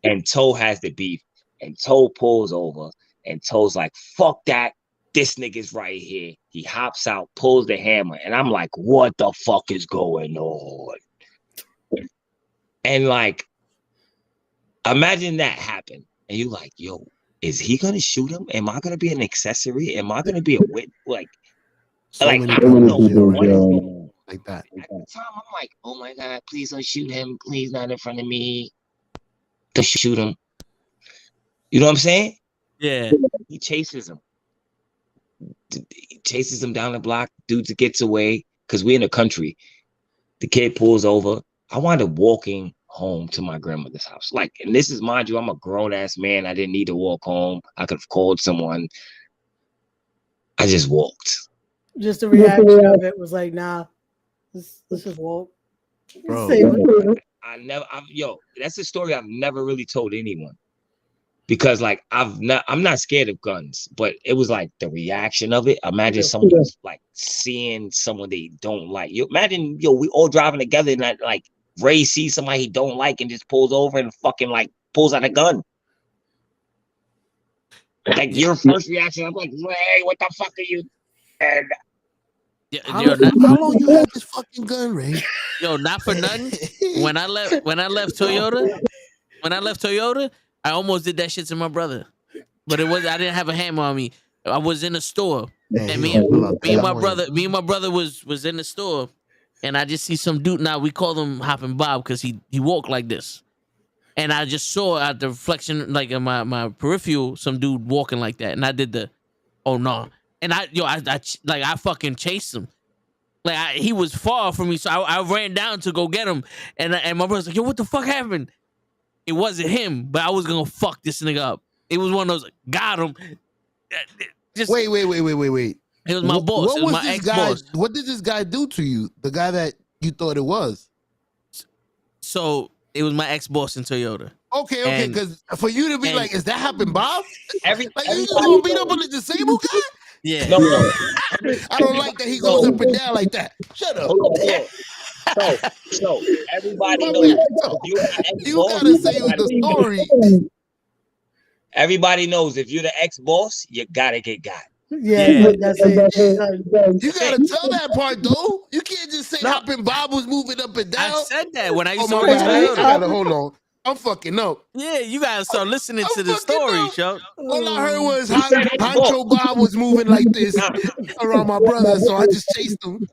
and Toe has the beef, and Toe pulls over, and Toe's like, "Fuck that, this nigga's right here." He hops out, pulls the hammer, and I'm like, "What the fuck is going on?" And like, imagine that happen, and you like, "Yo, is he gonna shoot him? Am I gonna be an accessory? Am I gonna be a witness?" I don't know like that. At the time, I'm like, "Oh my God, please don't shoot him. Please, not in front of me. Don't shoot him." You know what I'm saying? Yeah. He chases him. He chases him down the block. Dude gets away because we're in the country. The kid pulls over. I wound up walking home to my grandmother's house. Like, and this is, mind you, I'm a grown-ass man. I didn't need to walk home. I could have called someone. I just walked. Just the reaction of it was like, nah, let's just walk. Bro, that's a story I've never really told anyone. Because like I'm not scared of guns, but it was like the reaction of it. Imagine someone like seeing someone they don't like. Imagine we all driving together and like Ray sees somebody he don't like and just pulls over and fucking like pulls out a gun. Like your first reaction, I'm like, "Ray, what the fuck are you?" And How, Yo, how long you had this fucking gun, Ray? yo, not for nothing. When I left Toyota, I almost did that shit to my brother. But I didn't have a hammer on me. I was in the store. Man, And he gonna pull out me and that my point. brother, was in the store, and I just see some dude. Now we call him Hopping Bob because he walked like this, and I just saw at the reflection, like in my peripheral, some dude walking like that, and I did the, oh no, and I fucking chased him, like he was far from me, so I ran down to go get him, and my brother's like, yo, what the fuck happened? It wasn't him, but I was gonna fuck this nigga up. It was one of those, got him. Just Wait. It was my boss. What It was was my this ex-boss. guy? What did this guy do to you? The guy that you thought it was? So it was my ex-boss in Toyota. Okay, And- because for you to be like, is that happened, Bob? Like you everybody- just gonna beat up on the disabled guy? Yeah. No, no. I don't like that he goes up and down like that. Shut up. Hold on. So everybody My knows. man, so, If you're the you ex-boss, gotta say the story. everybody knows if you're the ex-boss, you gotta get got. Yeah, that's it. You gotta tell that part though. You can't just say No. Hoppin' Bob was moving up and down. I said that when I used Oh to my work at bad. I Toyota. gotta hold on. I'm fucking up. Yeah, you gotta start listening I'm to the fucking story, up. Show. All I heard was Honcho Bob was moving like this around my brother, so I just chased him.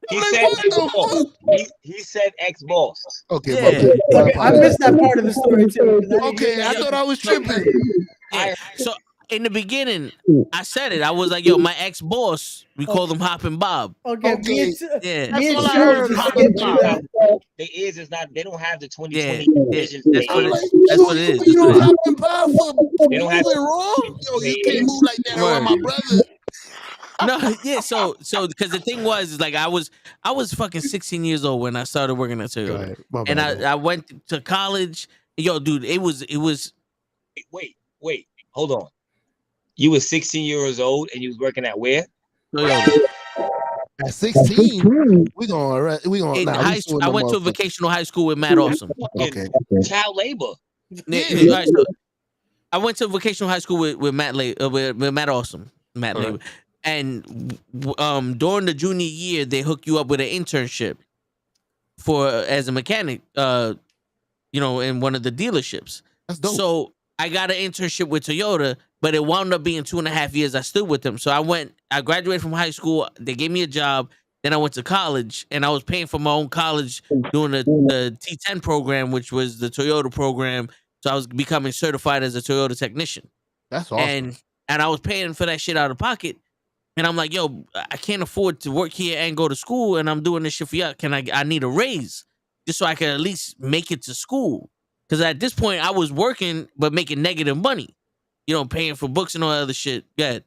He I'm like, said what the ex-boss. fuck? He said ex-boss. Okay, Yeah. my bad. My Okay, I apologies. missed that part of the story too. 'cause I didn't Okay, hear I that. thought I was tripping. Yeah. So in the beginning, I said it. I was like, yo, my ex-boss, we called him Hoppin' Bob. Okay, Okay. me and, Yeah. me and all I Joe heard, just Hoppin' skipped through Bob. that. They is not. They don't have the 20/20 Yeah. vision. That's They what I'm it like, is. you That's what it is. beat That's on what it is. Hoppin' Bob for They don't have- moving wrong? Yo, you can't move like that around Word. my brother. No, yeah, so because the thing was like I was fucking 16 years old when I started working at Go Toyota. ahead. My And bad. I went to college. Yo, dude, it was Wait. Hold on. You were 16 years old and you was working at where? Toyota. At 16, we gonna In nah, high we school, suing I them went to a motherfuckers. vocational high school with Matt Awesome. Okay. Child labor. Yeah. Yeah. All right, so I went to vocational high school with Matt with Matt Awesome. Matt All right. Labor. And during the junior year, they hook you up with an internship as a mechanic, in one of the dealerships. That's dope. So I got an internship with Toyota, but it wound up being 2.5 years I stood with them. So I graduated from high school. They gave me a job. Then I went to college, and I was paying for my own college doing the T10 program, which was the Toyota program. So I was becoming certified as a Toyota technician. That's awesome. And I was paying for that shit out of pocket. And I'm like, yo, I can't afford to work here and go to school, and I'm doing this shit for y'all. I need a raise just so I can at least make it to school. Because at this point, I was working but making negative money, paying for books and all that other shit. Yeah,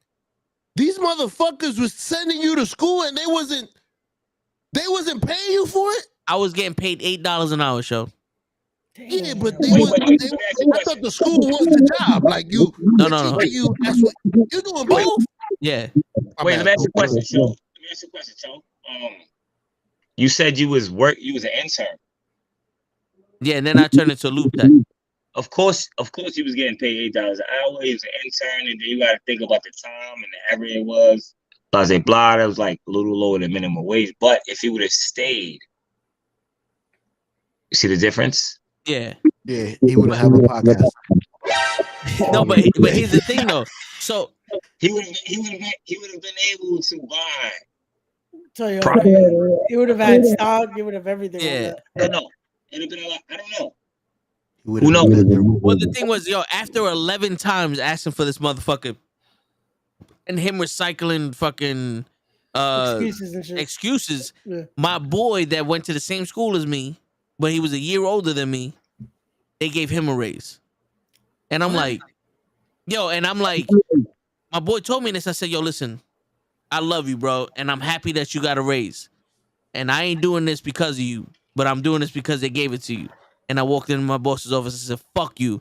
These motherfuckers was sending you to school and they wasn't paying you for it? I was getting paid $8 an hour, Show. Yeah, but Wait. I thought the school was the job. Like you, No. that's what you doing both. Yeah. Wait, let me ask you a question, Cho. You said you was an intern. Yeah, and then I turned into a loop tech. Of course you was getting paid $8 an hour. He was an intern, and then you gotta think about the time and the area it was. Blah, blah, that was like a little lower than minimum wage. But if he would have stayed, you see the difference? Yeah. Yeah, he would have a podcast. No, but here's the thing though. So He would have been able to buy. Toyota. It would have had stock. It would have everything. Yeah. No. It'd have been a lot. I don't know. Who knows? Well, the thing was, after 11 times asking for this motherfucker and him recycling fucking Excuses and shit. excuses, Yeah. my boy that went to the same school as me, but he was a year older than me, they gave him a raise. And I'm like, my boy told me this. I said, yo, listen, I love you, bro, and I'm happy that you got a raise. And I ain't doing this because of you, but I'm doing this because they gave it to you. And I walked into my boss's office and said, fuck you.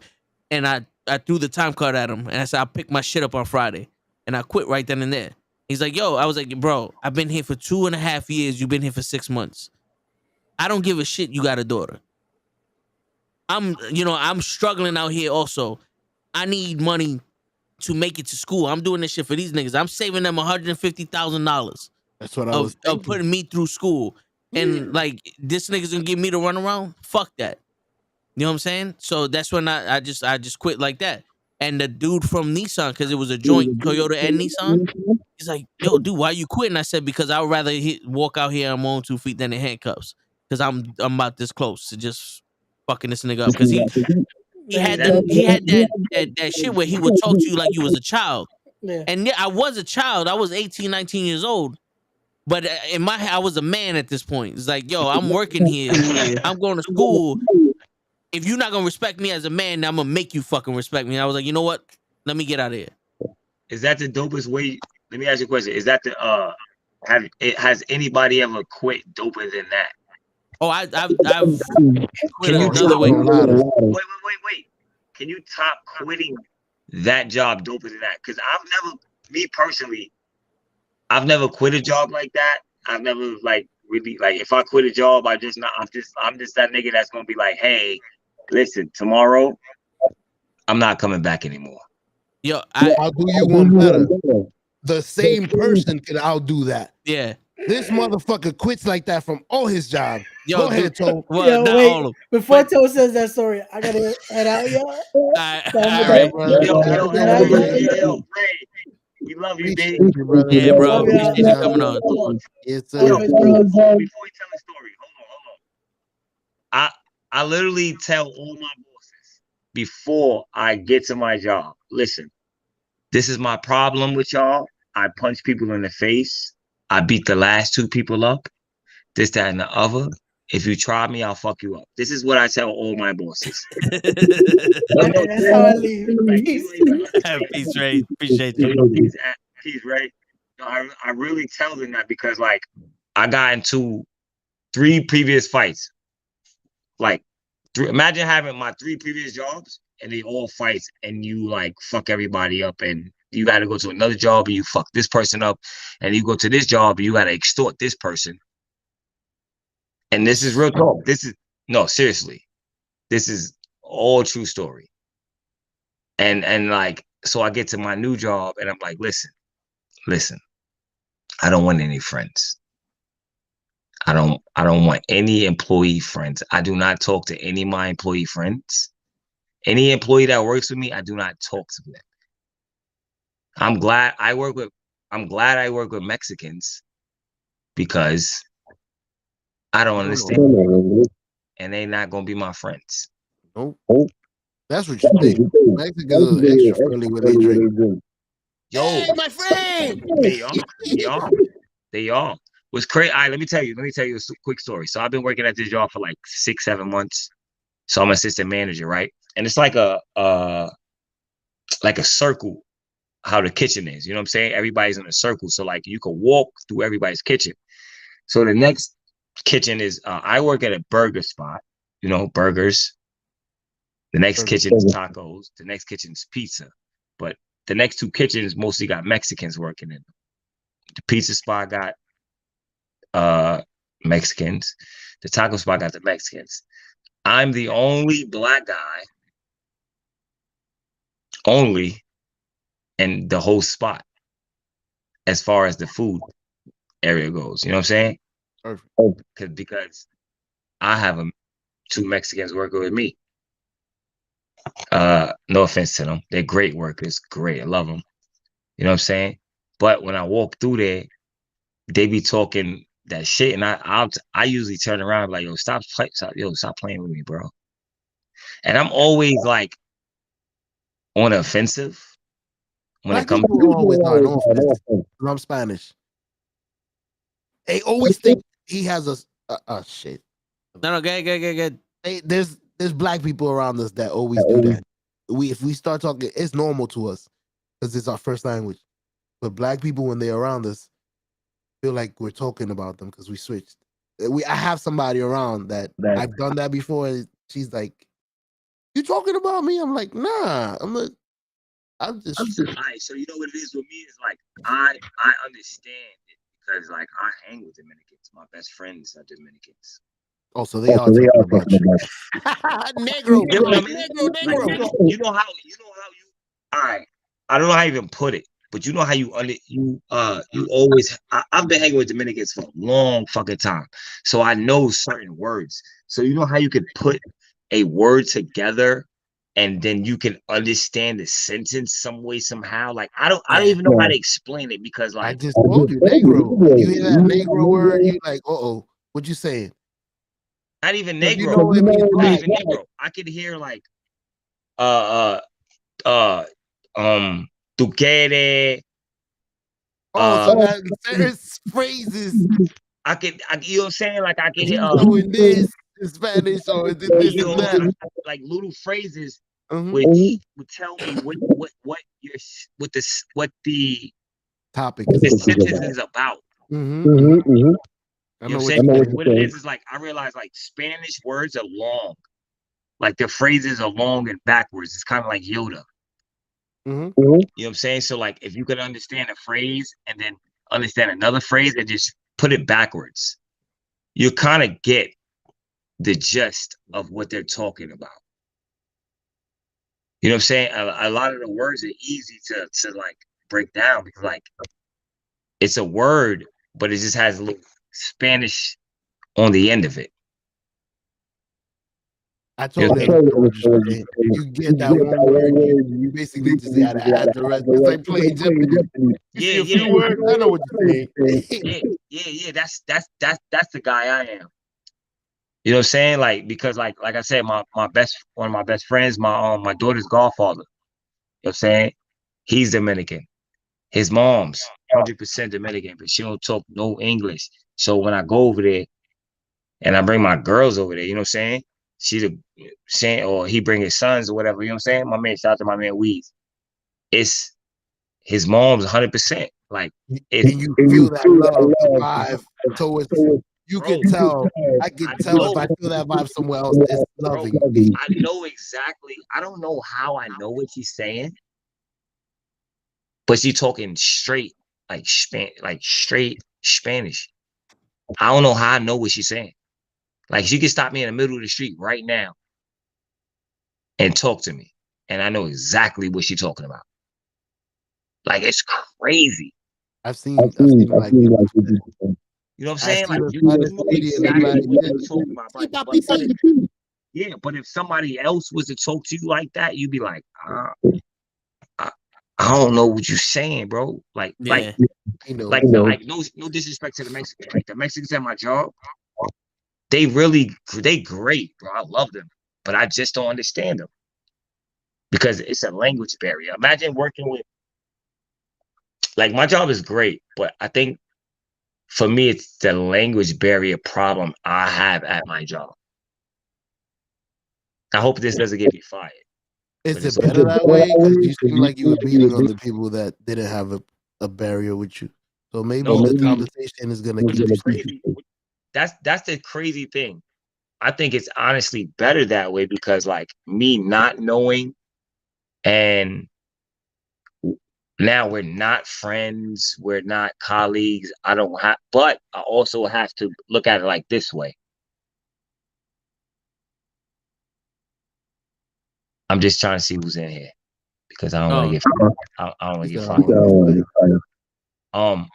And I threw the time card at him. And I said, I'll pick my shit up on Friday. And I quit right then and there. He's like, yo, I was like, bro, I've been here for 2.5 years. You've been here for 6 months. I don't give a shit you got a daughter. I'm struggling out here also. I need money to make it to school. I'm doing this shit for these niggas. I'm saving them $150,000. That's what I was of putting me through school. And like this nigga's gonna give me the runaround. Fuck that. You know what I'm saying? So that's when I just quit like that. And the dude from Nissan, because it was a joint Toyota and Nissan, he's like, "Yo, dude, why you quitting?" I said, "Because I'd rather walk out here on my own 2 feet than in handcuffs. Because I'm about this close to just fucking this nigga up. Because he had that shit where he would talk to you like you was a child. Yeah. And yeah, I was a child. I was 18, 19 years old. But in my head, I was a man at this point. It's like, yo, I'm working here. I'm going to school. If you're not gonna respect me as a man, I'm gonna make you fucking respect me. And I was like, you know what? Let me get out of here. Is that the dopest way? Let me ask you a question. Is that the has anybody ever quit doper than that? Oh, I've quit another way. Wait. Can you top quitting that job doper than that? Because me personally, I've never quit a job like that. I've never like really like if I quit a job, I'm just that nigga that's gonna be like, hey, listen, tomorrow I'm not coming back anymore. Yo, I'll do you one better. The same person can outdo that. Yeah. This motherfucker quits like that from all his jobs. Yo, go ahead, Toe. Well, not all of them. Before Toe says that story, I gotta head out, y'all. All right. Yo, we love you, baby. Yeah, bro. Appreciate you coming on. It's before we tell the story, hold on. I literally tell all my bosses before I get to my job, listen, this is my problem with y'all. I punch people in the face. I beat the last 2 people up. This, that, and the other. If you try me, I'll fuck you up. This is what I tell all my bosses. That's how I leave. Peace, Ray. Appreciate you. Peace, Ray. No, I really tell them that because, like, I got into 3 previous fights. Like, imagine having my 3 previous jobs and they all fights and you, like, fuck everybody up and you got to go to another job and you fuck this person up and you go to this job and you got to extort this person. And this is real talk. No, seriously. This is all true story. And like, so I get to my new job and I'm like, listen, I don't want any friends. I don't want any employee friends. I do not talk to any of my employee friends. Any employee that works with me, I do not talk to them. I'm glad I work with Mexicans because I don't understand, and they're not gonna be my friends. Nope. That's what you think. Mexicans are extra friendly with they drink. Yo, hey, my friend. They are. What's crazy? All right, let me tell you a quick story. So I've been working at this job for like 6-7 months. So I'm assistant manager, right? And it's like a circle. How the kitchen is, you know what I'm saying? Everybody's in a circle, so like you can walk through everybody's kitchen. So the next kitchen is I work at a burger spot, you know, burgers. The next kitchen is tacos. The next kitchen is pizza. But the next 2 kitchens mostly got Mexicans working in them. The pizza spot got Mexicans. The taco spot got the Mexicans. I'm the only black guy in the whole spot as far as the food area goes. You know what I'm saying? Perfect. Because I have 2 Mexicans working with me. No offense to them. They're great workers. Great. I love them. You know what I'm saying? But when I walk through there, they be talking that shit. And I usually turn around and be like, yo, stop playing with me, bro. And I'm always like on the offensive. When it comes to always are, no offense. I'm Spanish. They always think he has a shit. No, good. There's black people around us that always do that. If we start talking, it's normal to us because it's our first language. But black people, when they're around us, feel like we're talking about them because we switched. I have somebody around that I've done that before. And she's like, "You talking about me?" I'm like, "Nah." I'm just all right, so you know what it is with me is like I understand it because like I hang with Dominicans. My best friends are Dominicans. Oh, so they are talking about you. Negro. You know how you all right. I don't know how to even put it, But you know how you always I've been hanging with Dominicans for a long fucking time. So I know certain words. So you know how you could put a word together and then you can understand the sentence some way, somehow. Like I don't even know how to explain it because I like just told you, Negro. You hear that Negro word, you like, what you saying? not even If you Negro. know it means Not black. even Negro. I could hear like Tukere. So that certain phrases You know what I'm saying? Like I can hear he's doing this in Spanish or this and that. like little phrases Mhm. which would tell me what the Topic what the is sentence is about. Mhm. You know I what know I'm what saying? you're saying. What it is like I realize like Spanish words are long. Like the phrases are long and backwards. It's kind of like Yoda. Mhm. You know what I'm saying? So like if you could understand a phrase and then understand another phrase and just put it backwards, you kind of get the gist of what they're talking about. You know what I'm saying? A lot of the words are easy to like break down because like it's a word, but it just has a little Spanish on the end of it. I totally understand what you're saying. You get that one word, you basically just gotta add the rest. It's like playing Jeopardy. You see a few words, I know what you're saying. Yeah. That's the guy I am. You know what I'm saying? Like because like I said, one of my best friends, my daughter's godfather. You know what I'm saying? He's Dominican. His mom's 100% Dominican, but she don't talk no English. So when I go over there and I bring my girls over there, you know what I'm saying? She's a saying, or he bring his sons or whatever, you know what I'm saying? My man, shout out to my man Weez. It's his mom's 100%. Like it's And you feel that love, the vibe towards you bro, can tell. I can tell if I feel that vibe somewhere else, it's loving. I know exactly. I don't know how I know what she's saying, but she's talking straight, like straight Spanish. I don't know how I know what she's saying. Like she can stop me in the middle of the street right now and talk to me, and I know exactly what she's talking about. Like it's crazy. I've seen like you know what I'm I saying? see Like the you Spanish know lady and the exactly black. what you're talking about. Yeah, but if somebody else was to talk to you like that, you'd be like, I don't know what you're saying, bro. Like no disrespect to the Mexicans. Like the Mexicans at my job, they great, bro. I love them, but I just don't understand them because it's a language barrier. Imagine working with, like, my job is great, but I think for me, it's the language barrier problem I have at my job. I hope this doesn't get me fired. Is it better that way? Because you seem like you were beating on the people that didn't have a barrier with you. So maybe the conversation is gonna keep you crazy. That's the crazy thing. I think it's honestly better that way because like me not knowing and now we're not friends, we're not colleagues. But I also have to look at it like this way. I'm just trying to see who's in here because I don't want to get I don't want to get fired.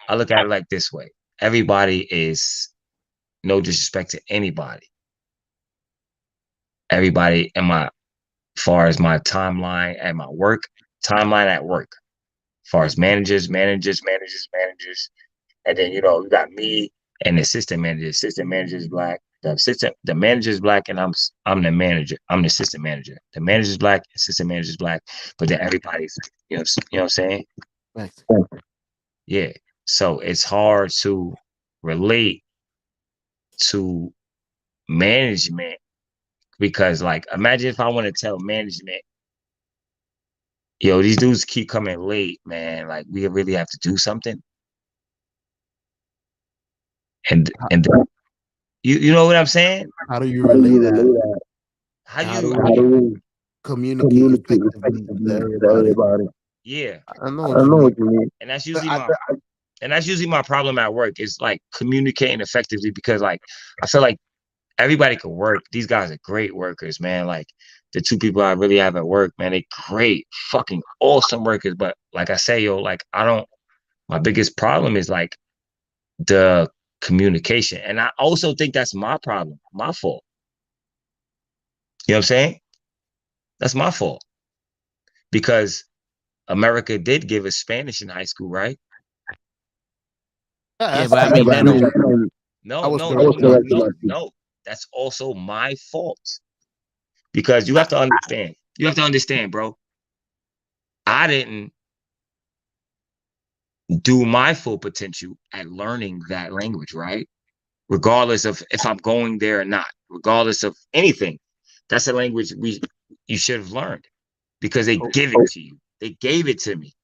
I look at it like this way. Everybody is, no disrespect to anybody. Everybody far as my timeline at my work, timeline at work. Far as managers, and then you got me and the assistant manager. Assistant manager is black. The manager is black, and I'm the manager. I'm the assistant manager. The manager is black, assistant manager is black, but then everybody's what I'm saying? Right. Yeah. So it's hard to relate to management because, like, imagine if I want to tell management, yo, these dudes keep coming late, man. Like, we really have to do something. And you know what I'm saying? How do you relay that? How do you communicate effectively to everybody? Yeah, I know what you mean. And that's usually my problem at work is like communicating effectively because like I feel like everybody can work. These guys are great workers, man. Like the two people I really have at work, man, they great, fucking awesome workers. But like I say, yo, like my biggest problem is like the communication. And I also think that's my problem, my fault. You know what I'm saying? That's my fault. Because America did give us Spanish in high school, right? Yeah, but I mean, that don't. No. That's also my fault. Because you have to understand, bro. I didn't do my full potential at learning that language, right? Regardless of if I'm going there or not, regardless of anything. That's a language you should have learned because they give it to you. They gave it to me.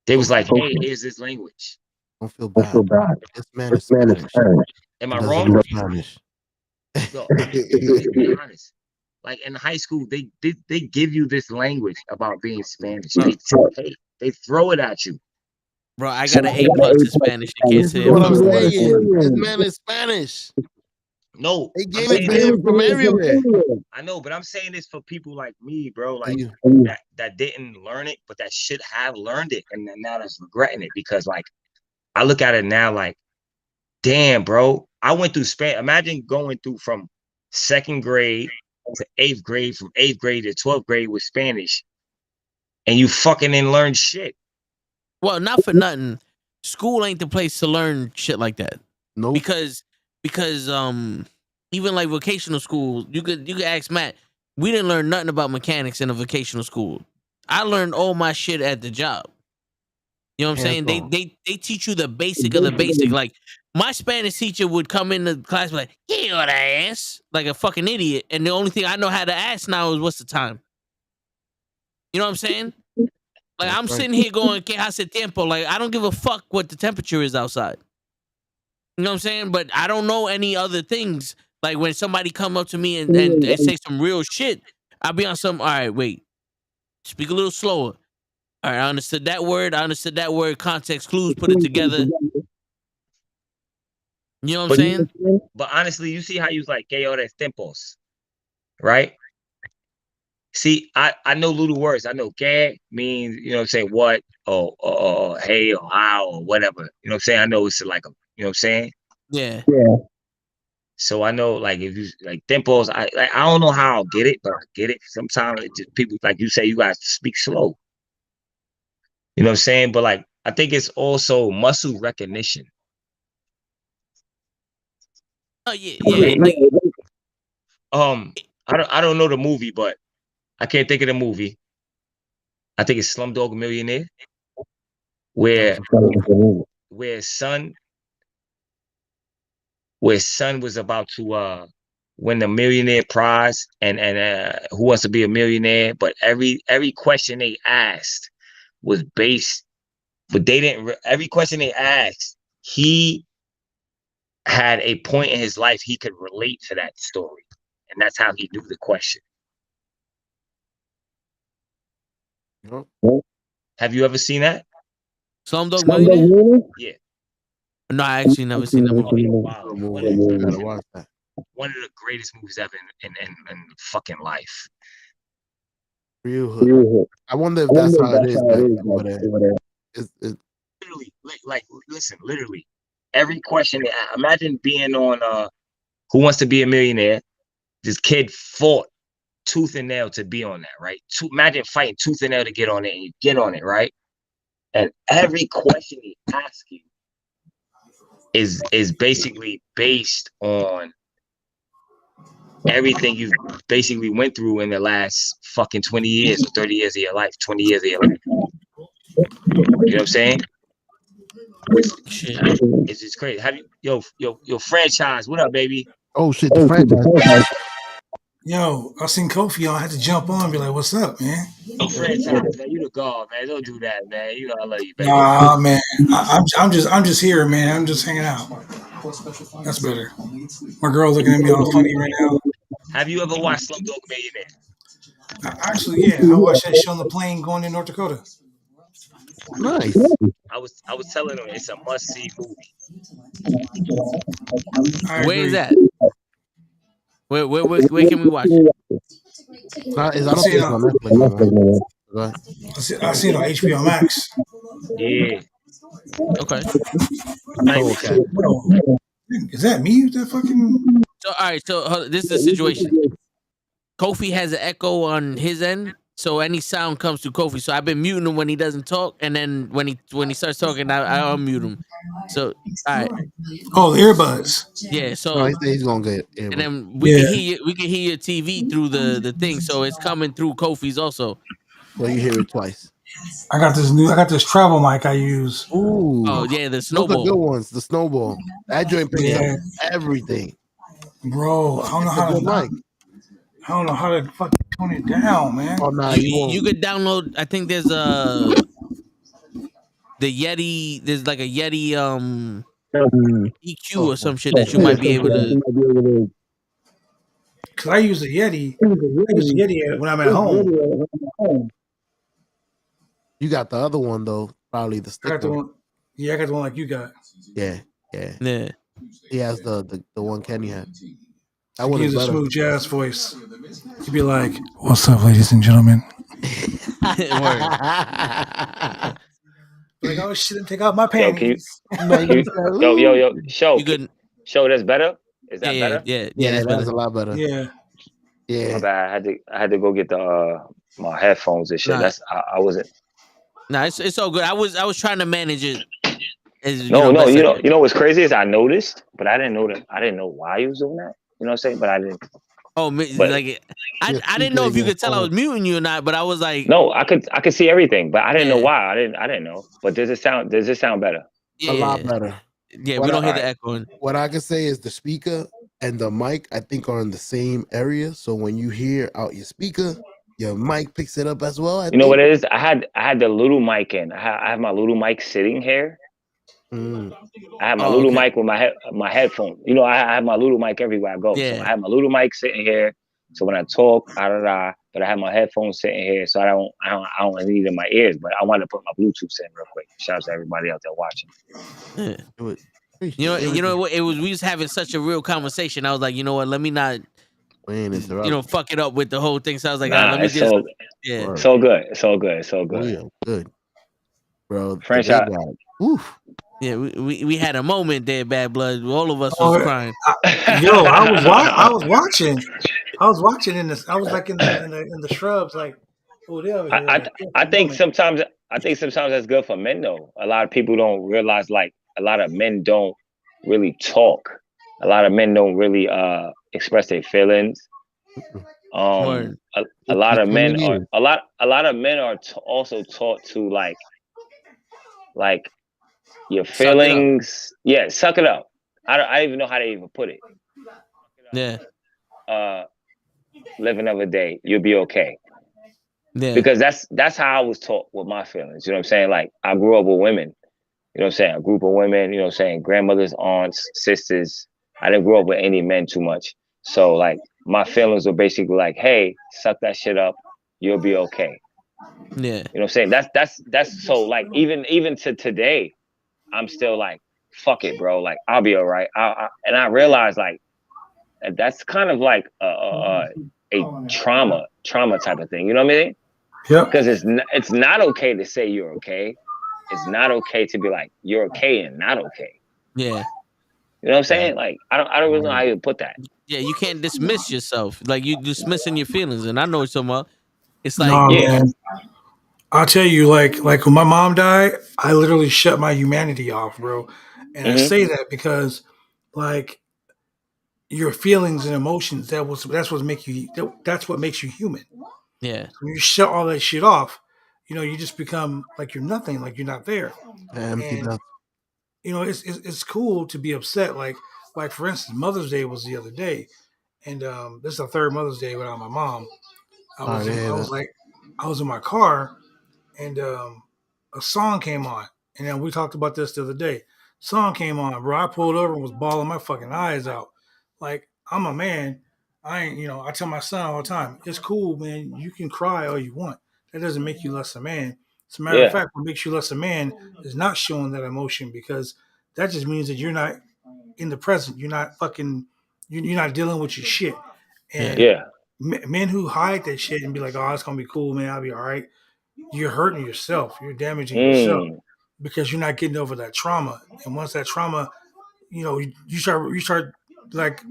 They was like, hey, here's this language. Don't feel bad. This man is Spanish. Am I wrong? Spanish. No, let's be honest. Like in high school, they give you this language about being Spanish. They throw it at you. Bro, I got an A+ in Spanish. I can't say what I'm saying. This man is Spanish. No, they gave it to him from everywhere. I know, but I'm saying this for people like me, bro, like you, that didn't learn it, but that should have learned it, and now that's regretting it because, like, I look at it now, like, damn, bro, I went through Spanish. Imagine going through from 2nd grade to 8th grade, from 8th grade to 12th grade with Spanish, and you fucking didn't learn shit. Well, not for nothing. School ain't the place to learn shit like that. No, because even like vocational school, you could ask Matt. We didn't learn nothing about mechanics in a vocational school. I learned all my shit at the job. You know what I'm saying? They teach you the basic of the basic. Like my Spanish teacher would come into class and be like, "Hey, what I ass?" Like a fucking idiot. And the only thing I know how to ask now is what's the time. You know what I'm saying? Like I'm sitting here going, "Que hace tiempo?" Like I don't give a fuck what the temperature is outside. You know what I'm saying? But I don't know any other things. Like when somebody come up to me and say some real shit, I'll be on some, all right, wait. Speak a little slower. All right, I understood that word. Context clues, put it together. You know what I'm saying? But honestly, you see how you was like, que horas tempos, right? See, I know little words. I know que means, you know what I'm saying, what, or hey, or how, or whatever. You know what I'm saying? I know it's like a, you know what I'm saying? Yeah. So I know, like, if you like tempos, I don't know how I'll get it, but I get it. Sometimes it just people, like you say, you guys speak slow. You know what I'm saying? But like, I think it's also muscle recognition. Oh yeah. Like, I don't know the movie, but I can't think of the movie. I think it's Slumdog Millionaire, where son was about to win the millionaire prize, and Who Wants to Be a Millionaire, but every question they asked was based, but they didn't. Every question they asked, he had a point in his life he could relate to that story, and that's how he knew the question. Have you ever seen that? Slumdog Millionaire? Yeah. No, I actually never seen that movie. Wow. One of the greatest movies ever in fucking life. Real hood. I wonder if that's how it is over there. Literally, like, listen, literally, every question. Imagine being on Who Wants to Be a Millionaire. This kid fought tooth and nail to be on that, right? Imagine fighting tooth and nail to get on it, and you get on it, right? And every question he asks you is basically based on everything you basically went through in the last fucking 20 years or 30 years of your life, 20 years of your life. You know what I'm saying? It's just crazy. Have you, yo, franchise, what up, baby? Oh shit, the franchise. Yo, I seen Kofi on. I had to jump on and be like, what's up, man? Yo, franchise, man, you the god, man. Don't do that, man. You know I love you, baby. Nah, man. I'm just here, man. I'm just hanging out. That's better. My girl looking at me all funny right now. Have you ever watched Slumdog Millionaire? Actually, yeah. I watched that show on the plane going to North Dakota. Nice. I was telling him it's a must-see movie. Where is that? Where can we watch it? I don't think it's on Netflix no more. Go ahead. I seen it on HBO Max. Yeah. Okay. Soul Cat. Bro, is that me? Is that fucking? So all right. So this is the situation. Kofi has an echo on his end, so any sound comes through Kofi. So I've been muting him when he doesn't talk, and then when he starts talking, I unmute him. So all right. Oh, the earbuds. Yeah. No, So he said he's gonna get it. and then we can hear your TV through the thing, so it's coming through Kofi's also. So you hear it twice. I got this travel mic I use. Ooh. Oh yeah, the Those are good snowball. ones. The snowball. That joint picks up everything. Bro, I don't know how to I don't know how to fucking tune it down, man. Oh nah, you won't. You could download. I think there's the Yeti. There's like a Yeti EQ or some shit that you might be able to. Cause I use a Yeti. I use a Yeti when I'm at home. You got the other one though, probably the I sticker. got the one. Yeah, I got the one like you got. Yeah. He has the one Kenny had. I one use a smooth jazz voice. He'd be like, "What's up, ladies and gentlemen?" Like, oh shit, take out my panties. Yo, show that's better. Is that better? Yeah, that's a lot better. Yeah. My bad. I had to go get the my headphones and shit. I wasn't. Nah, it's all good. I was trying to manage it. You know what's crazy is I noticed, but I didn't know why he was doing that. You know what I'm saying? But I didn't. Oh, like I didn't know if you could tell I was muting you or not, but I was like, no, I could see everything, but I didn't know why. I didn't know. But does it sound better? A lot better. Yeah, we don't hear the echoing. What I can say is the speaker and the mic, I think, are in the same area. So when you hear out your speaker, your mic picks it up as well. You know what it is? I had the little mic in. I have my little mic sitting here. I have my little mic with my headphone. You know, I have my little mic everywhere I go. Yeah. So I have my little mic sitting here. So when I talk, but I have my headphones sitting here, so I don't need it in my ears. But I want to put my Bluetooth in real quick. Shout out to everybody out there watching. Yeah. You know what? It was we was having such a real conversation. I was like, you know what? Let me not, fuck it up with the whole thing. So I was like, let me just, It's all good. It's all good. It's all good. Real good, bro. French out. Oof. Yeah, we had a moment there, Bad Blood. All of us was crying. I was watching. I was watching in this. I was like in the shrubs, like, oh, there. I think sometimes that's good for men though. A lot of people don't realize, like, a lot of men don't really talk. A lot of men don't really express their feelings. A lot of men are also taught to like your feelings. Yeah, suck it up. I don't even know how to even put it. Yeah. Live another day. You'll be okay. Yeah. Because that's how I was taught with my feelings. You know what I'm saying? Like, I grew up with women. You know what I'm saying? A group of women. You know what I'm saying? Grandmothers, aunts, sisters. I didn't grow up with any men too much. So like, my feelings were basically like, hey, suck that shit up. You'll be okay. Yeah. You know what I'm saying? That's so, like, even to today, I'm still like, fuck it, bro. Like, I'll be all right. And I realized, like, that's kind of like a trauma type of thing. You know what I mean? Yeah. Because it's not okay to say you're okay. It's not okay to be like, you're okay and not okay. Yeah. You know what I'm saying? Like, I don't really know how you put that. Yeah, you can't dismiss yourself. Like, you dismissing your feelings. And I know what you're talking about. It's like, man. I'll tell you, like when my mom died, I literally shut my humanity off, bro. And I say that because, like, your feelings and emotions, that's what makes you human. Yeah. When you shut all that shit off, you just become like you're nothing, like you're not there. And, it's cool to be upset. Like for instance, Mother's Day was the other day, and this is the third Mother's Day without my mom. I was in my car, and a song came on, and then we talked about this the other day. Song came on, bro. I pulled over and was bawling my fucking eyes out. Like, I'm a man. I ain't, I tell my son all the time, it's cool, man. You can cry all you want. That doesn't make you less a man. As a matter of fact, what makes you less a man is not showing that emotion, because that just means that you're not in the present. You're not fucking, you're not dealing with your shit. And men who hide that shit and be like, "Oh, it's gonna be cool, man. I'll be all right." You're hurting yourself. You're damaging yourself because you're not getting over that trauma. And once that trauma, you start like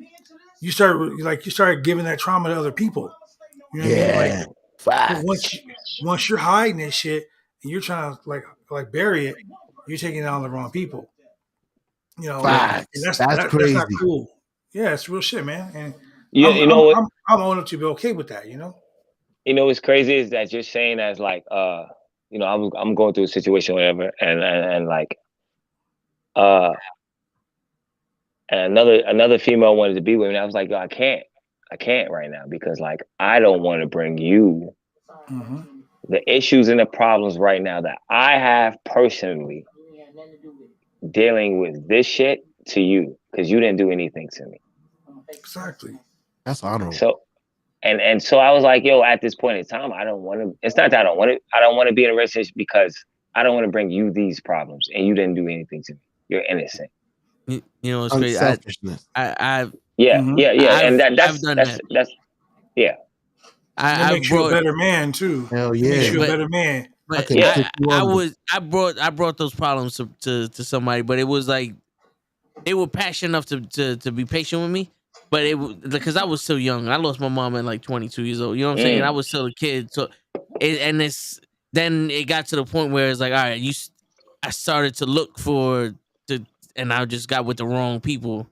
you start giving that trauma to other people. You know what I mean? Like facts. once you're hiding that shit and you're trying to like bury it, you're taking it on the wrong people. And That's that's not crazy. cool. Yeah, it's real shit, man. And Yeah, you know what? I'm owning to be okay with that. You know what's crazy is that you're saying as like I'm going through a situation, whatever, and like and another female wanted to be with me. And I was like, yo, I can't right now because like I don't want to bring you the issues and the problems right now that I have personally dealing with this shit to you because you didn't do anything to me. Exactly. That's honorable. So and so I was like, yo, at this point in time, I don't want to. It's not that I don't want it. I don't want to be in a relationship because I don't want to bring you these problems, and you didn't do anything to me. You're innocent. You know, it's crazy. I've and that's done that's yeah. That makes you a better man too. Hell yeah, makes you a better man. But I brought those problems to somebody, but it was like they were passionate enough to be patient with me. But it was because I was still young. I lost my mom at like 22 years old. You know what I'm saying? I was still a kid. So then it got to the point where it's like, all right, I started to look and I just got with the wrong people.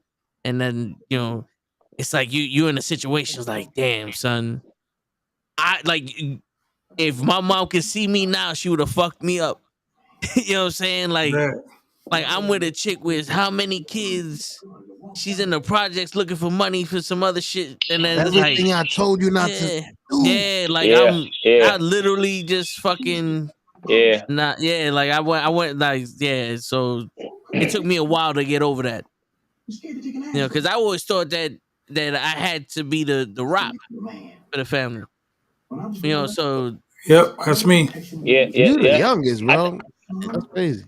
And then, it's like you're in a situation like, damn, son. If my mom could see me now, she would have fucked me up. You know what I'm saying? Like I'm with a chick with how many kids? She's in the projects looking for money for some other shit, and then everything I told you not to do. I literally just fucking not like I went like so it took me a while to get over that, because I always thought that I had to be the rock for the family, so yep, that's me. You're the youngest, bro. That's crazy.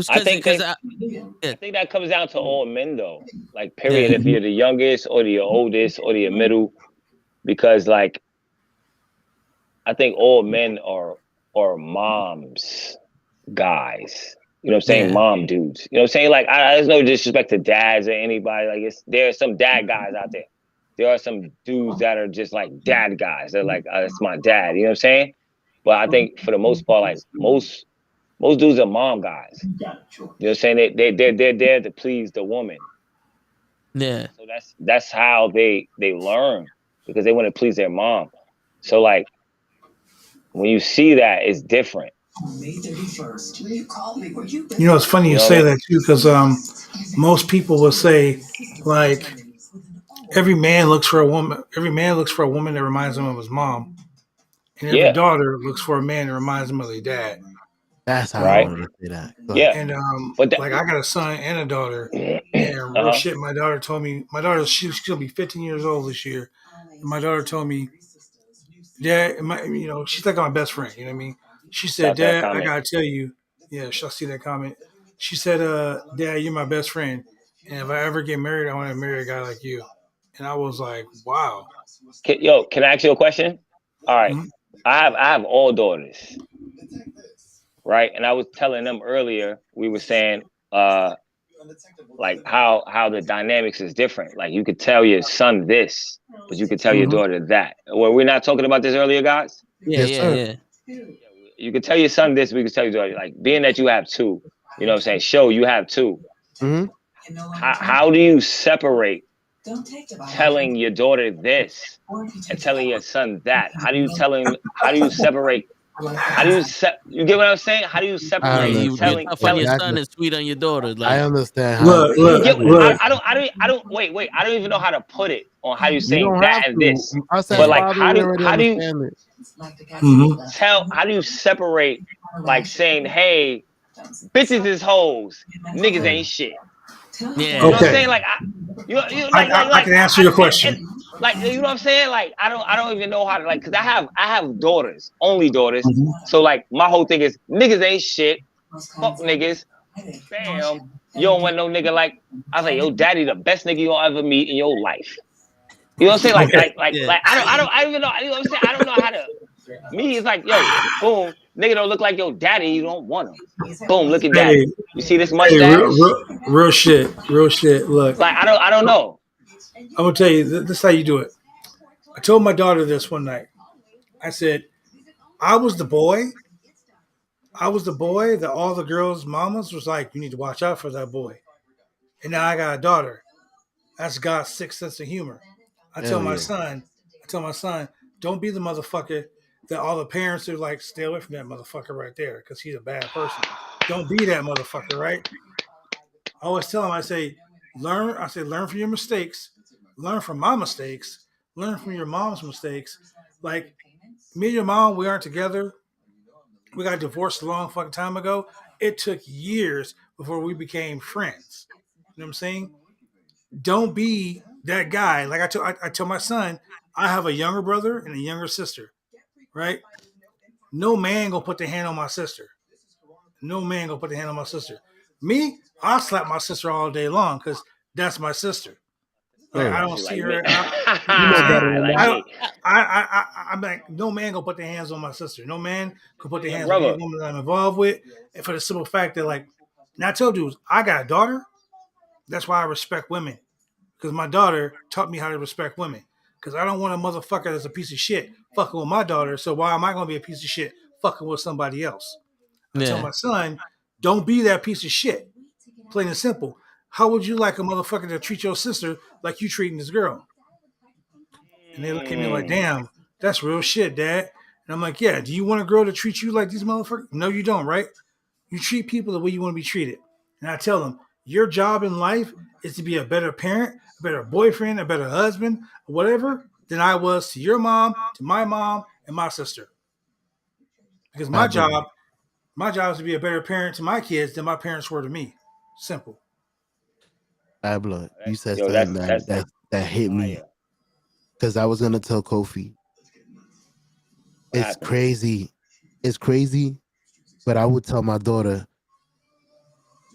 I think that comes down to all men though. Like period, if you're the youngest or the oldest or the middle, because like I think all men are moms, guys. You know what I'm saying? Mom dudes. You know what I'm saying? Like there's no disrespect to dads or anybody. Like there are some dad guys out there. There are some dudes that are just like dad guys. They're like, it's my dad. You know what I'm saying? But I think for the most part, like most dudes are mom guys. You know what I'm saying? They're there to please the woman. Yeah. So that's how they learn because they want to please their mom. So like when you see that, it's different. It's funny you say that too because most people will say like every man looks for a woman. Every man looks for a woman that reminds him of his mom, and every daughter looks for a man that reminds him of their dad. That's how I want to say that. And like I got a son and a daughter, and real shit. My daughter told me she'll be 15 years old this year. And my daughter told me, Dad, she's like my best friend. You know what I mean? She said, Dad, I gotta tell you. Yeah, she'll see that comment. She said, Dad, you're my best friend, and if I ever get married, I want to marry a guy like you. And I was like, wow. Can I ask you a question? All right. Mm-hmm. I have all daughters. Right. And I was telling them earlier, we were saying like how the dynamics is different. Like you could tell your son this, but you could tell your daughter that. Were we not talking about this earlier, guys? Yeah. You could tell your son this, we could tell your daughter, like being that you have two, you know what I'm saying? Show you have two. Mm-hmm. How do you separate telling your daughter this and telling your son that? How do you separate? You get what I'm saying? How do you separate telling your son is sweet on your daughter? Like, I understand. Look. I don't wait. I don't even know how to put it on how you saying that and this. But like, how do you tell? How do you separate? Like saying, "Hey, bitches is hoes, niggas ain't shit." Yeah. You know what I'm saying? Like, I can answer your question. Like, you know what I'm saying? Like, I don't even know how to, like, cause I have daughters, only daughters. Mm-hmm. So like, my whole thing is niggas ain't shit. Fuck niggas. Bam. You don't want no nigga like, I was like, yo, daddy, the best nigga you'll ever meet in your life. You know what I'm saying? Yeah. I don't even know. You know what I'm saying? I don't know how to. Me, it's like, yo, boom, nigga don't look like your daddy. You don't want him. Boom, look at daddy. Hey, You see this hey, mustache? real shit, real shit. Look, Like I don't know. I'm gonna tell you, this is how you do it. I told my daughter this one night. I said, I was the boy. I was the boy that all the girls' mamas was like, you need to watch out for that boy. And now I got a daughter. That's God's sixth sense of humor. I tell my son, don't be the motherfucker that all the parents are like, stay away from that motherfucker right there because he's a bad person. Don't be that motherfucker, right? I always tell him, I say, learn from your mistakes, learn from my mistakes, learn from your mom's mistakes. Like me and your mom, we aren't together. We got divorced a long fucking time ago. It took years before we became friends. You know what I'm saying? Don't be that guy. Like I tell my son, I have a younger brother and a younger sister, right? No man gonna put their hand on my sister. No man gonna put their hand on my sister. Me, I'll slap my sister all day long because that's my sister. Like I don't She see like me. her. You know better than Like that. me. I'm like, no man gonna put their hands on my sister. No man can put their Your hands on any brother. woman that I'm involved with. And for the simple fact that, like, and I told you, I got a daughter. That's why I respect women. Because my daughter taught me how to respect women. Because I don't want a motherfucker that's a piece of shit fucking with my daughter. So why am I gonna be a piece of shit fucking with somebody else? I tell Yeah. my son, don't be that piece of shit. Plain and simple. How would you like a motherfucker to treat your sister like you treating this girl? And they look at me like, damn, that's real shit, Dad. And I'm like, yeah, do you want a girl to treat you like these motherfuckers? No, you don't, right? You treat people the way you want to be treated. And I tell them, your job in life is to be a better parent, a better boyfriend, a better husband, whatever, than I was to your mom, to my mom, and my sister. Because my job is to be a better parent to my kids than my parents were to me. Simple. Bad blood. You said Yo, something that's that hit me fire. because I was gonna tell Kofi. What It's happened? crazy. It's crazy, but I would tell my daughter.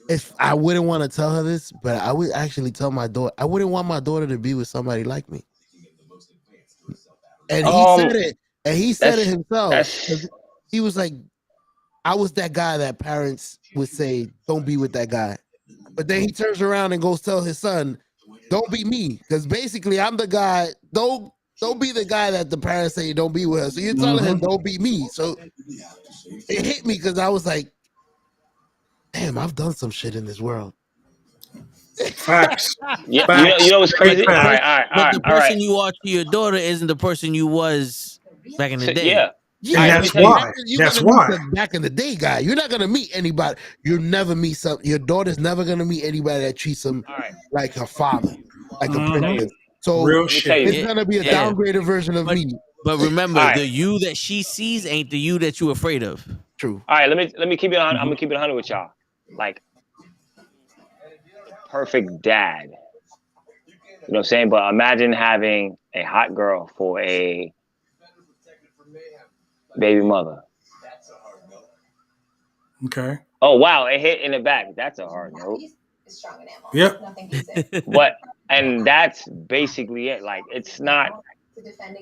If I wouldn't want to tell her this, but I would actually tell my daughter. I wouldn't want my daughter to be with somebody like me. And he said it. And he said it That's himself. that's He was like, I was that guy that parents would say, don't be with that guy. But then he turns around and goes tell his son, don't be me. Because basically I'm the guy, don't be the guy that the parents say don't be with her. So you're telling him don't be me. So it hit me because I was like, damn, I've done some shit in this world. Facts. yeah. Facts. You know what's Big crazy? All facts. right, all right, all But right, the all right. person you are to your daughter isn't the person you was back in the So, day. yeah. Yeah, All right, let me that's tell you. why. you're That's gonna meet why. the back in the day guy. You're not gonna meet anybody. You'll never meet your daughter's never gonna meet anybody that treats them All right, like her father, like a let me tell princess. you. So Real Let me tell shit. you. it's gonna be a Yeah. downgraded version of But me. but All remember, right, the you that she sees ain't the you that you afraid of. True. all right. Let me keep it on. I'm gonna keep it 100 with y'all. Like the perfect dad. You know what I'm saying? But imagine having a hot girl for a baby mother. Okay. Oh wow, it hit in the back. That's a hard note. Yep. But and that's basically it. Like it's not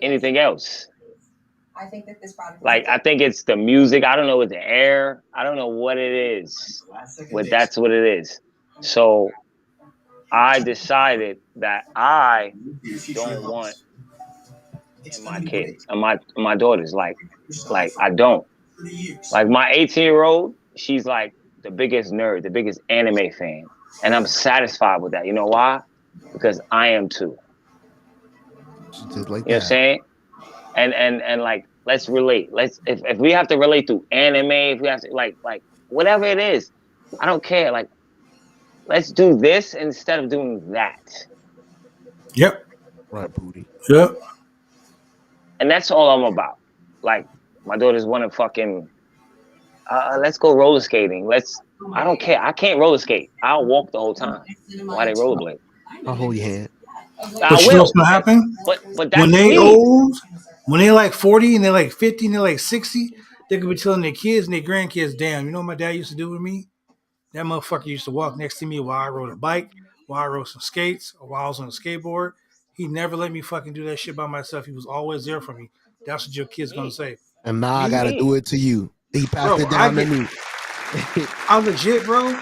anything else. Like I think it's the music. I don't know what the air. I don't know what it is. But that's what it is. So I decided that I don't want in my kids and my daughters. Like I don't. Like my 18-year-old, she's like the biggest nerd, the biggest anime fan. And I'm satisfied with that. You know why? Because I am too. Just like You know what I'm saying? And like let's relate. Let's if we have to relate through anime, if we have to like whatever it is, I don't care. Like let's do this instead of doing that. Yep. Right, booty. Yep. And that's all I'm about. Like my daughters want to fucking let's go roller skating. I don't care. I can't roller skate. I'll walk the whole time. Why they rollerblade? I'll hold your hand. I But you know what's will. gonna happen? But When that's they me. old, when they're like 40 and they're like 50 and they're like 60, they could be telling their kids and their grandkids, damn, you know what my dad used to do with me? That motherfucker used to walk next to me while I rode a bike, while I rode some skates, or while I was on a skateboard. He never let me fucking do that shit by myself. He was always there for me. That's what your kid's gonna say. And now I gotta do it to you. He passed it down to me. I legit, bro.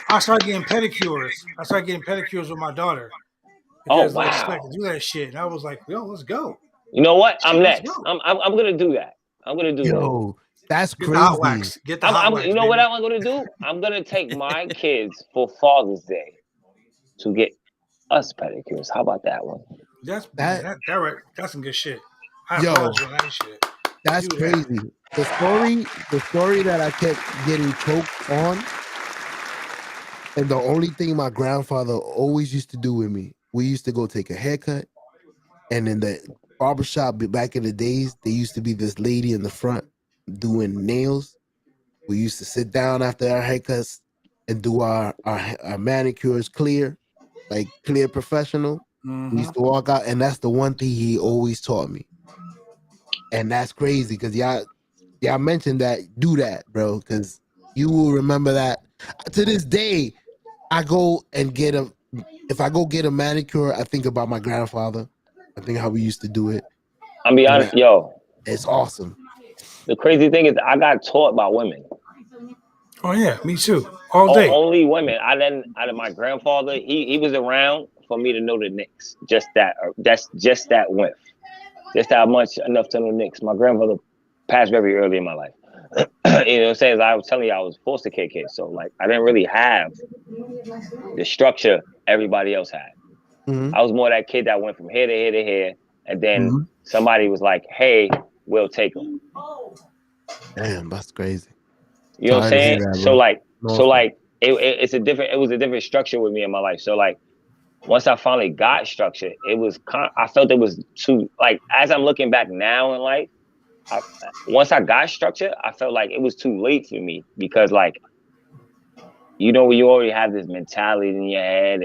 I started getting pedicures. With my daughter. Because wow. like she liked to do that shit. And I was like, yo, let's go. You know what? I'm next. I'm gonna do that. I'm gonna do that. Yo, that's Get crazy. the hot wax. Get the hot wax. You know baby. what I'm gonna do? I'm gonna take my kids for Father's Day to get us pedicures. How about that one? That's right. That's some good shit. I Yo, applaud you on that shit. That's Do crazy. The story that I kept getting choked on, and the only thing my grandfather always used to do with me, we used to go take a haircut, and in the barbershop back in the days, there used to be this lady in the front doing nails. We used to sit down after our haircuts and do our manicures clear professional. We used to walk out, and that's the one thing he always taught me. And that's crazy because y'all mentioned that. Do that, bro, because you will remember that. To this day, I go and if I go get a manicure, I think about my grandfather. I think how we used to do it. I'll be honest, yo. It's awesome. The crazy thing is I got taught by women. Oh yeah, me too. All day. Only women. Out of my grandfather, he was around for me to know the Knicks. Just that width. Just that much enough to know Knicks. My grandfather passed very early in my life. You know what I'm saying? As I was telling you, I was foster kid, so like I didn't really have the structure everybody else had. Mm-hmm. I was more that kid that went from here to here to here, and then somebody was like, "Hey, we'll take them." Damn, that's crazy. You know what I'm saying? That, it was a different structure with me in my life. So like, once I finally got structure, I felt it was too, like, as I'm looking back now in life, once I got structure, I felt like it was too late for me because like, you know, you already have this mentality in your head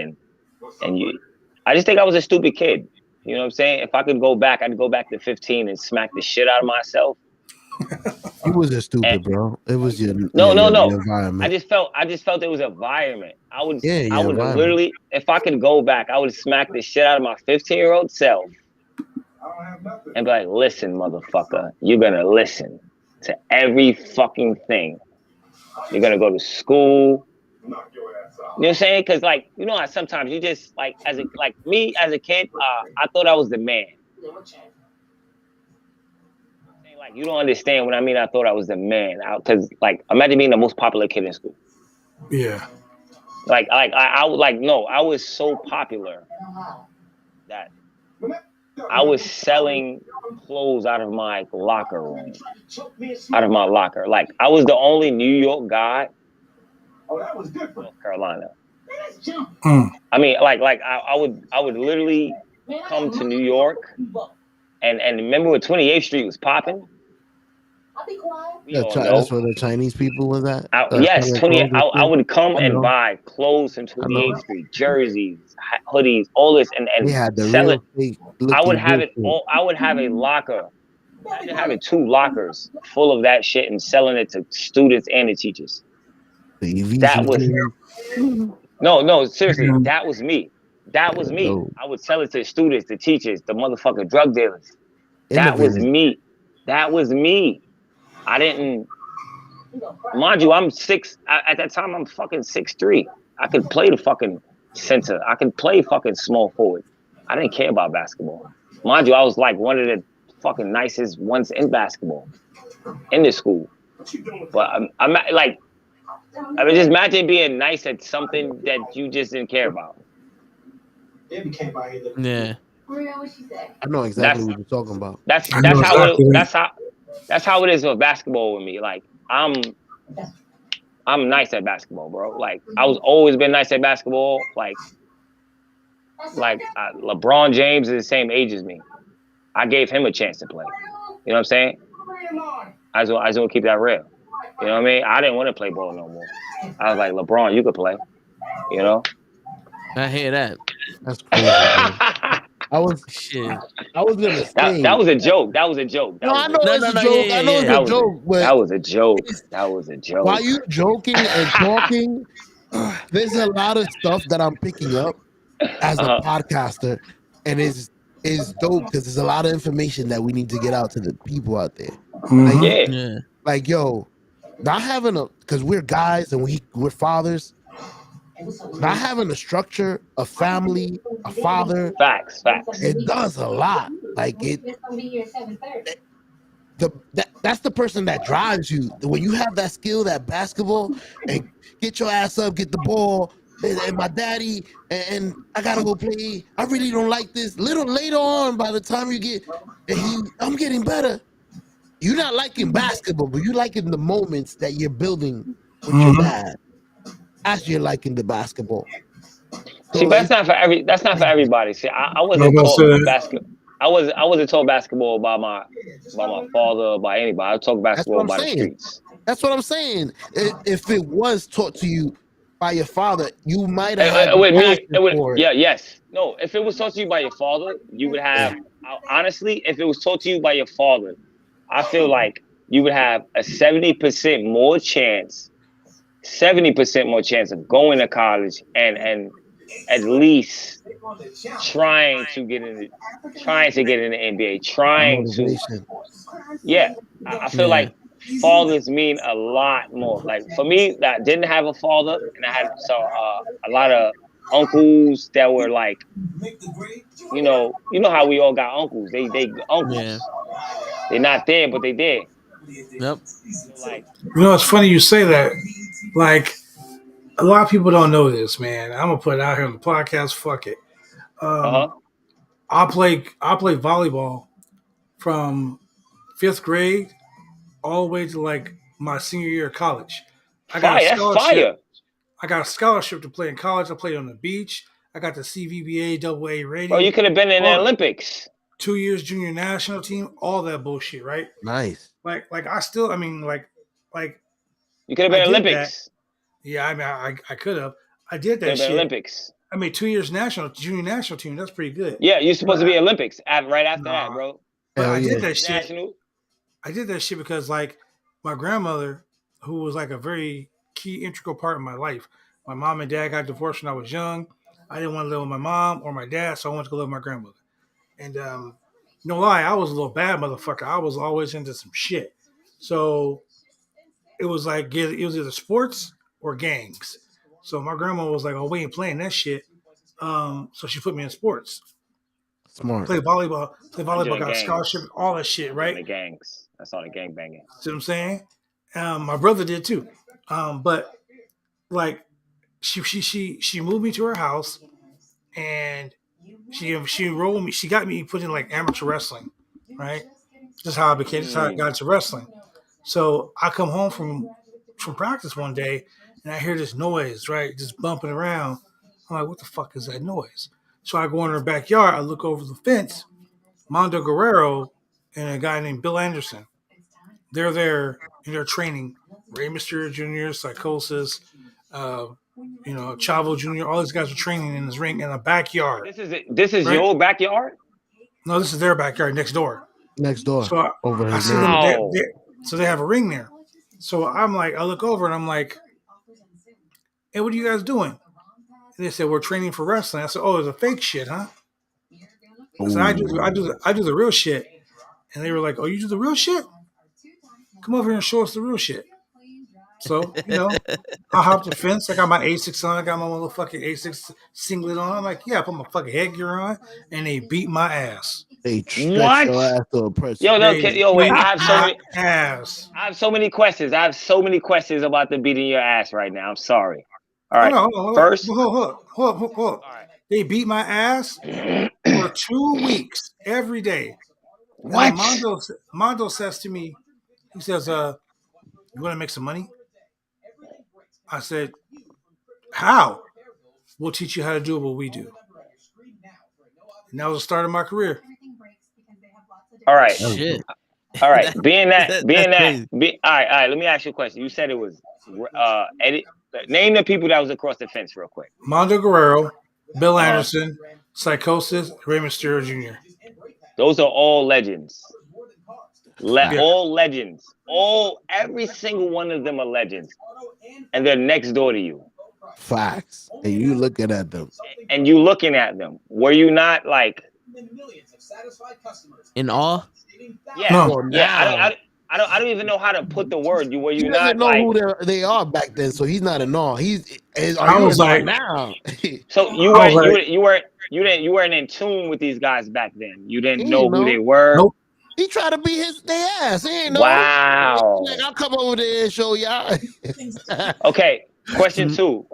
I just think I was a stupid kid. You know what I'm saying? If I could go back, I'd go back to 15 and smack the shit out of myself. You wasn't stupid, bro. It was your no. environment. I just felt it was environment. I would environment. literally, if I could go back, I would smack the shit out of my 15-year-old self and be like, "Listen, motherfucker, you're gonna listen to every fucking thing. You're gonna go to school." You know what I'm saying? Because like, you know how sometimes you just like me as a kid, I thought I was the man. Like, you don't understand what I mean. I thought I was the man, because like, imagine being the most popular kid in school. Yeah. I was so popular that I was selling clothes out of my locker room, Like I was the only New York guy. Oh, that was good for North Carolina. I mean, I would literally come to New York. And remember when 28th Street was popping? That's where the Chinese people was at? Yes, 28. I would come and buy clothes from 28th Street, jerseys, hoodies, all this, and sell it. I would have it. I would have a locker. Imagine having 2 lockers full of that shit and selling it to students and the teachers. That was no, seriously. That was me. That was me. I would sell it to the students, the teachers, the motherfucking drug dealers. That was me. That was me. I didn't, mind you, I'm 6, at that time, I'm fucking 6'3". I could play the fucking center. I could play fucking small forward. I didn't care about basketball. Mind you, I was like one of the fucking nicest ones in basketball in the school. But I'm like, I mean, just imagine being nice at something that you just didn't care about. Yeah. I know exactly what you're talking about. That's how it is with basketball with me. Like I'm nice at basketball, bro. Like I was always been nice at basketball. Like LeBron James is the same age as me. I gave him a chance to play. You know what I'm saying? I just want to keep that real. You know what I mean? I didn't want to play ball no more. I was like, LeBron, you could play. You know? I hear that. That's crazy. I was gonna say that was a joke. That was a joke. I know it's a joke. I know it's a joke. But that was a joke. That was a joke. While you joking and talking, there's a lot of stuff that I'm picking up as a podcaster, and is dope because there's a lot of information that we need to get out to the people out there. Like yo, not having a because we're guys and we're fathers. Not having a structure, a family, a father. Facts. It does a lot. Like that's the person that drives you. When you have that skill, that basketball, and get your ass up, get the ball, and my daddy, and I gotta go play. I really don't like this. Little later on, by the time you get, I'm getting better. You're not liking basketball, but you liking the moments that you're building with your dad as you're liking the basketball. See, but that's not for everybody. See, I wasn't taught basketball. I wasn't taught basketball by my father or by anybody. I was taught basketball by the streets. That's what I'm saying. If it was taught to you by your father, you might have had yes. No, if it was taught to you by your father, you would have honestly, if it was taught to you by your father, I feel like you would have a 70% more chance of going to college and at least trying to get in the NBA, I feel like fathers mean a lot more. Like for me, that didn't have a father, and I had a lot of uncles that were like, you know how we all got uncles. They uncles. Yeah. They're not there, but they there. Yep. Like, it's funny you say that. Like, a lot of people don't know this, man. I'm gonna put it out here on the podcast. Fuck it. I play volleyball from 5th grade all the way to like my senior year of college. I got a scholarship. I got a scholarship to play in college. I played on the beach. I got the CVBA AA rating. Oh, you could have been in the Olympics. 2 years junior national team, all that bullshit, right? Nice. Like I still, I mean, like you could have been Olympics. That. Yeah, I mean, I could have. I did that shit. Olympics. I mean, 2 years junior national team. That's pretty good. Yeah, you're supposed to be Olympics right after that, bro. But I did that shit. I did that shit because like my grandmother, who was like a very key integral part of my life. My mom and dad got divorced when I was young. I didn't want to live with my mom or my dad, so I wanted to go live with my grandmother. And no lie, I was a little bad motherfucker. I was always into some shit. So it was like it was either sports or gangs. So my grandma was like, "Oh, we ain't playing that shit." So she put me in sports. Smart. Play volleyball, got a scholarship, all that shit, right? The gangs. That's all the gang banging. See what I'm saying? My brother did too. But like she moved me to her house and she enrolled me. She got me put in like amateur wrestling, right? That's how I became. That's how I got into wrestling. So I come home from practice one day and I hear this noise, right, just bumping around. I'm like, what the fuck is that noise? So I go in her backyard. I look over the fence. Mondo Guerrero and a guy named Bill Anderson. They're there and they're training. Rey Mysterio Jr., Psychosis, Chavo Jr. All these guys are training in this ring in a backyard. This is your backyard? No, this is their backyard next door. Next door. So I see them. So they have a ring there. So I'm like, I look over and I'm like, hey, what are you guys doing? And they said, we're training for wrestling. I said, oh, it's a fake shit, huh? I said, I do the real shit. And they were like, oh, you do the real shit? Come over here and show us the real shit. So, I hopped the fence. I got my A6 on. I got my motherfucking A6 singlet on. I'm like, yeah, I put my fucking headgear on. And they beat my ass. They stretch your ass to a press. Wait, I have so many questions. I have so many questions about the beating your ass right now. I'm sorry. All right. First. Hold on. Right. They beat my ass for 2 weeks every day. What? Mondo says to me, he says, you want to make some money? I said, how? We'll teach you how to do what we do. And that was the start of my career. All right. Shit. All right. All right. Let me ask you a question. You said it was name the people that was across the fence real quick. Mondo Guerrero, Bill Anderson, Psychosis, Rey Mysterio Jr. Those are all legends. All legends. Every single one of them are legends. And they're next door to you. Facts. And you looking at them. And you looking at them. Were you not like in awe? Yeah, No. yeah. I don't even know how to put the word. Were you He not doesn't know like who they are back then, so he's not in awe. I was like, now. So you weren't in tune with these guys back then. You didn't know who they were. Nope. He tried to be their ass. He ain't know. Wow. Like, I'll come over there and show y'all. Okay. Question two.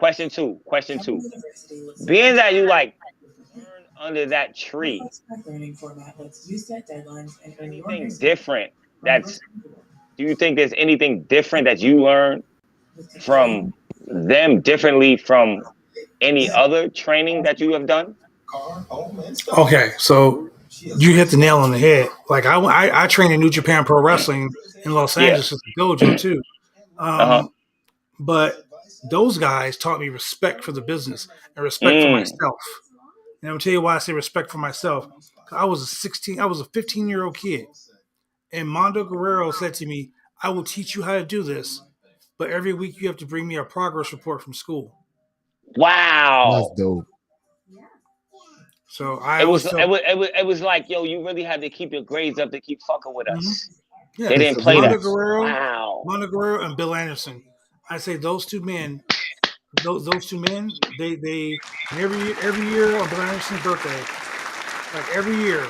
Being that you like learn under that tree, anything different do you think there's anything different that you learned from them differently from any other training that you have done? Okay, so you hit the nail on the head. Like I trained in New Japan Pro Wrestling in Los Angeles at the dojo too. But those guys taught me respect for the business and respect for myself. And I'm gonna tell you why I say respect for myself. I was a 15-year-old kid. And Mondo Guerrero said to me, I will teach you how to do this, but every week you have to bring me a progress report from school. Wow. That's dope. So it was like, yo, you really had to keep your grades up to keep fucking with us. Yeah, they didn't play that. Wow. Mondo Guerrero and Bill Anderson. I say those two men, they every year on Bill Anderson's birthday, like every year.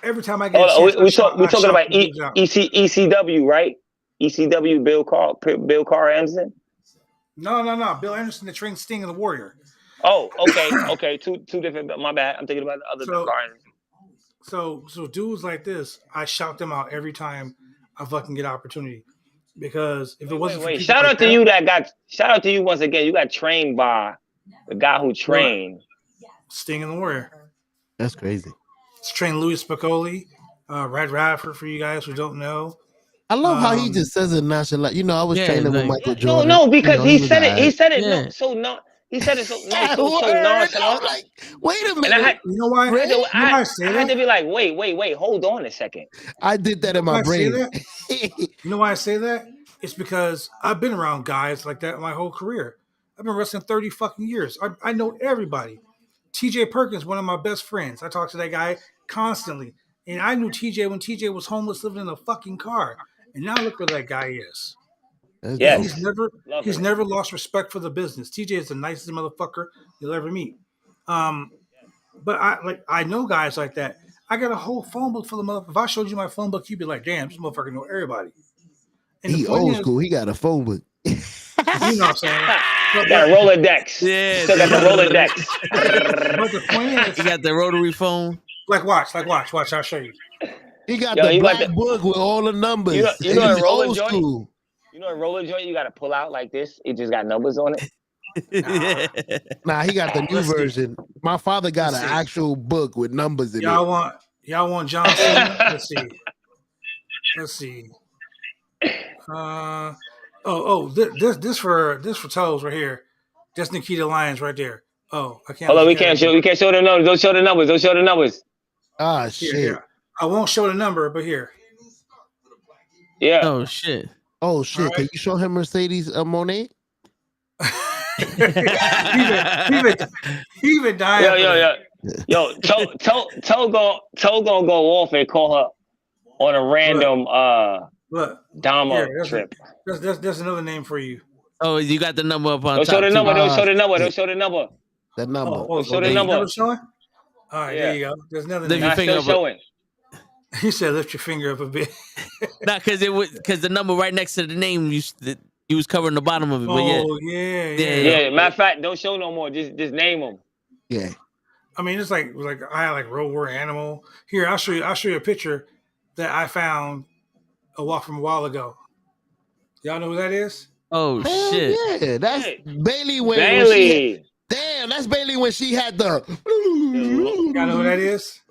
Every time I get a chance, we're talking about ECW, right? ECW, Bill Carr Anderson. No. Bill Anderson that trained Sting and the Warrior. Oh, okay. Two different. My bad. I'm thinking about the other Bill Carr Anderson. So dudes like this, I shout them out every time I fucking get opportunity. Because if it wasn't for shout out to you once again. You got trained by the guy who trained Sting and the Warrior. That's crazy. It's trained Louis Spicolli, Red Radford for you guys who don't know. I love how he just says it nonchalant. You know, I was training with Michael Jordan. No, because he said it. He said it. Yeah. He said it so nonchalant. Like, wait a minute. You know why? I had to be like, wait. Hold on a second. I did that in my brain. You know why I say that? It's because I've been around guys like that my whole career. I've been wrestling 30 fucking years. I know everybody. TJ Perkins, one of my best friends. I talk to that guy constantly. And I knew TJ when TJ was homeless living in a fucking car. And now look where that guy is. Yes. He's never lost respect for the business. TJ is the nicest motherfucker you'll ever meet. But I know guys like that. I got a whole phone book full of motherfuckers. If I showed you my phone book, you'd be like, damn, this motherfucker know everybody. And he old school. He got a phone book. You know what I'm saying? Got a Rolodex. Yeah. Still got the Rolodex. But the point is, he got the rotary phone. Watch. I'll show you. He got the black book with all the numbers. You know a roller old joint? School. You know a roller joint you got to pull out like this? It just got numbers on it. Nah, he got the new version. My father got an actual book with numbers in it. Y'all want John Cena? Let's see. This for toes right here. That's Nikita Lyons right there. Oh, I can't. Hold on, we can't show the numbers. Don't show the numbers. Ah, shit. Here. I won't show the number, but here. Yeah. Oh shit. Right. Can you show him Mercedes Monet? he even died. Yo, Toe gonna go off and call her on a random Dama trip. There's another name for you. Oh, you got the number up on Don't top. Show the number. Don't show the number. That number. Show the number. Showing? All right, there you go. There's another name. Not still showing. He said, "Lift your finger up a bit." Not because the number right next to the name you was covering the bottom of it. Oh, but yeah. Matter of fact, don't show no more. Just name them. Yeah. I mean, it's like I had like Road War Animal. Here, I'll show you a picture that I found a while ago. Y'all know who that is? Oh shit! Yeah, that's Bailey. That's Bailey when she had the. Y'all know who that is?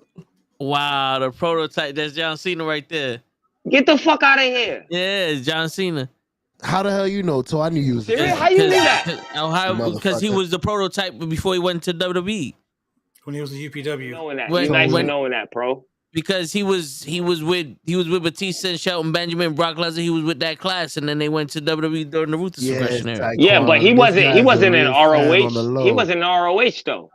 Wow, the prototype. That's John Cena right there. Get the fuck out of here. Yeah, it's John Cena. How the hell you know? So I knew you was. How you knew that? Because he was the prototype before he went to WWE. When he was the UPW. Knowing that, nice knowing that, bro. because he was with Batista and Shelton Benjamin, Brock Lesnar. He was with that class, and then they went to WWE during the Ruthless Aggression era. Yeah, but he wasn't in ROH. He wasn't in ROH though.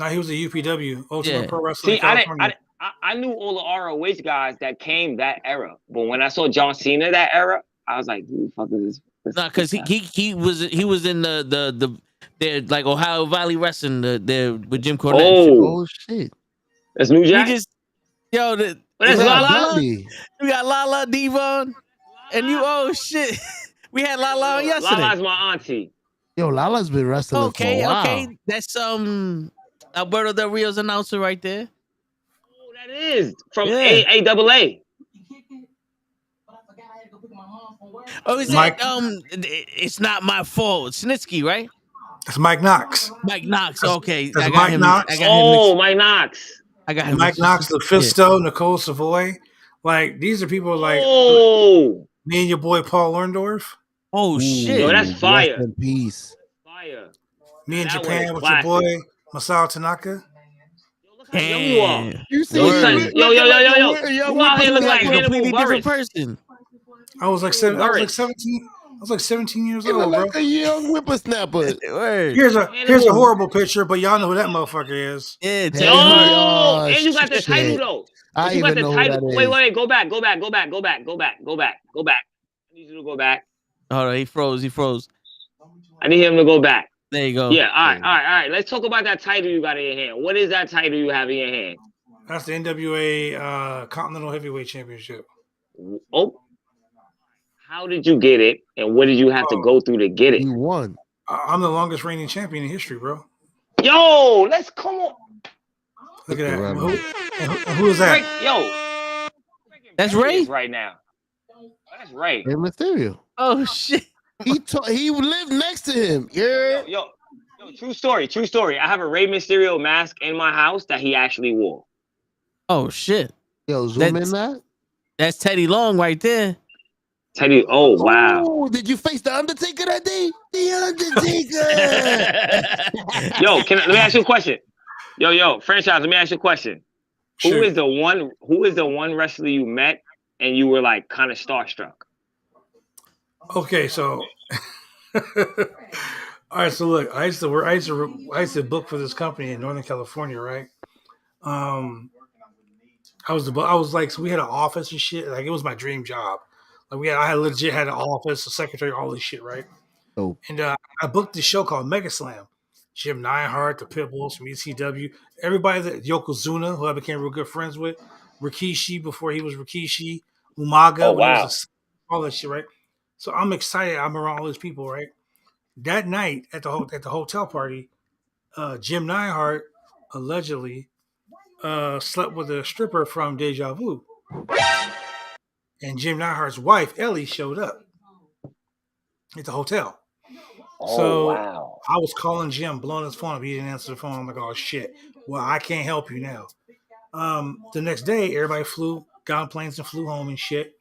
No, he was a UPW, Ultimate Pro Wrestling. See, I knew all the ROH guys that came that era, but when I saw John Cena that era, I was like, who the fuck is this? No, because he was in the like Ohio Valley Wrestling there with Jim Cornette. Oh shit! That's New Jack. We just that's Lala. We got Lala Devon, and you. Oh shit! We had Lala on yesterday. Lala's my auntie. Yo, Lala's been wrestling for a while. Okay, that's Alberto Del Rio's announcer right there. Oh, that is from AAA. Oh, is Mike, that it's not my fault. Snitsky, right? It's Mike Knox. Mike Knox. Okay, that's Mike Knox. Mike Knox. I got him. Mike Knox, Lufisto, Nicole Savoy. Like these are people like me and your boy Paul Orndorff. Oh shit! Yo, that's fire. Rest in peace. Fire. Me in Japan with your boy Masao Tanaka. How young you are. You see, yo. You out here look like Hannibal different person. I was like 17. I was like 17 years old, bro. Like a young whippersnapper. Here's a horrible picture, but y'all know who that motherfucker is. Yeah, and you got the title though. I you got even the know title. who that is. Wait, go back. I need you to go back. Hold on, he froze. I need him to go back. There you go. Yeah, all right. Let's talk about that title you got in your hand. What is that title you have in your hand? That's the NWA Continental Heavyweight Championship. Oh. How did you get it, and what did you have to go through to get it? You won. I'm the longest reigning champion in history, bro. Yo, let's come on. Look at that. Who is that? Yo, that's Ray right now. That's Ray. Rey Mysterio. Oh shit. He lived next to him. Yeah. Yo, true story. I have a Rey Mysterio mask in my house that he actually wore. Oh shit. Yo, zoom in that. That's Teddy Long right there. Teddy, oh wow. Oh, did you face the Undertaker that day? The Undertaker. Yo, let me ask you a question. Yo, franchise, let me ask you a question. Sure. Who is the one wrestler you met and you were like kind of starstruck? Okay, so all right, so look, I used to book for this company in Northern California, right? I was like, so we had an office and shit. Like it was my dream job. Like I legit had an office, a secretary, all this shit, right? Oh. And I booked this show called Mega Slam. Jim Neidhart, the Pitbulls from ECW, everybody that Yokozuna, who I became real good friends with, Rikishi before he was Rikishi, Umaga, oh, wow. All that shit, right? So I'm excited. I'm around all these people, right? That night at the hotel party, Jim Neidhart allegedly slept with a stripper from Deja Vu. And Jim Neidhart's wife, Ellie, showed up at the hotel. So wow. I was calling Jim, blowing his phone up. He didn't answer the phone. I'm like, oh, shit. Well, I can't help you now. The next day, everybody got on planes and flew home and shit.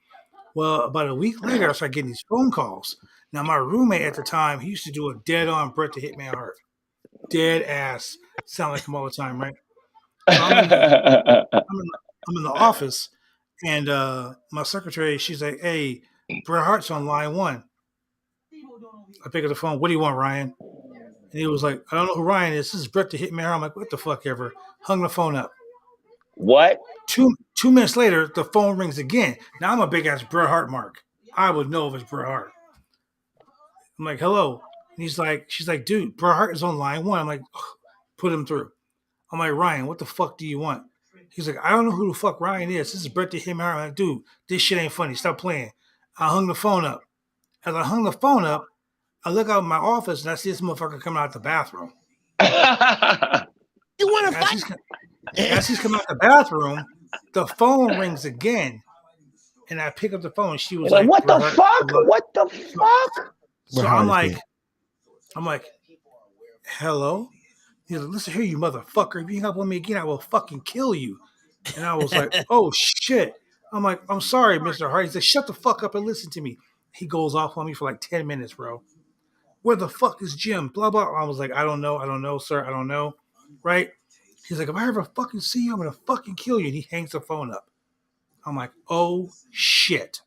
Well, about a week later, I started getting these phone calls. Now, my roommate at the time, he used to do a dead-on Bret the Hitman Hart. Dead ass. Sound like him all the time, right? So I'm in the office. And my secretary, she's like, hey, Bret Hart's on line 1. I pick up the phone. What do you want, Ryan? And he was like, I don't know who Ryan is. This is Bret the Hitman Hart. I'm like, what the fuck ever? Hung the phone up. What? 2 minutes later, the phone rings again. Now I'm a big-ass Bret Hart mark. I would know if it's Bret Hart. I'm like, hello. And she's like, dude, Bret Hart is on line 1. I'm like, put him through. I'm like, Ryan, what the fuck do you want? He's like, I don't know who the fuck Ryan is. This is Bret the Hitman Hart. I'm like, dude, this shit ain't funny. Stop playing. I hung the phone up. As I hung the phone up, I look out of my office and I see this motherfucker coming out the bathroom. You want to fight? As he's coming out the bathroom, the phone rings again. And I pick up the phone. She was like, what the fuck? What the fuck? So I'm like, hello? He's like, listen here, you motherfucker. If you hang up on me again, I will fucking kill you. And I was like, oh, shit. I'm like, I'm sorry, Mr. Hart. He said, shut the fuck up and listen to me. He goes off on me for like 10 minutes, bro. Where the fuck is Jim? Blah, blah. I was like, I don't know, sir. I don't know. Right? He's like, if I ever fucking see you, I'm gonna fucking kill you. And he hangs the phone up. I'm like, oh shit.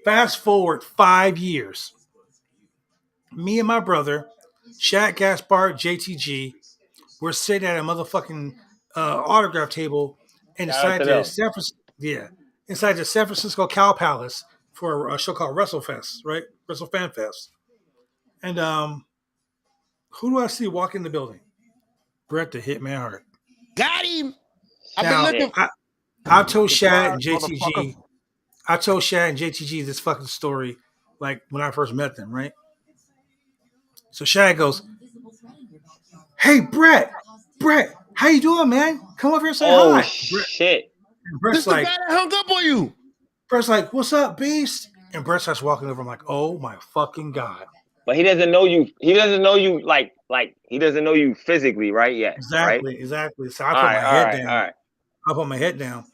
Fast forward 5 years. Me and my brother, Shaq Gaspard, JTG, we're sitting at a motherfucking autograph table inside the San Francisco Cow Palace for a show called WrestleFest, right? WrestleFan Fest. And who do I see walk in the building? Bret the Hitman Hart. Got him. Now, I told Shad and JTG. I told Shad and JTG this fucking story, like when I first met them, right? So Shad goes, "Hey, Bret, how you doing, man? Come over here and say hi." Oh shit! Bret's like, the guy that hung up on you. Bret's like, "What's up, Beast?" And Bret starts walking over. I'm like, "Oh my fucking god!" But he doesn't know you. He doesn't know you like he doesn't know you physically, right? Yeah. Exactly, right? exactly. So I put my head down. All right. I put my head down,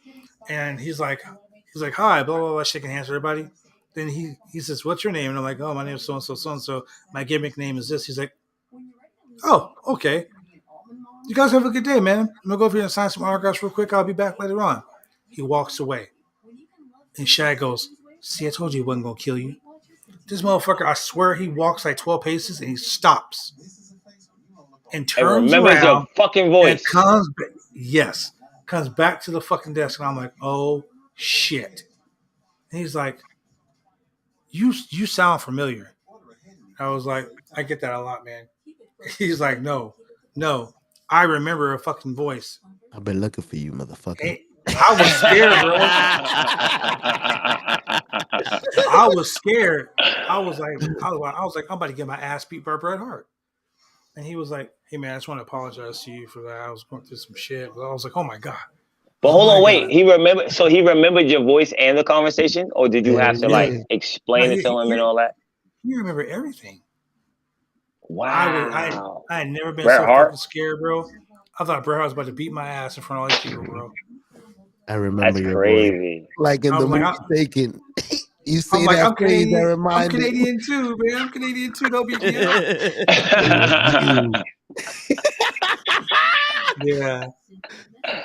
and he's like, "Hi, blah blah blah," shaking hands with everybody. Then he says, "What's your name?" And I'm like, "Oh, my name is so and so, so and so. My gimmick name is this." He's like, "Oh, okay. You guys have a good day, man. I'm gonna go over here and sign some autographs real quick. I'll be back later on." He walks away, and Shaq goes, "See, I told you he wasn't gonna kill you." This motherfucker, I swear, he walks like 12 paces and he stops and turns around. Your fucking voice. And comes back to the fucking desk, and I'm like, "Oh shit!" And he's like, "You sound familiar." I was like, "I get that a lot, man." He's like, "No, I remember a fucking voice." I've been looking for you, motherfucker. And I was scared, bro. I was scared. I was like, I'm about to get my ass beat by Bret Hart. And he was like, "Hey man, I just want to apologize to you for that. I was going through some shit." But I was like, "Oh my god." But hold on, wait. He remembered your voice and the conversation, or did you have to like explain it to him and all that? He remember everything. Wow. I had never been Bret so Hart? fucking scared, bro. I thought Bret Hart was about to beat my ass in front of all these people, bro. I remember your voice. Like in the movie Taken. You see that I'm phrase that Canadian. reminds I'm Canadian too, man. I'm Canadian too. Don't beat me up. Yeah.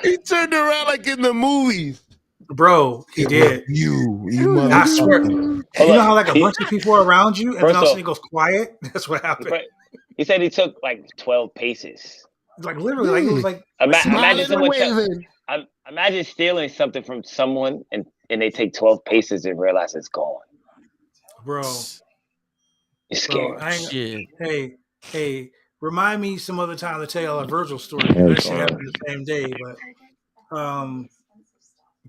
He turned around like in the movies. Bro, he did. You I swear. You know how like a bunch of people are around you and then all of a sudden he goes quiet? That's what happened. He said he took like 12 paces. Like literally, like it was like imagine stealing something from someone and they take 12 paces and realize it's gone. Bro. You're scared. Hey, remind me some other time to tell a Virgil story. That shit happened the same day,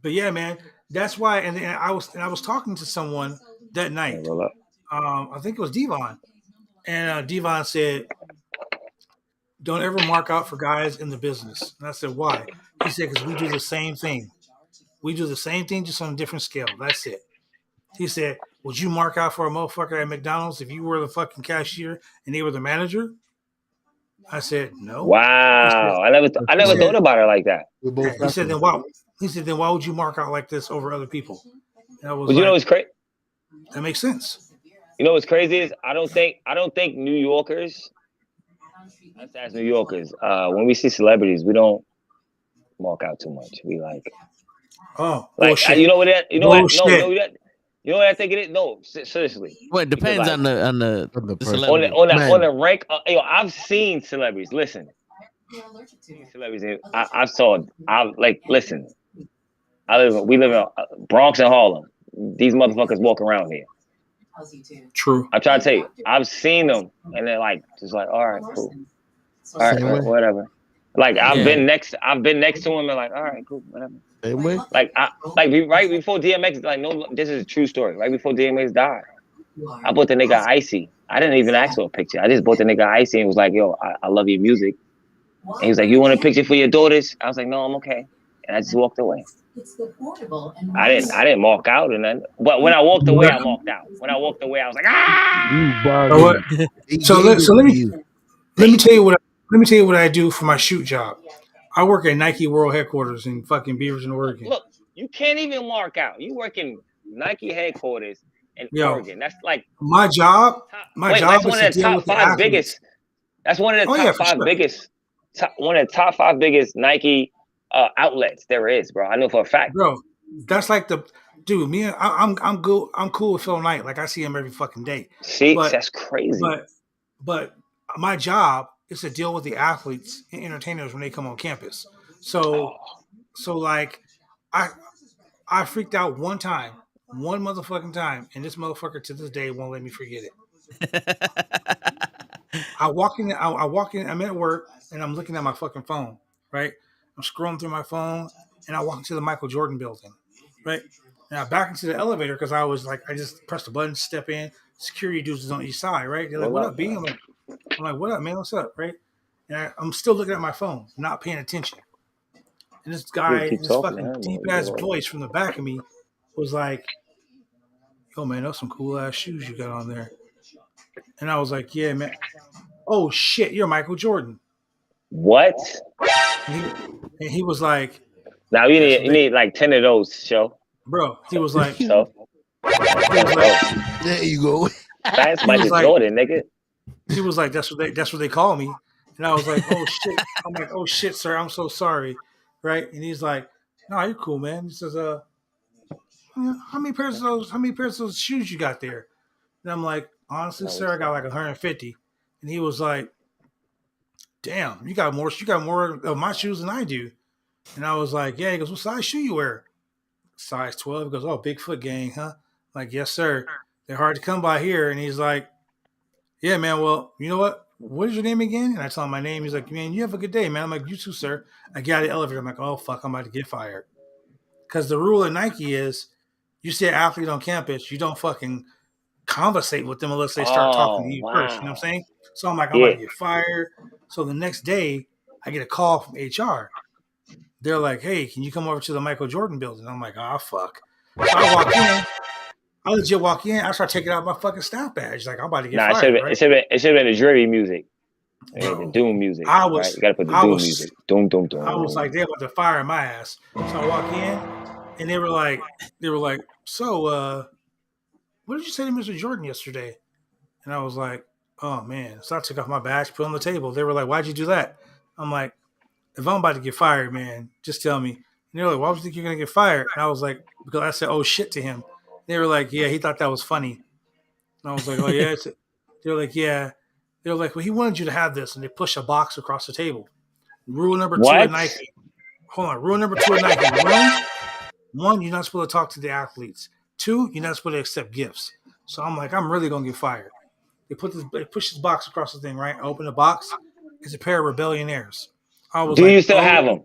but yeah, man, that's why. And then I was talking to someone that night. I think it was Devon, and Devon said, "Don't ever mark out for guys in the business." And I said, "Why?" He said, "Because we do the same thing. We do the same thing, just on a different scale. That's it." He said, "Would you mark out for a motherfucker at McDonald's if you were the fucking cashier and they were the manager?" I said, "No." Wow, I never thought about it like that. He said, "Then why?" He said, "Then why would you mark out like this over other people?" And I was you know what's crazy? That makes sense. You know what's crazy is I don't think New Yorkers. Us as New Yorkers, when we see celebrities, we don't mark out too much. We like, bullshit. You know what that? You know what? No, you know what I think it is? No, seriously. Well, it depends on the celebrity. On the rank. I've seen celebrities. Listen, celebrities. Listen. We live in Bronx and Harlem. These motherfuckers walk around here. True. I'm trying to tell you, I've seen them, and they're like, just like, all right, cool, all right, whatever. Like I've been next to him, and like, all right, cool, whatever. Same way. Like right before DMX, like, no, this is a true story. Right before DMX died, I bought the nigga Icy. I didn't even ask for a picture. I just bought the nigga Icy and was like, yo, I love your music. And he was like, you want a picture for your daughters? I was like, no, I'm okay. And I just walked away. I didn't walk out, and then, but when I walked away, I walked out. When I walked away, I was like, ah. So let me tell you what I do for my shoot job. I work at Nike World Headquarters in fucking Beaverton, Oregon. Look, you can't even mark out. You work in Nike headquarters in Oregon. That's like my job. My job is to deal with the top five biggest. That's one of the top five biggest one of the top 5 biggest Nike outlets there is, bro. I know for a fact. Bro, that's like the dude. Me, I'm good. I'm cool with Phil Knight. Like I see him every fucking day. See, but that's crazy. But my job is to deal with the athletes and entertainers when they come on campus. So like I freaked out one motherfucking time, and this motherfucker to this day won't let me forget it. I walk in. I'm at work, and I'm looking at my fucking phone. Right, I'm scrolling through my phone, and I walk into the Michael Jordan building. Right, and I back into the elevator because I was like, I just pressed the button, step in. Security dudes is on each side. Right, they're like, "What up, B?" I'm like, "What up, man? What's up?" Right, and I'm still looking at my phone, not paying attention. And this guy, this fucking deep ass voice from the back of me, was like, "Yo, man, those some cool ass shoes you got on there." And I was like, "Yeah, man." Oh shit, you're Michael Jordan. What? And he was like, "Now you need like 10 of those, show." Bro, he was like, "So." There you go. That's Michael Jordan, nigga. He was like, "That's what they call me," and I was like, "Oh shit!" I'm like, "Oh shit, sir, I'm so sorry," right? And he's like, "No, you're cool, man." He says, how many pairs of those shoes you got there?" And I'm like, "Honestly, sir, I got like 150." And he was like, "Damn, you got more of my shoes than I do." And I was like, "Yeah." He goes, "What size shoe you wear?" "Size 12. He goes, "Oh, Bigfoot gang, huh?" I'm like, "Yes, sir. They're hard to come by here." And he's like, "Yeah, man. Well, you know what? What is your name again?" And I tell him my name. He's like, "Man, you have a good day, man." I'm like, "You too, sir." I get out of the elevator. I'm like, "Oh, fuck, I'm about to get fired." Because the rule at Nike is you see an athlete on campus, you don't fucking conversate with them unless they start talking to you first. You know what I'm saying? So I'm like, I'm about to get fired. So the next day, I get a call from HR. They're like, "Hey, can you come over to the Michael Jordan building?" I'm like, "Oh, fuck." So I walk in. I legit walk in. I start taking out my fucking staff badge. Like, I'm about to get fired. It should have been the dreary music. The doom music. Right? You gotta put the doom music. Doom, doom, doom. I was like, they're about to fire my ass. So I walk in, and they were like, "So, what did you say to Mr. Jordan yesterday?" And I was like, "Oh man." So I took off my badge, put it on the table. They were like, "Why'd you do that?" I'm like, "If I'm about to get fired, man, just tell me." And they're like, "Why would you think you're gonna get fired?" And I was like, "Because I said, oh shit to him." They were like, "Yeah, he thought that was funny." And I was like, "Oh yeah." They're like, "Yeah." They're like, "Well, he wanted you to have this," and they push a box across the table. Rule number 2 at Nike. Hold on. Rule number 2 at Nike. One, you're not supposed to talk to the athletes. 2, you're not supposed to accept gifts. So I'm like, I'm really gonna get fired. They push this box across the thing, right? I open the box. It's a pair of Rebellionaires. I was Do you still have them?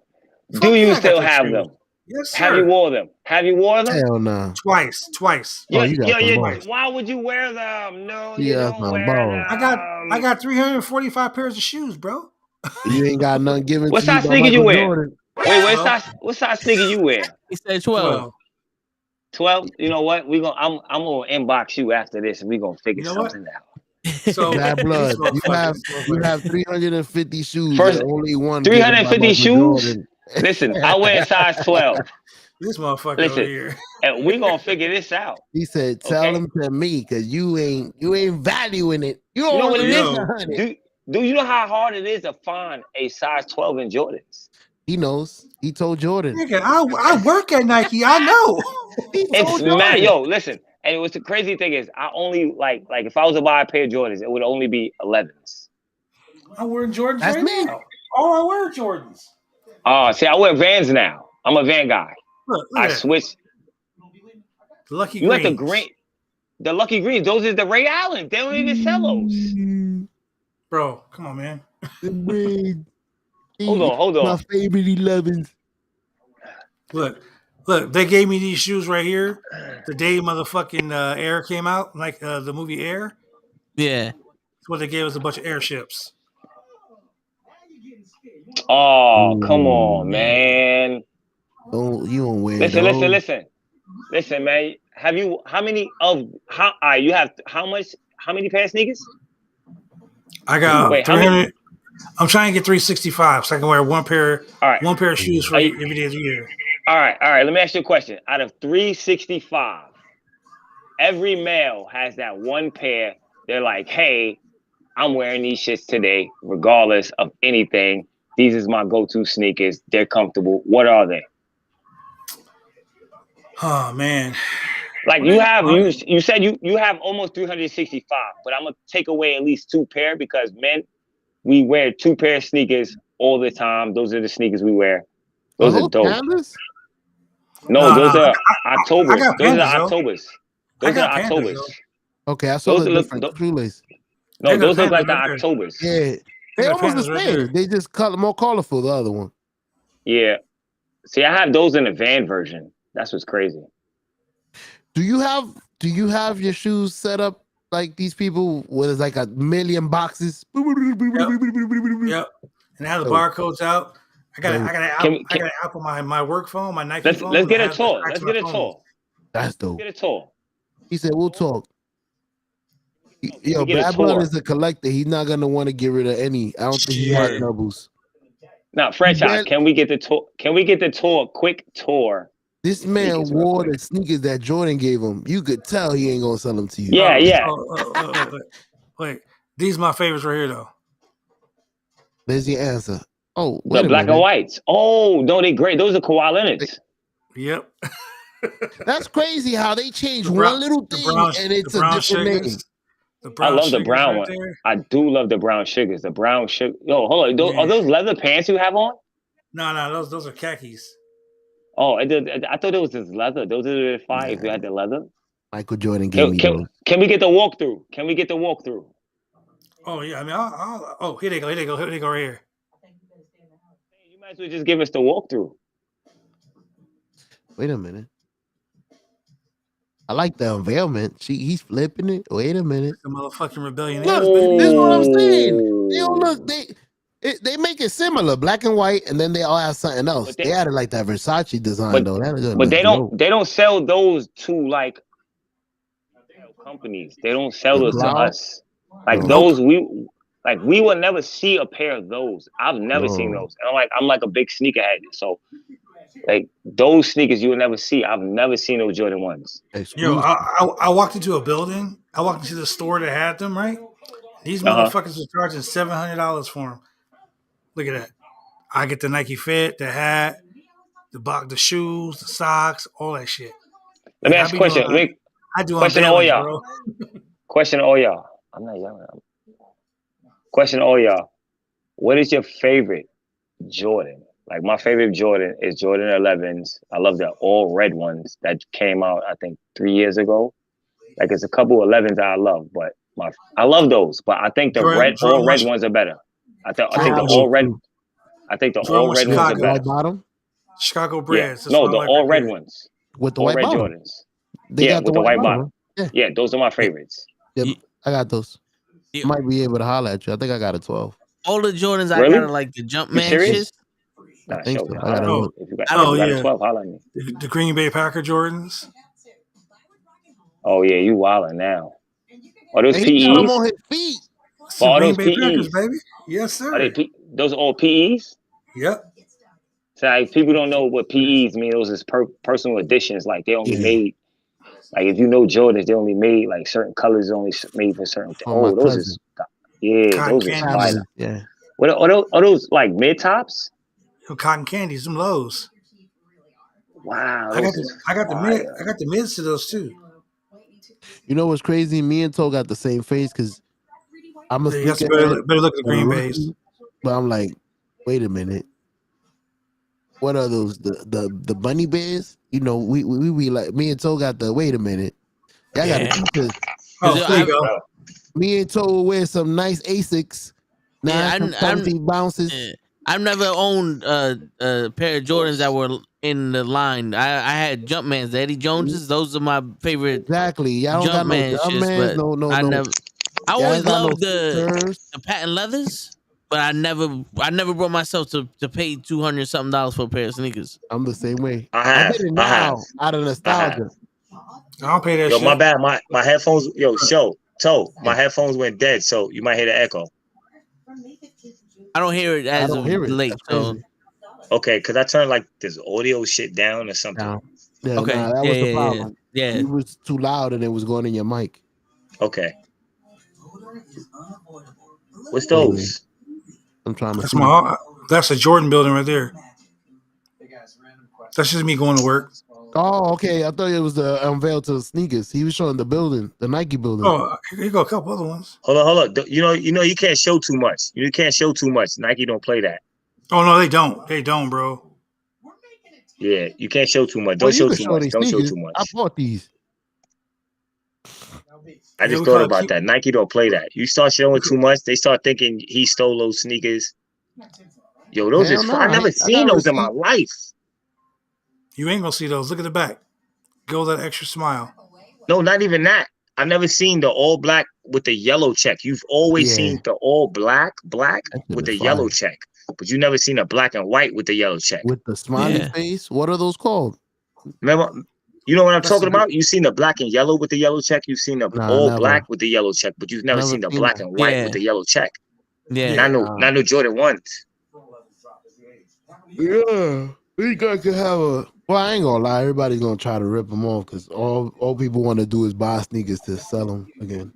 Do you still have them? Yes, sir. Have you wore them? Hell no. Twice. Oh, you got some balls. Why would you wear them? No, you don't wear them. I got 345 pairs of shoes, bro. You ain't got nothing given what to you size by sneaker you Michael wear? Jordan. Wait, what size sneaker you wear? He said 12. 12? You know what? I'm gonna inbox you after this, and we're gonna figure something out. So bad blood. You have 350 shoes. First, only one 350 shoes. Listen, I wear size 12. This motherfucker over here. And we gonna figure this out. He said, "Tell them to me, cause you ain't valuing it. You know what it is? Do you know how hard it is to find a size 12 in Jordans? He knows. He told Jordan. Nigga, I work at Nike. I know. It's mad. Yo, listen. And it was the crazy thing is, I only like if I was to buy a pair of Jordans, it would only be 11s. I'm wearing Jordans right now. Oh, I wear Jordans. See, I wear Vans now. I'm a Van guy. Look I switched. The Lucky Greens. Greens. The Lucky Greens. Those is the Ray Allen. They don't even sell those. Bro, come on, man. Hold on. My favorite 11s. Look, they gave me these shoes right here the day motherfucking Air came out, like the movie Air. Yeah. That's what they gave us, a bunch of airships. Oh, come on, man. Oh, you don't wear Listen, man. You have how many pair of sneakers? I got 300. I'm trying to get 365 so I can wear one pair of shoes for every day of the year. All right. Let me ask you a question. Out of 365, every male has that one pair. They're like, hey, I'm wearing these shits today, regardless of anything. these is my go-to sneakers. They're comfortable. What are they? Oh man. Like you said you have almost 365, but I'm gonna take away at least 2 pair because men, we wear 2 pair of sneakers all the time. Those are the sneakers we wear. Those are dope. Pandas? No, those are I Octobers. got Those pandas, are though. Octobers. I Those got are pandas, Octobers. though. Okay, I saw Those the look different shoelace. no, They got those look pandas like the right there. Octobers. Yeah, they got almost the pandas right same. there. They just more colorful. The other one. Yeah. See, I have those in a van version. That's what's crazy. Do you have your shoes set up like these people where it's like a million boxes? Yep. And I have the barcodes out. I got an app on my work phone, my Nike phone. Let's get a tour. Let's get a tour. That's dope. Get a tour. He said, "We'll talk." Yo, Bad Blood is a collector. He's not gonna want to get rid of any. I don't think he has doubles. Now, franchise. Can we get the tour? Can we get the tour? Quick tour. This man wore the sneakers that Jordan gave him. You could tell he ain't gonna sell them to you. Yeah. Wait, these are my favorites right here, though. There's your answer. Oh, the black and whites. Oh, no, they great. Those are Kawhi Leonard's. Yep. That's crazy how they change one little thing and it's a different name. I love the brown one. I do love the brown sugars. The brown sugar. Yo, hold on. Are those leather pants you have on? No, those are khakis. Oh, I thought it was just leather. Those are the fire if you had the leather. Michael Jordan gave me those. Can we get the walkthrough? Can we get the walkthrough? Oh yeah, I mean, here they go right here. You might as well just give us the walkthrough. Wait a minute. I like the unveilment. He's flipping it. Wait a minute. The motherfucking rebellion. Look, this is what I'm saying. They don't look. They make it similar, black and white, and then they all have something else. They added like that Versace design though. But they don't sell those to like companies. They don't sell those to us. Like those we will never see a pair of those. I've never seen those. And I'm like a big sneakerhead. So like those sneakers you will never see. I've never seen those Jordan ones. Yo, I walked into a building. I walked into the store that had them, right? These motherfuckers were charging $700 for them. Look at that. I get the Nike Fit, the hat, the shoes, the socks, all that shit. Let me ask a question. I do question to all y'all. Question to all y'all. I'm not yelling. Question to all y'all. What is your favorite Jordan? Like my favorite Jordan is Jordan 11s. I love the all red ones that came out, I think 3 years ago. Like it's a couple 11s that I love, but I love those. But I think the all red ones are better. I think the all red. I think the all red ones are better. Bottom? Chicago Breads. Yeah. No, the all red ones. With the white red bottom. Jordans. With the white bottom. Yeah, those are my favorites. Yeah, I got those. Might be able to holler at you. I think I got a 12. All the Jordans, I got like the Jumpman shit. I think so. I got a 12, holler at me. The Green Bay Packer Jordans. Oh yeah, you wildin' now. Are those PEs? On his feet. Are those Bay PEs? Packers, baby. Yes, sir. Are those are all PEs? Yep. So like, people don't know what PEs mean. Those is personal editions. Like they only made. Like if you know Jordans, they only made like certain colors only made for certain things. Oh, those is those is fire. Yeah. What are those like mid tops? Cotton candies, them lows. Wow. I got the mids to those too. You know what's crazy? Me and Toe got the same face because I'm a better look at the Green Bays. But I'm like, wait a minute. What are those? The bunny bears? You know, we like me and Toe got the wait a minute. I got to keep this. There you go. Me and Toe wear some nice Asics. Some bounces. Yeah. I've never owned a pair of Jordans that were in the line. I had Jumpmans, the Eddie Joneses. Those are my favorite. Exactly. I don't got no Jumpmans. No. I always loved the patent leathers, but I never brought myself to pay $200 something for a pair of sneakers. I'm the same way. I did it now out of nostalgia. I don't pay that shit. My bad. My headphones. Toe. My headphones went dead, so you might hear the echo. I don't hear it as of late. So. Okay, because I turned like this audio shit down or something. Yeah, okay. That was the problem. Yeah. It was too loud and it was going in your mic. Okay. What's those? I'm trying to. That's a Jordan building right there. That's just me going to work. Oh, okay. I thought it was the unveil to the sneakers. He was showing the building, the Nike building. Oh, here you go, a couple other ones. Hold on. You know, you can't show too much. You can't show too much. Nike don't play that. Oh no, they don't. They don't, bro. Yeah, you can't show too much. Don't show too much. Don't show too much. I bought these. I just thought about that. Nike don't play that. You start showing too much, they start thinking he stole those sneakers. Yo, those is fun. I never seen those in my life. You ain't gonna see those. Look at the back. Go that extra smile. No, not even that. I've never seen the all black with the yellow check. You've always seen the all black with the yellow check, but you never seen a black and white with the yellow check. With the smiley face? What are those called? Remember, you know what I'm talking about? You've seen the black and yellow with the yellow check. You've seen the all black with the yellow check, but you've never seen the black and white with the yellow check. Yeah. Not no Jordan 1s. Yeah. You guys could have a... Well, I ain't gonna lie. Everybody's gonna try to rip them off because all people want to do is buy sneakers to sell them again.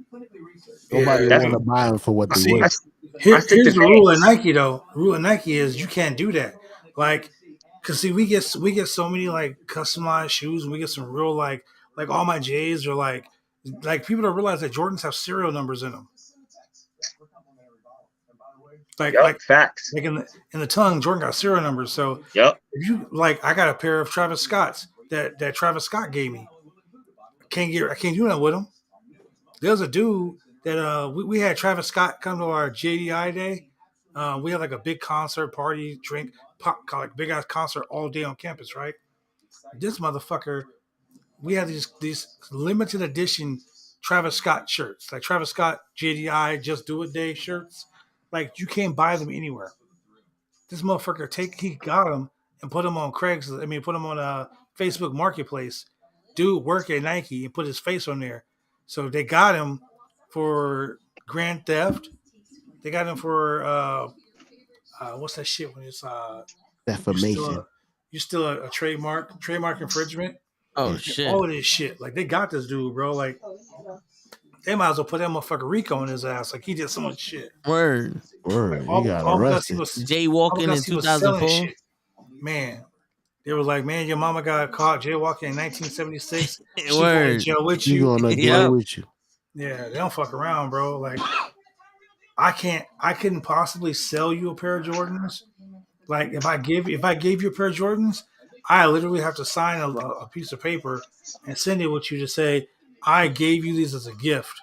Nobody want to buy them for what they worth. Here's the rule at Nike, though. The rule at Nike is you can't do that. Like, cause see, we get so many like customized shoes, and we get some real like all my J's are like people don't realize that Jordans have serial numbers in them. Like facts. Like in the tongue, Jordan got serial numbers. So if you like, I got a pair of Travis Scott's that Travis Scott gave me. I can't do that with him. There's a dude that we had Travis Scott come to our JDI day. We had like a big concert party, drink, pop, like big ass concert all day on campus, right? This motherfucker, we had these limited edition Travis Scott shirts, like Travis Scott JDI Just Do It Day shirts. Like you can't buy them anywhere. This motherfucker he got them and put them on Craigslist. I mean, put them on a Facebook Marketplace. Dude worked at Nike and put his face on there. So they got him for grand theft. They got him for what's that shit when it's defamation. You're still a trademark infringement. Oh shit! All of this shit. Like they got this dude, bro. Like they might as well put that motherfucker Rico in his ass. Like he did so much shit. Word. He got arrested. Jaywalking in 2004. Man, they were like, man, your mama got caught jaywalking in 1976. She Word. going to jail with She you. going to jail with you. Yeah, they don't fuck around, bro. Like I couldn't possibly sell you a pair of Jordans. Like if I gave you a pair of Jordans, I literally have to sign a piece of paper and send it with you to say I gave you these as a gift.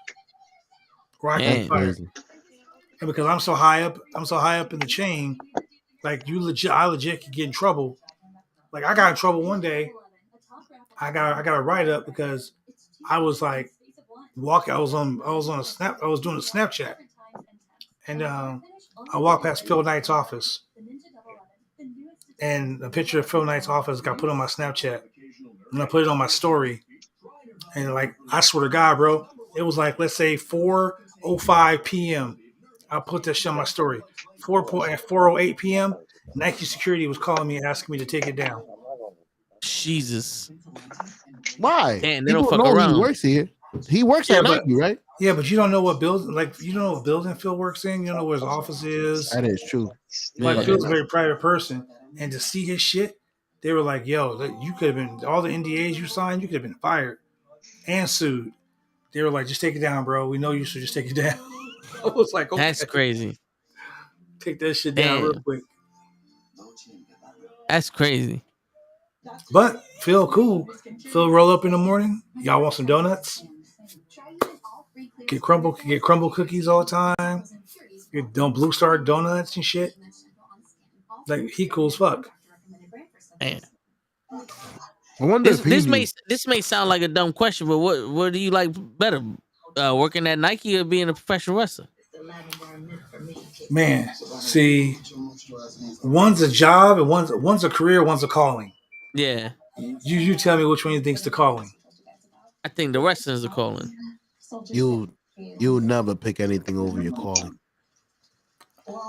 Or I can fire. And because I'm so high up in the chain, like I legit could get in trouble. Like I got in trouble one day. I got a write up because I was like walking. I was doing a Snapchat, and I walked past Phil Knight's office, and a picture of Phil Knight's office got put on my Snapchat, and I put it on my story. And like I swear to God, bro, it was like let's say 4:05 p.m. I put that shit on my story. 4:08 p.m. Nike security was calling me and asking me to take it down. Jesus. Why? Man, they don't fuck around. He works here. He works at Nike, right? Yeah, but you don't know what building, you don't know what building Phil works in. You don't know where his office is. That is true. Like Phil's a very private person, and to see his shit, they were like, "Yo, you could have been all the NDAs you signed. You could have been fired and sued." They were like, "Just take it down, bro. We know you, so just take it down." I was like, "Okay, that's crazy. Take that shit down real quick." That's crazy. But Phil, cool. Phil roll up in the morning. Y'all want some donuts? Get crumble cookies all the time. Get Blue Star donuts and shit. Like he cool as fuck. Man. I wonder this may sound like a dumb question, but what do you like better, working at Nike or being a professional wrestler? Man, see, one's a job and one's a career, one's a calling. Yeah. You tell me which one you think's the calling. I think the wrestling is the calling. You'll never pick anything over your calling.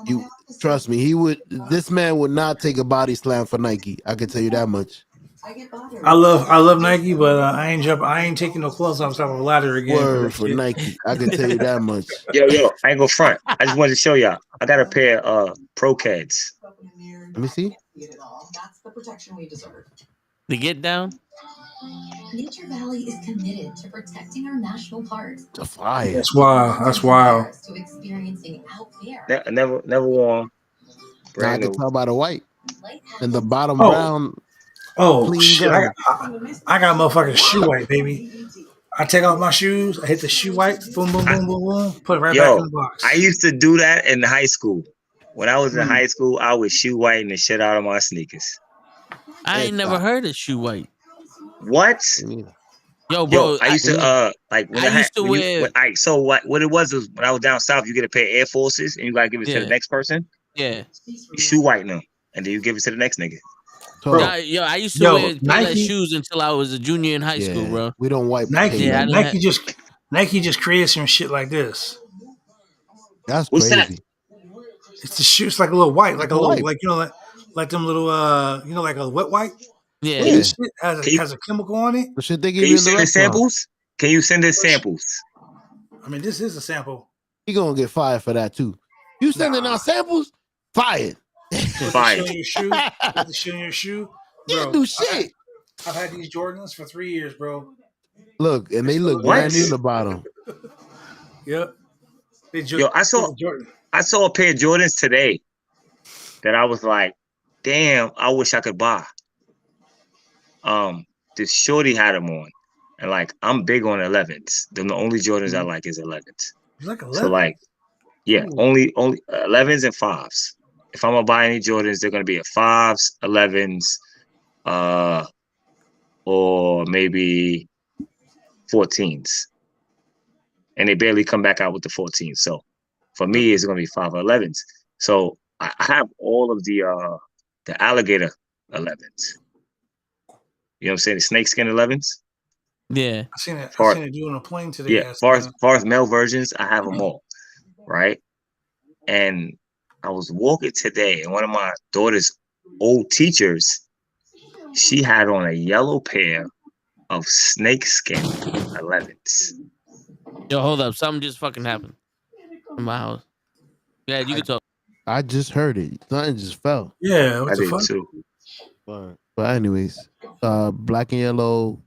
You trust me. This man would not take a body slam for Nike. I can tell you that much. I love Nike, but I ain't taking no clothes off top of a ladder again. Word for Nike. I can tell you that much. Yo, I ain't go front. I just wanted to show y'all. I got a pair of Pro Kids. Let me see. That's the protection we deserve. The get down. Nature Valley is committed to protecting our national parks. The fire. That's wild. That's wild. To experiencing out there. Never worn. Now I Brand can new. tell by the white and the bottom Oh. brown. Oh clean shit! I gutter. got motherfucking shoe white, baby. I take off my shoes. I hit the shoe white. Boom, boom, boom, boom, boom. Put it right back in the box. I used to do that in high school. When I was in high school, I would shoe whiten the shit out of my sneakers. I ain't never heard of shoe white. What? Yo, bro. I used to like when I used to wear. So what it was when I was down south, you get a pair of Air Forces and you gotta give it to the next person. Yeah. You shoe whiten them and then you give it to the next nigga. Yo, I used to wear Payless shoes until I was a junior in high school, bro. We don't wipe Nike. Yeah, Nike just created some shit like this. That's What's crazy. It's the shoe. It's like a little white, like a little, white. like like them little, like a wet white. Yeah. This shit has a chemical on it. The shit they give Can you you in the send us restaurant. samples? Can you send us samples? I mean, this is a sample. He gonna get fired for that too. You sending out samples? Fired. Fired. The shoe in your shoe. Can't do shit. I've had these Jordans for 3 years, bro. Look, and they look brand new in the bottom. Yep. Yo, I saw a pair of Jordans today that I was like, damn, I wish I could buy. This shorty had them on, and like I'm big on 11s. The only Jordans I like is 11s. You like 11? So like, yeah, only 11s and 5s. If I'm gonna buy any Jordans, they're gonna be a 5s, 11s, or maybe 14s. And they barely come back out with the 14s. So for me, it's gonna be 5 or 11s. So I have all of the alligator 11s. You know what I'm saying? The snakeskin 11s. Yeah. I seen it doing a plane today. Yeah, far as male versions, I have them all. Right. And I was walking today, and one of my daughter's old teachers, she had on a yellow pair of snakeskin 11s. Yo, hold up. Something just fucking happened in my house. Yeah, you can talk. I just heard it. Something just fell. Yeah, what I the did fuck? too. But anyways, black and yellow.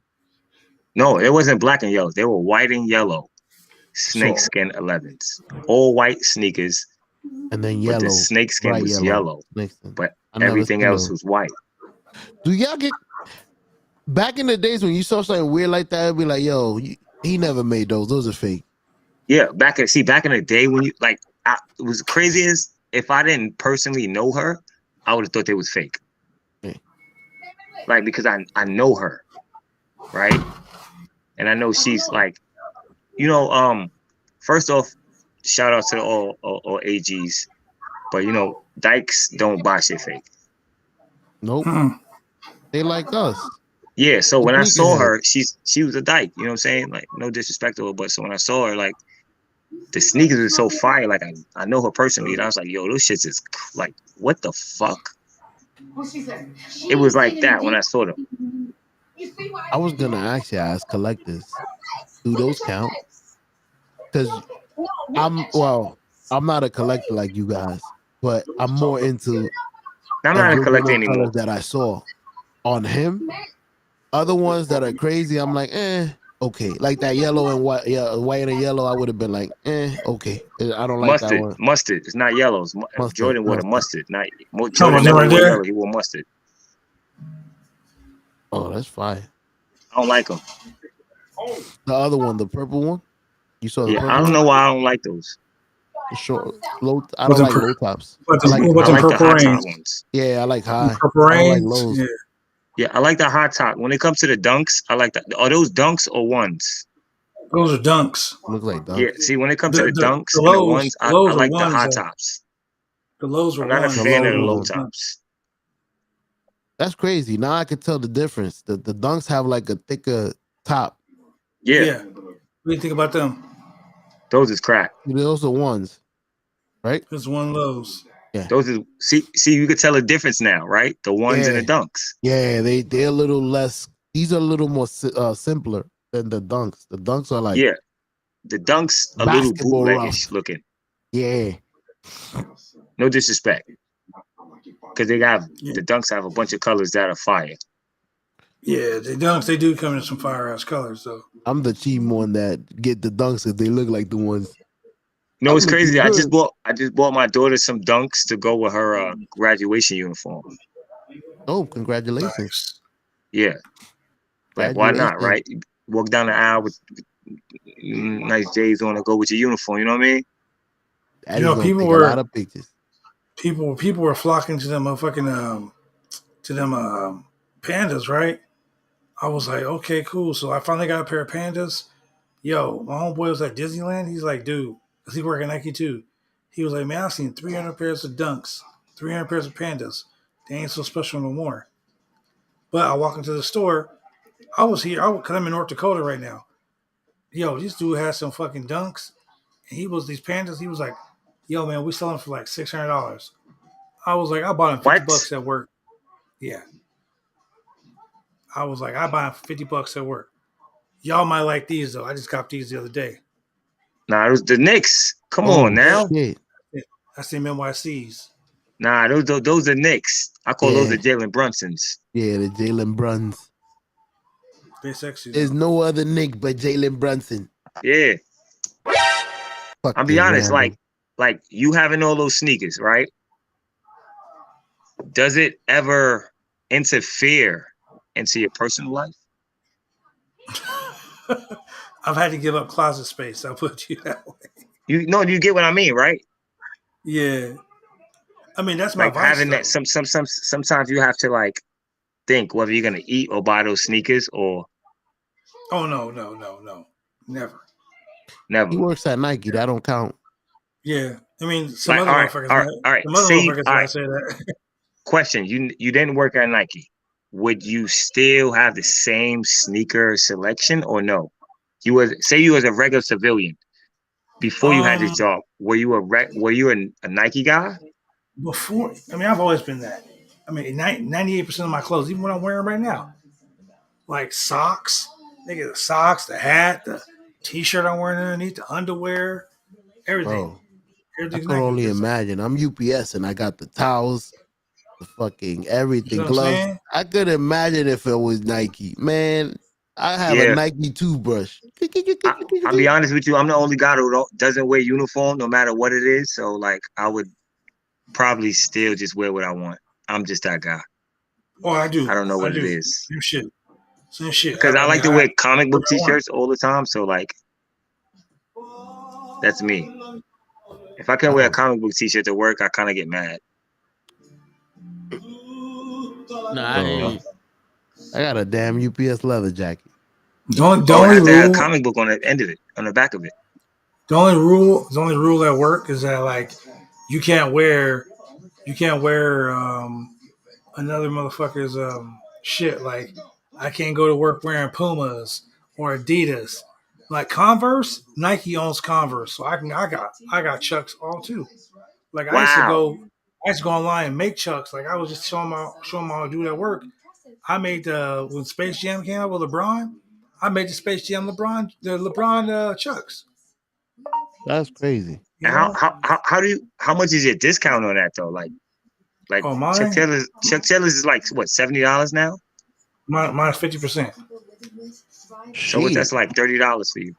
No, it wasn't black and yellow. They were white and yellow snakeskin 11s. All white sneakers. And then But yellow. the snakeskin was yellow. But everything else was white. Do y'all get back in the days when you saw something weird like that? It'd be like, yo, he never made those. Those are fake. Yeah, back in the day when you like, it was crazy as if I didn't personally know her, I would have thought they was fake. Like, because I know her, right? And I know she's like, first off, shout out to all AGs, but dykes don't buy shit fake. Nope. They like us. Yeah, so when I saw her, she was a dyke, you know what I'm saying? Like, no disrespect to her, but so when I saw her, like, the sneakers were so fire, like I know her personally, and I was like, yo, those shits is like, what the fuck? It was like that when I saw them. I was gonna actually ask collectors, do those count? Because I'm not a collector like you guys, but I'm more into. I'm not a collector anymore. That I saw on him. Other ones that are crazy, I'm like, okay. Like that yellow and white, white and yellow, I would have been like, okay. I don't like that one. Mustard. It's not yellows. Jordan wore the mustard. Not Jordan never wore yellow. He wore mustard. Oh, that's fine. I don't like them. The other one, the purple one. You saw the purple I don't know why I don't like those. Short, low. I don't like low tops. I like the high top ones. Yeah, I like high. Purple I like rains. lows. Yeah, I like the high top. When it comes to the dunks, I like that. Are those dunks or ones? Those are dunks. Look like dunks. Yeah, see, when it comes to the dunks and the ones, I like the high tops. The lows were I'm not a fan of the low tops. That's crazy. Now I can tell the difference. The dunks have like a thicker top. Yeah. What do you think about them? Those is crack. Those are ones, right? There's one of those. Yeah. Those is see, you could tell a difference now, right? The ones and the dunks. Yeah, they're a little less. These are a little more simpler than the dunks. The dunks are like the dunks a little bootleggish looking. Yeah. No disrespect. because the dunks have a bunch of colors that are fire. Yeah, the dunks, they do come in some fire ass colors though. I'm the cheap one that get the dunks if they look like the ones. No, it's crazy. I just bought my daughter some dunks to go with her graduation uniform. Oh, congratulations! Nice. Yeah, like why not, right? Walk down the aisle with nice J's on to go with your uniform. You know what I mean? That is gonna take a lot of pictures. People were flocking to them fucking pandas, right? I was like, okay, cool. So I finally got a pair of pandas. Yo, my homeboy was at Disneyland. He's like, dude, because he work at Nike too. He was like, man, I've seen 300 pairs of dunks, 300 pairs of pandas. They ain't so special no more. But I walk into the store. Because I'm in North Dakota right now. Yo, this dude has some fucking dunks. And these pandas. He was like, yo, man, we sell them for like $600. I was like, I bought them $50 at work. Yeah. I was like, I buy them for $50 at work. Y'all might like these though. I just got these the other day. Nah, it was the Knicks. Come on now. Shit. That's the NYCs. Nah, those are Knicks. I call those the Jalen Brunsons. Yeah, the Jalen Bruns. They're sexy. There's no other Nick but Jalen Brunson. Yeah. I'll be honest, like you having all those sneakers, right? Does it ever interfere into your personal life? I've had to give up closet space. I'll put you that way. You get what I mean, right? Yeah. I mean, that's my like vice, having though. that. Sometimes you have to like think whether you're gonna eat or buy those sneakers or. Oh no, never. He works at Nike. That don't count. Yeah, I mean, some like, other motherfuckers. All right. Some other motherfuckers might say that. Question: You didn't work at Nike. Would you still have the same sneaker selection or no? You was a regular civilian before you had this job. Were you a Nike guy? Before, I mean, I've always been that. I mean, 98% of my clothes, even what I'm wearing right now, like socks, nigga, the socks, the hat, the t-shirt I'm wearing underneath, the underwear, everything. Bro, I can only imagine. I'm UPS and I got the towels, the fucking everything, you know gloves. I could imagine if it was Nike. Man, I have a Nike toothbrush. I'll be honest with you. I'm the only guy who doesn't wear uniform no matter what it is. So like I would probably still just wear what I want. I'm just that guy. Oh, I do. I don't know what it is. Same shit. Because I like to wear comic book t-shirts all the time. So like, that's me. If I can't wear a comic book t-shirt to work, I kind of get mad. Nah, I got a damn UPS leather jacket. Don't have to have a comic book on the end of it, on the back of it. The only rule at work is that like you can't wear another motherfucker's shit. Like I can't go to work wearing Pumas or Adidas. Like Converse, Nike owns Converse, so I got Chucks all too. Like I used to go online and make Chucks. Like I was just showing them how to do that work. I made when Space Jam came out with LeBron, I made the Space Jam LeBron Chucks. That's crazy. And how much is your discount on that though? Like Chuck Taylor's is like what, $70 now? Mine's 50%. So that's like $30 for you.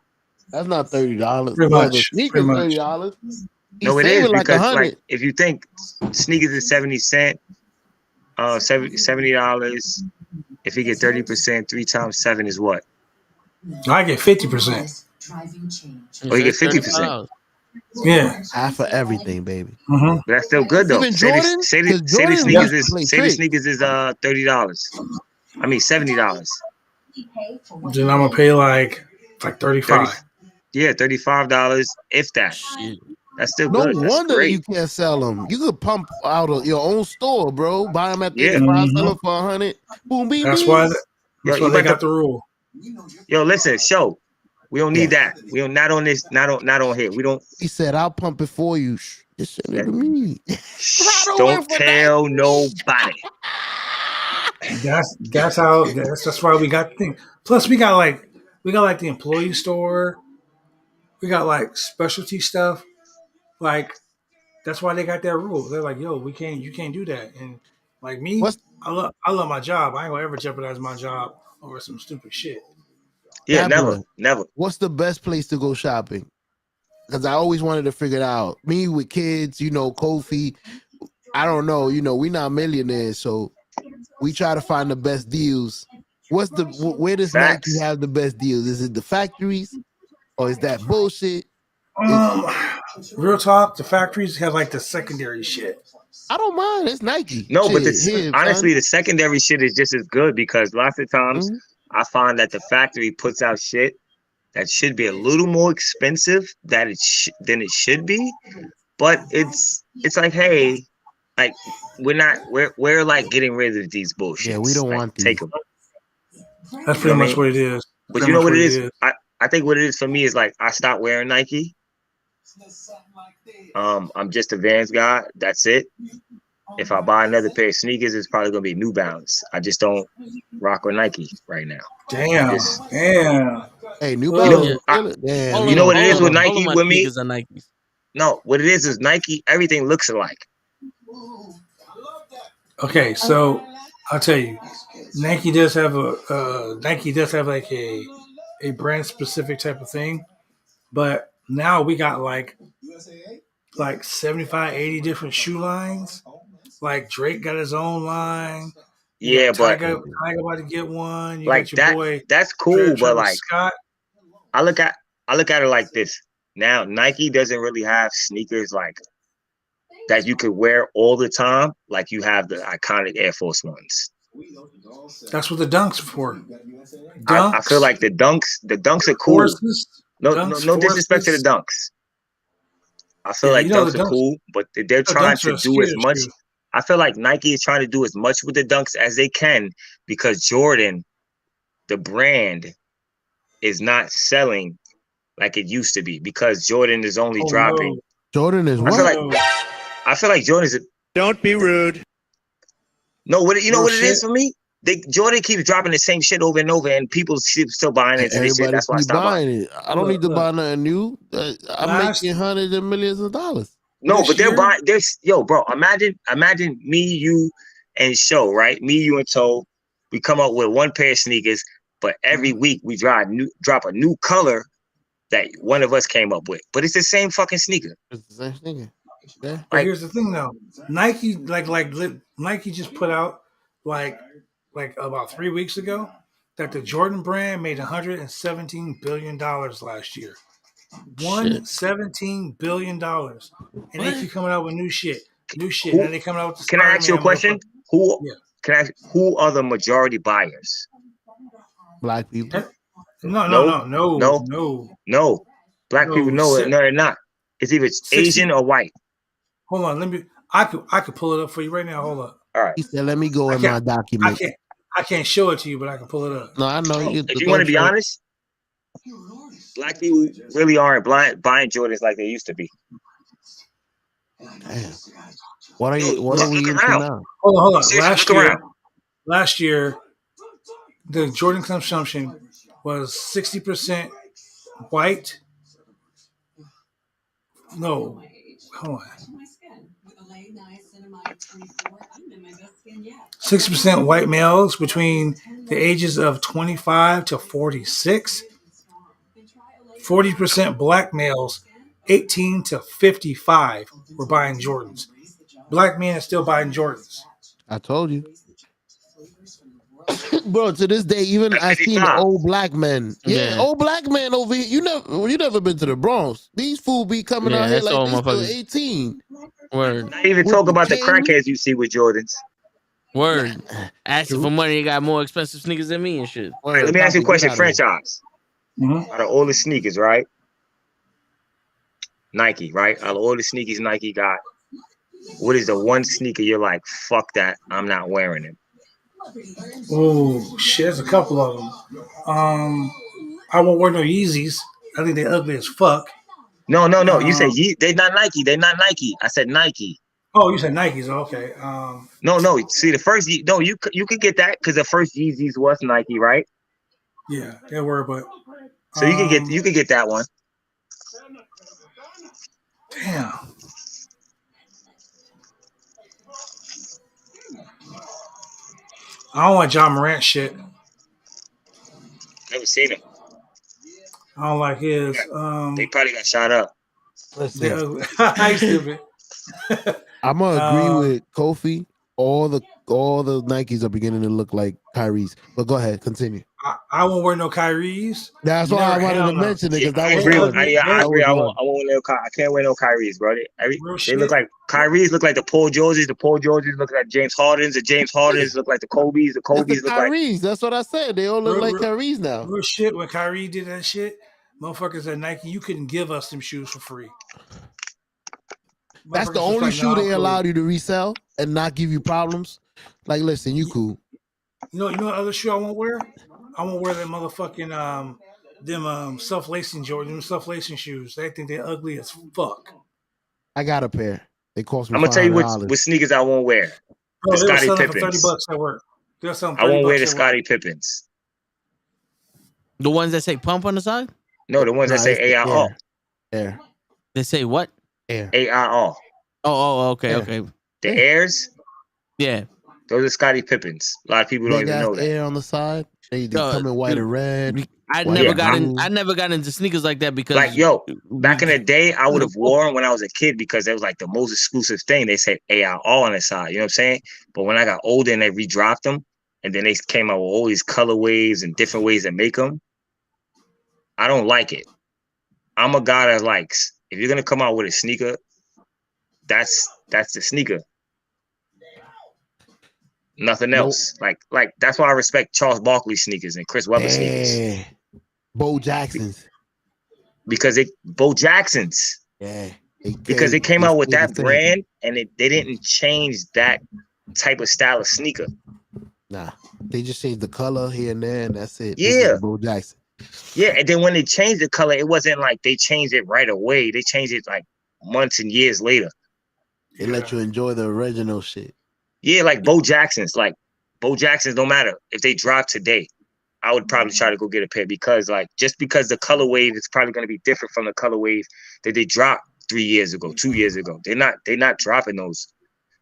That's not $30. Pretty much. Sneakers $30. No, it is because like if you think sneakers is 70 cents, $70. If you get 30%, 3 times 7 is what? I get 50%. Oh, you get 50%. Yeah, half of everything, baby. Mm-hmm. But that's still good though. Say the sneakers is $30. I mean $70. Then I'm gonna pay like 35. Yeah, $35 if that. That's still no good. No wonder you can't sell them. You could pump out of your own store, bro. Buy them at 35, sell them for 100. Boom, beam. That's why they got the rule. Yo, listen, show. We don't need that. We don't not on this. Not on here. We don't. He said, "I'll pump it for you." Just send it to me. Don't tell nobody. That's why we got the thing. Plus, we got like the employee store. We got like specialty stuff. Like That's why they got that rule. They're like, yo, you can't do that. And like me, What's I love my job. I ain't gonna ever jeopardize my job over some stupid shit. Yeah, Tabula, never. what's the best place to go shopping? Because I always wanted to figure it out. Me with kids, Kofi. I don't know. We not millionaires, so we try to find the best deals. Where does Nike have the best deals? Is it the factories, or is that bullshit? Real talk, the factories have like the secondary shit. I don't mind. It's Nike. No, but son. honestly, the secondary shit is just as good because lots of times I find that the factory puts out shit that should be a little more expensive than it should be, but it's like, hey, like we're like getting rid of these bullshits. Yeah, we don't want these. Take them. That's pretty much what it is. But you know what it is? I think what it is for me is like I stopped wearing Nike. I'm just a Vans guy. That's it. If I buy another pair of sneakers, it's probably gonna be New Balance. I just don't rock with Nike right now. Damn. Hey, New Balance. You know what it is with Nike with me? Nikes. No, what it is Nike. Everything looks alike. Okay, so I'll tell you, Nike does have like a brand specific type of thing, but now we got like 75, 80 different shoe lines. Like Drake got his own line. Yeah, but Tiger about to get one. You like got your boy. That's cool, but like Scott. I look at it like this. Now Nike doesn't really have sneakers like that you could wear all the time, like you have the iconic Air Force Ones. That's what the Dunks are for. I feel like the Dunks are cool. No disrespect to the Dunks. I feel like Dunks are cool, but they're trying to do as much. I feel like Nike is trying to do as much with the Dunks as they can because Jordan, the brand, is not selling like it used to be because Jordan is only dropping. No. Jordan is what? I feel like Jordan is. Don't be rude. No, what it is for me? Jordan keeps dropping the same shit over and over, and people still buying it. Everybody that's why I stopped buying it. I don't need to buy nothing new. I'm making hundreds of millions of dollars. No, but they're buying. Bro. Imagine me, you, and Show, right? Me, you, and Toe. We come up with one pair of sneakers, but every week we drop a new color that one of us came up with. But it's the same fucking sneaker. It's the same sneaker. Yeah. But here's the thing, though. Nike, Nike just put out like about 3 weeks ago that the Jordan brand made $117 billion last year. $117 billion, and they keep coming out with new shit. And they coming out with the Can I ask you a question? Who are the majority buyers? Black people. No. Black people, no, they're not. It's either Asian or white. Hold on, I could pull it up for you right now. Hold up. All right. He said, "Let me go in my document." I can't show it to you, but I can pull it up. No, I know you. If you want to be honest, Black people really aren't buying Jordans like they used to be. Damn. What are we into now? Hold on. Last year, the Jordan consumption was 60% white. No, hold on. 60% white males between the ages of 25 to 46. 40% black males 18 to 55 were buying Jordans. Black men are still buying Jordans. I told you. Bro, to this day, even I seen old black men. Yeah, old black men over here. You never been to the Bronx. These fools be coming out here like they still 18. Word. Not even talk about the crackheads you see with Jordans. Word. Asking for money, they got more expensive sneakers than me and shit. Right, let me ask you a question, franchise. Out of all the sneakers, right? Nike, right? Out of all the sneakers Nike got, what is the one sneaker you're like, fuck that, I'm not wearing it? Oh shit, there's a couple of them. I won't wear no Yeezys. I think they're ugly as fuck. No. You said they're not Nike. They're not Nike. I said Nike. Oh, you said Nikes. Okay. No. See, the first you could get that because the first Yeezys was Nike, right? Yeah, they were, but so you could get that one. Damn. I don't like John Morant shit. Never seen him. I don't like his. They probably got shot up. Listen, I used to. I'm gonna agree with Kofi. All the Nikes are beginning to look like Kyrie's. But go ahead, continue. I won't wear no Kyrie's. That's why I wanted to mention it because that was fun. I agree. I can't wear no Kyrie's, bro. They look like Kyrie's look like the Paul Georges. The Paul Georges look like James Hardens. The James Hardens look like the Kobe's. The Kobe's look like Kyrie's. That's what I said. They all look like Kyrie's now. Real shit. When Kyrie did that shit, motherfuckers at Nike, you couldn't give us them shoes for free. That's the only shoe they allowed you to resell and not give you problems. Like, listen, you cool. You know what other shoe I won't wear? I won't wear that motherfucking them self-lacing Jordan, them self-lacing shoes. They think they're ugly as fuck. I got a pair. They cost me. I'm gonna tell you what sneakers I won't wear. Bro, the Scottie Pippins. For $30 at work. I won't wear the Scottie Pippins. The ones that say pump on the side? No, the ones that say AIR. Air. They say what? Air. AIR. Oh, okay, Air. okay. The Airs? Yeah. Those are Scottie Pippins. A lot of people don't even know that. Air on the side. They come in white and red. I never got into sneakers like that because back in the day, I would have worn when I was a kid because it was like the most exclusive thing. They said AIR on the side, you know what I'm saying? But when I got older and they redropped them, and then they came out with all these colorways and different ways to make them, I don't like it. I'm a guy that likes, if you're gonna come out with a sneaker, that's the sneaker. Nothing else. Like that's why I respect Charles Barkley sneakers and Chris Webber sneakers. Bo Jackson's. Because Bo Jackson's. Yeah. Because they came out with that brand and they didn't change that type of style of sneaker. Nah. They just changed the color here and there and that's it. Yeah. Bo Jackson. Yeah, and then when they changed the color, it wasn't like they changed it right away. They changed it like months and years later. They let you enjoy the original shit. Yeah, like Bo Jackson's. Like Bo Jackson's, no matter if they drop today, I would probably try to go get a pair because just because the color wave is probably going to be different from the color wave that they dropped 3 years ago, 2 years ago. They're not dropping those.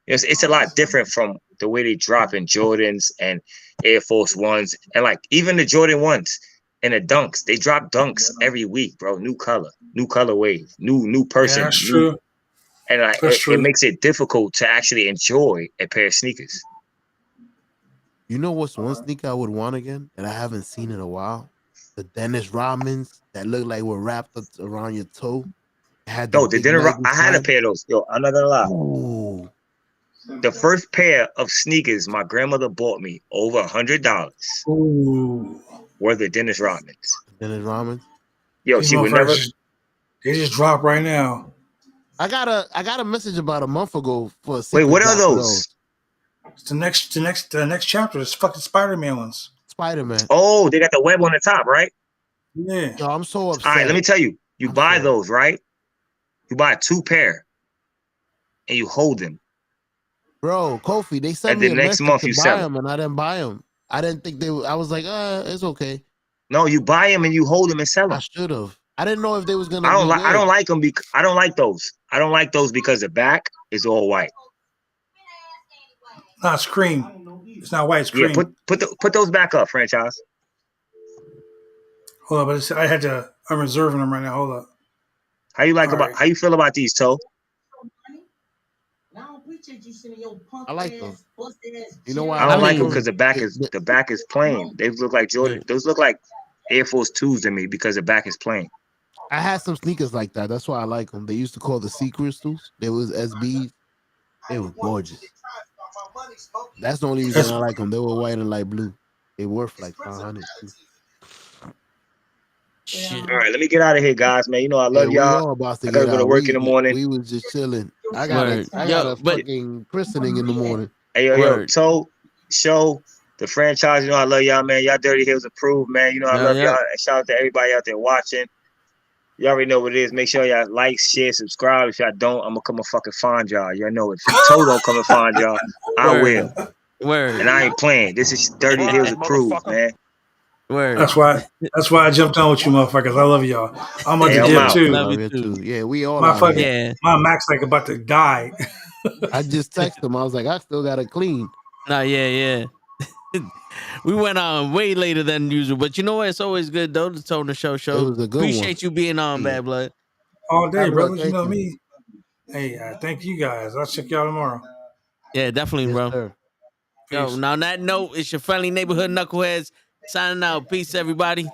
It's a lot different from the way they drop in Jordans and Air Force Ones and like even the Jordan 1s and the Dunks. They drop Dunks every week, bro. New color wave, new person. Yeah, that's true. And it makes it difficult to actually enjoy a pair of sneakers. You know what's one sneaker I would want again that I haven't seen in a while? The Dennis Rodmans that look like were wrapped up around your toe. I had a pair of those. Yo, I'm not gonna lie. Ooh. The first pair of sneakers my grandmother bought me over $100. Ooh. Were the Dennis Rodmans. Dennis Rodmans? Yo, she would never. They just dropped right now. I got a message about a month ago for a Wait, what are those? It's the next chapter. It's fucking Spider-Man ones. Spider-Man. Oh, they got the web on the top, right? Yeah. Yo, I'm so upset. All right, let me tell you. You buy those, right? You buy 2 pair, and you hold them. Bro, Kofi, they sent me a message to buy them, and I didn't buy them. I didn't think they would. I was like, it's okay. No, you buy them and you hold them and sell them. I should have. I didn't know if they was gonna. I don't like them because I don't like those. I don't like those because the back is all white. No, it's cream. It's not white. It's cream. Yeah, put those back up, franchise. Hold on, but I'm reserving them right now. Hold up. How you feel about these, Toe? I like them. You know why? I don't like them because the back is plain. They look like Jordan. Those look like Air Force 2s to me because the back is plain. I had some sneakers like that. That's why I like them. They used to call the Sea Crystals. They was SBs. They were gorgeous. That's the only reason I like them. They were white and light blue. They worth like $500. Shit. All right, let me get out of here, guys. Man, you know I love y'all. I gotta go to work in the morning. We was just chilling. I got a fucking christening in the morning. Hey, yo, Toe, Show, the franchise. You know I love y'all, man. Y'all Dirty Hills approved, man. You know I love y'all. And shout out to everybody out there watching. You already know what it is. Make sure y'all like, share, subscribe. If y'all don't, I'm gonna come and fucking find y'all. Y'all know it. If Toe don't come and find y'all, I will. Word. And I ain't playing. This is Dirty Hills approved, man. Word. That's why I jumped on with you motherfuckers. I love y'all. I'm at the gym too. Love you too. Yeah, we all my Mac's like about to die. I just texted him. I was like, I still gotta clean. Nah, yeah. We went on way later than usual, but you know what? It's always good though. The Tone the Show. It was a good Appreciate one. you being on, Bad Blood. All day, Bad Blood, brothers. You thank know you. me. Hey, thank you guys. I'll check y'all tomorrow. Yeah, definitely, Yes, bro. sir. Yo, now on that note, it's your friendly neighborhood knuckleheads signing out. Peace, everybody.